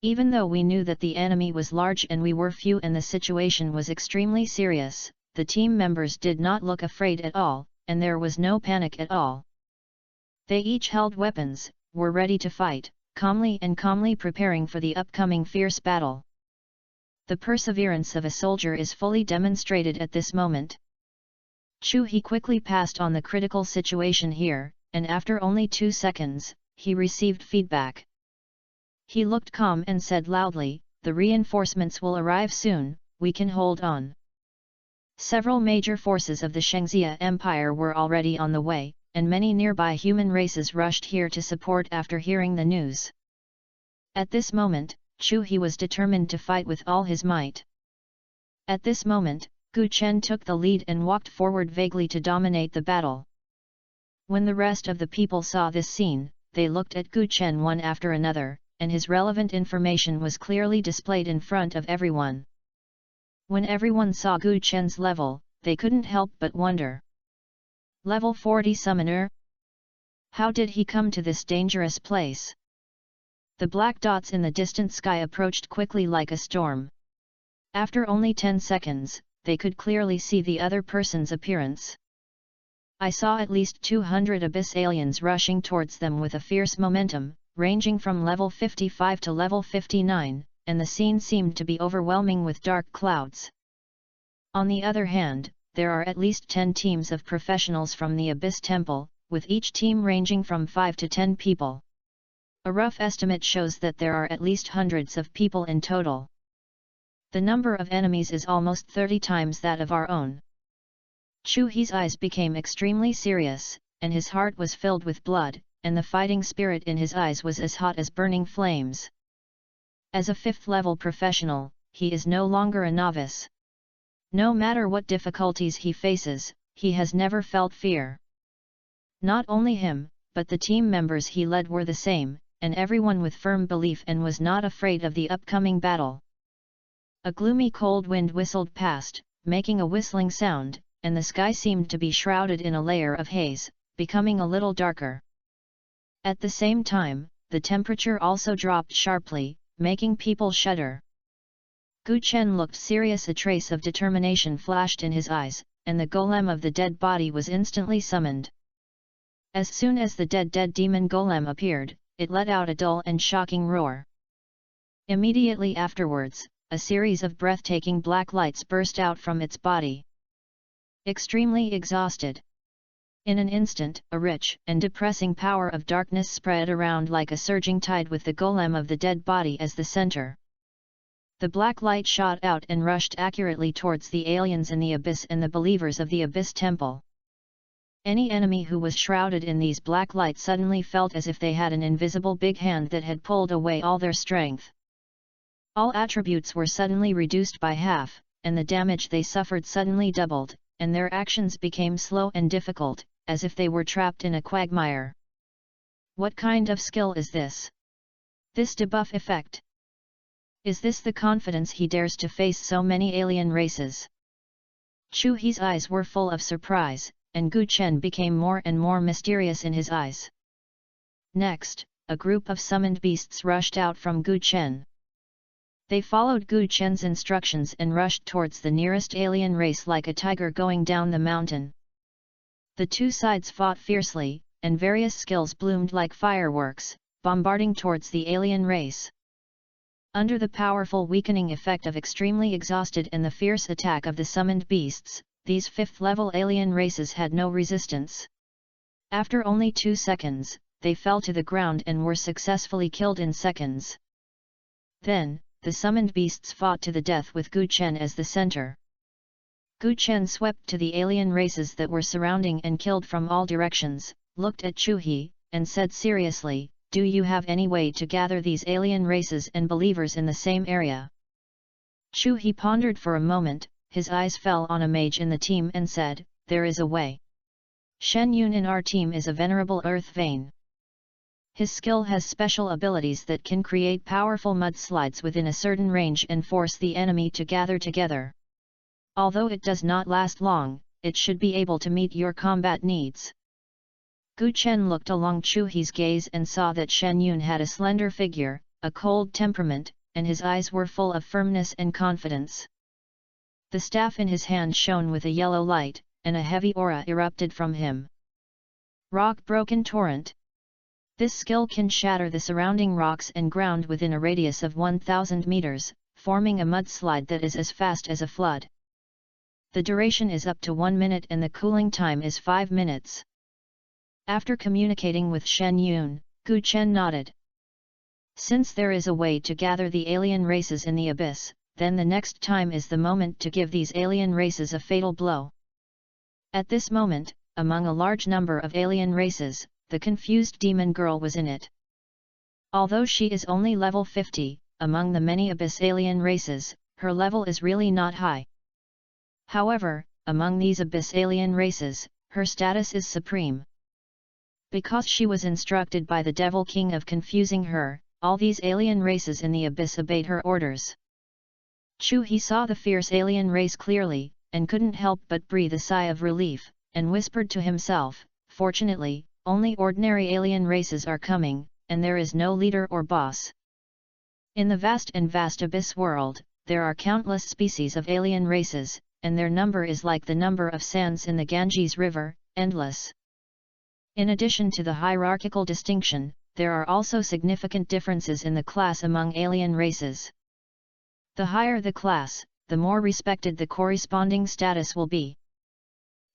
Even though we knew that the enemy was large and we were few and the situation was extremely serious, the team members did not look afraid at all, and there was no panic at all. They each held weapons, were ready to fight, calmly preparing for the upcoming fierce battle. The perseverance of a soldier is fully demonstrated at this moment. Chu He quickly passed on the critical situation here, and after only 2 seconds, he received feedback. He looked calm and said loudly, "The reinforcements will arrive soon, we can hold on." Several major forces of the Shangxia Empire were already on the way, and many nearby human races rushed here to support after hearing the news. At this moment, Chu He was determined to fight with all his might. At this moment, Gu Chen took the lead and walked forward vaguely to dominate the battle. When the rest of the people saw this scene, they looked at Gu Chen one after another, and his relevant information was clearly displayed in front of everyone. When everyone saw Gu Chen's level, they couldn't help but wonder. Level 40 Summoner? How did he come to this dangerous place? The black dots in the distant sky approached quickly like a storm. After only 10 seconds, they could clearly see the other person's appearance. I saw at least 200 abyss aliens rushing towards them with a fierce momentum, ranging from level 55 to level 59, and the scene seemed to be overwhelming with dark clouds. On the other hand, there are at least 10 teams of professionals from the Abyss Temple, with each team ranging from 5 to 10 people. A rough estimate shows that there are at least hundreds of people in total. The number of enemies is almost 30 times that of our own. Chu He's eyes became extremely serious, and his heart was filled with blood, and the fighting spirit in his eyes was as hot as burning flames. As a 5th level professional, he is no longer a novice. No matter what difficulties he faces, he has never felt fear. Not only him, but the team members he led were the same, and everyone with firm belief and was not afraid of the upcoming battle. A gloomy cold wind whistled past, making a whistling sound, and the sky seemed to be shrouded in a layer of haze, becoming a little darker. At the same time, the temperature also dropped sharply, making people shudder. Gu Chen looked serious. A trace of determination flashed in his eyes, and the golem of the dead body was instantly summoned. As soon as the dead demon golem appeared, it let out a dull and shocking roar. Immediately afterwards, a series of breathtaking black lights burst out from its body. Extremely exhausted. In an instant, a rich and depressing power of darkness spread around like a surging tide with the golem of the dead body as the center. The black light shot out and rushed accurately towards the aliens in the abyss and the believers of the Abyss Temple. Any enemy who was shrouded in these black lights suddenly felt as if they had an invisible big hand that had pulled away all their strength. All attributes were suddenly reduced by half, and the damage they suffered suddenly doubled, and their actions became slow and difficult, as if they were trapped in a quagmire. What kind of skill is this? This debuff effect? Is this the confidence he dares to face so many alien races? Chu He's eyes were full of surprise, and Gu Chen became more and more mysterious in his eyes. Next, a group of summoned beasts rushed out from Gu Chen. They followed Gu Chen's instructions and rushed towards the nearest alien race like a tiger going down the mountain. The two sides fought fiercely, and various skills bloomed like fireworks, bombarding towards the alien race. Under the powerful weakening effect of extremely exhausted and the fierce attack of the summoned beasts, these 5th-level alien races had no resistance. After only 2 seconds, they fell to the ground and were successfully killed in seconds. Then, the summoned beasts fought to the death with Gu Chen as the center. Gu Chen swept to the alien races that were surrounding and killed from all directions, looked at Chu He, and said seriously, "Do you have any way to gather these alien races and believers in the same area?" Chu He pondered for a moment, his eyes fell on a mage in the team and said, "There is a way. Shen Yun in our team is a venerable earth vein. His skill has special abilities that can create powerful mudslides within a certain range and force the enemy to gather together. Although it does not last long, it should be able to meet your combat needs." Gu Chen looked along Chu He's gaze and saw that Shen Yun had a slender figure, a cold temperament, and his eyes were full of firmness and confidence. The staff in his hand shone with a yellow light, and a heavy aura erupted from him. Rock-broken torrent. This skill can shatter the surrounding rocks and ground within a radius of 1,000 meters, forming a mudslide that is as fast as a flood. The duration is up to 1 minute and the cooling time is 5 minutes. After communicating with Shen Yun, Gu Chen nodded. Since there is a way to gather the alien races in the abyss, then the next time is the moment to give these alien races a fatal blow. At this moment, among a large number of alien races, the confused demon girl was in it. Although she is only level 50, among the many abyss alien races, her level is really not high. However, among these abyss alien races, her status is supreme. Because she was instructed by the Devil King of confusing her, all these alien races in the abyss obeyed her orders. Chu-hee saw the fierce alien race clearly, and couldn't help but breathe a sigh of relief, and whispered to himself, "Fortunately, only ordinary alien races are coming, and there is no leader or boss." In the vast abyss world, there are countless species of alien races, and their number is like the number of sands in the Ganges River, endless. In addition to the hierarchical distinction, there are also significant differences in the class among alien races. The higher the class, the more respected the corresponding status will be.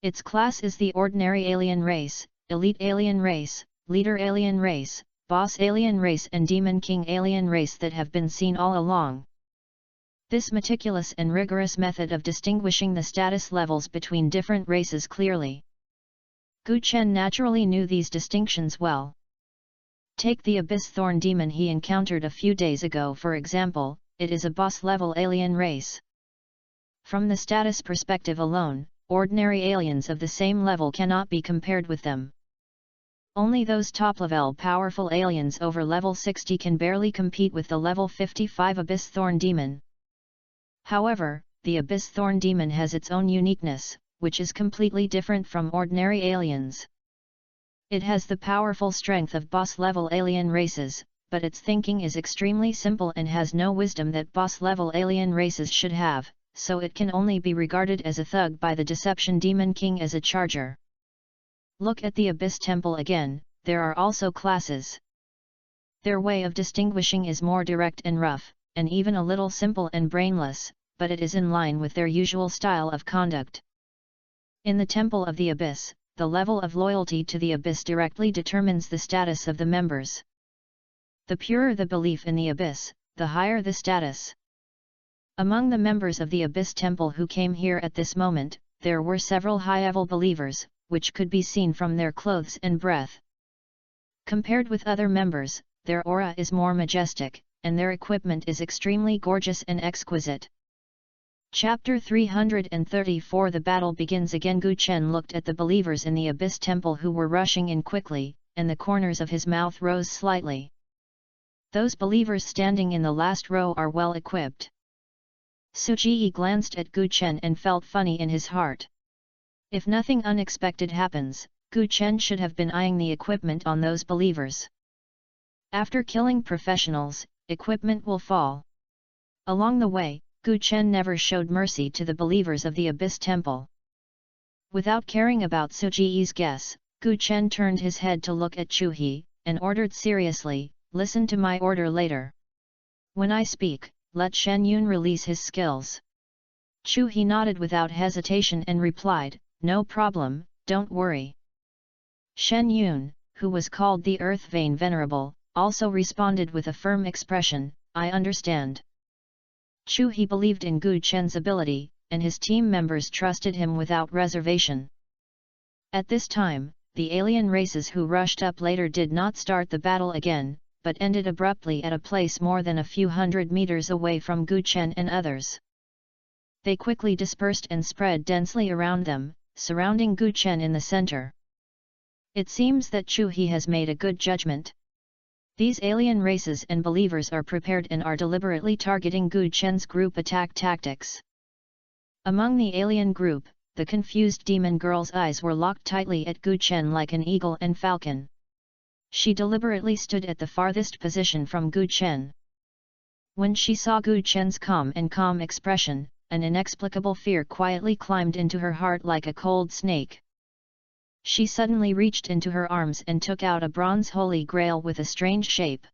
Its class is the ordinary alien race, elite alien race, leader alien race, boss alien race and demon king alien race that have been seen all along. This meticulous and rigorous method of distinguishing the status levels between different races clearly. Gu Chen naturally knew these distinctions well. Take the Abyss Thorn Demon he encountered a few days ago for example, it is a boss-level alien race. From the status perspective alone, ordinary aliens of the same level cannot be compared with them. Only those top-level powerful aliens over level 60 can barely compete with the level 55 Abyss Thorn Demon. However, the Abyss Thorn Demon has its own uniqueness, which is completely different from ordinary aliens. It has the powerful strength of boss-level alien races, but its thinking is extremely simple and has no wisdom that boss-level alien races should have, so it can only be regarded as a thug by the Deception Demon King as a charger. Look at the Abyss Temple again, there are also classes. Their way of distinguishing is more direct and rough, and even a little simple and brainless, but it is in line with their usual style of conduct. In the Temple of the Abyss, the level of loyalty to the Abyss directly determines the status of the members. The purer the belief in the Abyss, the higher the status. Among the members of the Abyss Temple who came here at this moment, there were several high-level believers, which could be seen from their clothes and breath. Compared with other members, their aura is more majestic, and their equipment is extremely gorgeous and exquisite. Chapter 334 The battle begins again. Gu Chen looked at the believers in the Abyss Temple who were rushing in quickly, and the corners of his mouth rose slightly. Those believers standing in the last row are well equipped. Suji glanced at Gu Chen and felt funny in his heart. If nothing unexpected happens, Gu Chen should have been eyeing the equipment on those believers. After killing professionals, equipment will fall. Along the way, Gu Chen never showed mercy to the believers of the Abyss Temple. Without caring about Suji's guess, Gu Chen turned his head to look at Chu-hee, and ordered seriously, "Listen to my order later. When I speak, let Shen Yun release his skills." Chu-hee nodded without hesitation and replied, "No problem, don't worry." Shen Yun, who was called the Earth Vein Venerable, also responded with a firm expression, "I understand." Chu-hee believed in Gu Chen's ability, and his team members trusted him without reservation. At this time, the alien races who rushed up later did not start the battle again, but ended abruptly at a place more than a few hundred meters away from Gu Chen and others. They quickly dispersed and spread densely around them, surrounding Gu Chen in the center. It seems that Chu-hee has made a good judgment. These alien races and believers are prepared and are deliberately targeting Gu Chen's group attack tactics. Among the alien group, the confused demon girl's eyes were locked tightly at Gu Chen like an eagle and falcon. She deliberately stood at the farthest position from Gu Chen. When she saw Gu Chen's calm expression, an inexplicable fear quietly climbed into her heart like a cold snake. She suddenly reached into her arms and took out a bronze holy grail with a strange shape.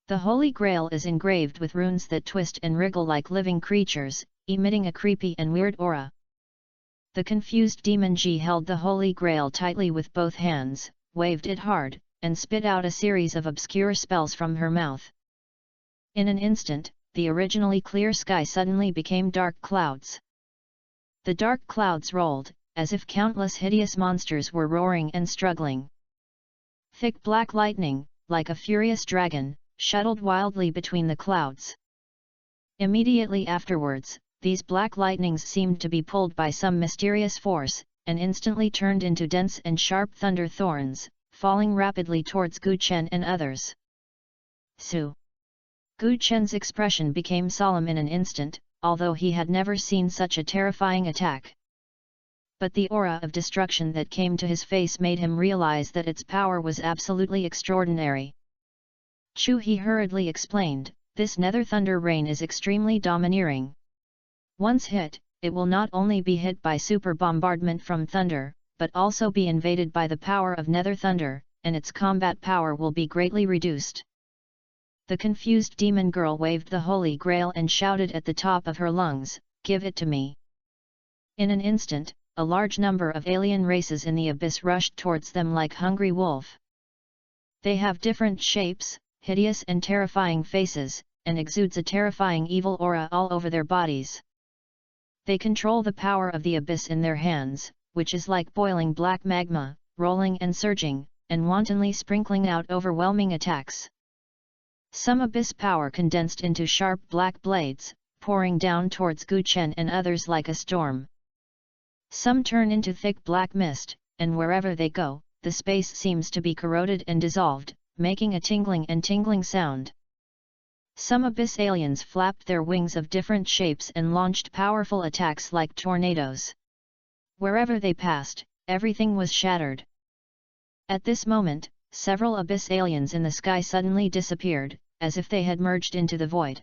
The holy grail is engraved with runes that twist and wriggle like living creatures, emitting a creepy and weird aura. The confused demon Ji held the holy grail tightly with both hands, waved it hard, and spit out a series of obscure spells from her mouth. In an instant, the originally clear sky suddenly became dark clouds. The dark clouds rolled, as if countless hideous monsters were roaring and struggling. Thick black lightning, like a furious dragon, shuttled wildly between the clouds. Immediately afterwards, these black lightnings seemed to be pulled by some mysterious force, and instantly turned into dense and sharp thunder thorns, falling rapidly towards Gu Chen and others. Su. Gu Chen's expression became solemn in an instant, although he had never seen such a terrifying attack. But the aura of destruction that came to his face made him realize that its power was absolutely extraordinary. Chu He hurriedly explained, "This nether thunder rain is extremely domineering. Once hit, it will not only be hit by super bombardment from thunder, but also be invaded by the power of nether thunder, and its combat power will be greatly reduced." The confused demon girl waved the holy grail and shouted at the top of her lungs, "Give it to me!" In an instant, a large number of alien races in the abyss rushed towards them like hungry wolf. They have different shapes, hideous and terrifying faces, and exudes a terrifying evil aura all over their bodies. They control the power of the abyss in their hands, which is like boiling black magma, rolling and surging, and wantonly sprinkling out overwhelming attacks. Some abyss power condensed into sharp black blades, pouring down towards Gu Chen and others like a storm. Some turn into thick black mist, and wherever they go, the space seems to be corroded and dissolved, making a tingling sound. Some abyss aliens flapped their wings of different shapes and launched powerful attacks like tornadoes. Wherever they passed, everything was shattered. At this moment, several abyss aliens in the sky suddenly disappeared, as if they had merged into the void.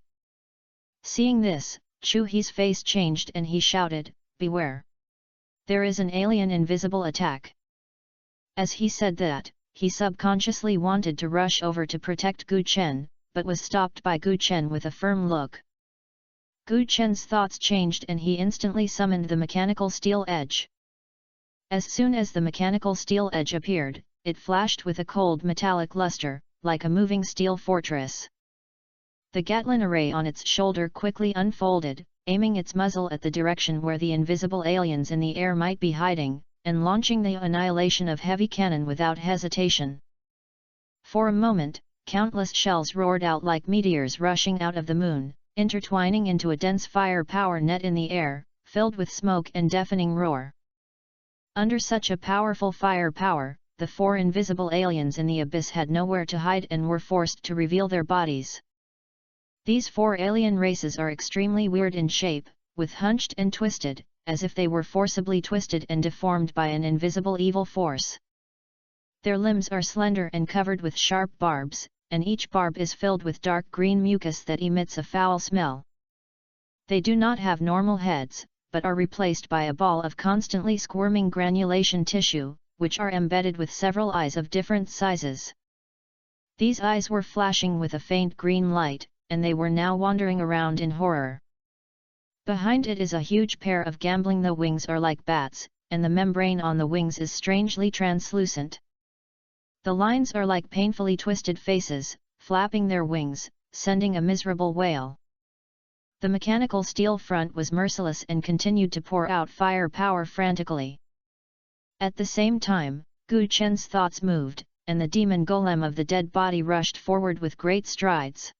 Seeing this, Chu He's face changed and he shouted, "Beware! There is an alien invisible attack." As he said that, he subconsciously wanted to rush over to protect Gu Chen, but was stopped by Gu Chen with a firm look. Gu Chen's thoughts changed and he instantly summoned the mechanical steel edge. As soon as the mechanical steel edge appeared, it flashed with a cold metallic luster, like a moving steel fortress. The Gatling array on its shoulder quickly unfolded, aiming its muzzle at the direction where the invisible aliens in the air might be hiding, and launching the annihilation of heavy cannon without hesitation. For a moment, countless shells roared out like meteors rushing out of the moon, intertwining into a dense fire-power net in the air, filled with smoke and deafening roar. Under such a powerful fire power, the four invisible aliens in the abyss had nowhere to hide and were forced to reveal their bodies. These four alien races are extremely weird in shape, with hunched and twisted, as if they were forcibly twisted and deformed by an invisible evil force. Their limbs are slender and covered with sharp barbs, and each barb is filled with dark green mucus that emits a foul smell. They do not have normal heads, but are replaced by a ball of constantly squirming granulation tissue, which are embedded with several eyes of different sizes. These eyes were flashing with a faint green light, and they were now wandering around in horror. Behind it is a huge pair of gambling. The wings are like bats, and the membrane on the wings is strangely translucent. The lines are like painfully twisted faces, flapping their wings, sending a miserable wail. The mechanical steel front was merciless and continued to pour out fire power frantically. At the same time, Gu Chen's thoughts moved, and the demon golem of the dead body rushed forward with great strides.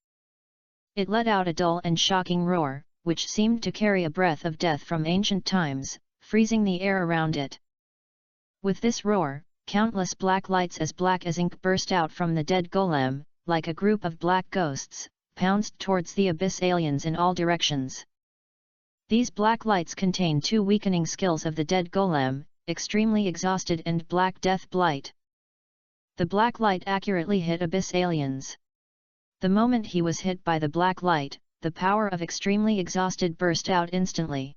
It let out a dull and shocking roar, which seemed to carry a breath of death from ancient times, freezing the air around it. With this roar, countless black lights as black as ink burst out from the dead golem, like a group of black ghosts, pounced towards the abyss aliens in all directions. These black lights contain two weakening skills of the dead golem, extremely exhausted and Black Death Blight. The black light accurately hit abyss aliens. The moment he was hit by the black light, the power of extremely exhausted burst out instantly.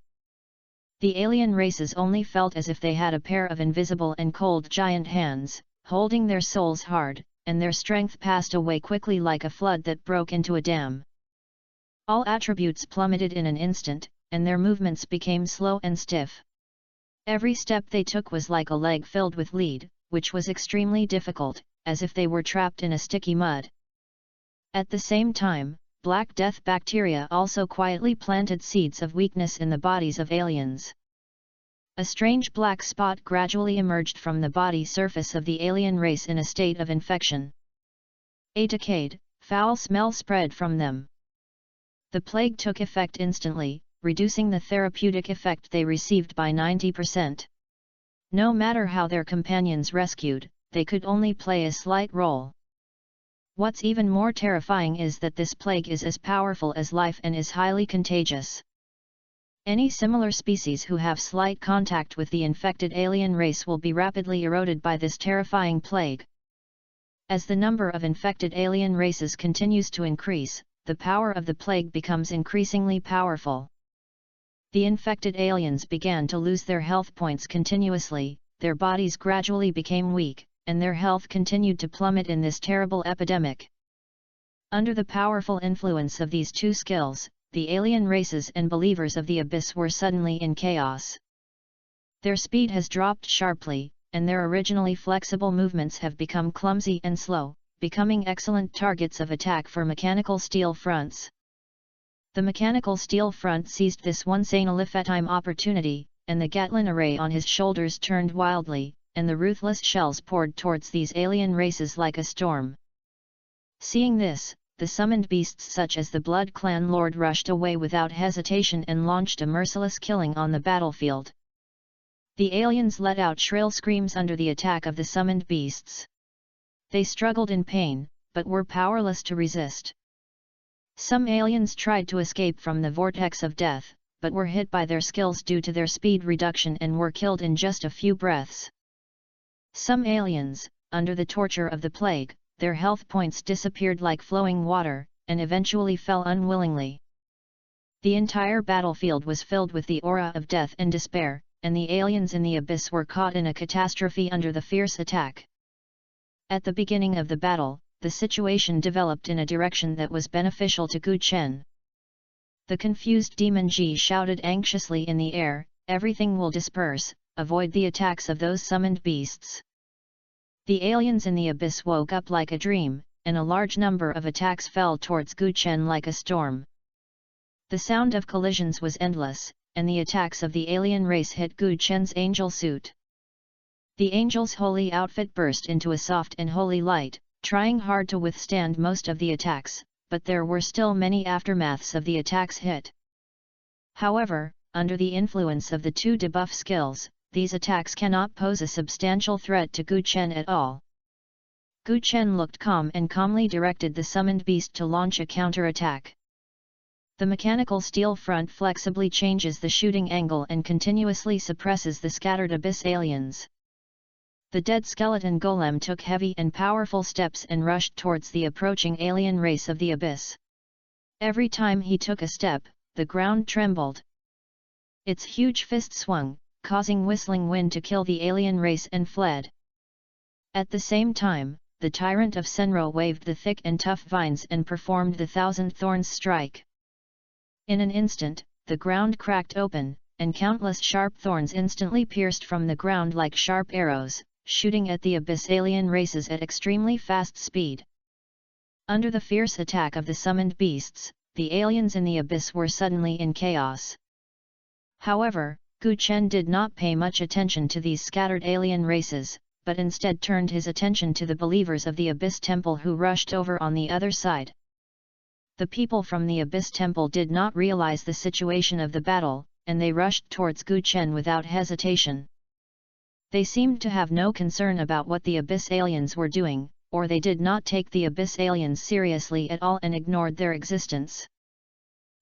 The alien races only felt as if they had a pair of invisible and cold giant hands, holding their souls hard, and their strength passed away quickly like a flood that broke into a dam. All attributes plummeted in an instant, and their movements became slow and stiff. Every step they took was like a leg filled with lead, which was extremely difficult, as if they were trapped in a sticky mud. At the same time, Black Death bacteria also quietly planted seeds of weakness in the bodies of aliens. A strange black spot gradually emerged from the body surface of the alien race in a state of infection. A decayed, foul smell spread from them. The plague took effect instantly, reducing the therapeutic effect they received by 90%. No matter how their companions rescued, they could only play a slight role. What's even more terrifying is that this plague is as powerful as life and is highly contagious. Any similar species who have slight contact with the infected alien race will be rapidly eroded by this terrifying plague. As the number of infected alien races continues to increase, the power of the plague becomes increasingly powerful. The infected aliens began to lose their health points continuously, their bodies gradually became weak, and their health continued to plummet in this terrible epidemic. Under the powerful influence of these two skills, the alien races and believers of the abyss were suddenly in chaos. Their speed has dropped sharply, and their originally flexible movements have become clumsy and slow, becoming excellent targets of attack for mechanical steel fronts. The mechanical steel front seized this once lifetime opportunity, and the Gatling array on his shoulders turned wildly, and the ruthless shells poured towards these alien races like a storm. Seeing this, the summoned beasts such as the Blood Clan Lord rushed away without hesitation and launched a merciless killing on the battlefield. The aliens let out shrill screams under the attack of the summoned beasts. They struggled in pain, but were powerless to resist. Some aliens tried to escape from the vortex of death, but were hit by their skills due to their speed reduction and were killed in just a few breaths. Some aliens, under the torture of the plague, their health points disappeared like flowing water, and eventually fell unwillingly. The entire battlefield was filled with the aura of death and despair, and the aliens in the abyss were caught in a catastrophe under the fierce attack. At the beginning of the battle, the situation developed in a direction that was beneficial to Gu Chen. The confused Demon Ji shouted anxiously in the air, "Everything will disperse, avoid the attacks of those summoned beasts." The aliens in the abyss woke up like a dream, and a large number of attacks fell towards Gu Chen like a storm. The sound of collisions was endless, and the attacks of the alien race hit Gu Chen's angel suit. The angel's holy outfit burst into a soft and holy light, trying hard to withstand most of the attacks, but there were still many aftermaths of the attacks hit. However, under the influence of the two debuff skills, these attacks cannot pose a substantial threat to Gu Chen at all. Gu Chen looked calm and calmly directed the summoned beast to launch a counter-attack. The mechanical steel front flexibly changes the shooting angle and continuously suppresses the scattered abyss aliens. The dead skeleton golem took heavy and powerful steps and rushed towards the approaching alien race of the abyss. Every time he took a step, the ground trembled. Its huge fist swung, causing whistling wind to kill the alien race and fled. At the same time, the tyrant of Senro waved the thick and tough vines and performed the Thousand Thorns strike. In an instant, the ground cracked open, and countless sharp thorns instantly pierced from the ground like sharp arrows, shooting at the abyss alien races at extremely fast speed. Under the fierce attack of the summoned beasts, the aliens in the abyss were suddenly in chaos. However, Gu Chen did not pay much attention to these scattered alien races, but instead turned his attention to the believers of the Abyss Temple who rushed over on the other side. The people from the Abyss Temple did not realize the situation of the battle, and they rushed towards Gu Chen without hesitation. They seemed to have no concern about what the Abyss aliens were doing, or they did not take the Abyss aliens seriously at all and ignored their existence.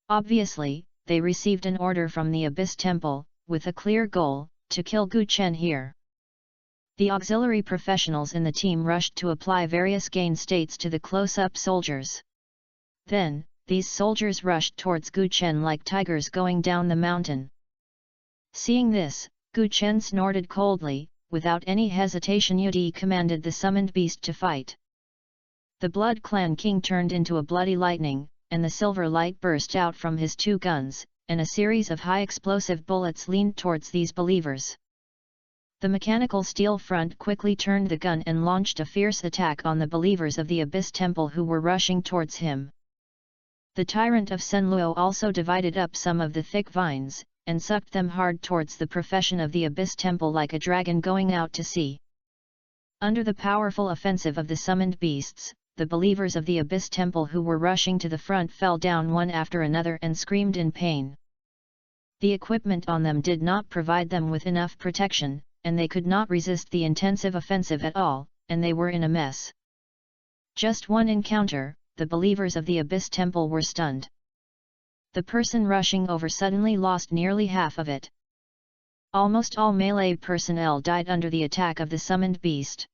Obviously, they received an order from the Abyss Temple, with a clear goal, to kill Gu Chen here. The auxiliary professionals in the team rushed to apply various gain states to the close-up soldiers. Then, these soldiers rushed towards Gu Chen like tigers going down the mountain. Seeing this, Gu Chen snorted coldly. Without any hesitation Yudi commanded the summoned beast to fight. The Blood Clan King turned into a bloody lightning, and the silver light burst out from his two guns, and a series of high explosive bullets leaned towards these believers. The mechanical steel front quickly turned the gun and launched a fierce attack on the believers of the Abyss Temple who were rushing towards him. The tyrant of Senluo also divided up some of the thick vines, and sucked them hard towards the profession of the Abyss Temple like a dragon going out to sea. Under the powerful offensive of the summoned beasts, the believers of the Abyss Temple who were rushing to the front fell down one after another and screamed in pain. The equipment on them did not provide them with enough protection, and they could not resist the intensive offensive at all, and they were in a mess. Just one encounter, the believers of the Abyss Temple were stunned. The person rushing over suddenly lost nearly half of it. Almost all melee personnel died under the attack of the summoned beast.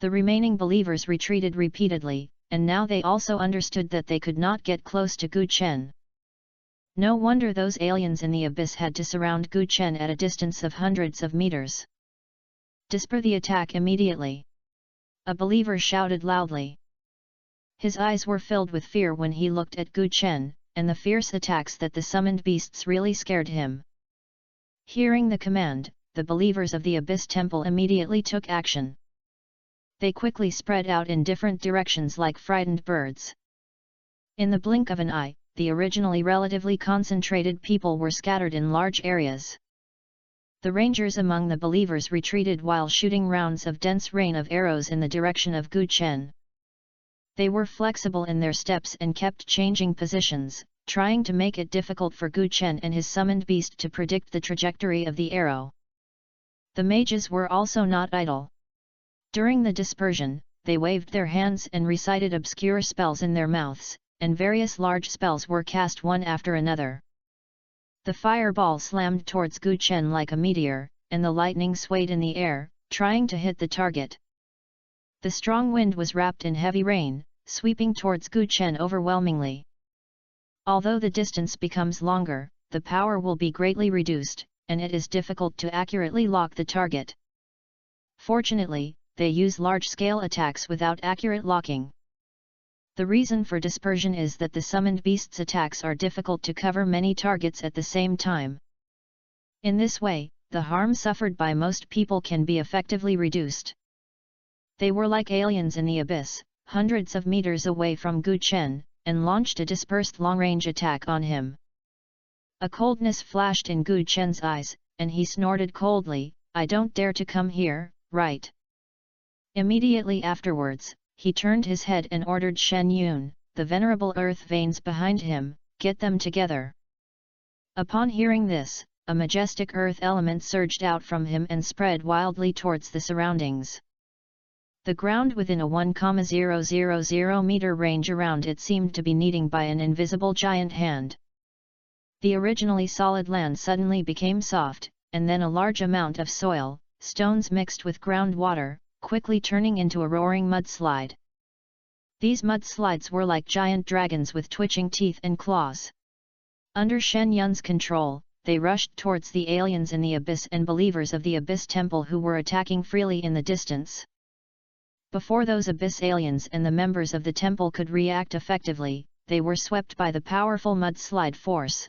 The remaining believers retreated repeatedly, and now they also understood that they could not get close to Gu Chen. No wonder those aliens in the abyss had to surround Gu Chen at a distance of hundreds of meters. Disper the attack immediately! A believer shouted loudly. His eyes were filled with fear when he looked at Gu Chen, and the fierce attacks that the summoned beasts really scared him. Hearing the command, the believers of the Abyss Temple immediately took action. They quickly spread out in different directions like frightened birds. In the blink of an eye, the originally relatively concentrated people were scattered in large areas. The rangers among the believers retreated while shooting rounds of dense rain of arrows in the direction of Gu Chen. They were flexible in their steps and kept changing positions, trying to make it difficult for Gu Chen and his summoned beast to predict the trajectory of the arrow. The mages were also not idle. During the dispersion, they waved their hands and recited obscure spells in their mouths, and various large spells were cast one after another. The fireball slammed towards Gu Chen like a meteor, and the lightning swayed in the air, trying to hit the target. The strong wind was wrapped in heavy rain, sweeping towards Gu Chen overwhelmingly. Although the distance becomes longer, the power will be greatly reduced, and it is difficult to accurately lock the target. Fortunately, they use large-scale attacks without accurate locking. The reason for dispersion is that the summoned beast's attacks are difficult to cover many targets at the same time. In this way, the harm suffered by most people can be effectively reduced. They were like aliens in the abyss, hundreds of meters away from Gu Chen, and launched a dispersed long-range attack on him. A coldness flashed in Gu Chen's eyes, and he snorted coldly, "I don't dare to come here, right?" Immediately afterwards, he turned his head and ordered Shen Yun, the venerable earth veins behind him, "Get them together." Upon hearing this, a majestic earth element surged out from him and spread wildly towards the surroundings. The ground within a 1,000 meter range around it seemed to be kneading by an invisible giant hand. The originally solid land suddenly became soft, and then a large amount of soil, stones mixed with groundwater, quickly turning into a roaring mudslide. These mudslides were like giant dragons with twitching teeth and claws. Under Shen Yun's control, they rushed towards the aliens in the abyss and believers of the Abyss Temple who were attacking freely in the distance. Before those abyss aliens and the members of the temple could react effectively, they were swept by the powerful mudslide force.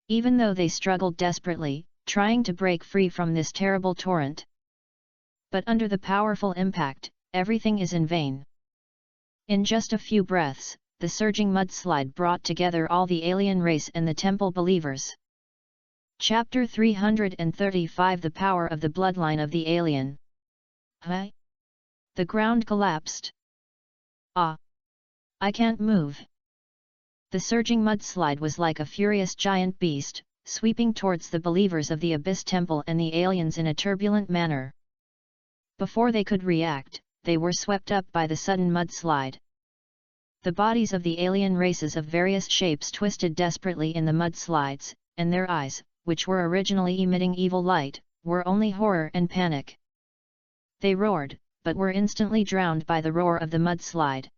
Even though they struggled desperately, trying to break free from this terrible torrent. But under the powerful impact, everything is in vain. In just a few breaths, the surging mudslide brought together all the alien race and the temple believers. Chapter 335 The Power of the Bloodline of the Alien. Huh? The ground collapsed. Ah! I can't move. The surging mudslide was like a furious giant beast, sweeping towards the believers of the Abyss Temple and the aliens in a turbulent manner. Before they could react, they were swept up by the sudden mudslide. The bodies of the alien races of various shapes twisted desperately in the mudslides, and their eyes, which were originally emitting evil light, were only horror and panic. They roared, but were instantly drowned by the roar of the mudslide.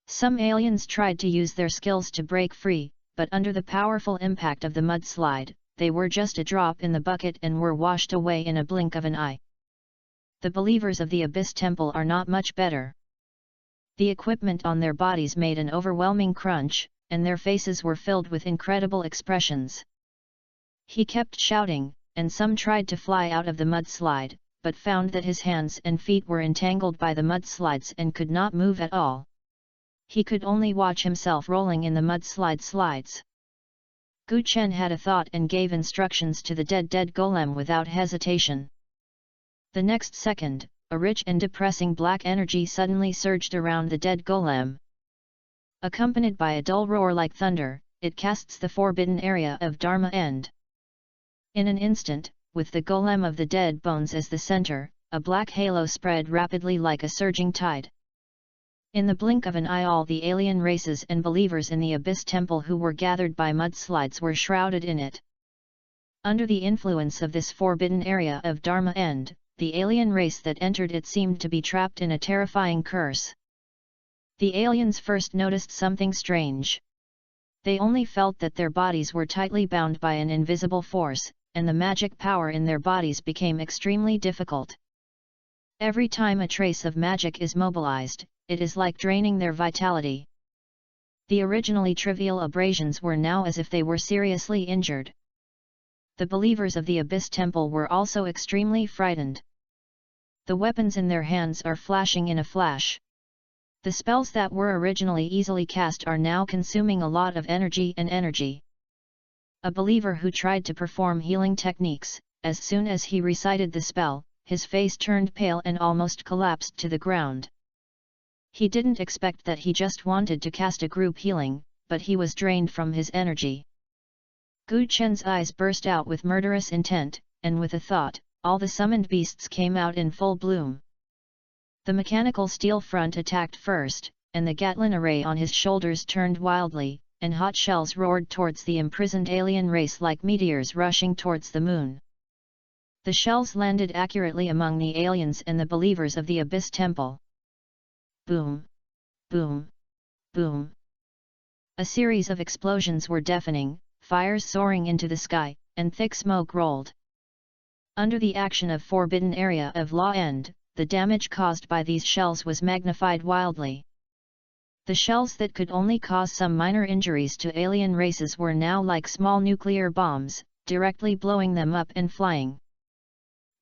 Some aliens tried to use their skills to break free, but under the powerful impact of the mudslide, they were just a drop in the bucket and were washed away in a blink of an eye. The believers of the Abyss Temple are not much better. The equipment on their bodies made an overwhelming crunch, and their faces were filled with incredible expressions. He kept shouting, and some tried to fly out of the mudslide, but found that his hands and feet were entangled by the mudslides and could not move at all. He could only watch himself rolling in the mudslide slides. Gu Chen had a thought and gave instructions to the dead golem without hesitation. The next second, a rich and depressing black energy suddenly surged around the dead golem. Accompanied by a dull roar like thunder, it casts the forbidden area of Dharma End. In an instant, with the golem of the dead bones as the center, a black halo spread rapidly like a surging tide. In the blink of an eye all the alien races and believers in the Abyss Temple who were gathered by mudslides were shrouded in it. Under the influence of this forbidden area of Dharma End, the alien race that entered it seemed to be trapped in a terrifying curse. The aliens first noticed something strange. They only felt that their bodies were tightly bound by an invisible force, and the magic power in their bodies became extremely difficult. Every time a trace of magic is mobilized, it is like draining their vitality. The originally trivial abrasions were now as if they were seriously injured. The believers of the Abyss Temple were also extremely frightened. The weapons in their hands are flashing in a flash. The spells that were originally easily cast are now consuming a lot of energy. A believer who tried to perform healing techniques, as soon as he recited the spell, his face turned pale and almost collapsed to the ground. He didn't expect that. He just wanted to cast a group healing, but he was drained from his energy. Gu Chen's eyes burst out with murderous intent, and with a thought, all the summoned beasts came out in full bloom. The mechanical steel front attacked first, and the Gatlin array on his shoulders turned wildly, and hot shells roared towards the imprisoned alien race like meteors rushing towards the moon. The shells landed accurately among the aliens and the believers of the Abyss Temple. Boom! Boom! Boom! A series of explosions were deafening, fires soaring into the sky, and thick smoke rolled. Under the action of Forbidden Area of Law End, the damage caused by these shells was magnified wildly. The shells that could only cause some minor injuries to alien races were now like small nuclear bombs, directly blowing them up and flying.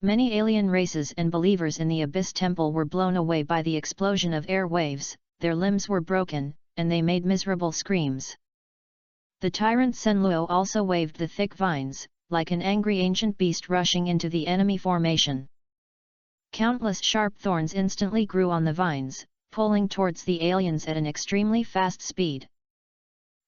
Many alien races and believers in the Abyss Temple were blown away by the explosion of air waves, their limbs were broken, and they made miserable screams. The tyrant Senluo also waved the thick vines, like an angry ancient beast rushing into the enemy formation. Countless sharp thorns instantly grew on the vines, pulling towards the aliens at an extremely fast speed.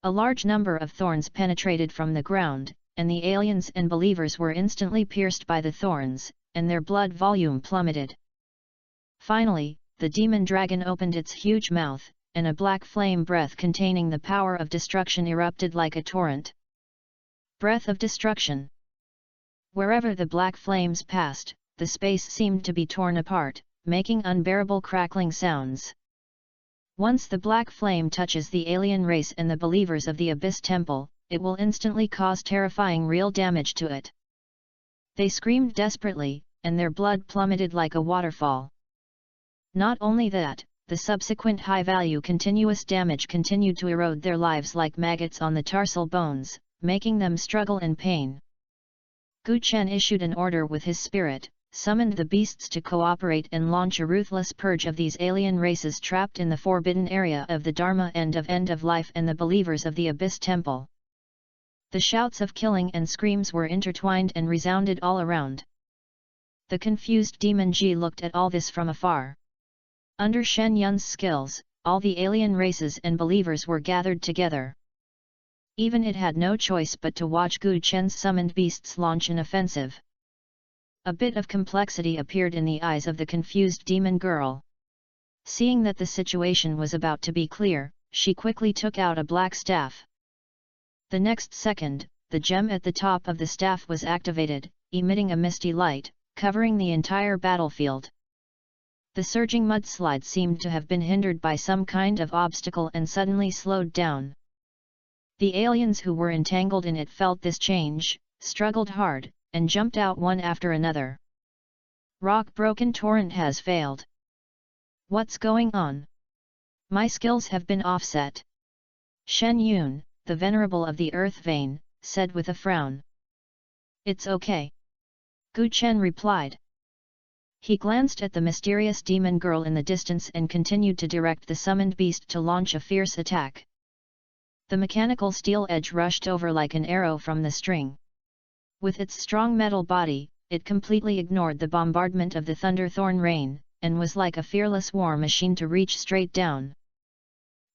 A large number of thorns penetrated from the ground, and the aliens and believers were instantly pierced by the thorns, and their blood volume plummeted. Finally, the demon dragon opened its huge mouth, and a black flame breath containing the power of destruction erupted like a torrent. Breath of destruction. Wherever the black flames passed, the space seemed to be torn apart, making unbearable crackling sounds. Once the black flame touches the alien race and the believers of the Abyss Temple, it will instantly cause terrifying real damage to it. They screamed desperately, and their blood plummeted like a waterfall. Not only that, the subsequent high-value continuous damage continued to erode their lives like maggots on the tarsal bones, making them struggle in pain. Gu Chen issued an order with his spirit, summoned the beasts to cooperate and launch a ruthless purge of these alien races trapped in the forbidden area of the Dharma End of life and the believers of the Abyss Temple. The shouts of killing and screams were intertwined and resounded all around. The confused demon Ji looked at all this from afar. Under Shen Yun's skills, all the alien races and believers were gathered together. Even it had no choice but to watch Gu Chen's summoned beasts launch an offensive. A bit of complexity appeared in the eyes of the confused demon girl. Seeing that the situation was about to be clear, she quickly took out a black staff. The next second, the gem at the top of the staff was activated, emitting a misty light, covering the entire battlefield. The surging mudslide seemed to have been hindered by some kind of obstacle and suddenly slowed down. The aliens who were entangled in it felt this change, struggled hard, and jumped out one after another. Rock-broken torrent has failed. What's going on? My skills have been offset. Shen Yun, the venerable of the earth vein, said with a frown. It's okay. Gu Chen replied. He glanced at the mysterious demon girl in the distance and continued to direct the summoned beast to launch a fierce attack. The mechanical steel edge rushed over like an arrow from the string. With its strong metal body, it completely ignored the bombardment of the thunderthorn rain, and was like a fearless war machine to reach straight down.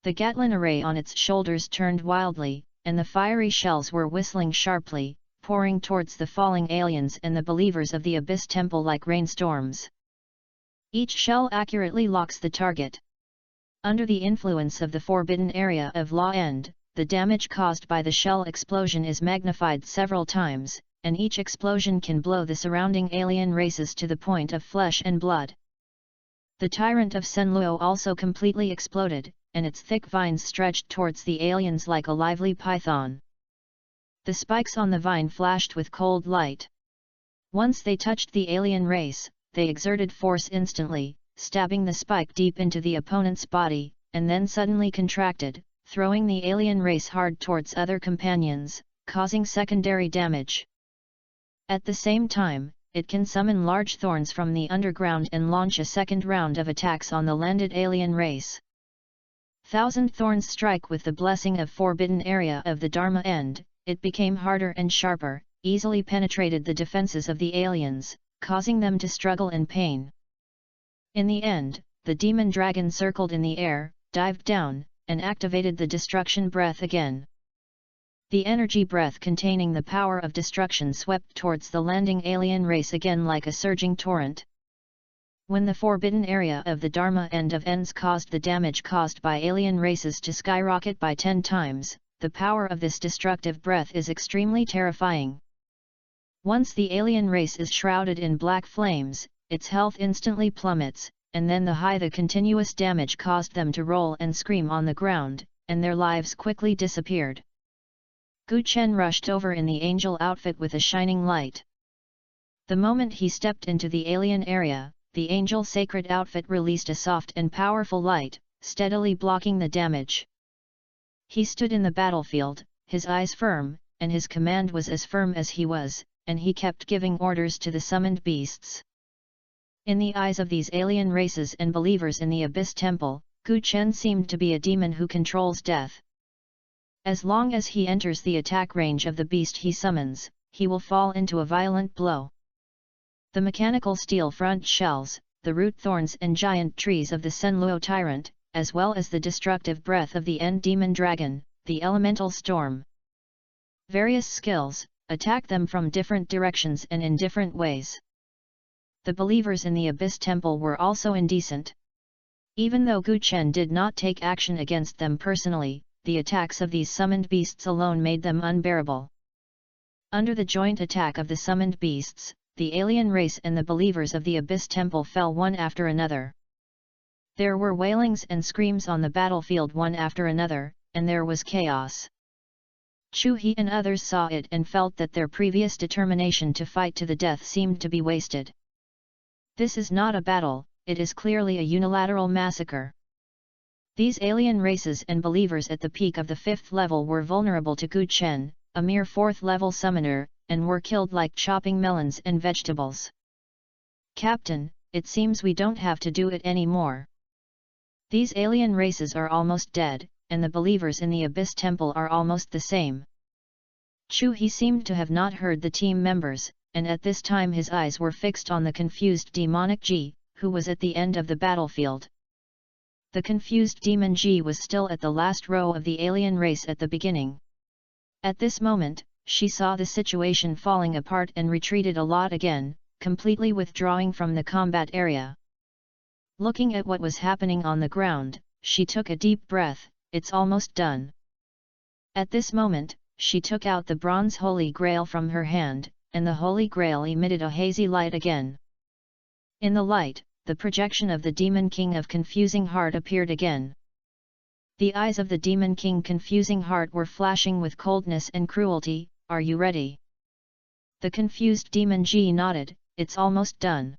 The Gatlin array on its shoulders turned wildly, and the fiery shells were whistling sharply, pouring towards the falling aliens and the believers of the Abyss Temple like rainstorms. Each shell accurately locks the target. Under the influence of the forbidden area of Law End, the damage caused by the shell explosion is magnified several times, and each explosion can blow the surrounding alien races to the point of flesh and blood. The tyrant of Senluo also completely exploded, and its thick vines stretched towards the aliens like a lively python. The spikes on the vine flashed with cold light. Once they touched the alien race, they exerted force instantly, stabbing the spike deep into the opponent's body, and then suddenly contracted, throwing the alien race hard towards other companions, causing secondary damage. At the same time, it can summon large thorns from the underground and launch a second round of attacks on the landed alien race. Thousand thorns strike with the blessing of forbidden area of the Dharma End, it became harder and sharper, easily penetrated the defenses of the aliens, causing them to struggle in pain. In the end, the demon dragon circled in the air, dived down, and activated the destruction breath again. The energy breath containing the power of destruction swept towards the landing alien race again like a surging torrent. When the forbidden area of the Dharma End of Ends caused the damage caused by alien races to skyrocket by 10 times, the power of this destructive breath is extremely terrifying. Once the alien race is shrouded in black flames, its health instantly plummets, and then the continuous damage caused them to roll and scream on the ground, and their lives quickly disappeared. Gu Chen rushed over in the angel outfit with a shining light. The moment he stepped into the alien area, the angel sacred outfit released a soft and powerful light, steadily blocking the damage. He stood in the battlefield, his eyes firm, and his command was as firm as he was, and he kept giving orders to the summoned beasts. In the eyes of these alien races and believers in the Abyss Temple, Gu Chen seemed to be a demon who controls death. As long as he enters the attack range of the beast he summons, he will fall into a violent blow. The mechanical steel front shells, the root thorns and giant trees of the Senluo tyrant, as well as the destructive breath of the End demon dragon, the elemental storm. Various skills, attack them from different directions and in different ways. The believers in the Abyss Temple were also indecent. Even though Gu Chen did not take action against them personally, the attacks of these summoned beasts alone made them unbearable. Under the joint attack of the summoned beasts, the alien race and the believers of the Abyss Temple fell one after another. There were wailings and screams on the battlefield one after another, and there was chaos. Chu He and others saw it and felt that their previous determination to fight to the death seemed to be wasted. This is not a battle, it is clearly a unilateral massacre. These alien races and believers at the peak of the 5th level were vulnerable to Gu Chen, a mere 4th level summoner, and were killed like chopping melons and vegetables. Captain, it seems we don't have to do it anymore. These alien races are almost dead, and the believers in the Abyss Temple are almost the same. Chu He seemed to have not heard the team members, and at this time his eyes were fixed on the confused demonic Ji, who was at the end of the battlefield. The confused demon Ji was still at the last row of the alien race at the beginning. At this moment, she saw the situation falling apart and retreated a lot again, completely withdrawing from the combat area. Looking at what was happening on the ground, she took a deep breath, it's almost done. At this moment, she took out the bronze Holy Grail from her hand, and the Holy Grail emitted a hazy light again. In the light, the projection of the Demon King of Confusing Heart appeared again. The eyes of the Demon King Confusing Heart were flashing with coldness and cruelty. Are you ready? The confused Demon Ji nodded, it's almost done.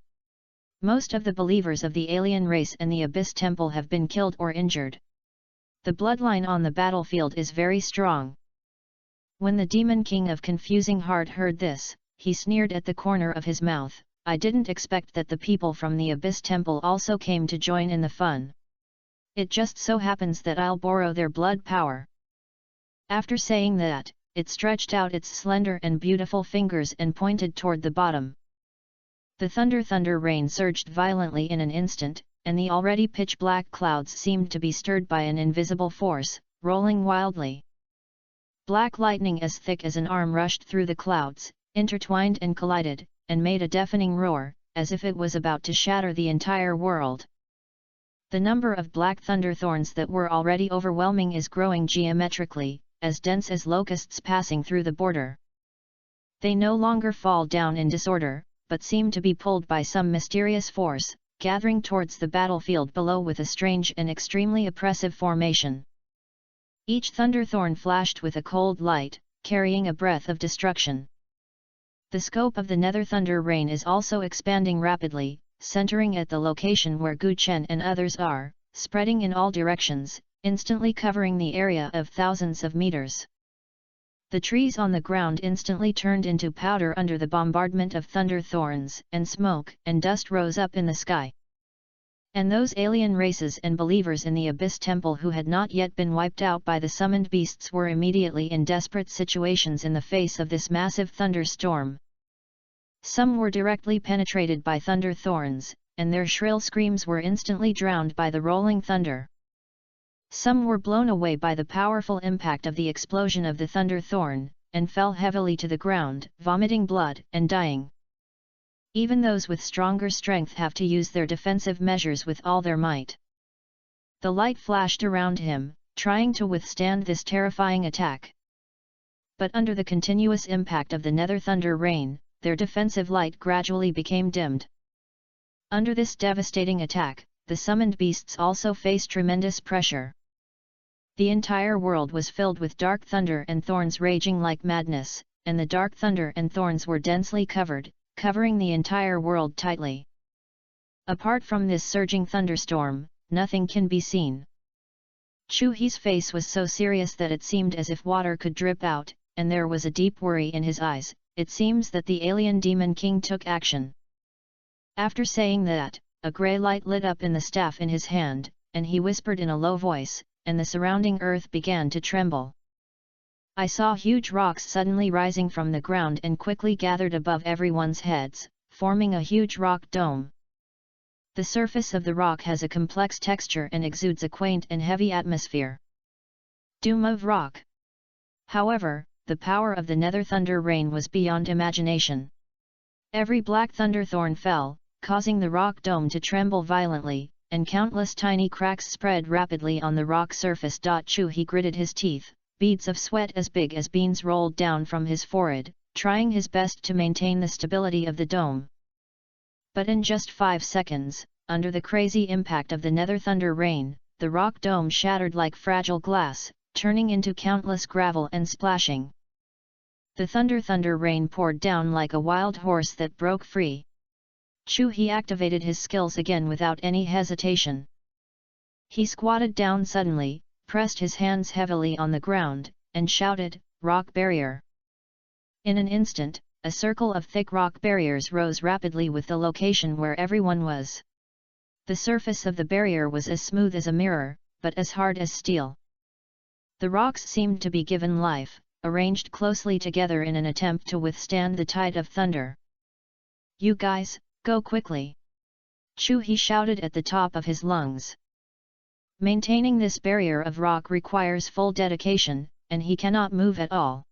Most of the believers of the alien race and the Abyss Temple have been killed or injured. The bloodline on the battlefield is very strong. When the Demon King of Confusing Heart heard this, he sneered at the corner of his mouth, I didn't expect that the people from the Abyss Temple also came to join in the fun. It just so happens that I'll borrow their blood power. After saying that, it stretched out its slender and beautiful fingers and pointed toward the bottom. The thunder rain surged violently in an instant, and the already pitch-black clouds seemed to be stirred by an invisible force, rolling wildly. Black lightning as thick as an arm rushed through the clouds, intertwined and collided, and made a deafening roar, as if it was about to shatter the entire world. The number of black thunder thorns that were already overwhelming is growing geometrically, as dense as locusts passing through the border. They no longer fall down in disorder, but seem to be pulled by some mysterious force, gathering towards the battlefield below with a strange and extremely oppressive formation. Each thunder thorn flashed with a cold light, carrying a breath of destruction. The scope of the nether thunder rain is also expanding rapidly, centering at the location where Gu Chen and others are, spreading in all directions, instantly covering the area of thousands of meters. The trees on the ground instantly turned into powder under the bombardment of thunder thorns, and smoke and dust rose up in the sky. And those alien races and believers in the Abyss Temple who had not yet been wiped out by the summoned beasts were immediately in desperate situations in the face of this massive thunderstorm. Some were directly penetrated by thunder thorns, and their shrill screams were instantly drowned by the rolling thunder. Some were blown away by the powerful impact of the explosion of the thunder thorn, and fell heavily to the ground, vomiting blood and dying. Even those with stronger strength have to use their defensive measures with all their might. The light flashed around him, trying to withstand this terrifying attack. But under the continuous impact of the nether thunder rain, their defensive light gradually became dimmed. Under this devastating attack, the summoned beasts also faced tremendous pressure. The entire world was filled with dark thunder and thorns raging like madness, and the dark thunder and thorns were densely covered, covering the entire world tightly. Apart from this surging thunderstorm, nothing can be seen. Chu He's face was so serious that it seemed as if water could drip out, and there was a deep worry in his eyes. It seems that the alien demon king took action. After saying that, a grey light lit up in the staff in his hand, and he whispered in a low voice, and the surrounding earth began to tremble. I saw huge rocks suddenly rising from the ground and quickly gathered above everyone's heads, forming a huge rock dome. The surface of the rock has a complex texture and exudes a quaint and heavy atmosphere. Doom of rock. However, the power of the nether thunder rain was beyond imagination. Every black thunder thorn fell, causing the rock dome to tremble violently, and countless tiny cracks spread rapidly on the rock surface. Chu He gritted his teeth, beads of sweat as big as beans rolled down from his forehead, trying his best to maintain the stability of the dome. But in just 5 seconds, under the crazy impact of the nether thunder rain, the rock dome shattered like fragile glass, turning into countless gravel and splashing. The thunder rain poured down like a wild horse that broke free. Chu He activated his skills again without any hesitation. He squatted down suddenly, pressed his hands heavily on the ground, and shouted, "Rock barrier!" In an instant, a circle of thick rock barriers rose rapidly with the location where everyone was. The surface of the barrier was as smooth as a mirror, but as hard as steel. The rocks seemed to be given life, arranged closely together in an attempt to withstand the tide of thunder. "You guys, go quickly!" Chu He shouted at the top of his lungs. Maintaining this barrier of rock requires full dedication, and he cannot move at all.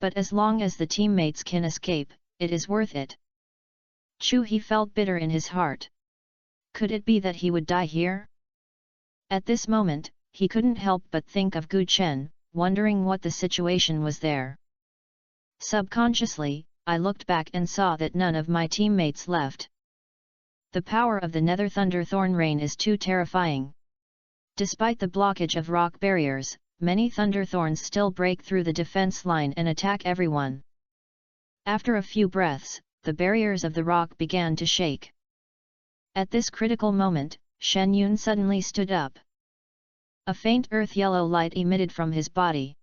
But as long as the teammates can escape, it is worth it. Chu He felt bitter in his heart. Could it be that he would die here? At this moment, he couldn't help but think of Gu Chen, wondering what the situation was there. Subconsciously, I looked back and saw that none of my teammates left. The power of the nether thunder thorn rain is too terrifying. Despite the blockage of rock barriers, many thunder thorns still break through the defense line and attack everyone. After a few breaths, the barriers of the rock began to shake. At this critical moment, Shen Yun suddenly stood up. A faint earth-yellow light emitted from his body.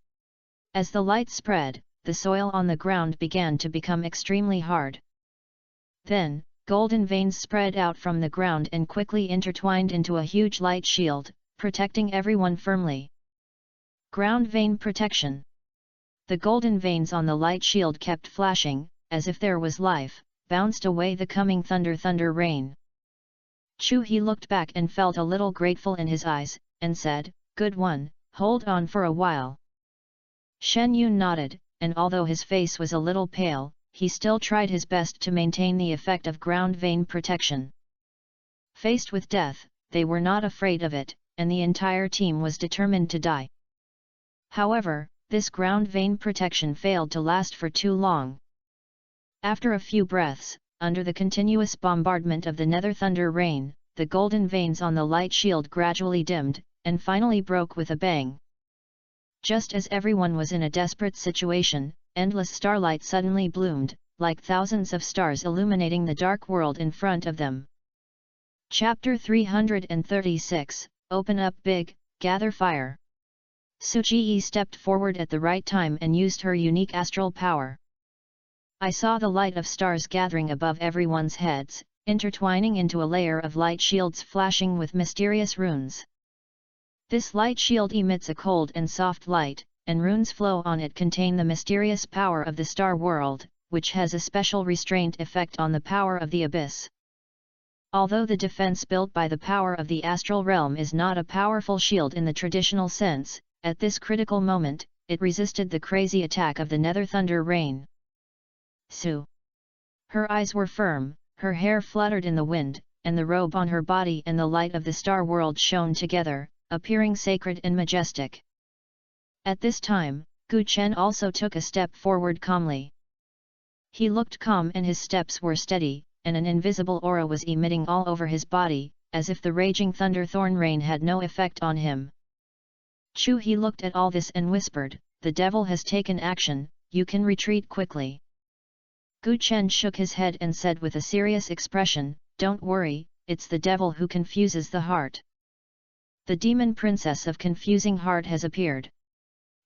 As the light spread, the soil on the ground began to become extremely hard. Then, golden veins spread out from the ground and quickly intertwined into a huge light shield, protecting everyone firmly. Ground vein protection. The golden veins on the light shield kept flashing, as if there was life, bounced away the coming thunder rain. Chu He looked back and felt a little grateful in his eyes, and said, "Good one, hold on for a while." Shen Yun nodded, and although his face was a little pale, he still tried his best to maintain the effect of ground vein protection. Faced with death, they were not afraid of it, and the entire team was determined to die. However, this ground vein protection failed to last for too long. After a few breaths, under the continuous bombardment of the nether thunder rain, the golden veins on the light shield gradually dimmed, and finally broke with a bang. Just as everyone was in a desperate situation, endless starlight suddenly bloomed, like thousands of stars illuminating the dark world in front of them. Chapter 336, Open Up Big, Gather Fire. Suji stepped forward at the right time and used her unique astral power. I saw the light of stars gathering above everyone's heads, intertwining into a layer of light shields flashing with mysterious runes. This light shield emits a cold and soft light, and runes flow on it contain the mysterious power of the star world, which has a special restraint effect on the power of the abyss. Although the defense built by the power of the astral realm is not a powerful shield in the traditional sense, at this critical moment, it resisted the crazy attack of the nether thunder rain. Su. Her eyes were firm, her hair fluttered in the wind, and the robe on her body and the light of the star world shone together, appearing sacred and majestic. At this time, Gu Chen also took a step forward calmly. He looked calm and his steps were steady, and an invisible aura was emitting all over his body, as if the raging thunder thorn rain had no effect on him. Chu He looked at all this and whispered, "The devil has taken action, you can retreat quickly." Gu Chen shook his head and said with a serious expression, "Don't worry, it's the devil who confuses the heart. The demon princess of confusing heart has appeared."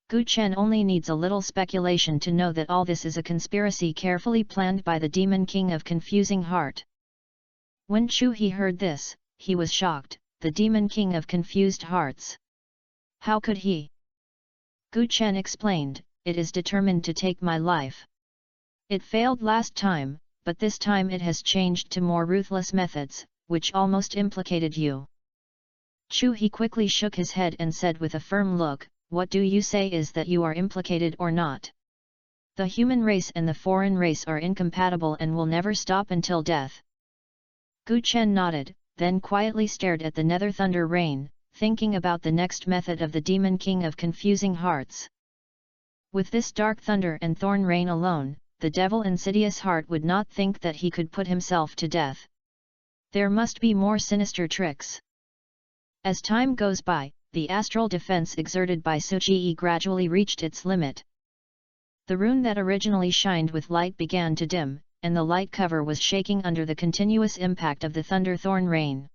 Gu Chen only needs a little speculation to know that all this is a conspiracy carefully planned by the demon king of confusing heart. When Chu He heard this, he was shocked. The demon king of confused hearts. How could he? Gu Chen explained, "It is determined to take my life. It failed last time, but this time it has changed to more ruthless methods, which almost implicated you." Chu He quickly shook his head and said with a firm look, "What do you say is that you are implicated or not? The human race and the foreign race are incompatible and will never stop until death." Gu Chen nodded, then quietly stared at the nether thunder rain, thinking about the next method of the demon king of confusing hearts. With this dark thunder and thorn rain alone, the devil insidious heart would not think that he could put himself to death. There must be more sinister tricks. As time goes by, the astral defense exerted by Suji gradually reached its limit. The rune that originally shined with light began to dim, and the light cover was shaking under the continuous impact of the thunder thorn rain.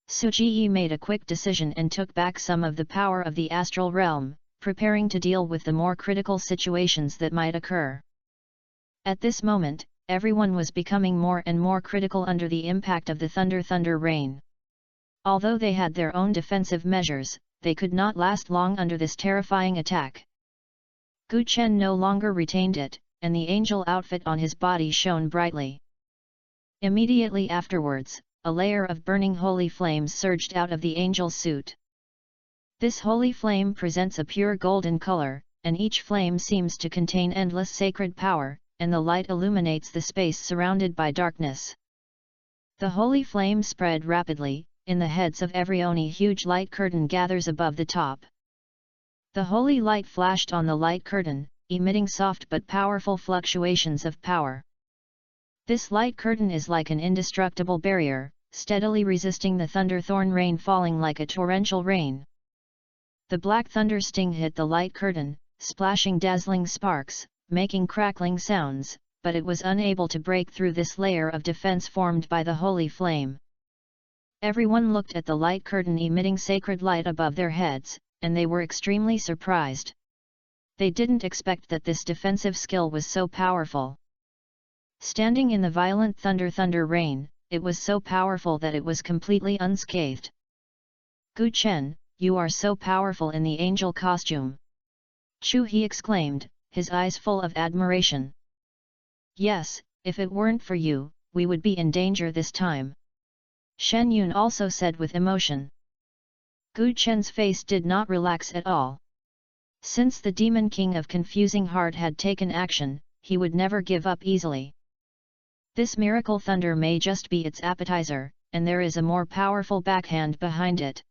Suji made a quick decision and took back some of the power of the astral realm, preparing to deal with the more critical situations that might occur. At this moment, everyone was becoming more and more critical under the impact of the thunder rain. Although they had their own defensive measures, they could not last long under this terrifying attack. Gu Chen no longer retained it, and the angel outfit on his body shone brightly. Immediately afterwards, a layer of burning holy flames surged out of the angel's suit. This holy flame presents a pure golden color, and each flame seems to contain endless sacred power, and the light illuminates the space surrounded by darkness. The holy flame spread rapidly. In the heads of every Oni huge light curtain gathers above the top. The holy light flashed on the light curtain, emitting soft but powerful fluctuations of power. This light curtain is like an indestructible barrier, steadily resisting the thunder thorn rain falling like a torrential rain. The black thunder sting hit the light curtain, splashing dazzling sparks, making crackling sounds, but it was unable to break through this layer of defense formed by the holy flame. Everyone looked at the light curtain emitting sacred light above their heads, and they were extremely surprised. They didn't expect that this defensive skill was so powerful. Standing in the violent thunder rain, it was so powerful that it was completely unscathed. "Gu Chen, you are so powerful in the angel costume!" Chu He exclaimed, his eyes full of admiration. "Yes, if it weren't for you, we would be in danger this time," Shen Yun also said with emotion. Gu Chen's face did not relax at all. Since the demon king of confusing heart had taken action, he would never give up easily. This miracle thunder may just be its appetizer, and there is a more powerful backhand behind it.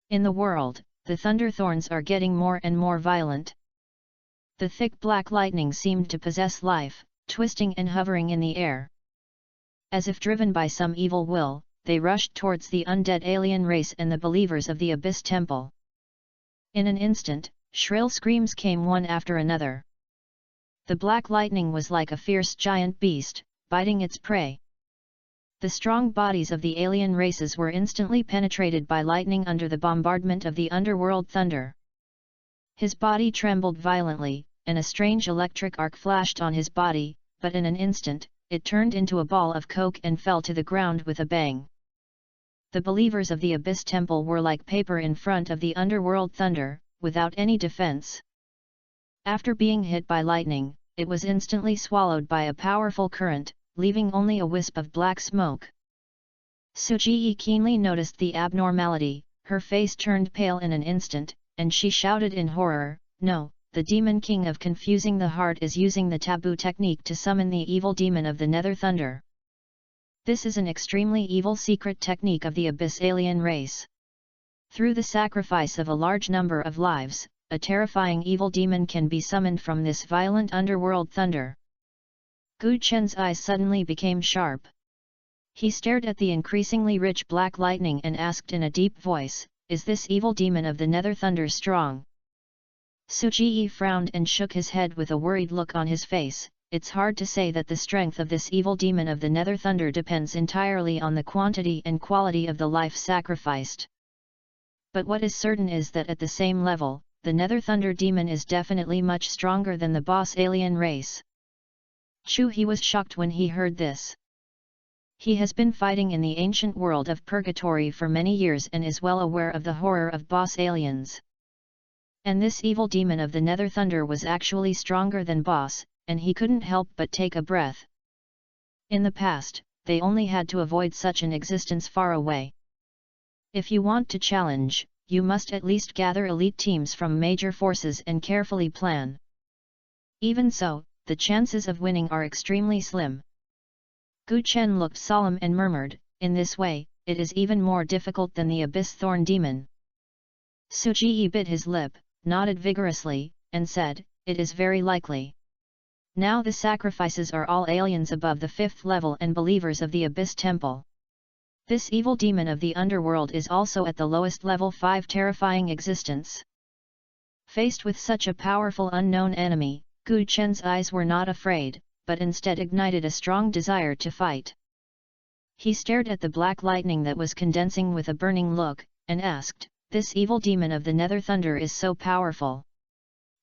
In the world, the thunderthorns are getting more and more violent. The thick black lightning seemed to possess life, twisting and hovering in the air. As if driven by some evil will, they rushed towards the undead alien race and the believers of the Abyss Temple. In an instant, shrill screams came one after another. The black lightning was like a fierce giant beast, biting its prey. The strong bodies of the alien races were instantly penetrated by lightning under the bombardment of the underworld thunder. His body trembled violently, and a strange electric arc flashed on his body, but in an instant, it turned into a ball of coke and fell to the ground with a bang. The believers of the Abyss Temple were like paper in front of the underworld thunder, without any defense. After being hit by lightning, it was instantly swallowed by a powerful current, leaving only a wisp of black smoke. Suji keenly noticed the abnormality, her face turned pale in an instant, and she shouted in horror, "No, the Demon King of Confusing the Heart is using the taboo technique to summon the evil demon of the Nether Thunder. This is an extremely evil secret technique of the Abyss alien race. Through the sacrifice of a large number of lives, a terrifying evil demon can be summoned from this violent underworld thunder." Gu Chen's eyes suddenly became sharp. He stared at the increasingly rich black lightning and asked in a deep voice, "Is this evil demon of the Nether Thunder strong?" Suji frowned and shook his head with a worried look on his face. "It's hard to say that the strength of this evil demon of the Nether Thunder depends entirely on the quantity and quality of the life sacrificed. But what is certain is that at the same level, the Nether Thunder demon is definitely much stronger than the boss alien race." He was shocked when he heard this. He has been fighting in the ancient world of Purgatory for many years and is well aware of the horror of boss aliens. And this evil demon of the Nether Thunder was actually stronger than boss, and he couldn't help but take a breath. In the past, they only had to avoid such an existence far away. If you want to challenge, you must at least gather elite teams from major forces and carefully plan. Even so, the chances of winning are extremely slim. Gu Chen looked solemn and murmured, "In this way, it is even more difficult than the Abyss Thorn Demon." Suji bit his lip, nodded vigorously, and said, "It is very likely. Now the sacrifices are all aliens above the 5th level and believers of the Abyss Temple. This evil demon of the underworld is also at the lowest level 5 terrifying existence." Faced with such a powerful unknown enemy, Gu Chen's eyes were not afraid, but instead ignited a strong desire to fight. He stared at the black lightning that was condensing with a burning look, and asked, "This evil demon of the Nether Thunder is so powerful.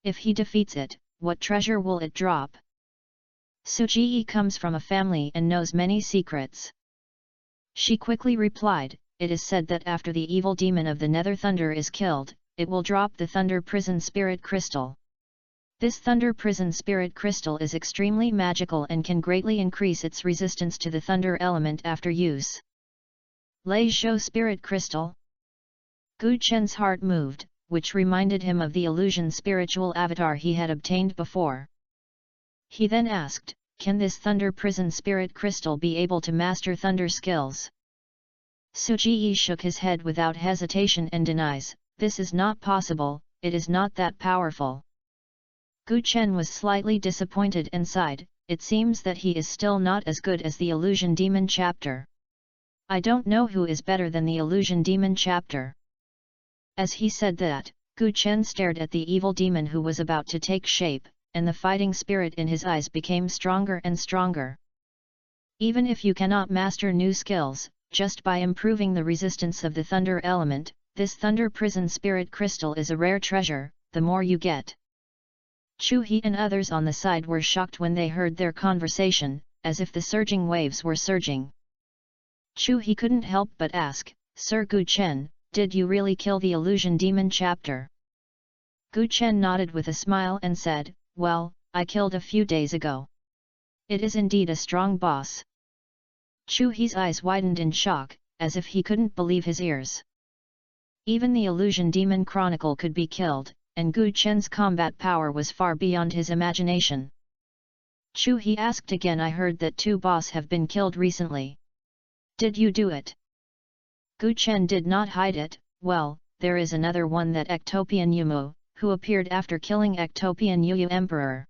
If he defeats it, what treasure will it drop?" Suji comes from a family and knows many secrets. She quickly replied, "It is said that after the evil demon of the Nether Thunder is killed, it will drop the Thunder Prison Spirit Crystal. This Thunder Prison Spirit Crystal is extremely magical and can greatly increase its resistance to the Thunder element after use." Lei Zhou Spirit Crystal? Gu Chen's heart moved, which reminded him of the illusion spiritual avatar he had obtained before. He then asked, "Can this Thunder Prison Spirit Crystal be able to master Thunder skills?" Suji shook his head without hesitation and denies, "This is not possible, it is not that powerful." Gu Chen was slightly disappointed and sighed, "It seems that he is still not as good as the Illusion Demon chapter. I don't know who is better than the Illusion Demon chapter." As he said that, Gu Chen stared at the evil demon who was about to take shape, and the fighting spirit in his eyes became stronger and stronger. Even if you cannot master new skills, just by improving the resistance of the thunder element, this Thunder Prison Spirit Crystal is a rare treasure, the more you get. Chu He and others on the side were shocked when they heard their conversation, as if the surging waves were surging. Chu He couldn't help but ask, "Sir Gu Chen, did you really kill the Illusion Demon chapter?" Gu Chen nodded with a smile and said, "Well, I killed a few days ago. It is indeed a strong boss." Chu He's eyes widened in shock, as if he couldn't believe his ears. Even the Illusion Demon Chronicle could be killed, and Gu Chen's combat power was far beyond his imagination. Chu He asked again, "I heard that 2 boss have been killed recently. Did you do it? Gu Chen did not hide it. Well, there is another one, that Ectopian Yumu, who appeared after killing Ectopian Yuyu Emperor.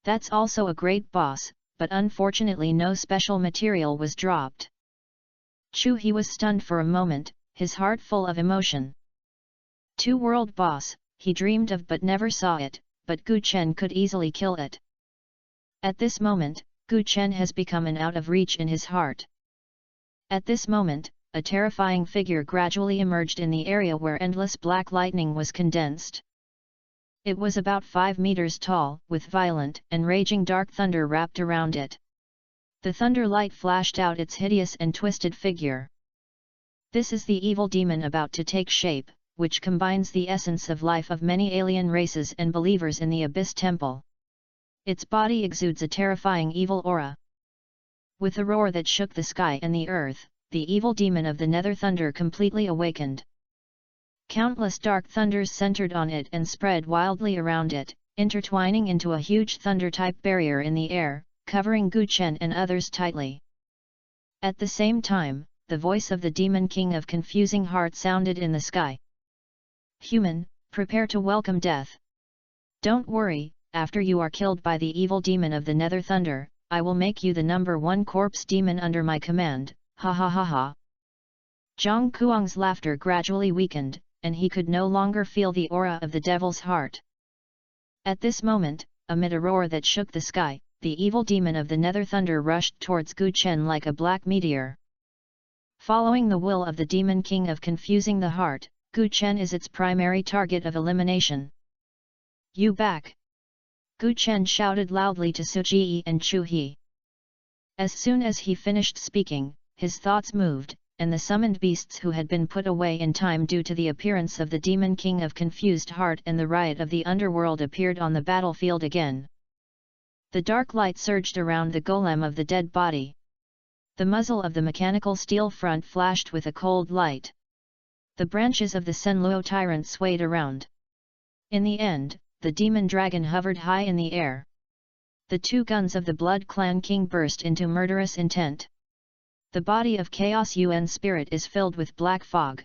That's also a great boss, but unfortunately no special material was dropped. Chu He was stunned for a moment, his heart full of emotion. Two-world boss, he dreamed of but never saw it, but Gu Chen could easily kill it. At this moment, Gu Chen has become an out of reach in his heart. At this moment, a terrifying figure gradually emerged in the area where endless black lightning was condensed. It was about 5 meters tall, with violent and raging dark thunder wrapped around it. The thunder light flashed out its hideous and twisted figure. This is the evil demon about to take shape, which combines the essence of life of many alien races and believers in the Abyss Temple. Its body exudes a terrifying evil aura. With a roar that shook the sky and the earth, the evil demon of the Nether Thunder completely awakened. Countless dark thunders centered on it and spread wildly around it, intertwining into a huge thunder-type barrier in the air, covering Gu Chen and others tightly. At the same time, the voice of the Demon King of Confusing Heart sounded in the sky. Human, prepare to welcome death. Don't worry, after you are killed by the evil demon of the Nether Thunder, I will make you the #1 corpse demon under my command, ha ha ha ha. Zhang Kuang's laughter gradually weakened, and he could no longer feel the aura of the devil's heart. At this moment, amid a roar that shook the sky, the evil demon of the Nether Thunder rushed towards Gu Chen like a black meteor. Following the will of the Demon King of Confusing the Heart, Gu Chen is its primary target of elimination. You back! Gu Chen shouted loudly to Su Ji and Chu He. As soon as he finished speaking, his thoughts moved, and the summoned beasts who had been put away in time due to the appearance of the Demon King of Confused Heart and the riot of the underworld appeared on the battlefield again. The dark light surged around the golem of the dead body. The muzzle of the mechanical steel front flashed with a cold light. The branches of the Senluo tyrant swayed around. In the end, the demon dragon hovered high in the air. The 2 guns of the Blood Clan King burst into murderous intent. The body of Chaos Yuan Spirit is filled with black fog.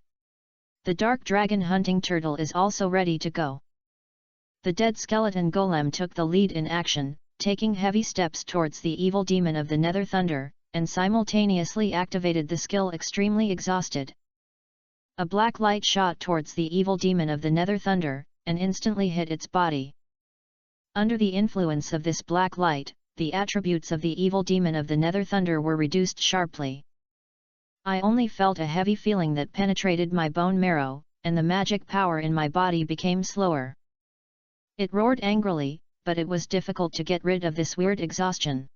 The dark dragon hunting turtle is also ready to go. The dead skeleton golem took the lead in action, taking heavy steps towards the evil demon of the Nether Thunder, and simultaneously activated the skill Extremely Exhausted. A black light shot towards the evil demon of the Nether Thunder, and instantly hit its body. Under the influence of this black light, the attributes of the evil demon of the Nether Thunder were reduced sharply. I only felt a heavy feeling that penetrated my bone marrow, and the magic power in my body became slower. It roared angrily, but it was difficult to get rid of this weird exhaustion.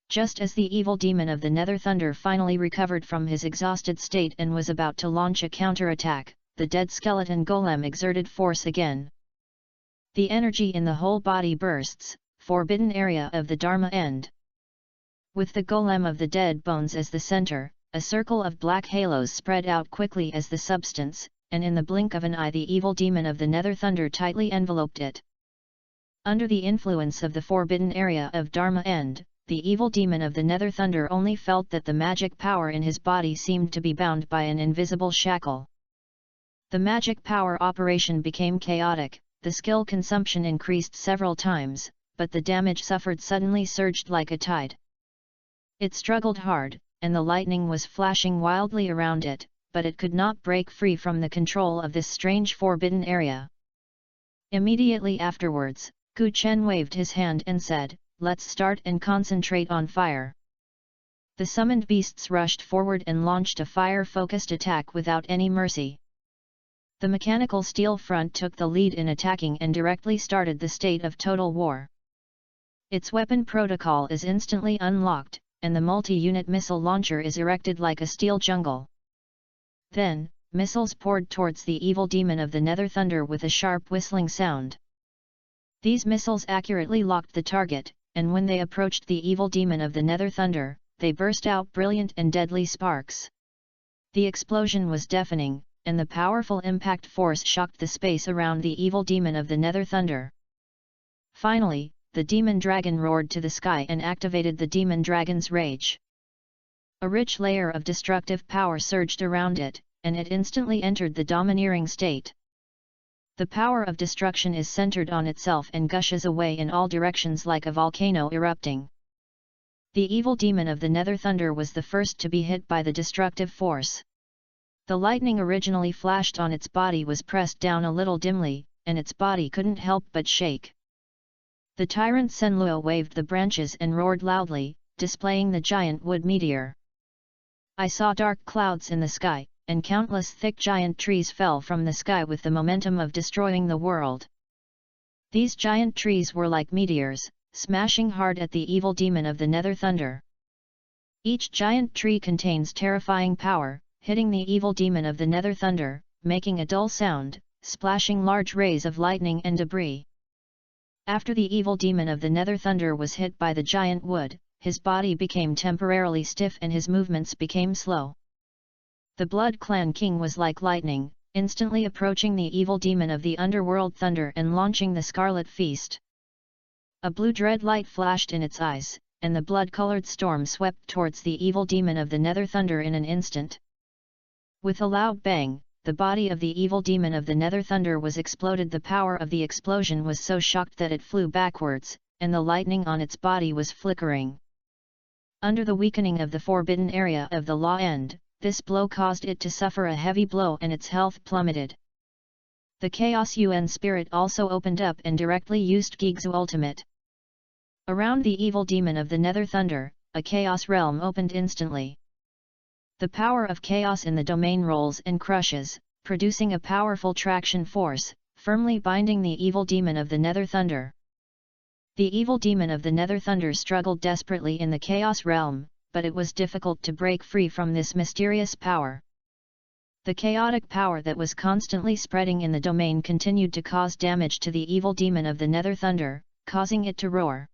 Just as the evil demon of the Nether Thunder finally recovered from his exhausted state and was about to launch a counterattack, the dead skeleton golem exerted force again. The energy in the whole body bursts, forbidden area of the Dharma end. With the golem of the dead bones as the center, a circle of black halos spread out quickly as the substance, and in the blink of an eye the evil demon of the Nether Thunder tightly enveloped it. Under the influence of the forbidden area of Dharma end, the evil demon of the Nether Thunder only felt that the magic power in his body seemed to be bound by an invisible shackle. The magic power operation became chaotic, the skill consumption increased several times, but the damage suffered suddenly surged like a tide. It struggled hard, and the lightning was flashing wildly around it, but it could not break free from the control of this strange forbidden area. Immediately afterwards, Gu Chen waved his hand and said, "Let's start and concentrate on fire." The summoned beasts rushed forward and launched a fire-focused attack without any mercy. The mechanical steel front took the lead in attacking and directly started the state of total war. Its weapon protocol is instantly unlocked, and the multi-unit missile launcher is erected like a steel jungle. Then, missiles poured towards the evil demon of the Nether Thunder with a sharp whistling sound. These missiles accurately locked the target, and when they approached the evil demon of the Nether Thunder, they burst out brilliant and deadly sparks. The explosion was deafening, and the powerful impact force shocked the space around the evil demon of the Nether Thunder. Finally, the demon dragon roared to the sky and activated the demon dragon's rage. A rich layer of destructive power surged around it, and it instantly entered the domineering state. The power of destruction is centered on itself and gushes away in all directions like a volcano erupting. The evil demon of the Nether Thunder was the first to be hit by the destructive force. The lightning originally flashed on its body was pressed down a little dimly, and its body couldn't help but shake. The tyrant Senluo waved the branches and roared loudly, displaying the giant wood meteor. I saw dark clouds in the sky, and countless thick giant trees fell from the sky with the momentum of destroying the world. These giant trees were like meteors, smashing hard at the evil demon of the Nether Thunder. Each giant tree contains terrifying power, hitting the evil demon of the Nether Thunder, making a dull sound, splashing large rays of lightning and debris. After the evil demon of the Nether Thunder was hit by the giant wood, his body became temporarily stiff and his movements became slow. The Blood Clan King was like lightning, instantly approaching the evil demon of the underworld thunder and launching the Scarlet Feast. A blue dread light flashed in its eyes, and the blood-colored storm swept towards the evil demon of the Nether Thunder in an instant. With a loud bang, the body of the evil demon of the Nether Thunder was exploded. The power of the explosion was so shocked that it flew backwards, and the lightning on its body was flickering. Under the weakening of the forbidden area of the Law End, this blow caused it to suffer a heavy blow and its health plummeted. The Chaos UN spirit also opened up and directly used Gigzu Ultimate. Around the evil demon of the Nether Thunder, a Chaos realm opened instantly. The power of chaos in the domain rolls and crushes, producing a powerful traction force, firmly binding the evil demon of the Nether Thunder. The evil demon of the Nether Thunder struggled desperately in the Chaos realm, but it was difficult to break free from this mysterious power. The chaotic power that was constantly spreading in the domain continued to cause damage to the evil demon of the Nether Thunder, causing it to roar.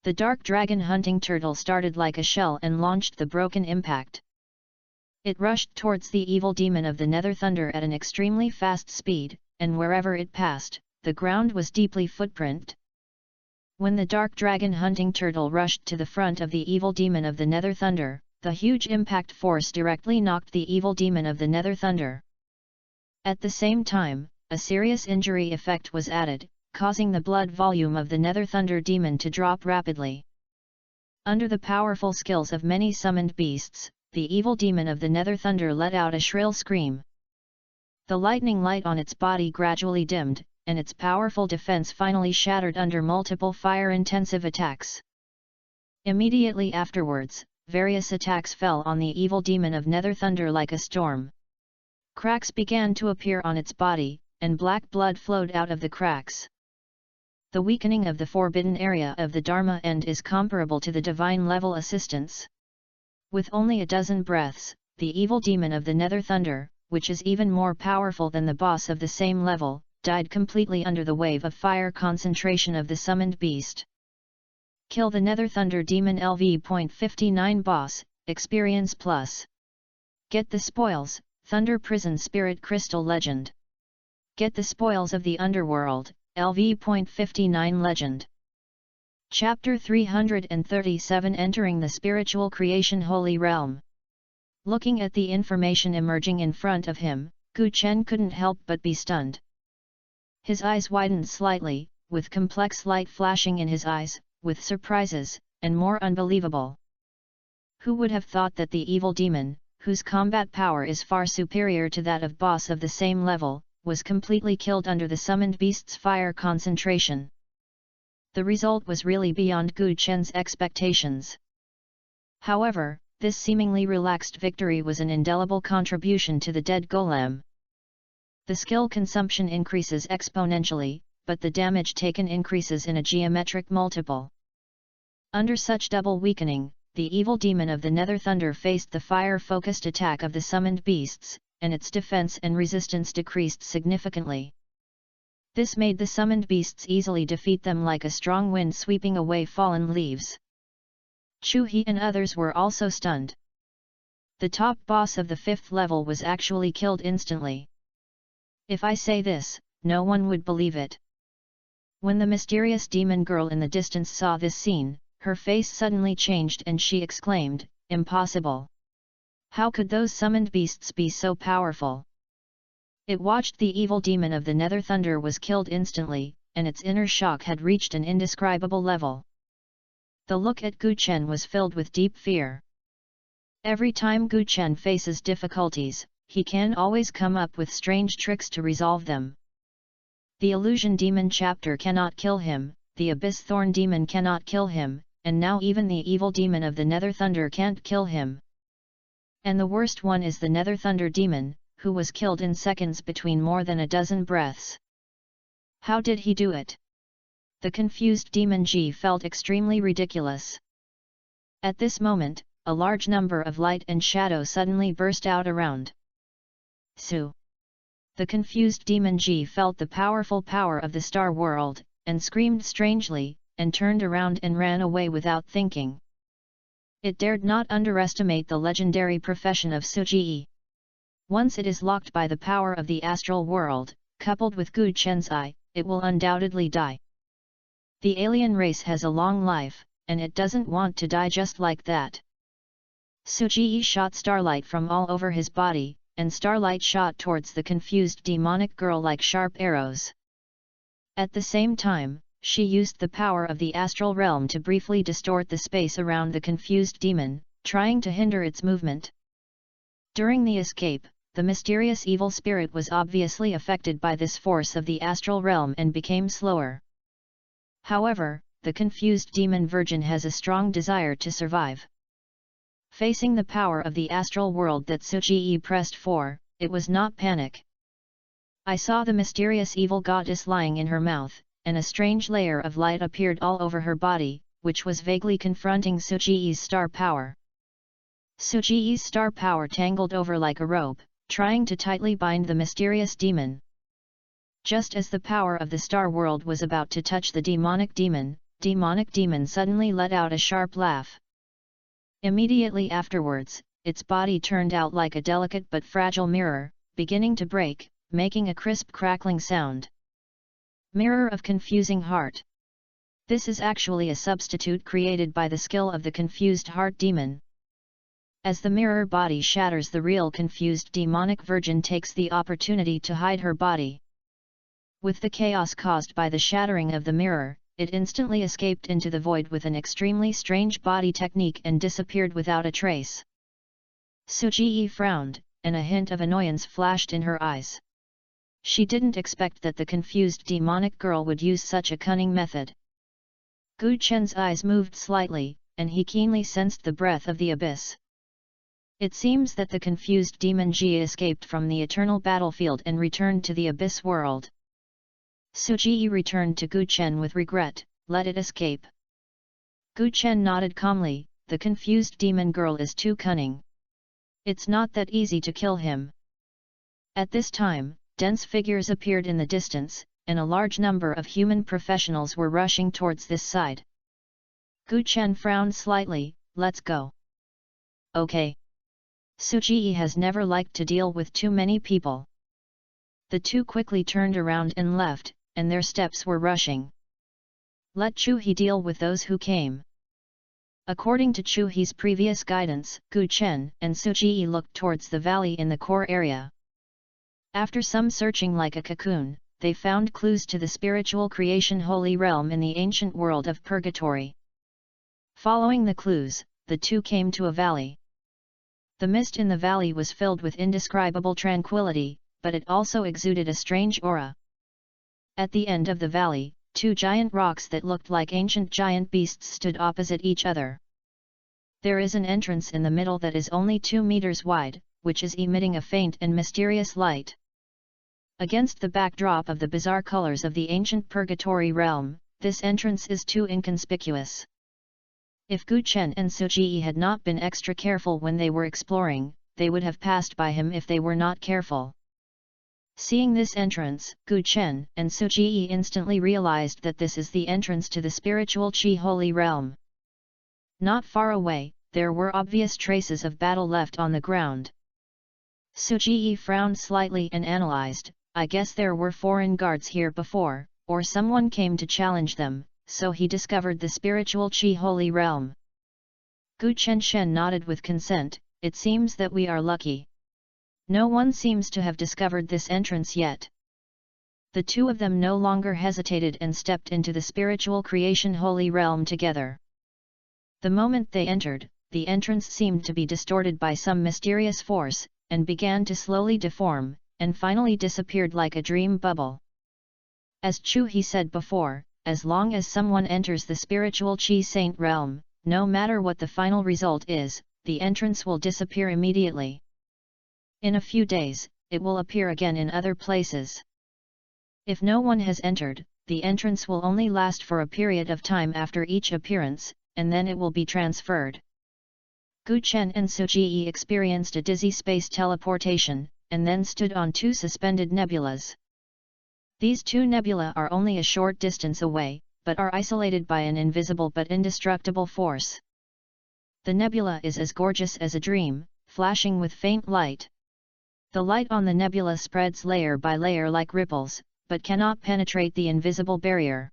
The dark dragon hunting turtle started like a shell and launched the broken impact. It rushed towards the evil demon of the Nether Thunder at an extremely fast speed, and wherever it passed, the ground was deeply footprinted. When the dark dragon hunting turtle rushed to the front of the evil demon of the Nether Thunder, the huge impact force directly knocked the evil demon of the Nether Thunder. At the same time, a serious injury effect was added, causing the blood volume of the Nether Thunder demon to drop rapidly. Under the powerful skills of many summoned beasts, the evil demon of the Nether Thunder let out a shrill scream. The lightning light on its body gradually dimmed, and its powerful defense finally shattered under multiple fire-intensive attacks. Immediately afterwards, various attacks fell on the evil demon of Nether Thunder like a storm. Cracks began to appear on its body, and black blood flowed out of the cracks. The weakening of the forbidden area of the Dharma End is comparable to the divine level assistance. With only a dozen breaths, the evil demon of the Nether Thunder, which is even more powerful than the boss of the same level, died completely under the wave of fire concentration of the summoned beast. Kill the Nether Thunder Demon LV.59 boss, Experience Plus. Get the spoils, Thunder Prison Spirit Crystal Legend. Get the spoils of the Underworld, LV.59 Legend. Chapter 337 Entering the Spiritual Creation Holy Realm. Looking at the information emerging in front of him, Gu Chen couldn't help but be stunned. His eyes widened slightly, with complex light flashing in his eyes, with surprises, and more unbelievable. Who would have thought that the evil demon, whose combat power is far superior to that of boss of the same level, was completely killed under the summoned beast's fire concentration? The result was really beyond Gu Chen's expectations. However, this seemingly relaxed victory was an indelible contribution to the dead golem. The skill consumption increases exponentially, but the damage taken increases in a geometric multiple. Under such double weakening, the evil demon of the Nether Thunder faced the fire-focused attack of the summoned beasts, and its defense and resistance decreased significantly. This made the summoned beasts easily defeat them like a strong wind sweeping away fallen leaves. Chu He and others were also stunned. The top boss of the 5th level was actually killed instantly. If I say this, no one would believe it. When the mysterious demon girl in the distance saw this scene, her face suddenly changed and she exclaimed, impossible. How could those summoned beasts be so powerful? It watched the evil demon of the Nether Thunder was killed instantly, and its inner shock had reached an indescribable level. The look at Gu Chen was filled with deep fear. Every time Gu Chen faces difficulties, he can always come up with strange tricks to resolve them. The Illusion Demon chapter cannot kill him, the Abyss Thorn Demon cannot kill him, and now even the evil demon of the Nether Thunder can't kill him. And the worst one is the Nether Thunder Demon, who was killed in seconds between more than a dozen breaths. How did he do it? The confused Demon Ji felt extremely ridiculous. At this moment, a large number of light and shadow suddenly burst out around Su. The confused Demon Ji felt the powerful power of the Star World, and screamed strangely, and turned around and ran away without thinking. It dared not underestimate the legendary profession of Suji. Once it is locked by the power of the astral world, coupled with Gu Chen's eye, it will undoubtedly die. The alien race has a long life, and it doesn't want to die just like that. Suji shot starlight from all over his body, and starlight shot towards the confused demonic girl like sharp arrows. At the same time, she used the power of the astral realm to briefly distort the space around the confused demon, trying to hinder its movement. During the escape, the mysterious evil spirit was obviously affected by this force of the astral realm and became slower. However, the confused demon virgin has a strong desire to survive. Facing the power of the astral world that Suji pressed for, it was not panic. I saw the mysterious evil goddess lying in her mouth, and a strange layer of light appeared all over her body, which was vaguely confronting Suji's star power. Suji's star power tangled over like a rope, trying to tightly bind the mysterious demon. Just as the power of the star world was about to touch the demonic demon suddenly let out a sharp laugh. Immediately afterwards, its body turned out like a delicate but fragile mirror, beginning to break, making a crisp crackling sound. Mirror of Confusing Heart. This is actually a substitute created by the skill of the confused heart demon. As the mirror body shatters, the real confused demonic virgin takes the opportunity to hide her body. With the chaos caused by the shattering of the mirror, it instantly escaped into the void with an extremely strange body technique and disappeared without a trace. Suji frowned, and a hint of annoyance flashed in her eyes. She didn't expect that the confused demonic girl would use such a cunning method. Gu Chen's eyes moved slightly, and he keenly sensed the breath of the abyss. It seems that the confused demon Ji escaped from the eternal battlefield and returned to the abyss world. Suji returned to Gu Chen with regret, let it escape. Gu Chen nodded calmly, the confused demon girl is too cunning. It's not that easy to kill him. At this time, dense figures appeared in the distance, and a large number of human professionals were rushing towards this side. Gu Chen frowned slightly, let's go. Okay. Suji has never liked to deal with too many people. The two quickly turned around and left, and their steps were rushing. Let Chu He deal with those who came. According to Chu He's previous guidance, Gu Chen and Suji looked towards the valley in the core area. After some searching like a cocoon, they found clues to the spiritual creation holy realm in the ancient world of Purgatory. Following the clues, the two came to a valley. The mist in the valley was filled with indescribable tranquility, but it also exuded a strange aura. At the end of the valley, two giant rocks that looked like ancient giant beasts stood opposite each other. There is an entrance in the middle that is only 2 meters wide, which is emitting a faint and mysterious light. Against the backdrop of the bizarre colors of the ancient Purgatory realm, this entrance is too inconspicuous. If Gu Chen and Suji had not been extra careful when they were exploring, they would have passed by him if they were not careful. Seeing this entrance, Gu Chen and Suji instantly realized that this is the entrance to the spiritual Qi holy realm. Not far away, there were obvious traces of battle left on the ground. Suji frowned slightly and analyzed, I guess there were foreign guards here before, or someone came to challenge them, so he discovered the spiritual Qi holy realm. Gu Chenshen nodded with consent. It seems that we are lucky. No one seems to have discovered this entrance yet. The two of them no longer hesitated and stepped into the spiritual creation holy realm together. The moment they entered, the entrance seemed to be distorted by some mysterious force, and began to slowly deform, and finally disappeared like a dream bubble. As Chu He said before, as long as someone enters the spiritual Qi Saint realm, no matter what the final result is, the entrance will disappear immediately. In a few days, it will appear again in other places. If no one has entered, the entrance will only last for a period of time after each appearance, and then it will be transferred. Gu Chen and Su Ji experienced a dizzy space teleportation, and then stood on two suspended nebulas. These two nebula are only a short distance away, but are isolated by an invisible but indestructible force. The nebula is as gorgeous as a dream, flashing with faint light. The light on the nebula spreads layer by layer like ripples, but cannot penetrate the invisible barrier.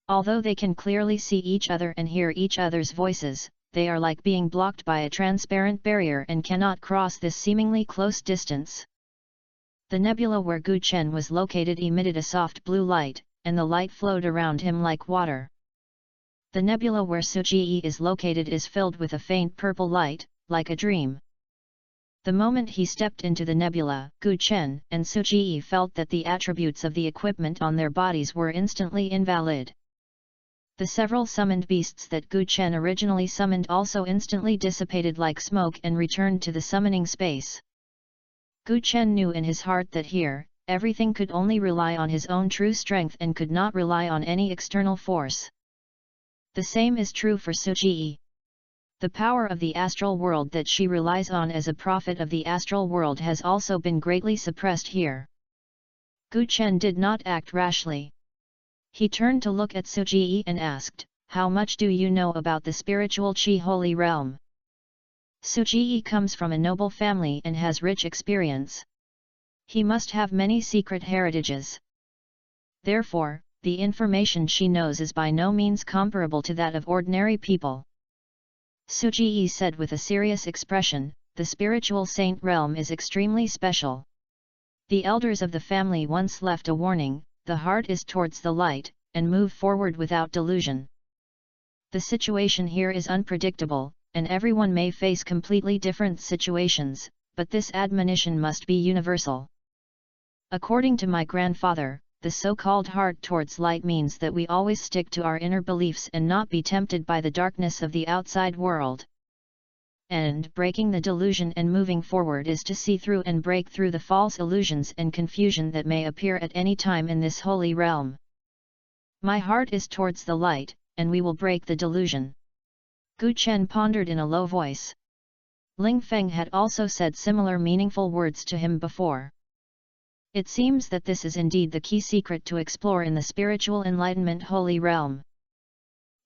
Although they can clearly see each other and hear each other's voices, they are like being blocked by a transparent barrier and cannot cross this seemingly close distance. The nebula where Gu Chen was located emitted a soft blue light, and the light flowed around him like water. The nebula where Su Ji is located is filled with a faint purple light, like a dream. The moment he stepped into the nebula, Gu Chen and Su Ji felt that the attributes of the equipment on their bodies were instantly invalid. The several summoned beasts that Gu Chen originally summoned also instantly dissipated like smoke and returned to the summoning space. Gu Chen knew in his heart that here, everything could only rely on his own true strength and could not rely on any external force. The same is true for Su Ji. The power of the astral world that she relies on as a prophet of the astral world has also been greatly suppressed here. Gu Chen did not act rashly. He turned to look at Su Ji and asked, "How much do you know about the spiritual Qi holy realm?" Su Ji comes from a noble family and has rich experience. He must have many secret heritages. Therefore, the information she knows is by no means comparable to that of ordinary people. Su Ji said with a serious expression, "The spiritual saint realm is extremely special. The elders of the family once left a warning, the heart is towards the light, and move forward without delusion. The situation here is unpredictable, and everyone may face completely different situations, but this admonition must be universal. According to my grandfather, the so-called heart towards light means that we always stick to our inner beliefs and not be tempted by the darkness of the outside world. And breaking the delusion and moving forward is to see through and break through the false illusions and confusion that may appear at any time in this holy realm. My heart is towards the light, and we will break the delusion." Gu Chen pondered in a low voice. Ling Feng had also said similar meaningful words to him before. It seems that this is indeed the key secret to explore in the spiritual enlightenment holy realm.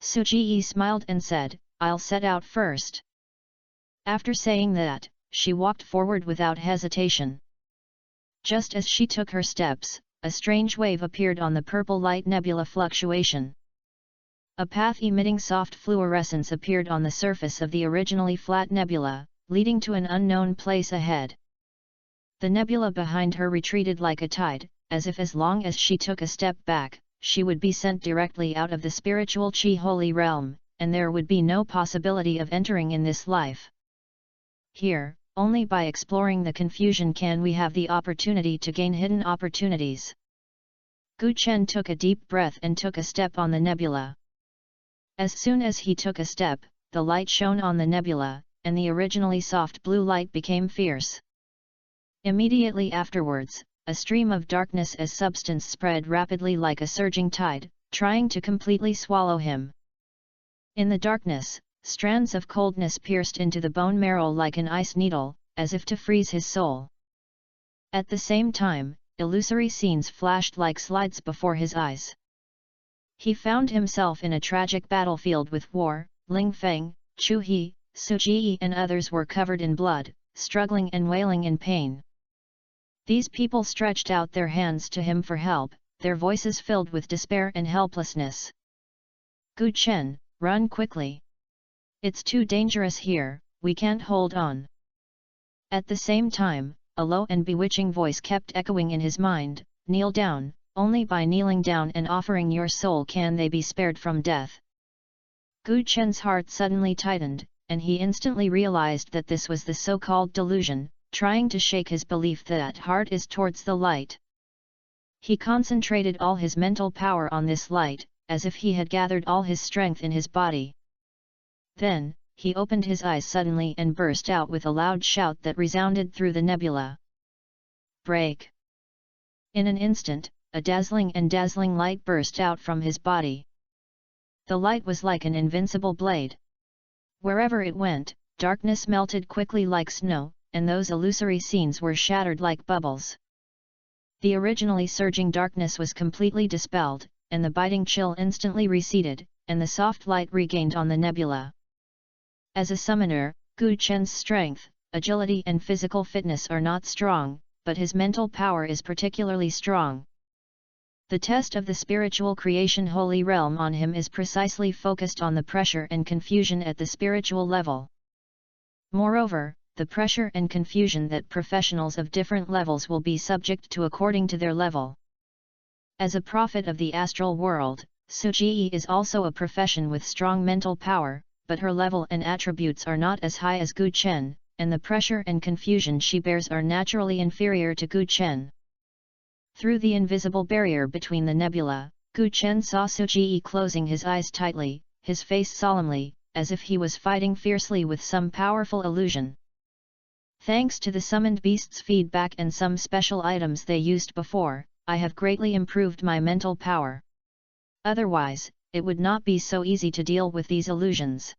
Su Ji smiled and said, "I'll set out first." After saying that, she walked forward without hesitation. Just as she took her steps, a strange wave appeared on the purple light nebula fluctuation. A path emitting soft fluorescence appeared on the surface of the originally flat nebula, leading to an unknown place ahead. The nebula behind her retreated like a tide, as if as long as she took a step back, she would be sent directly out of the spiritual Qi holy realm, and there would be no possibility of entering in this life. Here, only by exploring the confusion can we have the opportunity to gain hidden opportunities. Gu Chen took a deep breath and took a step on the nebula. As soon as he took a step, the light shone on the nebula, and the originally soft blue light became fierce. Immediately afterwards, a stream of darkness as substance spread rapidly like a surging tide, trying to completely swallow him. In the darkness, strands of coldness pierced into the bone marrow like an ice needle, as if to freeze his soul. At the same time, illusory scenes flashed like slides before his eyes. He found himself in a tragic battlefield with war. Ling Feng, Chu He, Su Ji and others were covered in blood, struggling and wailing in pain. These people stretched out their hands to him for help, their voices filled with despair and helplessness. "Gu Chen, run quickly! It's too dangerous here, we can't hold on. At the same time, a low and bewitching voice kept echoing in his mind, kneel down, only by kneeling down and offering your soul can they be spared from death. Gu Chen's heart suddenly tightened, and he instantly realized that this was the so-called delusion, trying to shake his belief that heart is towards the light. He concentrated all his mental power on this light, as if he had gathered all his strength in his body. Then, he opened his eyes suddenly and burst out with a loud shout that resounded through the nebula. Break! In an instant, a dazzling light burst out from his body. The light was like an invincible blade. Wherever it went, darkness melted quickly like snow, and those illusory scenes were shattered like bubbles. The originally surging darkness was completely dispelled, and the biting chill instantly receded, and the soft light regained on the nebula. As a summoner, Gu Chen's strength, agility and physical fitness are not strong, but his mental power is particularly strong. The test of the spiritual creation holy realm on him is precisely focused on the pressure and confusion at the spiritual level. Moreover, the pressure and confusion that professionals of different levels will be subject to according to their level. As a prophet of the astral world, Suji is also a profession with strong mental power, but her level and attributes are not as high as Gu Chen, and the pressure and confusion she bears are naturally inferior to Gu Chen. Through the invisible barrier between the nebula, Gu Chen saw Suji closing his eyes tightly, his face solemnly, as if he was fighting fiercely with some powerful illusion. Thanks to the summoned beast's feedback and some special items they used before, I have greatly improved my mental power. Otherwise, it would not be so easy to deal with these illusions.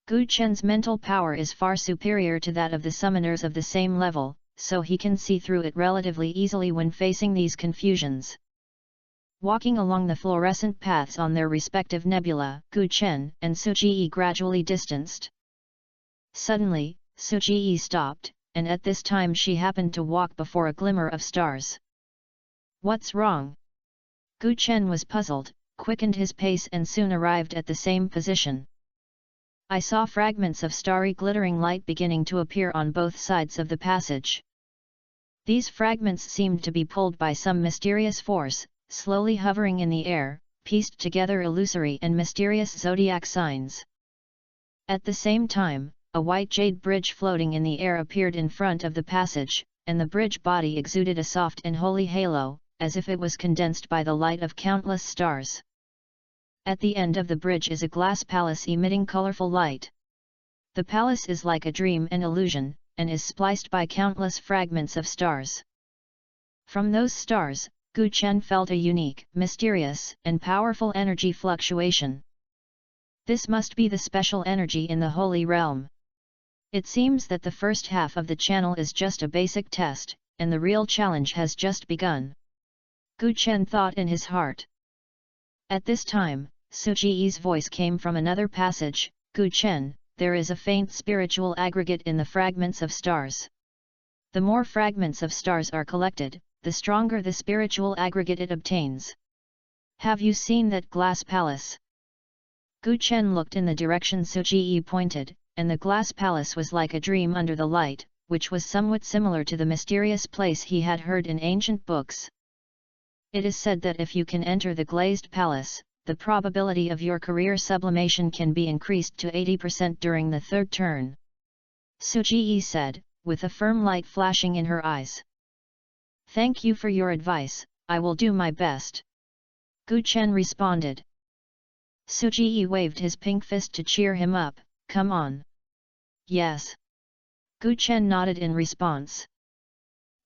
Gu Chen's mental power is far superior to that of the summoners of the same level, so he can see through it relatively easily when facing these confusions. Walking along the fluorescent paths on their respective nebula, Gu Chen and Suji gradually distanced. Suddenly, Suji stopped, and at this time she happened to walk before a glimmer of stars. What's wrong? Gu Chen was puzzled, quickened his pace and soon arrived at the same position. I saw fragments of starry glittering light beginning to appear on both sides of the passage. These fragments seemed to be pulled by some mysterious force, slowly hovering in the air, pieced together illusory and mysterious zodiac signs. At the same time, a white jade bridge floating in the air appeared in front of the passage, and the bridge body exuded a soft and holy halo, as if it was condensed by the light of countless stars. At the end of the bridge is a glass palace emitting colorful light. The palace is like a dream and illusion, and is spliced by countless fragments of stars. From those stars, Gu Chen felt a unique, mysterious, and powerful energy fluctuation. This must be the special energy in the holy realm. It seems that the first half of the channel is just a basic test, and the real challenge has just begun. Gu Chen thought in his heart. At this time, Suji's voice came from another passage, Gu Chen, there is a faint spiritual aggregate in the fragments of stars. The more fragments of stars are collected, the stronger the spiritual aggregate it obtains. Have you seen that glass palace? Gu Chen looked in the direction Suji pointed, and the glass palace was like a dream under the light, which was somewhat similar to the mysterious place he had heard in ancient books. It is said that if you can enter the glazed palace, the probability of your career sublimation can be increased to 80% during the third turn. Suji said, with a firm light flashing in her eyes. Thank you for your advice, I will do my best. Gu Chen responded. Suji waved his pink fist to cheer him up, come on. Yes. Gu Chen nodded in response.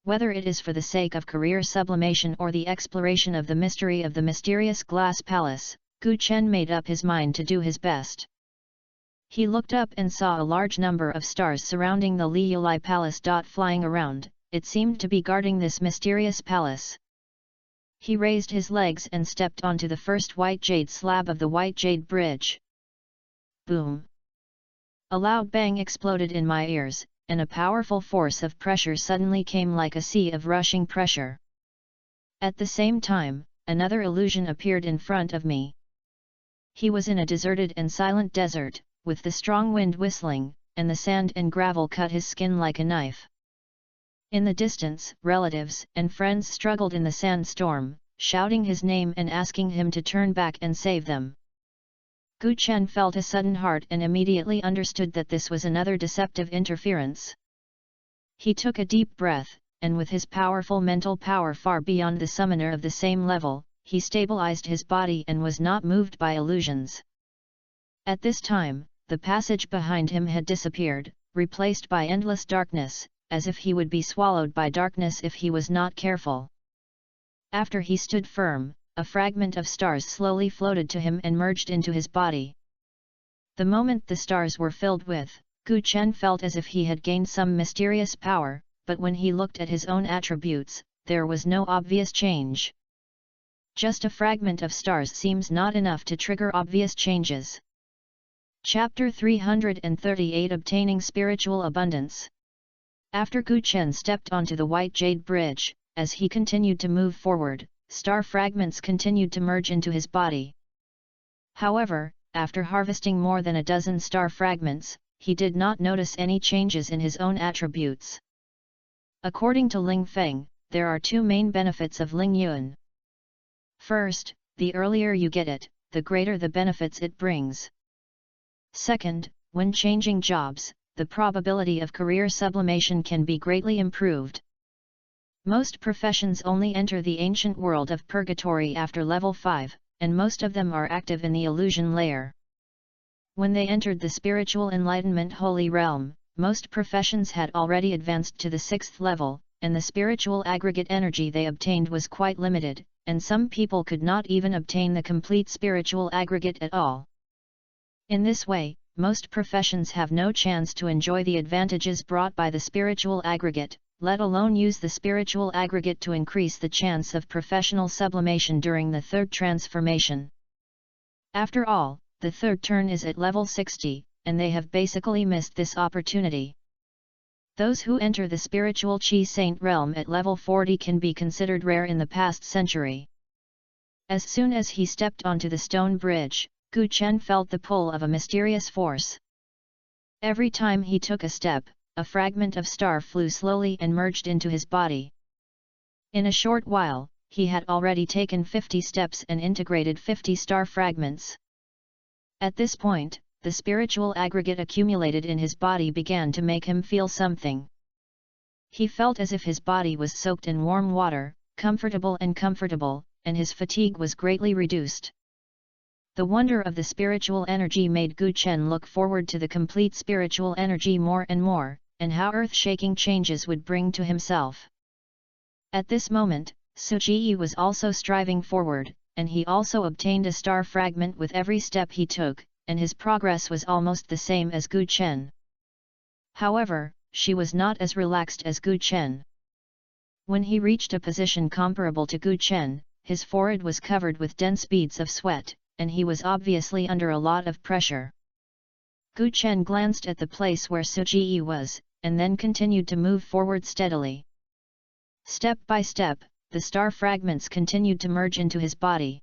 Whether it is for the sake of career sublimation or the exploration of the mystery of the mysterious glass palace, Gu Chen made up his mind to do his best. He looked up and saw a large number of stars surrounding the Li Yulai palace. Flying around, it seemed to be guarding this mysterious palace. He raised his legs and stepped onto the first white jade slab of the white jade bridge. Boom! A loud bang exploded in my ears, and a powerful force of pressure suddenly came like a sea of rushing pressure. At the same time, another illusion appeared in front of me. He was in a deserted and silent desert, with the strong wind whistling, and the sand and gravel cut his skin like a knife. In the distance, relatives and friends struggled in the sandstorm, shouting his name and asking him to turn back and save them. Gu Chen felt a sudden heart and immediately understood that this was another deceptive interference. He took a deep breath, and with his powerful mental power far beyond the summoner of the same level, he stabilized his body and was not moved by illusions. At this time, the passage behind him had disappeared, replaced by endless darkness, as if he would be swallowed by darkness if he was not careful. After he stood firm, a fragment of stars slowly floated to him and merged into his body. The moment the stars were filled with, Gu Chen felt as if he had gained some mysterious power, but when he looked at his own attributes, there was no obvious change. Just a fragment of stars seems not enough to trigger obvious changes. Chapter 338 Obtaining Spiritual Abundance. After Gu Chen stepped onto the white jade bridge, as he continued to move forward, star fragments continued to merge into his body. However, after harvesting more than a dozen star fragments, he did not notice any changes in his own attributes. According to Ling Feng, there are two main benefits of Ling Yuan. First, the earlier you get it, the greater the benefits it brings. Second, when changing jobs, the probability of career sublimation can be greatly improved. Most professions only enter the ancient world of purgatory after level 5, and most of them are active in the illusion layer. When they entered the spiritual enlightenment holy realm, most professions had already advanced to the 6th level, and the spiritual aggregate energy they obtained was quite limited, and some people could not even obtain the complete spiritual aggregate at all. In this way, most professions have no chance to enjoy the advantages brought by the spiritual aggregate, let alone use the spiritual aggregate to increase the chance of professional sublimation during the third transformation. After all, the third turn is at level 60, and they have basically missed this opportunity. Those who enter the spiritual Chi Saint realm at level 40 can be considered rare in the past century. As soon as he stepped onto the stone bridge, Gu Chen felt the pull of a mysterious force. Every time he took a step, a fragment of star flew slowly and merged into his body. In a short while, he had already taken 50 steps and integrated 50 star fragments. At this point, the spiritual aggregate accumulated in his body began to make him feel something. He felt as if his body was soaked in warm water, comfortable, and his fatigue was greatly reduced. The wonder of the spiritual energy made Gu Chen look forward to the complete spiritual energy more and more, and how earth-shaking changes would bring to himself. At this moment, Su Ji was also striving forward, and he also obtained a star fragment with every step he took, and his progress was almost the same as Gu Chen. However, she was not as relaxed as Gu Chen. When he reached a position comparable to Gu Chen, his forehead was covered with dense beads of sweat, and he was obviously under a lot of pressure. Gu Chen glanced at the place where Su Ji was, and then continued to move forward steadily. Step by step, the star fragments continued to merge into his body.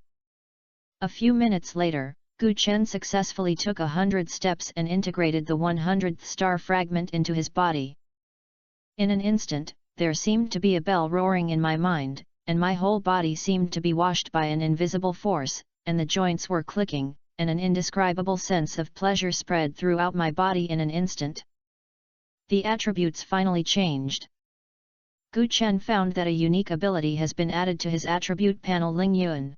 A few minutes later, Gu Chen successfully took 100 steps and integrated the 100th star fragment into his body. In an instant, there seemed to be a bell roaring in my mind, and my whole body seemed to be washed by an invisible force, and the joints were clicking, and an indescribable sense of pleasure spread throughout my body in an instant. The attributes finally changed. Gu Chen found that a unique ability has been added to his attribute panel Ling Yuan.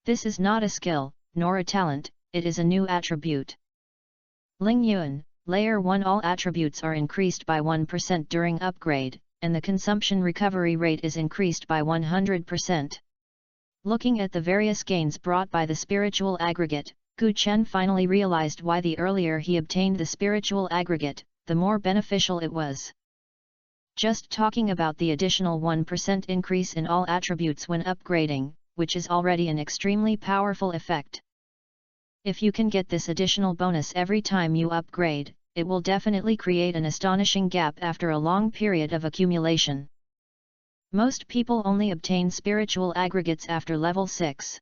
This is not a skill, nor a talent, it is a new attribute. Ling Yuan, Layer 1. All attributes are increased by 1% during upgrade, and the consumption recovery rate is increased by 100%. Looking at the various gains brought by the spiritual aggregate, Gu Chen finally realized why the earlier he obtained the spiritual aggregate, the more beneficial it was. Just talking about the additional 1% increase in all attributes when upgrading, which is already an extremely powerful effect. If you can get this additional bonus every time you upgrade, it will definitely create an astonishing gap after a long period of accumulation. Most people only obtain spiritual aggregates after level 6.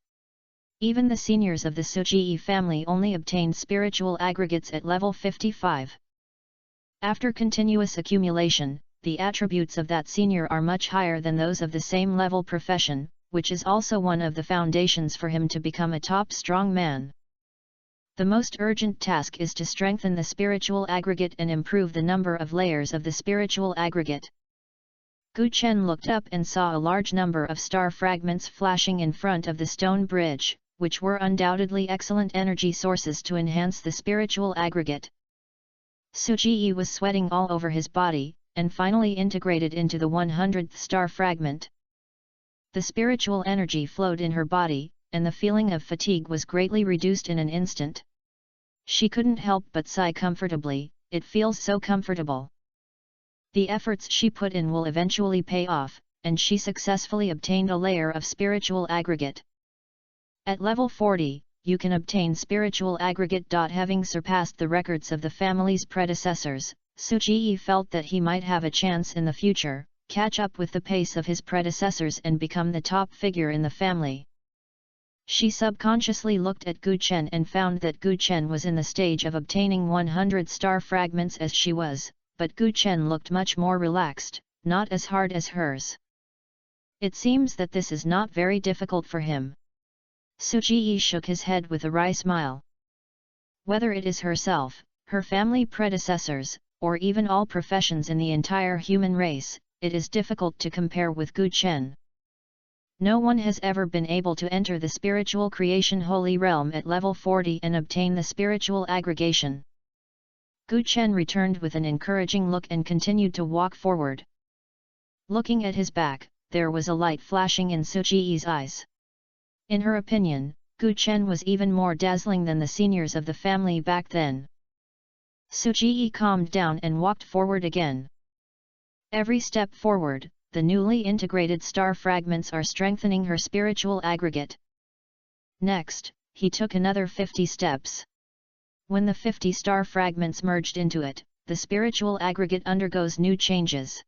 Even the seniors of the Sujii family only obtained spiritual aggregates at level 55. After continuous accumulation, the attributes of that senior are much higher than those of the same level profession, which is also one of the foundations for him to become a top strong man. The most urgent task is to strengthen the spiritual aggregate and improve the number of layers of the spiritual aggregate. Gu Chen looked up and saw a large number of star fragments flashing in front of the stone bridge, which were undoubtedly excellent energy sources to enhance the spiritual aggregate. Sujii was sweating all over his body, and finally integrated into the 100th star fragment. The spiritual energy flowed in her body, and the feeling of fatigue was greatly reduced in an instant. She couldn't help but sigh comfortably, it feels so comfortable. The efforts she put in will eventually pay off, and she successfully obtained a layer of spiritual aggregate. At level 40, you can obtain spiritual aggregate. Having surpassed the records of the family's predecessors, Sujii felt that he might have a chance in the future, catch up with the pace of his predecessors and become the top figure in the family. She subconsciously looked at Gu Chen and found that Gu Chen was in the stage of obtaining 100 star fragments as she was, but Gu Chen looked much more relaxed, not as hard as hers. It seems that this is not very difficult for him. Sujii shook his head with a wry smile. Whether it is herself, her family predecessors, or even all professions in the entire human race, it is difficult to compare with Gu Chen. No one has ever been able to enter the spiritual creation holy realm at level 40 and obtain the spiritual aggregation. Gu Chen returned with an encouraging look and continued to walk forward. Looking at his back, there was a light flashing in Sujii's eyes. In her opinion, Gu Chen was even more dazzling than the seniors of the family back then. Sujii calmed down and walked forward again. Every step forward, the newly integrated star fragments are strengthening her spiritual aggregate. Next, he took another 50 steps. When the 50 star fragments merged into it, the spiritual aggregate undergoes new changes.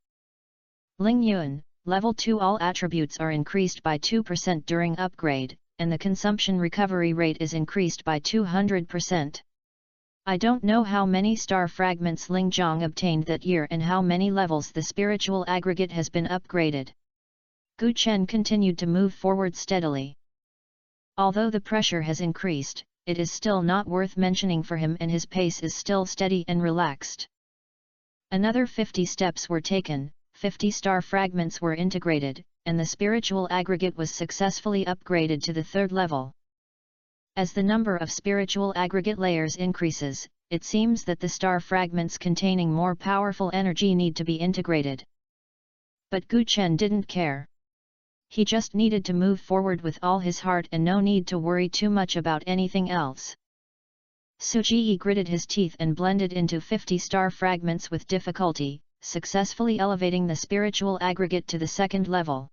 Ling Yuan, level 2. All attributes are increased by 2% during upgrade, and the consumption recovery rate is increased by 200%. I don't know how many star fragments Ling Zhang obtained that year and how many levels the spiritual aggregate has been upgraded. Gu Chen continued to move forward steadily. Although the pressure has increased, it is still not worth mentioning for him and his pace is still steady and relaxed. Another 50 steps were taken, 50 star fragments were integrated, and the spiritual aggregate was successfully upgraded to the 3rd level. As the number of spiritual aggregate layers increases, it seems that the star fragments containing more powerful energy need to be integrated. But Gu Chen didn't care. He just needed to move forward with all his heart and no need to worry too much about anything else. Sujii gritted his teeth and blended into 50 star fragments with difficulty, successfully elevating the spiritual aggregate to the 2nd level.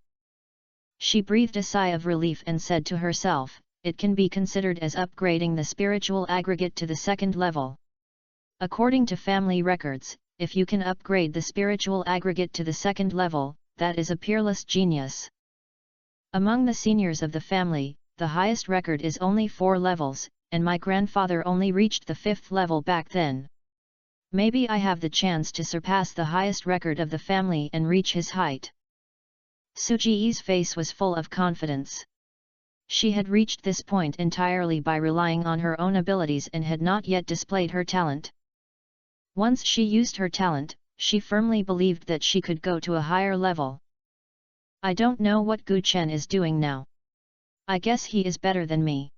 She breathed a sigh of relief and said to herself, it can be considered as upgrading the spiritual aggregate to the 2nd level. According to family records, if you can upgrade the spiritual aggregate to the 2nd level, that is a peerless genius. Among the seniors of the family, the highest record is only 4 levels, and my grandfather only reached the 5th level back then. Maybe I have the chance to surpass the highest record of the family and reach his height. Sujii's face was full of confidence. She had reached this point entirely by relying on her own abilities and had not yet displayed her talent. Once she used her talent, she firmly believed that she could go to a higher level. I don't know what Gu Chen is doing now. I guess he is better than me.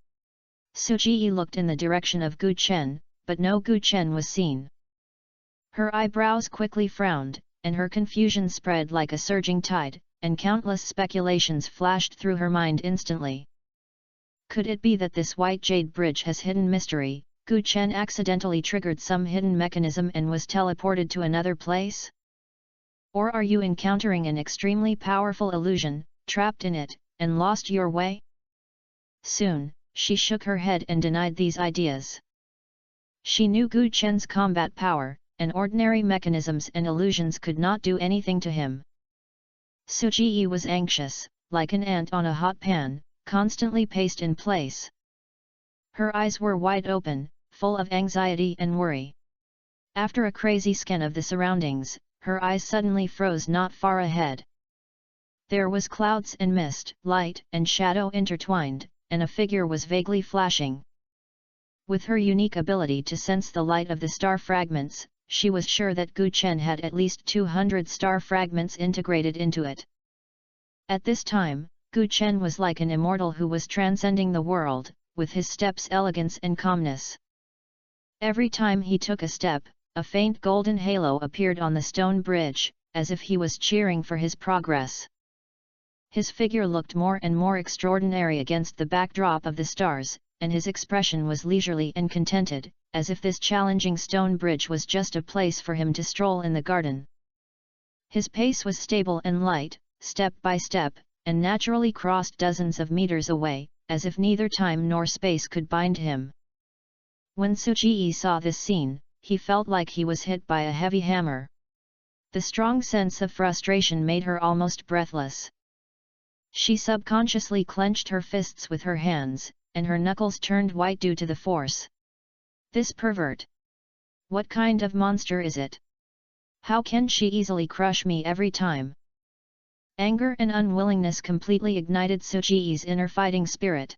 Sujii looked in the direction of Gu Chen, but no Gu Chen was seen. Her eyebrows quickly frowned, and her confusion spread like a surging tide, and countless speculations flashed through her mind instantly. Could it be that this white jade bridge has hidden mystery? Gu Chen accidentally triggered some hidden mechanism and was teleported to another place? Or are you encountering an extremely powerful illusion, trapped in it, and lost your way? Soon, she shook her head and denied these ideas. She knew Gu Chen's combat power, and ordinary mechanisms and illusions could not do anything to him. Sujii was anxious, like an ant on a hot pan, constantly paced in place. Her eyes were wide open, full of anxiety and worry. After a crazy scan of the surroundings, her eyes suddenly froze not far ahead. There was clouds and mist, light and shadow intertwined, and a figure was vaguely flashing. With her unique ability to sense the light of the star fragments, she was sure that Gu Chen had at least 200 star fragments integrated into it. At this time, Gu Chen was like an immortal who was transcending the world, with his steps' elegance and calmness. Every time he took a step, a faint golden halo appeared on the stone bridge, as if he was cheering for his progress. His figure looked more and more extraordinary against the backdrop of the stars, and his expression was leisurely and contented, as if this challenging stone bridge was just a place for him to stroll in the garden. His pace was stable and light, step by step, and naturally crossed dozens of meters away, as if neither time nor space could bind him. When Su Ji saw this scene, he felt like he was hit by a heavy hammer. The strong sense of frustration made her almost breathless. She subconsciously clenched her fists with her hands, and her knuckles turned white due to the force. This pervert! What kind of monster is it? How can she easily crush me every time? Anger and unwillingness completely ignited Su Ji's inner fighting spirit.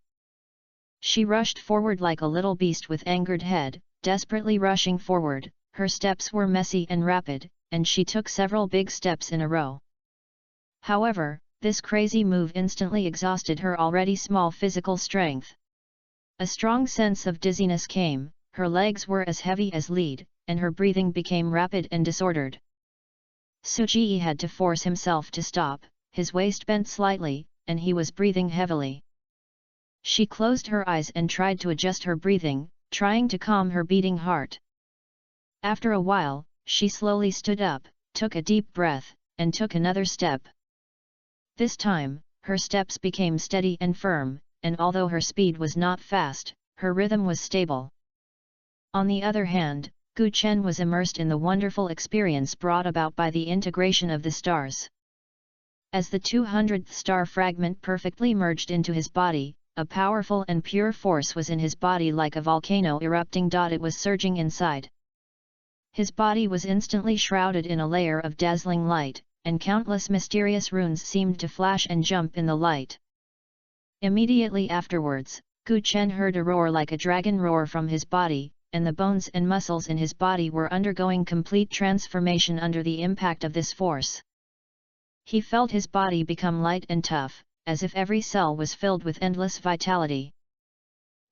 She rushed forward like a little beast with angered head, desperately rushing forward. Her steps were messy and rapid, and she took several big steps in a row. However, this crazy move instantly exhausted her already small physical strength. A strong sense of dizziness came, her legs were as heavy as lead, and her breathing became rapid and disordered. Su Ji had to force himself to stop, his waist bent slightly, and he was breathing heavily. She closed her eyes and tried to adjust her breathing, trying to calm her beating heart. After a while, she slowly stood up, took a deep breath, and took another step. This time, her steps became steady and firm, and although her speed was not fast, her rhythm was stable. On the other hand, Gu Chen was immersed in the wonderful experience brought about by the integration of the stars. As the 200th star fragment perfectly merged into his body, a powerful and pure force was in his body like a volcano erupting. It was surging inside. His body was instantly shrouded in a layer of dazzling light, and countless mysterious runes seemed to flash and jump in the light. Immediately afterwards, Gu Chen heard a roar like a dragon roar from his body, and the bones and muscles in his body were undergoing complete transformation under the impact of this force. He felt his body become light and tough, as if every cell was filled with endless vitality.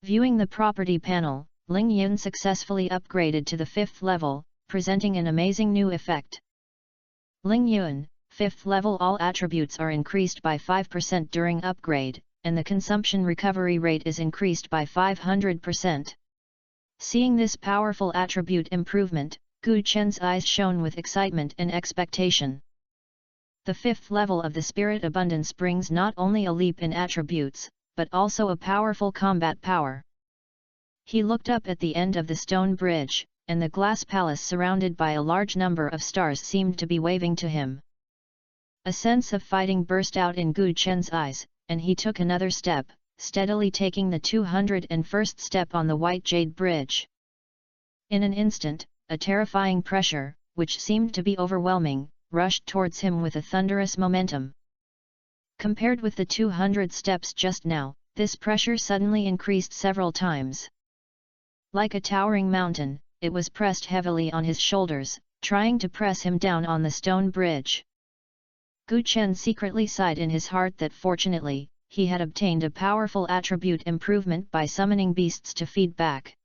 Viewing the property panel, Ling Yun successfully upgraded to the 5th level, presenting an amazing new effect. Ling Yun, 5th level. All attributes are increased by 5% during upgrade, and the consumption recovery rate is increased by 500%. Seeing this powerful attribute improvement, Gu Chen's eyes shone with excitement and expectation. The 5th level of the Spirit Abundance brings not only a leap in attributes, but also a powerful combat power. He looked up at the end of the stone bridge, and the glass palace surrounded by a large number of stars seemed to be waving to him. A sense of fighting burst out in Gu Chen's eyes, and he took another step, steadily taking the 201st step on the white jade bridge. In an instant, a terrifying pressure, which seemed to be overwhelming, rushed towards him with a thunderous momentum. Compared with the 200 steps just now, this pressure suddenly increased several times. Like a towering mountain, it was pressed heavily on his shoulders, trying to press him down on the stone bridge. Gu Chen secretly sighed in his heart that fortunately, he had obtained a powerful attribute improvement by summoning beasts to feed back.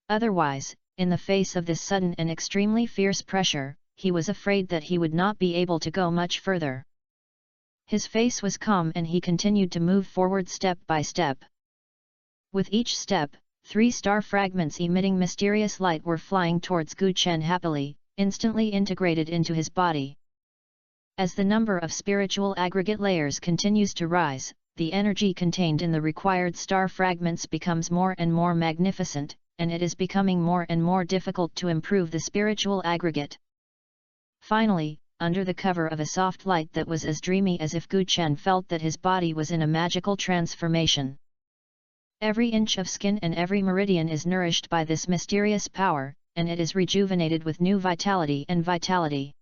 Otherwise, in the face of this sudden and extremely fierce pressure, he was afraid that he would not be able to go much further. His face was calm and he continued to move forward step by step. With each step, 3 star fragments emitting mysterious light were flying towards Gu Chen happily, instantly integrated into his body. As the number of spiritual aggregate layers continues to rise, the energy contained in the required star fragments becomes more and more magnificent, and it is becoming more and more difficult to improve the spiritual aggregate. Finally, under the cover of a soft light that was as dreamy as if Gu Chen felt that his body was in a magical transformation. Every inch of skin and every meridian is nourished by this mysterious power, and it is rejuvenated with new vitality and vitality.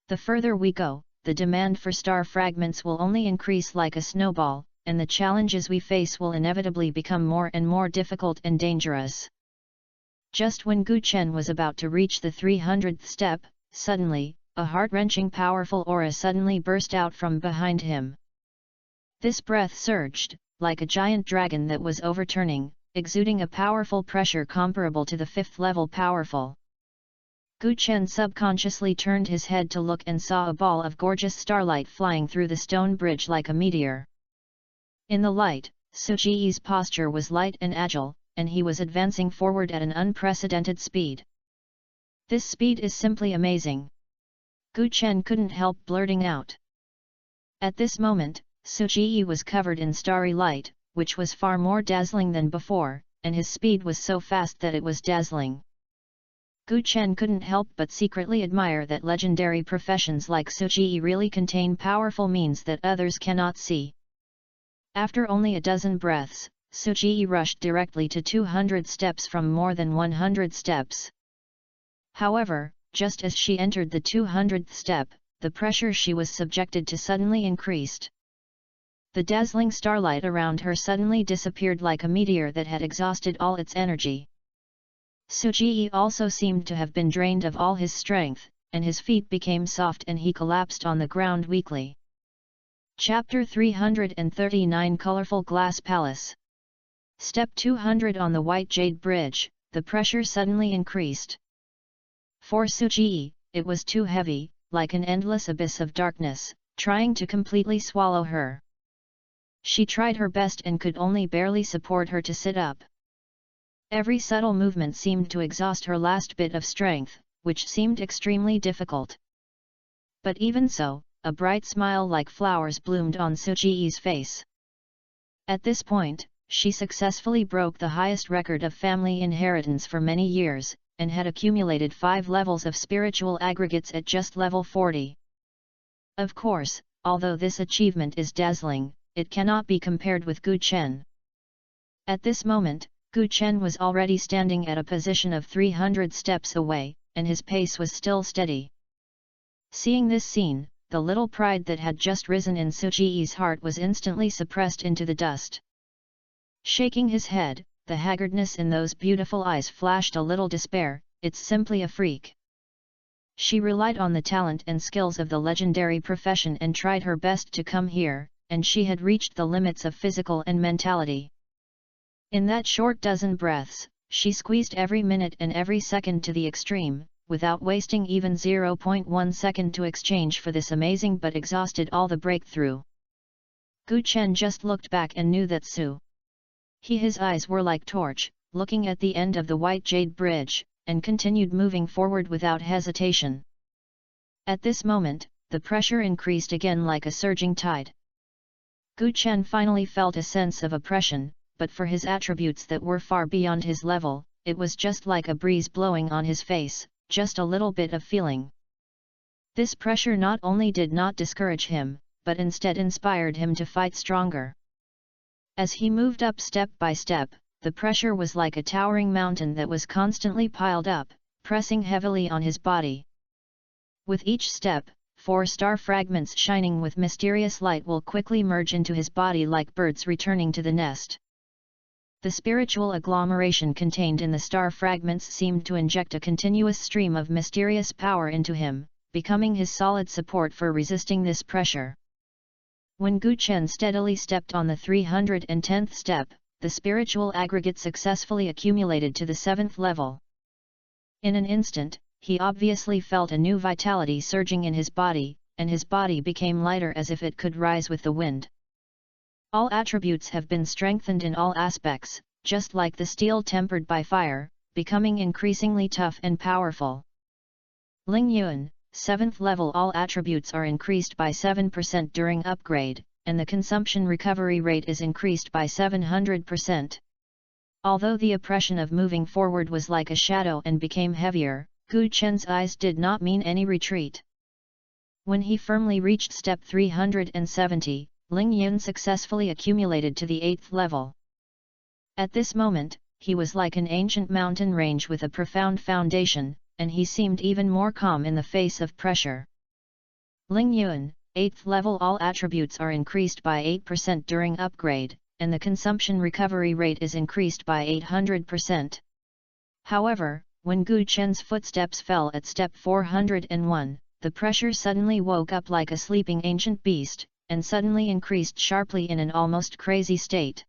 The further we go, the demand for star fragments will only increase like a snowball, and the challenges we face will inevitably become more and more difficult and dangerous. Just when Gu Chen was about to reach the 300th step, suddenly, a heart-wrenching powerful aura suddenly burst out from behind him. This breath surged, like a giant dragon that was overturning, exuding a powerful pressure comparable to the 5th level powerful. Gu Chen subconsciously turned his head to look and saw a ball of gorgeous starlight flying through the stone bridge like a meteor. In the light, Su Ji's posture was light and agile, and he was advancing forward at an unprecedented speed. This speed is simply amazing. Gu Chen couldn't help blurting out. At this moment, Su Ji was covered in starry light, which was far more dazzling than before, and his speed was so fast that it was dazzling. Gu Chen couldn't help but secretly admire that legendary professions like Su Ji really contain powerful means that others cannot see. After only a dozen breaths, Su Ji rushed directly to 200 steps from more than 100 steps. However, just as she entered the 200th step, the pressure she was subjected to suddenly increased. The dazzling starlight around her suddenly disappeared like a meteor that had exhausted all its energy. Su Ji also seemed to have been drained of all his strength, and his feet became soft and he collapsed on the ground weakly. Chapter 339 Colorful Glass Palace. Step 200 on the White Jade Bridge, the pressure suddenly increased. For Su Ji, it was too heavy, like an endless abyss of darkness, trying to completely swallow her. She tried her best and could only barely support her to sit up. Every subtle movement seemed to exhaust her last bit of strength, which seemed extremely difficult. But even so, a bright smile like flowers bloomed on Su Ji's face. At this point, she successfully broke the highest record of family inheritance for many years, and had accumulated 5 levels of spiritual aggregates at just level 40. Of course, although this achievement is dazzling, it cannot be compared with Gu Chen. At this moment, Gu Chen was already standing at a position of 300 steps away, and his pace was still steady. Seeing this scene, the little pride that had just risen in Su Ji's heart was instantly suppressed into the dust. Shaking his head, the haggardness in those beautiful eyes flashed a little despair. It's simply a freak. She relied on the talent and skills of the legendary profession and tried her best to come here, and she had reached the limits of physical and mentality. In that short dozen breaths, she squeezed every minute and every second to the extreme, without wasting even 0.1 second to exchange for this amazing but exhausted all the breakthrough. Gu Chen just looked back and knew that his eyes were like torch, looking at the end of the White Jade Bridge, and continued moving forward without hesitation. At this moment, the pressure increased again like a surging tide. Gu Chen finally felt a sense of oppression, but for his attributes that were far beyond his level, it was just like a breeze blowing on his face, just a little bit of feeling. This pressure not only did not discourage him, but instead inspired him to fight stronger. As he moved up step by step, the pressure was like a towering mountain that was constantly piled up, pressing heavily on his body. With each step, 4 star fragments shining with mysterious light will quickly merge into his body like birds returning to the nest. The spiritual agglomeration contained in the star fragments seemed to inject a continuous stream of mysterious power into him, becoming his solid support for resisting this pressure. When Gu Chen steadily stepped on the 310th step, the spiritual aggregate successfully accumulated to the 7th level. In an instant, he obviously felt a new vitality surging in his body, and his body became lighter as if it could rise with the wind. All attributes have been strengthened in all aspects, just like the steel tempered by fire, becoming increasingly tough and powerful. Ling Yuan, 7th level. All attributes are increased by 7% during upgrade, and the consumption recovery rate is increased by 700%. Although the oppression of moving forward was like a shadow and became heavier, Gu Chen's eyes did not mean any retreat. When he firmly reached step 370, Ling Yun successfully accumulated to the 8th level. At this moment, he was like an ancient mountain range with a profound foundation, and he seemed even more calm in the face of pressure. Ling Yun, 8th level. All attributes are increased by 8% during upgrade, and the consumption recovery rate is increased by 800%. However, when Gu Chen's footsteps fell at step 401, the pressure suddenly woke up like a sleeping ancient beast, and suddenly increased sharply in an almost crazy state.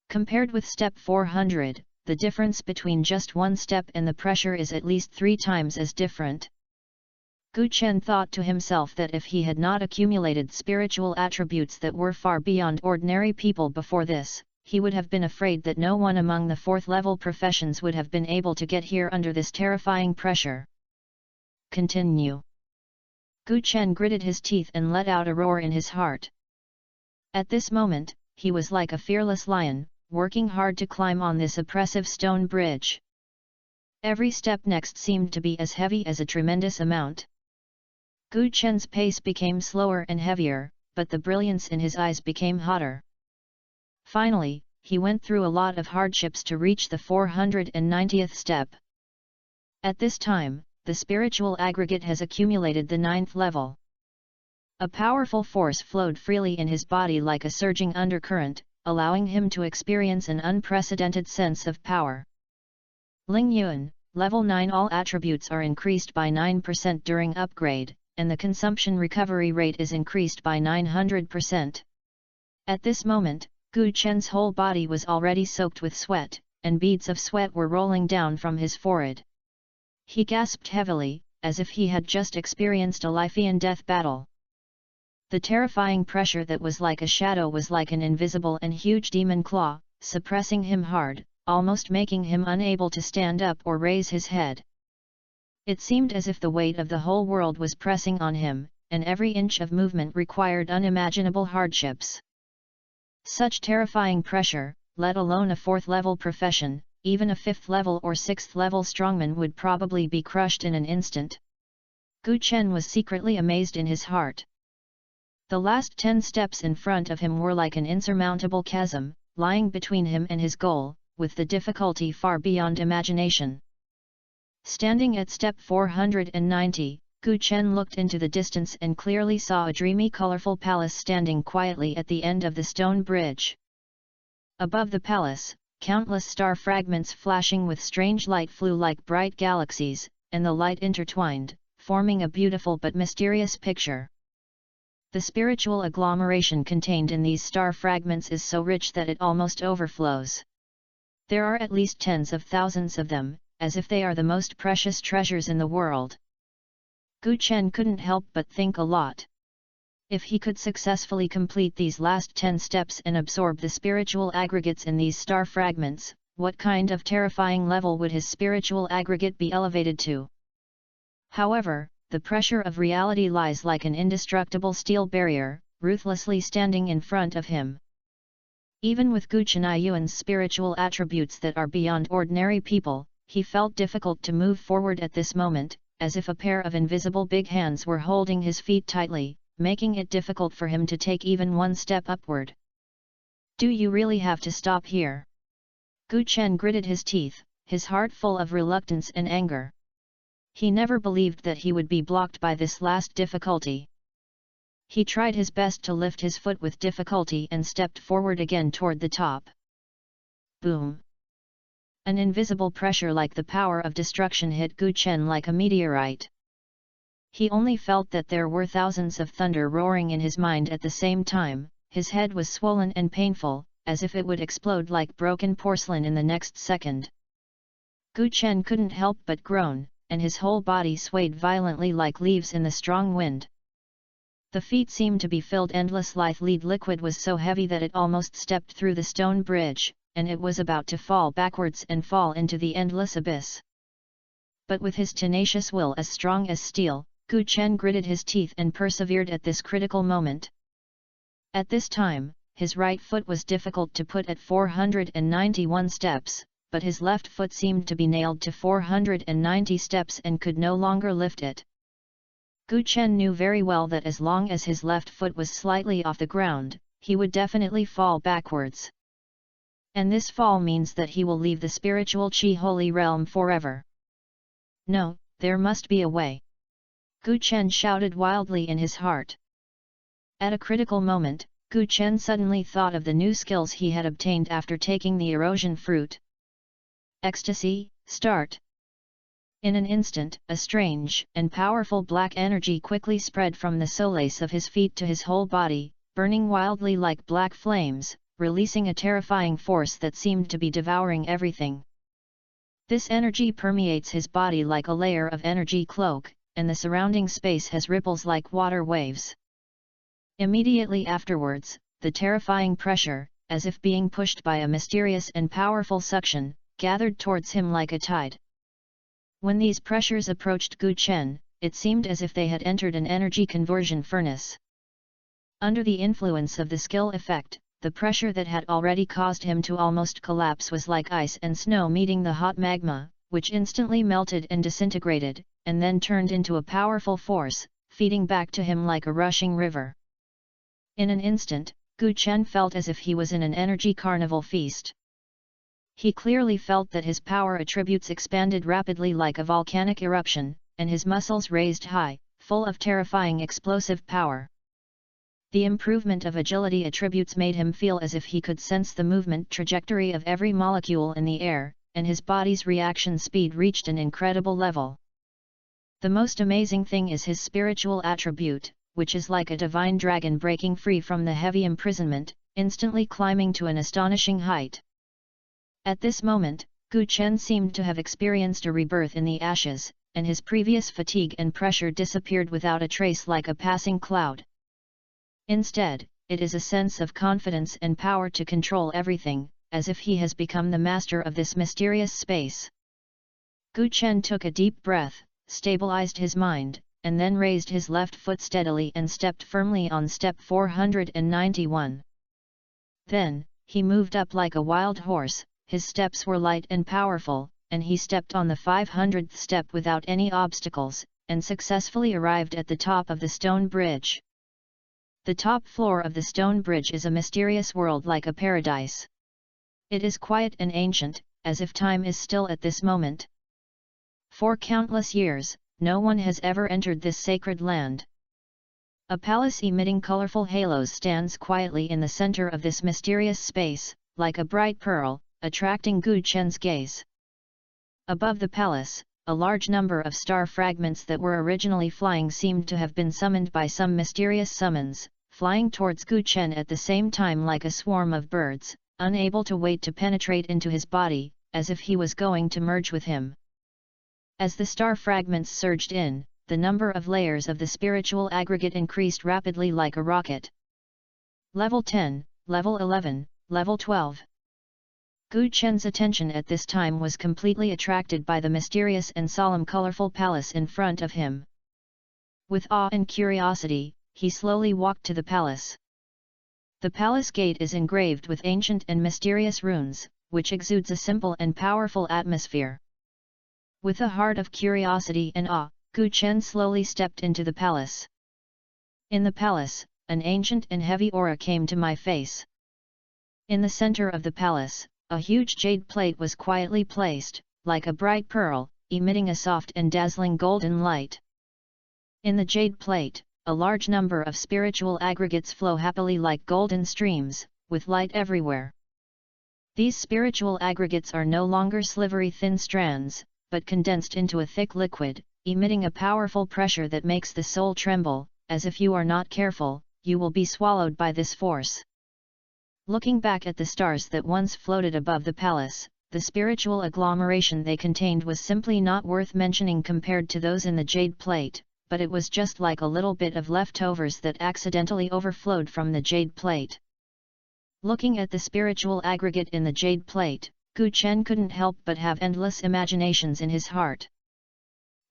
Compared with step 400, the difference between just one step and the pressure is at least 3 times as different. Gu Chen thought to himself that if he had not accumulated spiritual attributes that were far beyond ordinary people before this, he would have been afraid that no one among the 4th level professions would have been able to get here under this terrifying pressure. Continue. Gu Chen gritted his teeth and let out a roar in his heart. At this moment, he was like a fearless lion, working hard to climb on this oppressive stone bridge. Every step next seemed to be as heavy as a tremendous amount. Gu Chen's pace became slower and heavier, but the brilliance in his eyes became hotter. Finally, he went through a lot of hardships to reach the 490th step. At this time, the spiritual aggregate has accumulated the 9th level. A powerful force flowed freely in his body like a surging undercurrent, allowing him to experience an unprecedented sense of power. Ling Yun, level 9. All attributes are increased by 9% during upgrade, and the consumption recovery rate is increased by 900%. At this moment, Gu Chen's whole body was already soaked with sweat, and beads of sweat were rolling down from his forehead. He gasped heavily, as if he had just experienced a life and death battle. The terrifying pressure that was like a shadow was like an invisible and huge demon claw, suppressing him hard, almost making him unable to stand up or raise his head. It seemed as if the weight of the whole world was pressing on him, and every inch of movement required unimaginable hardships. Such terrifying pressure, let alone a 4th level profession, even a 5th level or 6th level strongman would probably be crushed in an instant. Gu Chen was secretly amazed in his heart. The last 10 steps in front of him were like an insurmountable chasm, lying between him and his goal, with the difficulty far beyond imagination. Standing at step 490, Gu Chen looked into the distance and clearly saw a dreamy colorful palace standing quietly at the end of the stone bridge. Above the palace, countless star fragments flashing with strange light flew like bright galaxies, and the light intertwined, forming a beautiful but mysterious picture. The spiritual agglomeration contained in these star fragments is so rich that it almost overflows. There are at least tens of thousands of them, as if they are the most precious treasures in the world. Gu Chen couldn't help but think a lot. If he could successfully complete these last 10 steps and absorb the spiritual aggregates in these star fragments, what kind of terrifying level would his spiritual aggregate be elevated to? However, the pressure of reality lies like an indestructible steel barrier, ruthlessly standing in front of him. Even with Gu Chenyuan's spiritual attributes that are beyond ordinary people, he felt difficult to move forward at this moment, as if a pair of invisible big hands were holding his feet tightly, making it difficult for him to take even one step upward. Do you really have to stop here? Gu Chen gritted his teeth, his heart full of reluctance and anger. He never believed that he would be blocked by this last difficulty. He tried his best to lift his foot with difficulty and stepped forward again toward the top. Boom! An invisible pressure like the power of destruction hit Gu Chen like a meteorite. He only felt that there were thousands of thunder roaring in his mind at the same time, his head was swollen and painful, as if it would explode like broken porcelain in the next second. Gu Chen couldn't help but groan, and his whole body swayed violently like leaves in the strong wind. The feet seemed to be filled endless lithe liquid was so heavy that it almost stepped through the stone bridge, and it was about to fall backwards and fall into the endless abyss. But with his tenacious will as strong as steel, Gu Chen gritted his teeth and persevered at this critical moment. At this time, his right foot was difficult to put at 491 steps, but his left foot seemed to be nailed to 490 steps and could no longer lift it. Gu Chen knew very well that as long as his left foot was slightly off the ground, he would definitely fall backwards. And this fall means that he will leave the spiritual Qi Holy Realm forever. No, there must be a way. Gu Chen shouted wildly in his heart. At a critical moment, Gu Chen suddenly thought of the new skills he had obtained after taking the erosion fruit. Ecstasy, start! In an instant, a strange and powerful black energy quickly spread from the soles of his feet to his whole body, burning wildly like black flames, releasing a terrifying force that seemed to be devouring everything. This energy permeates his body like a layer of energy cloak, and the surrounding space has ripples like water waves. Immediately afterwards, the terrifying pressure, as if being pushed by a mysterious and powerful suction, gathered towards him like a tide. When these pressures approached Gu Chen, it seemed as if they had entered an energy conversion furnace. Under the influence of the skill effect, the pressure that had already caused him to almost collapse was like ice and snow meeting the hot magma, which instantly melted and disintegrated, and then turned into a powerful force, feeding back to him like a rushing river. In an instant, Gu Chen felt as if he was in an energy carnival feast. He clearly felt that his power attributes expanded rapidly like a volcanic eruption, and his muscles raised high, full of terrifying explosive power. The improvement of agility attributes made him feel as if he could sense the movement trajectory of every molecule in the air, and his body's reaction speed reached an incredible level. The most amazing thing is his spiritual attribute, which is like a divine dragon breaking free from the heavy imprisonment, instantly climbing to an astonishing height. At this moment, Gu Chen seemed to have experienced a rebirth in the ashes, and his previous fatigue and pressure disappeared without a trace like a passing cloud. Instead, it is a sense of confidence and power to control everything, as if he has become the master of this mysterious space. Gu Chen took a deep breath, stabilized his mind, and then raised his left foot steadily and stepped firmly on step 491. Then, he moved up like a wild horse, his steps were light and powerful, and he stepped on the 500th step without any obstacles, and successfully arrived at the top of the stone bridge. The top floor of the stone bridge is a mysterious world like a paradise. It is quiet and ancient, as if time is still at this moment. For countless years, no one has ever entered this sacred land. A palace emitting colorful halos stands quietly in the center of this mysterious space, like a bright pearl, attracting Gu Chen's gaze. Above the palace, a large number of star fragments that were originally flying seemed to have been summoned by some mysterious summons, flying towards Gu Chen at the same time like a swarm of birds, unable to wait to penetrate into his body, as if he was going to merge with him. As the star fragments surged in, the number of layers of the spiritual aggregate increased rapidly like a rocket. Level 10, Level 11, Level 12. Gu Chen's attention at this time was completely attracted by the mysterious and solemn colorful palace in front of him. With awe and curiosity, he slowly walked to the palace. The palace gate is engraved with ancient and mysterious runes, which exudes a simple and powerful atmosphere. With a heart of curiosity and awe, Gu Chen slowly stepped into the palace. In the palace, an ancient and heavy aura came to my face. In the center of the palace, a huge jade plate was quietly placed, like a bright pearl, emitting a soft and dazzling golden light. In the jade plate, a large number of spiritual aggregates flow happily like golden streams, with light everywhere. These spiritual aggregates are no longer slivery thin strands, but condensed into a thick liquid, emitting a powerful pressure that makes the soul tremble, as if you are not careful, you will be swallowed by this force. Looking back at the stars that once floated above the palace, the spiritual agglomeration they contained was simply not worth mentioning compared to those in the jade plate, but it was just like a little bit of leftovers that accidentally overflowed from the jade plate. Looking at the spiritual aggregate in the jade plate, Gu Chen couldn't help but have endless imaginations in his heart.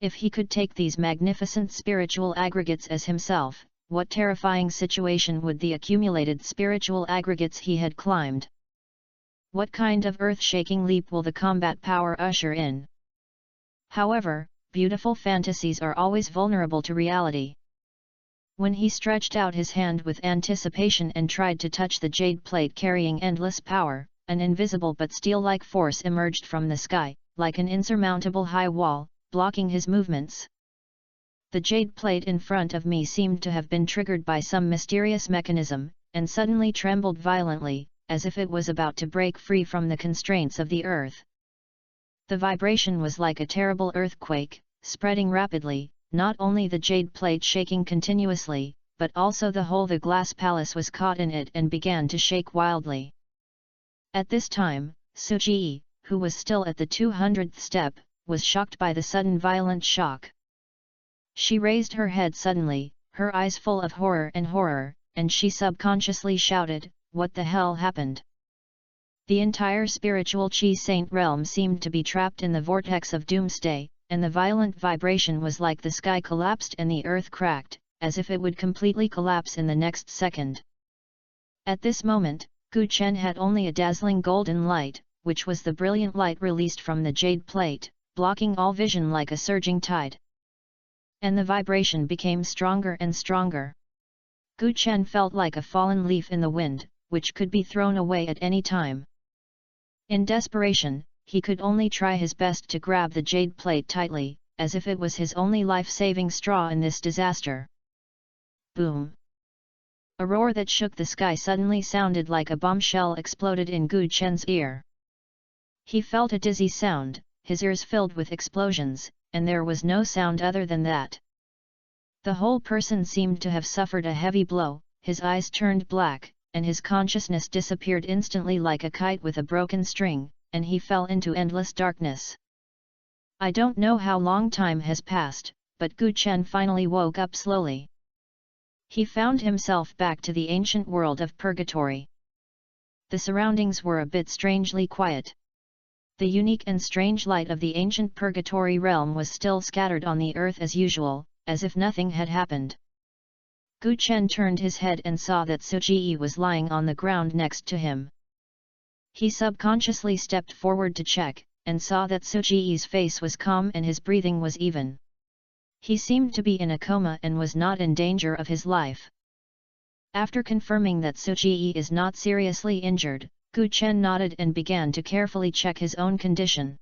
If he could take these magnificent spiritual aggregates as himself, what terrifying situation would the accumulated spiritual aggregates he had climbed? What kind of earth-shaking leap will the combat power usher in? However, beautiful fantasies are always vulnerable to reality. When he stretched out his hand with anticipation and tried to touch the jade plate carrying endless power, an invisible but steel-like force emerged from the sky, like an insurmountable high wall, blocking his movements. The jade plate in front of me seemed to have been triggered by some mysterious mechanism, and suddenly trembled violently, as if it was about to break free from the constraints of the earth. The vibration was like a terrible earthquake, spreading rapidly, not only the jade plate shaking continuously, but also the glass palace was caught in it and began to shake wildly. At this time, Suji, who was still at the 200th step, was shocked by the sudden violent shock. She raised her head suddenly, her eyes full of horror, and she subconsciously shouted, "What the hell happened?" The entire spiritual Chi Saint realm seemed to be trapped in the vortex of doomsday, and the violent vibration was like the sky collapsed and the earth cracked, as if it would completely collapse in the next second. At this moment, Gu Chen had only a dazzling golden light, which was the brilliant light released from the jade plate, blocking all vision like a surging tide. And the vibration became stronger and stronger. Gu Chen felt like a fallen leaf in the wind, which could be thrown away at any time. In desperation, he could only try his best to grab the jade plate tightly, as if it was his only life-saving straw in this disaster. Boom! A roar that shook the sky suddenly sounded like a bombshell exploded in Gu Chen's ear. He felt a dizzy sound, his ears filled with explosions, and there was no sound other than that. The whole person seemed to have suffered a heavy blow, his eyes turned black, and his consciousness disappeared instantly like a kite with a broken string, and he fell into endless darkness. I don't know how long time has passed, but Gu Chen finally woke up slowly. He found himself back to the ancient world of purgatory. The surroundings were a bit strangely quiet. The unique and strange light of the ancient purgatory realm was still scattered on the earth as usual, as if nothing had happened. Gu Chen turned his head and saw that Suji was lying on the ground next to him. He subconsciously stepped forward to check, and saw that Suji's face was calm and his breathing was even. He seemed to be in a coma and was not in danger of his life. After confirming that Suji is not seriously injured, Gu Chen nodded and began to carefully check his own condition.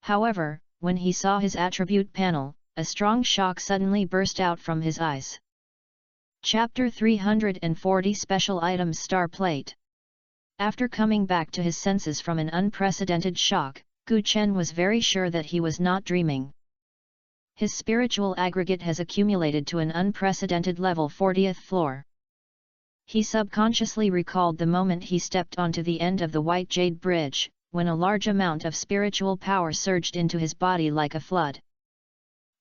However, when he saw his attribute panel, a strong shock suddenly burst out from his eyes. Chapter 340 Special Items Star Plate. After coming back to his senses from an unprecedented shock, Gu Chen was very sure that he was not dreaming. His spiritual aggregate has accumulated to an unprecedented level 40th floor. He subconsciously recalled the moment he stepped onto the end of the white jade bridge, when a large amount of spiritual power surged into his body like a flood.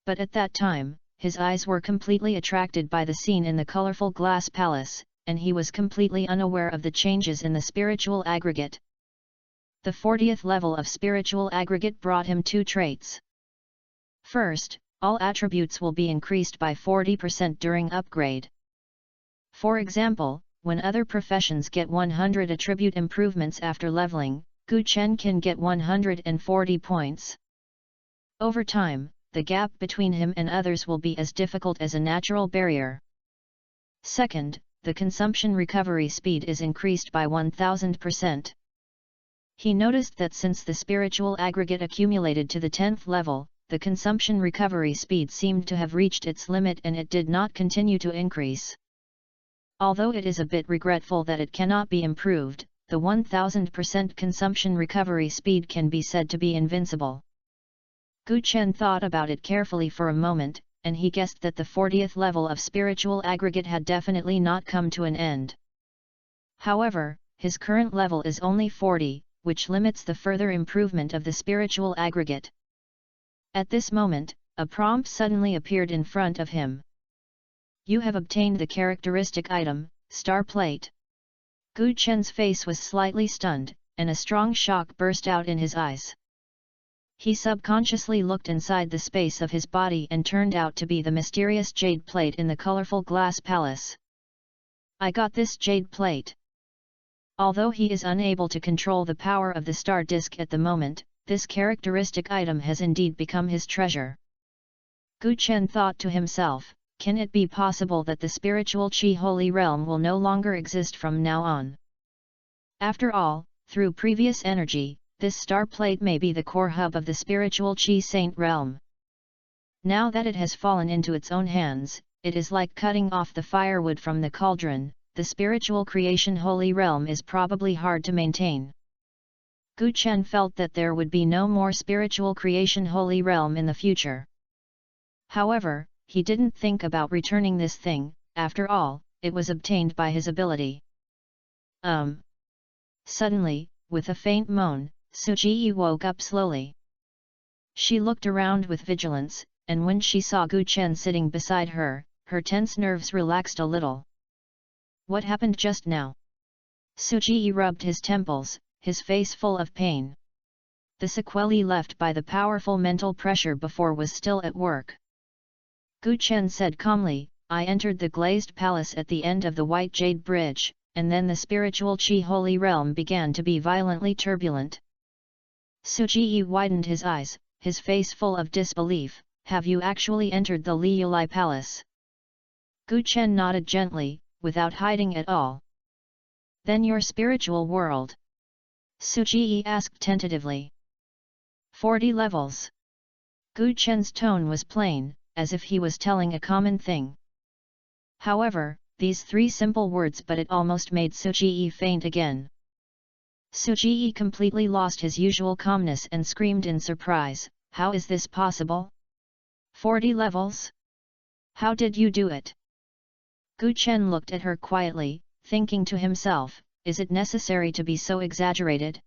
But at that time, his eyes were completely attracted by the scene in the colorful glass palace, and he was completely unaware of the changes in the spiritual aggregate. The 40th level of spiritual aggregate brought him two traits. First, all attributes will be increased by 40% during upgrade. For example, when other professions get 100 attribute improvements after leveling, Gu Chen can get 140 points. Over time, the gap between him and others will be as difficult as a natural barrier. Second, the consumption recovery speed is increased by 1000%. He noticed that since the spiritual aggregate accumulated to the 10th level, the consumption recovery speed seemed to have reached its limit and it did not continue to increase. Although it is a bit regretful that it cannot be improved, the 1000% consumption recovery speed can be said to be invincible. Gu Chen thought about it carefully for a moment, and he guessed that the 40th level of spiritual aggregate had definitely not come to an end. However, his current level is only 40, which limits the further improvement of the spiritual aggregate. At this moment, a prompt suddenly appeared in front of him. You have obtained the characteristic item, Star Plate. Gu Chen's face was slightly stunned, and a strong shock burst out in his eyes. He subconsciously looked inside the space of his body and turned out to be the mysterious jade plate in the colorful glass palace. I got this jade plate. Although he is unable to control the power of the star disk at the moment, this characteristic item has indeed become his treasure. Gu Chen thought to himself, can it be possible that the spiritual Qi Holy Realm will no longer exist from now on? After all, through previous energy, this star plate may be the core hub of the spiritual Qi Saint Realm. Now that it has fallen into its own hands, it is like cutting off the firewood from the cauldron. The spiritual creation Holy Realm is probably hard to maintain. Gu Chen felt that there would be no more spiritual creation Holy Realm in the future. However, he didn't think about returning this thing, after all, it was obtained by his ability. Suddenly, with a faint moan, Su Ji woke up slowly. She looked around with vigilance, and when she saw Gu Chen sitting beside her, her tense nerves relaxed a little. What happened just now? Su Ji rubbed his temples, his face full of pain. The sequelae left by the powerful mental pressure before was still at work. Gu Chen said calmly, I entered the glazed palace at the end of the White Jade Bridge, and then the spiritual Qi Holy Realm began to be violently turbulent. Su Ji widened his eyes, his face full of disbelief. Have you actually entered the Li Yulai Palace? Gu Chen nodded gently, without hiding at all. Then your spiritual world? Su Ji asked tentatively. 40 levels. Gu Chen's tone was plain, as if he was telling a common thing. However, these 3 simple words but it almost made Su Ji faint again. Su Ji completely lost his usual calmness and screamed in surprise, how is this possible? 40 levels? How did you do it? Gu Chen looked at her quietly, thinking to himself, is it necessary to be so exaggerated?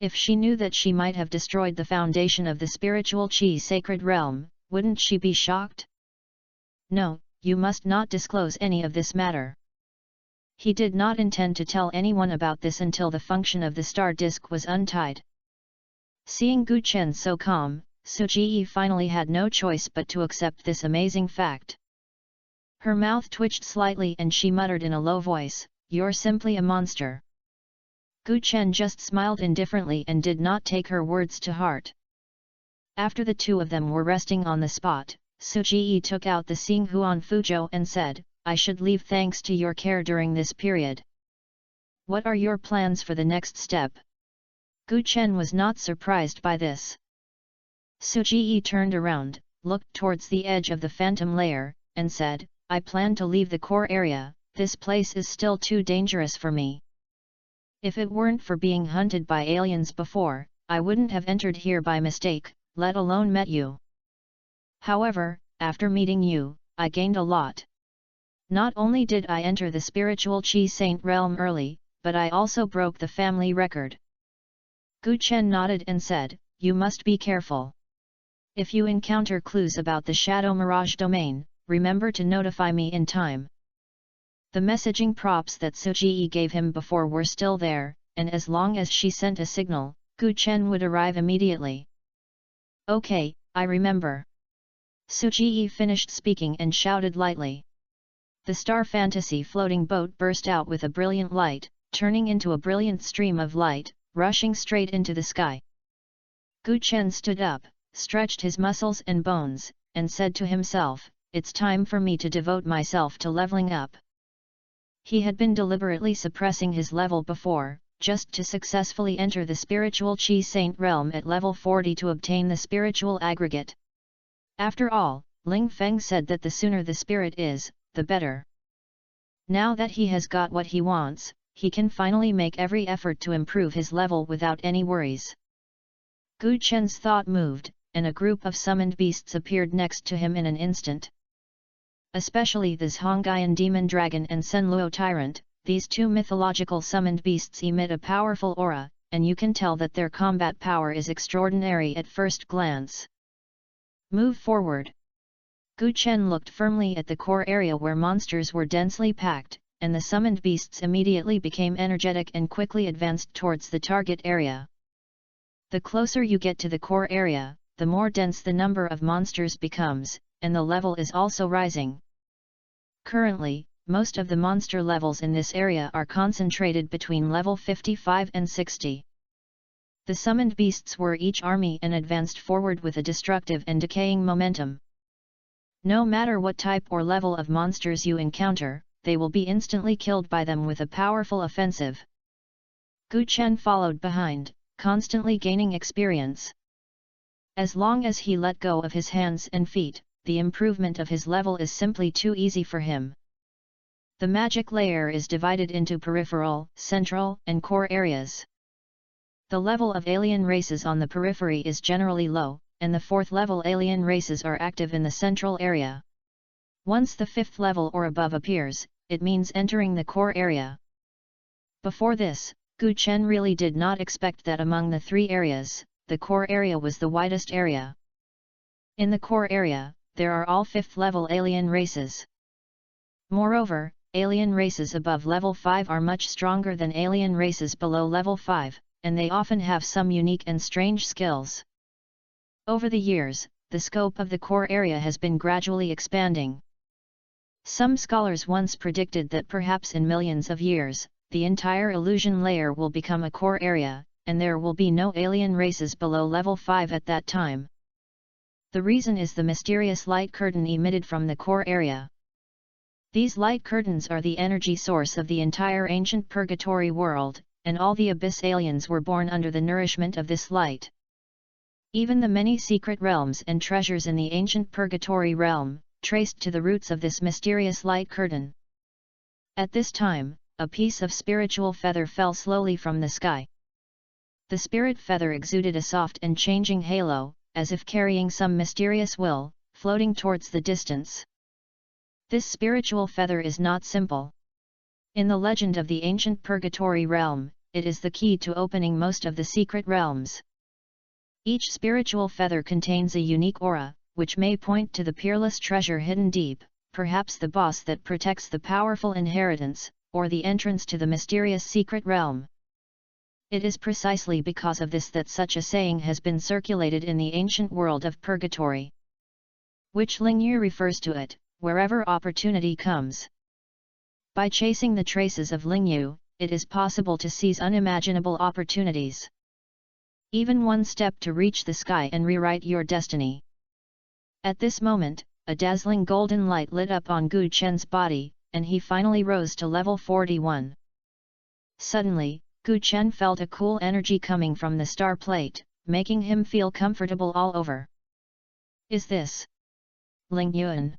If she knew that she might have destroyed the foundation of the spiritual Qi sacred realm, wouldn't she be shocked? No, you must not disclose any of this matter. He did not intend to tell anyone about this until the function of the star disk was untied. Seeing Gu Chen so calm, Su Ji finally had no choice but to accept this amazing fact. Her mouth twitched slightly and she muttered in a low voice, you're simply a monster. Gu Chen just smiled indifferently and did not take her words to heart. After the 2 of them were resting on the spot, Su Ji took out the Xinghuan Fuzhou and said, I should leave thanks to your care during this period. What are your plans for the next step? Gu Chen was not surprised by this. Su Ji turned around, looked towards the edge of the phantom layer, and said, I plan to leave the core area, this place is still too dangerous for me. If it weren't for being hunted by aliens before, I wouldn't have entered here by mistake, let alone met you. However, after meeting you, I gained a lot. Not only did I enter the spiritual Qi Saint realm early, but I also broke the family record. Gu Chen nodded and said, you must be careful. If you encounter clues about the Shadow Mirage domain, remember to notify me in time. The messaging props that Su Ji gave him before were still there, and as long as she sent a signal, Gu Chen would arrive immediately. Okay, I remember. Su Ji finished speaking and shouted lightly. The star fantasy floating boat burst out with a brilliant light, turning into a brilliant stream of light, rushing straight into the sky. Gu Chen stood up, stretched his muscles and bones, and said to himself, it's time for me to devote myself to leveling up. He had been deliberately suppressing his level before, just to successfully enter the spiritual Qi Saint realm at level 40 to obtain the spiritual aggregate. After all, Ling Feng said that the sooner the spirit is, the better. Now that he has got what he wants, he can finally make every effort to improve his level without any worries. Gu Chen's thought moved, and a group of summoned beasts appeared next to him in an instant. Especially the Zhongaian Demon Dragon and Senluo Tyrant, these 2 mythological summoned beasts emit a powerful aura, and you can tell that their combat power is extraordinary at first glance. Move forward. Gu Chen looked firmly at the core area where monsters were densely packed, and the summoned beasts immediately became energetic and quickly advanced towards the target area. The closer you get to the core area, the more dense the number of monsters becomes, and the level is also rising. Currently, most of the monster levels in this area are concentrated between level 55 and 60. The summoned beasts were each army and advanced forward with a destructive and decaying momentum. No matter what type or level of monsters you encounter, they will be instantly killed by them with a powerful offensive. Gu Chen followed behind, constantly gaining experience. As long as he let go of his hands and feet, the improvement of his level is simply too easy for him. The magic layer is divided into peripheral, central, and core areas. The level of alien races on the periphery is generally low, and the 4th level alien races are active in the central area. Once the 5th level or above appears, it means entering the core area. Before this, Gu Chen really did not expect that among the 3 areas, the core area was the widest area. In the core area, there are all 5th level alien races. Moreover, alien races above level 5 are much stronger than alien races below level 5, and they often have some unique and strange skills. Over the years, the scope of the core area has been gradually expanding. Some scholars once predicted that perhaps in millions of years, the entire illusion layer will become a core area, and there will be no alien races below level 5 at that time. The reason is the mysterious light curtain emitted from the core area. These light curtains are the energy source of the entire ancient purgatory world, and all the abyss aliens were born under the nourishment of this light. Even the many secret realms and treasures in the ancient purgatory realm, traced to the roots of this mysterious light curtain. At this time, a piece of spiritual feather fell slowly from the sky. The spirit feather exuded a soft and changing halo, as if carrying some mysterious will, floating towards the distance. This spiritual feather is not simple. In the legend of the ancient purgatory realm, it is the key to opening most of the secret realms. Each spiritual feather contains a unique aura, which may point to the peerless treasure hidden deep, perhaps the boss that protects the powerful inheritance, or the entrance to the mysterious secret realm. It is precisely because of this that such a saying has been circulated in the ancient world of purgatory. Which Lingyu refers to it, wherever opportunity comes. By chasing the traces of Lingyu, it is possible to seize unimaginable opportunities. Even one step to reach the sky and rewrite your destiny. At this moment, a dazzling golden light lit up on Gu Chen's body, and he finally rose to level 41. Suddenly, Gu Chen felt a cool energy coming from the star plate, making him feel comfortable all over. Is this Lingyuan?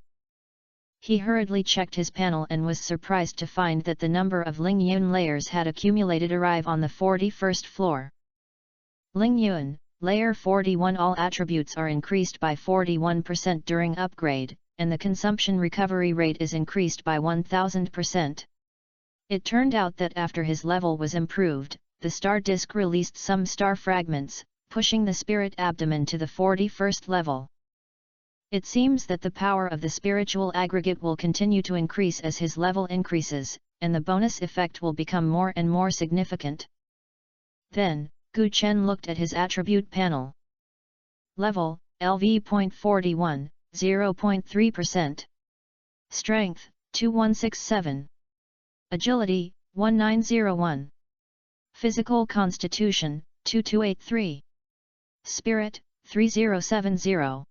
He hurriedly checked his panel and was surprised to find that the number of Lingyuan layers had accumulated arrive on the 41st floor. Lingyuan, layer 41. All attributes are increased by 41% during upgrade, and the consumption recovery rate is increased by 1000%. It turned out that after his level was improved, the star disk released some star fragments, pushing the spirit abdomen to the 41st level. It seems that the power of the spiritual aggregate will continue to increase as his level increases, and the bonus effect will become more and more significant. Then, Gu Chen looked at his attribute panel. Level, LV.41, 0.3%. Strength, 2167. Agility, 1901. Physical Constitution, 2283. Spirit, 3070.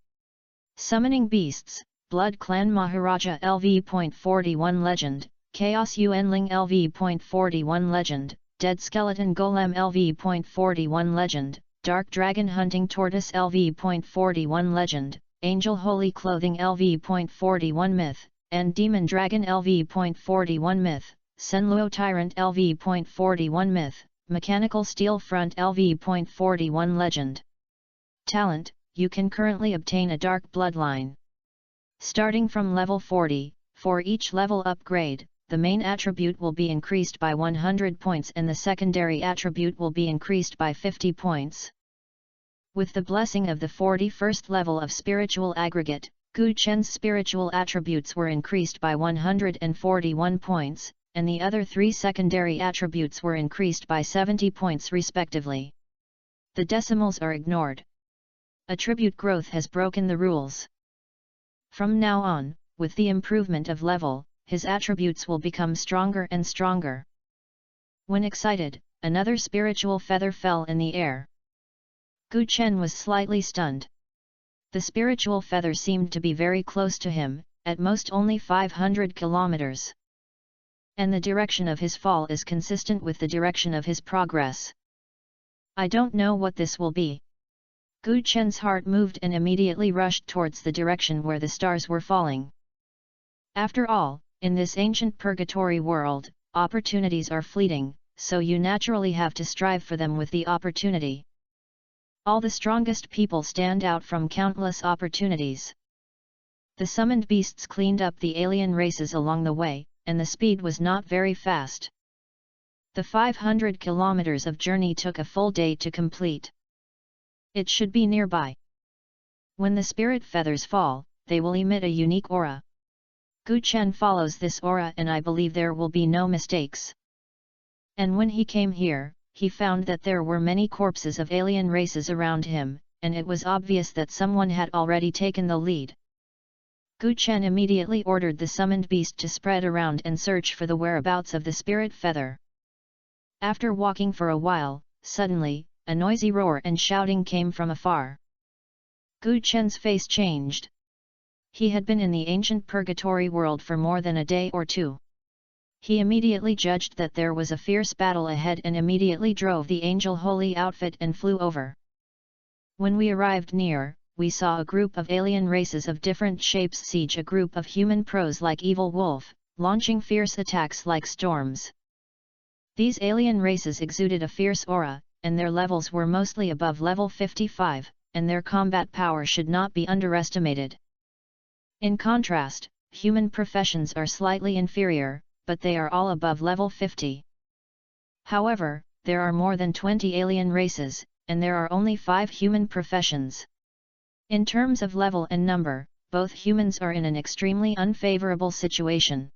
Summoning Beasts, Blood Clan Maharaja LV.41 Legend, Chaos Yuanling LV.41 Legend, Dead Skeleton Golem LV.41 Legend, Dark Dragon Hunting Tortoise LV.41 Legend, Angel Holy Clothing LV.41 Myth, and Demon Dragon LV.41 Myth, Senluo Tyrant LV.41 Myth, Mechanical Steel Front LV.41 Legend. Talent, you can currently obtain a Dark Bloodline. Starting from level 40, for each level upgrade, the main attribute will be increased by 100 points and the secondary attribute will be increased by 50 points. With the blessing of the 41st level of spiritual aggregate, Gu Chen's spiritual attributes were increased by 141 points, and the other 3 secondary attributes were increased by 70 points respectively. The decimals are ignored. Attribute growth has broken the rules. From now on, with the improvement of level, his attributes will become stronger and stronger. When excited, another spiritual feather fell in the air. Gu Chen was slightly stunned. The spiritual feather seemed to be very close to him, at most only 500 kilometers. And the direction of his fall is consistent with the direction of his progress. I don't know what this will be. Gu Chen's heart moved and immediately rushed towards the direction where the stars were falling. After all, in this ancient purgatory world, opportunities are fleeting, so you naturally have to strive for them with the opportunity. All the strongest people stand out from countless opportunities. The summoned beasts cleaned up the alien races along the way, and the speed was not very fast. The 500 kilometers of journey took a full day to complete. It should be nearby. When the spirit feathers fall, they will emit a unique aura. Gu Chen follows this aura and I believe there will be no mistakes. And when he came here, he found that there were many corpses of alien races around him, and it was obvious that someone had already taken the lead. Gu Chen immediately ordered the summoned beast to spread around and search for the whereabouts of the spirit feather. After walking for a while, suddenly, a noisy roar and shouting came from afar. Gu Chen's face changed. He had been in the ancient purgatory world for more than a day or two. He immediately judged that there was a fierce battle ahead and immediately drove the angel holy outfit and flew over. When we arrived near, we saw a group of alien races of different shapes siege a group of human pros like Evil Wolf, launching fierce attacks like storms. These alien races exuded a fierce aura, and their levels were mostly above level 55, and their combat power should not be underestimated. In contrast, human professions are slightly inferior, but they are all above level 50. However, there are more than 20 alien races, and there are only 5 human professions. In terms of level and number, both humans are in an extremely unfavorable situation.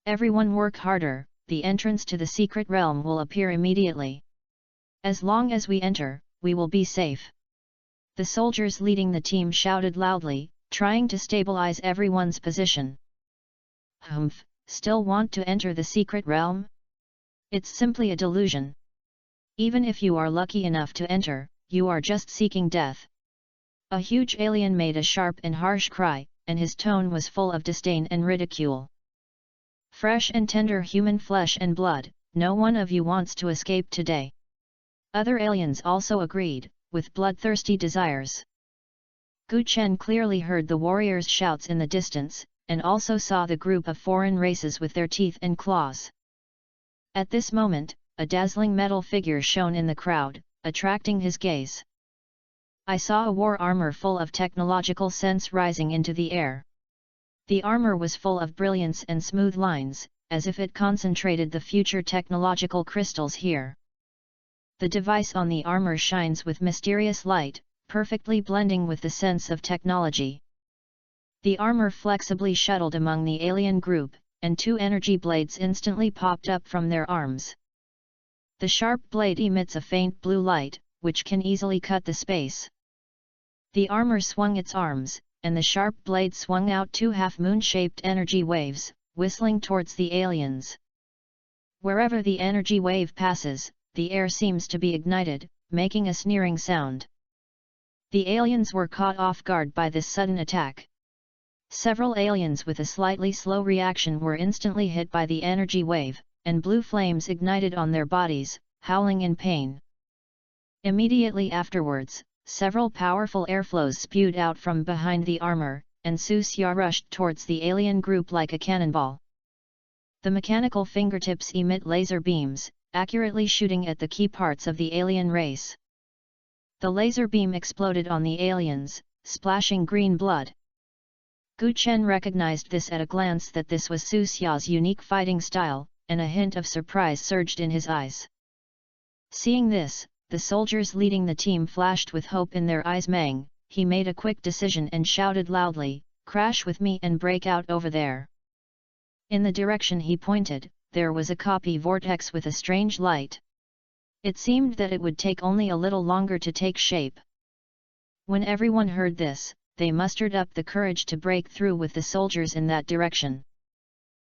Everyone work harder, the entrance to the secret realm will appear immediately. As long as we enter, we will be safe. The soldiers leading the team shouted loudly, trying to stabilize everyone's position. Humph, still want to enter the secret realm? It's simply a delusion. Even if you are lucky enough to enter, you are just seeking death. A huge alien made a sharp and harsh cry, and his tone was full of disdain and ridicule. Fresh and tender human flesh and blood, no one of you wants to escape today. Other aliens also agreed, with bloodthirsty desires. Gu Chen clearly heard the warriors' shouts in the distance, and also saw the group of foreign races with their teeth and claws. At this moment, a dazzling metal figure shone in the crowd, attracting his gaze. I saw a war armor full of technological sense rising into the air. The armor was full of brilliance and smooth lines, as if it concentrated the future technological crystals here. The device on the armor shines with mysterious light, perfectly blending with the sense of technology. The armor flexibly shuttled among the alien group, and 2 energy blades instantly popped up from their arms. The sharp blade emits a faint blue light, which can easily cut the space. The armor swung its arms, and the sharp blade swung out 2 half-moon-shaped energy waves, whistling towards the aliens. Wherever the energy wave passes, the air seems to be ignited, making a sneering sound. The aliens were caught off guard by this sudden attack. Several aliens with a slightly slow reaction were instantly hit by the energy wave, and blue flames ignited on their bodies, howling in pain. Immediately afterwards, several powerful airflows spewed out from behind the armor, and Su Xia rushed towards the alien group like a cannonball. The mechanical fingertips emit laser beams, accurately shooting at the key parts of the alien race. The laser beam exploded on the aliens, splashing green blood. Gu Chen recognized this at a glance that this was Su Xia's unique fighting style, and a hint of surprise surged in his eyes. Seeing this, the soldiers leading the team flashed with hope in their eyes. Meng, he made a quick decision and shouted loudly, "Crash with me and break out over there." In the direction he pointed, there was a copy vortex with a strange light. It seemed that it would take only a little longer to take shape. When everyone heard this, they mustered up the courage to break through with the soldiers in that direction.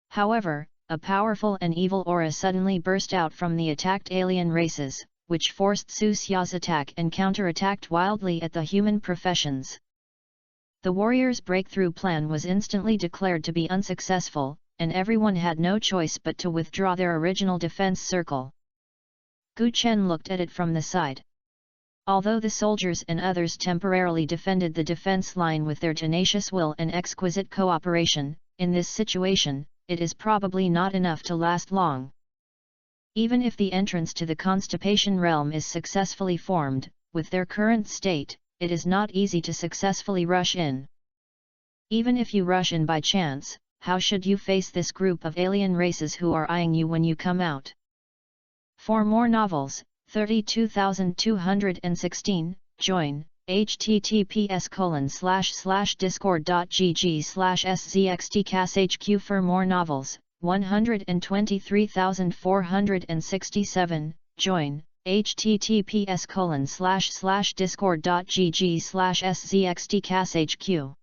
However, a powerful and evil aura suddenly burst out from the attacked alien races, which forced Su Xia's attack and counter-attacked wildly at the human professions. The warriors' breakthrough plan was instantly declared to be unsuccessful, and everyone had no choice but to withdraw their original defense circle. Gu Chen looked at it from the side. Although the soldiers and others temporarily defended the defense line with their tenacious will and exquisite cooperation, in this situation, it is probably not enough to last long. Even if the entrance to the constipation realm is successfully formed, with their current state, it is not easy to successfully rush in. Even if you rush in by chance, how should you face this group of alien races who are eyeing you when you come out? For more novels, 32216, join, https://discord.gg/szxtcashq. For more novels, 123467, join, https://discord.gg/szxtcashq.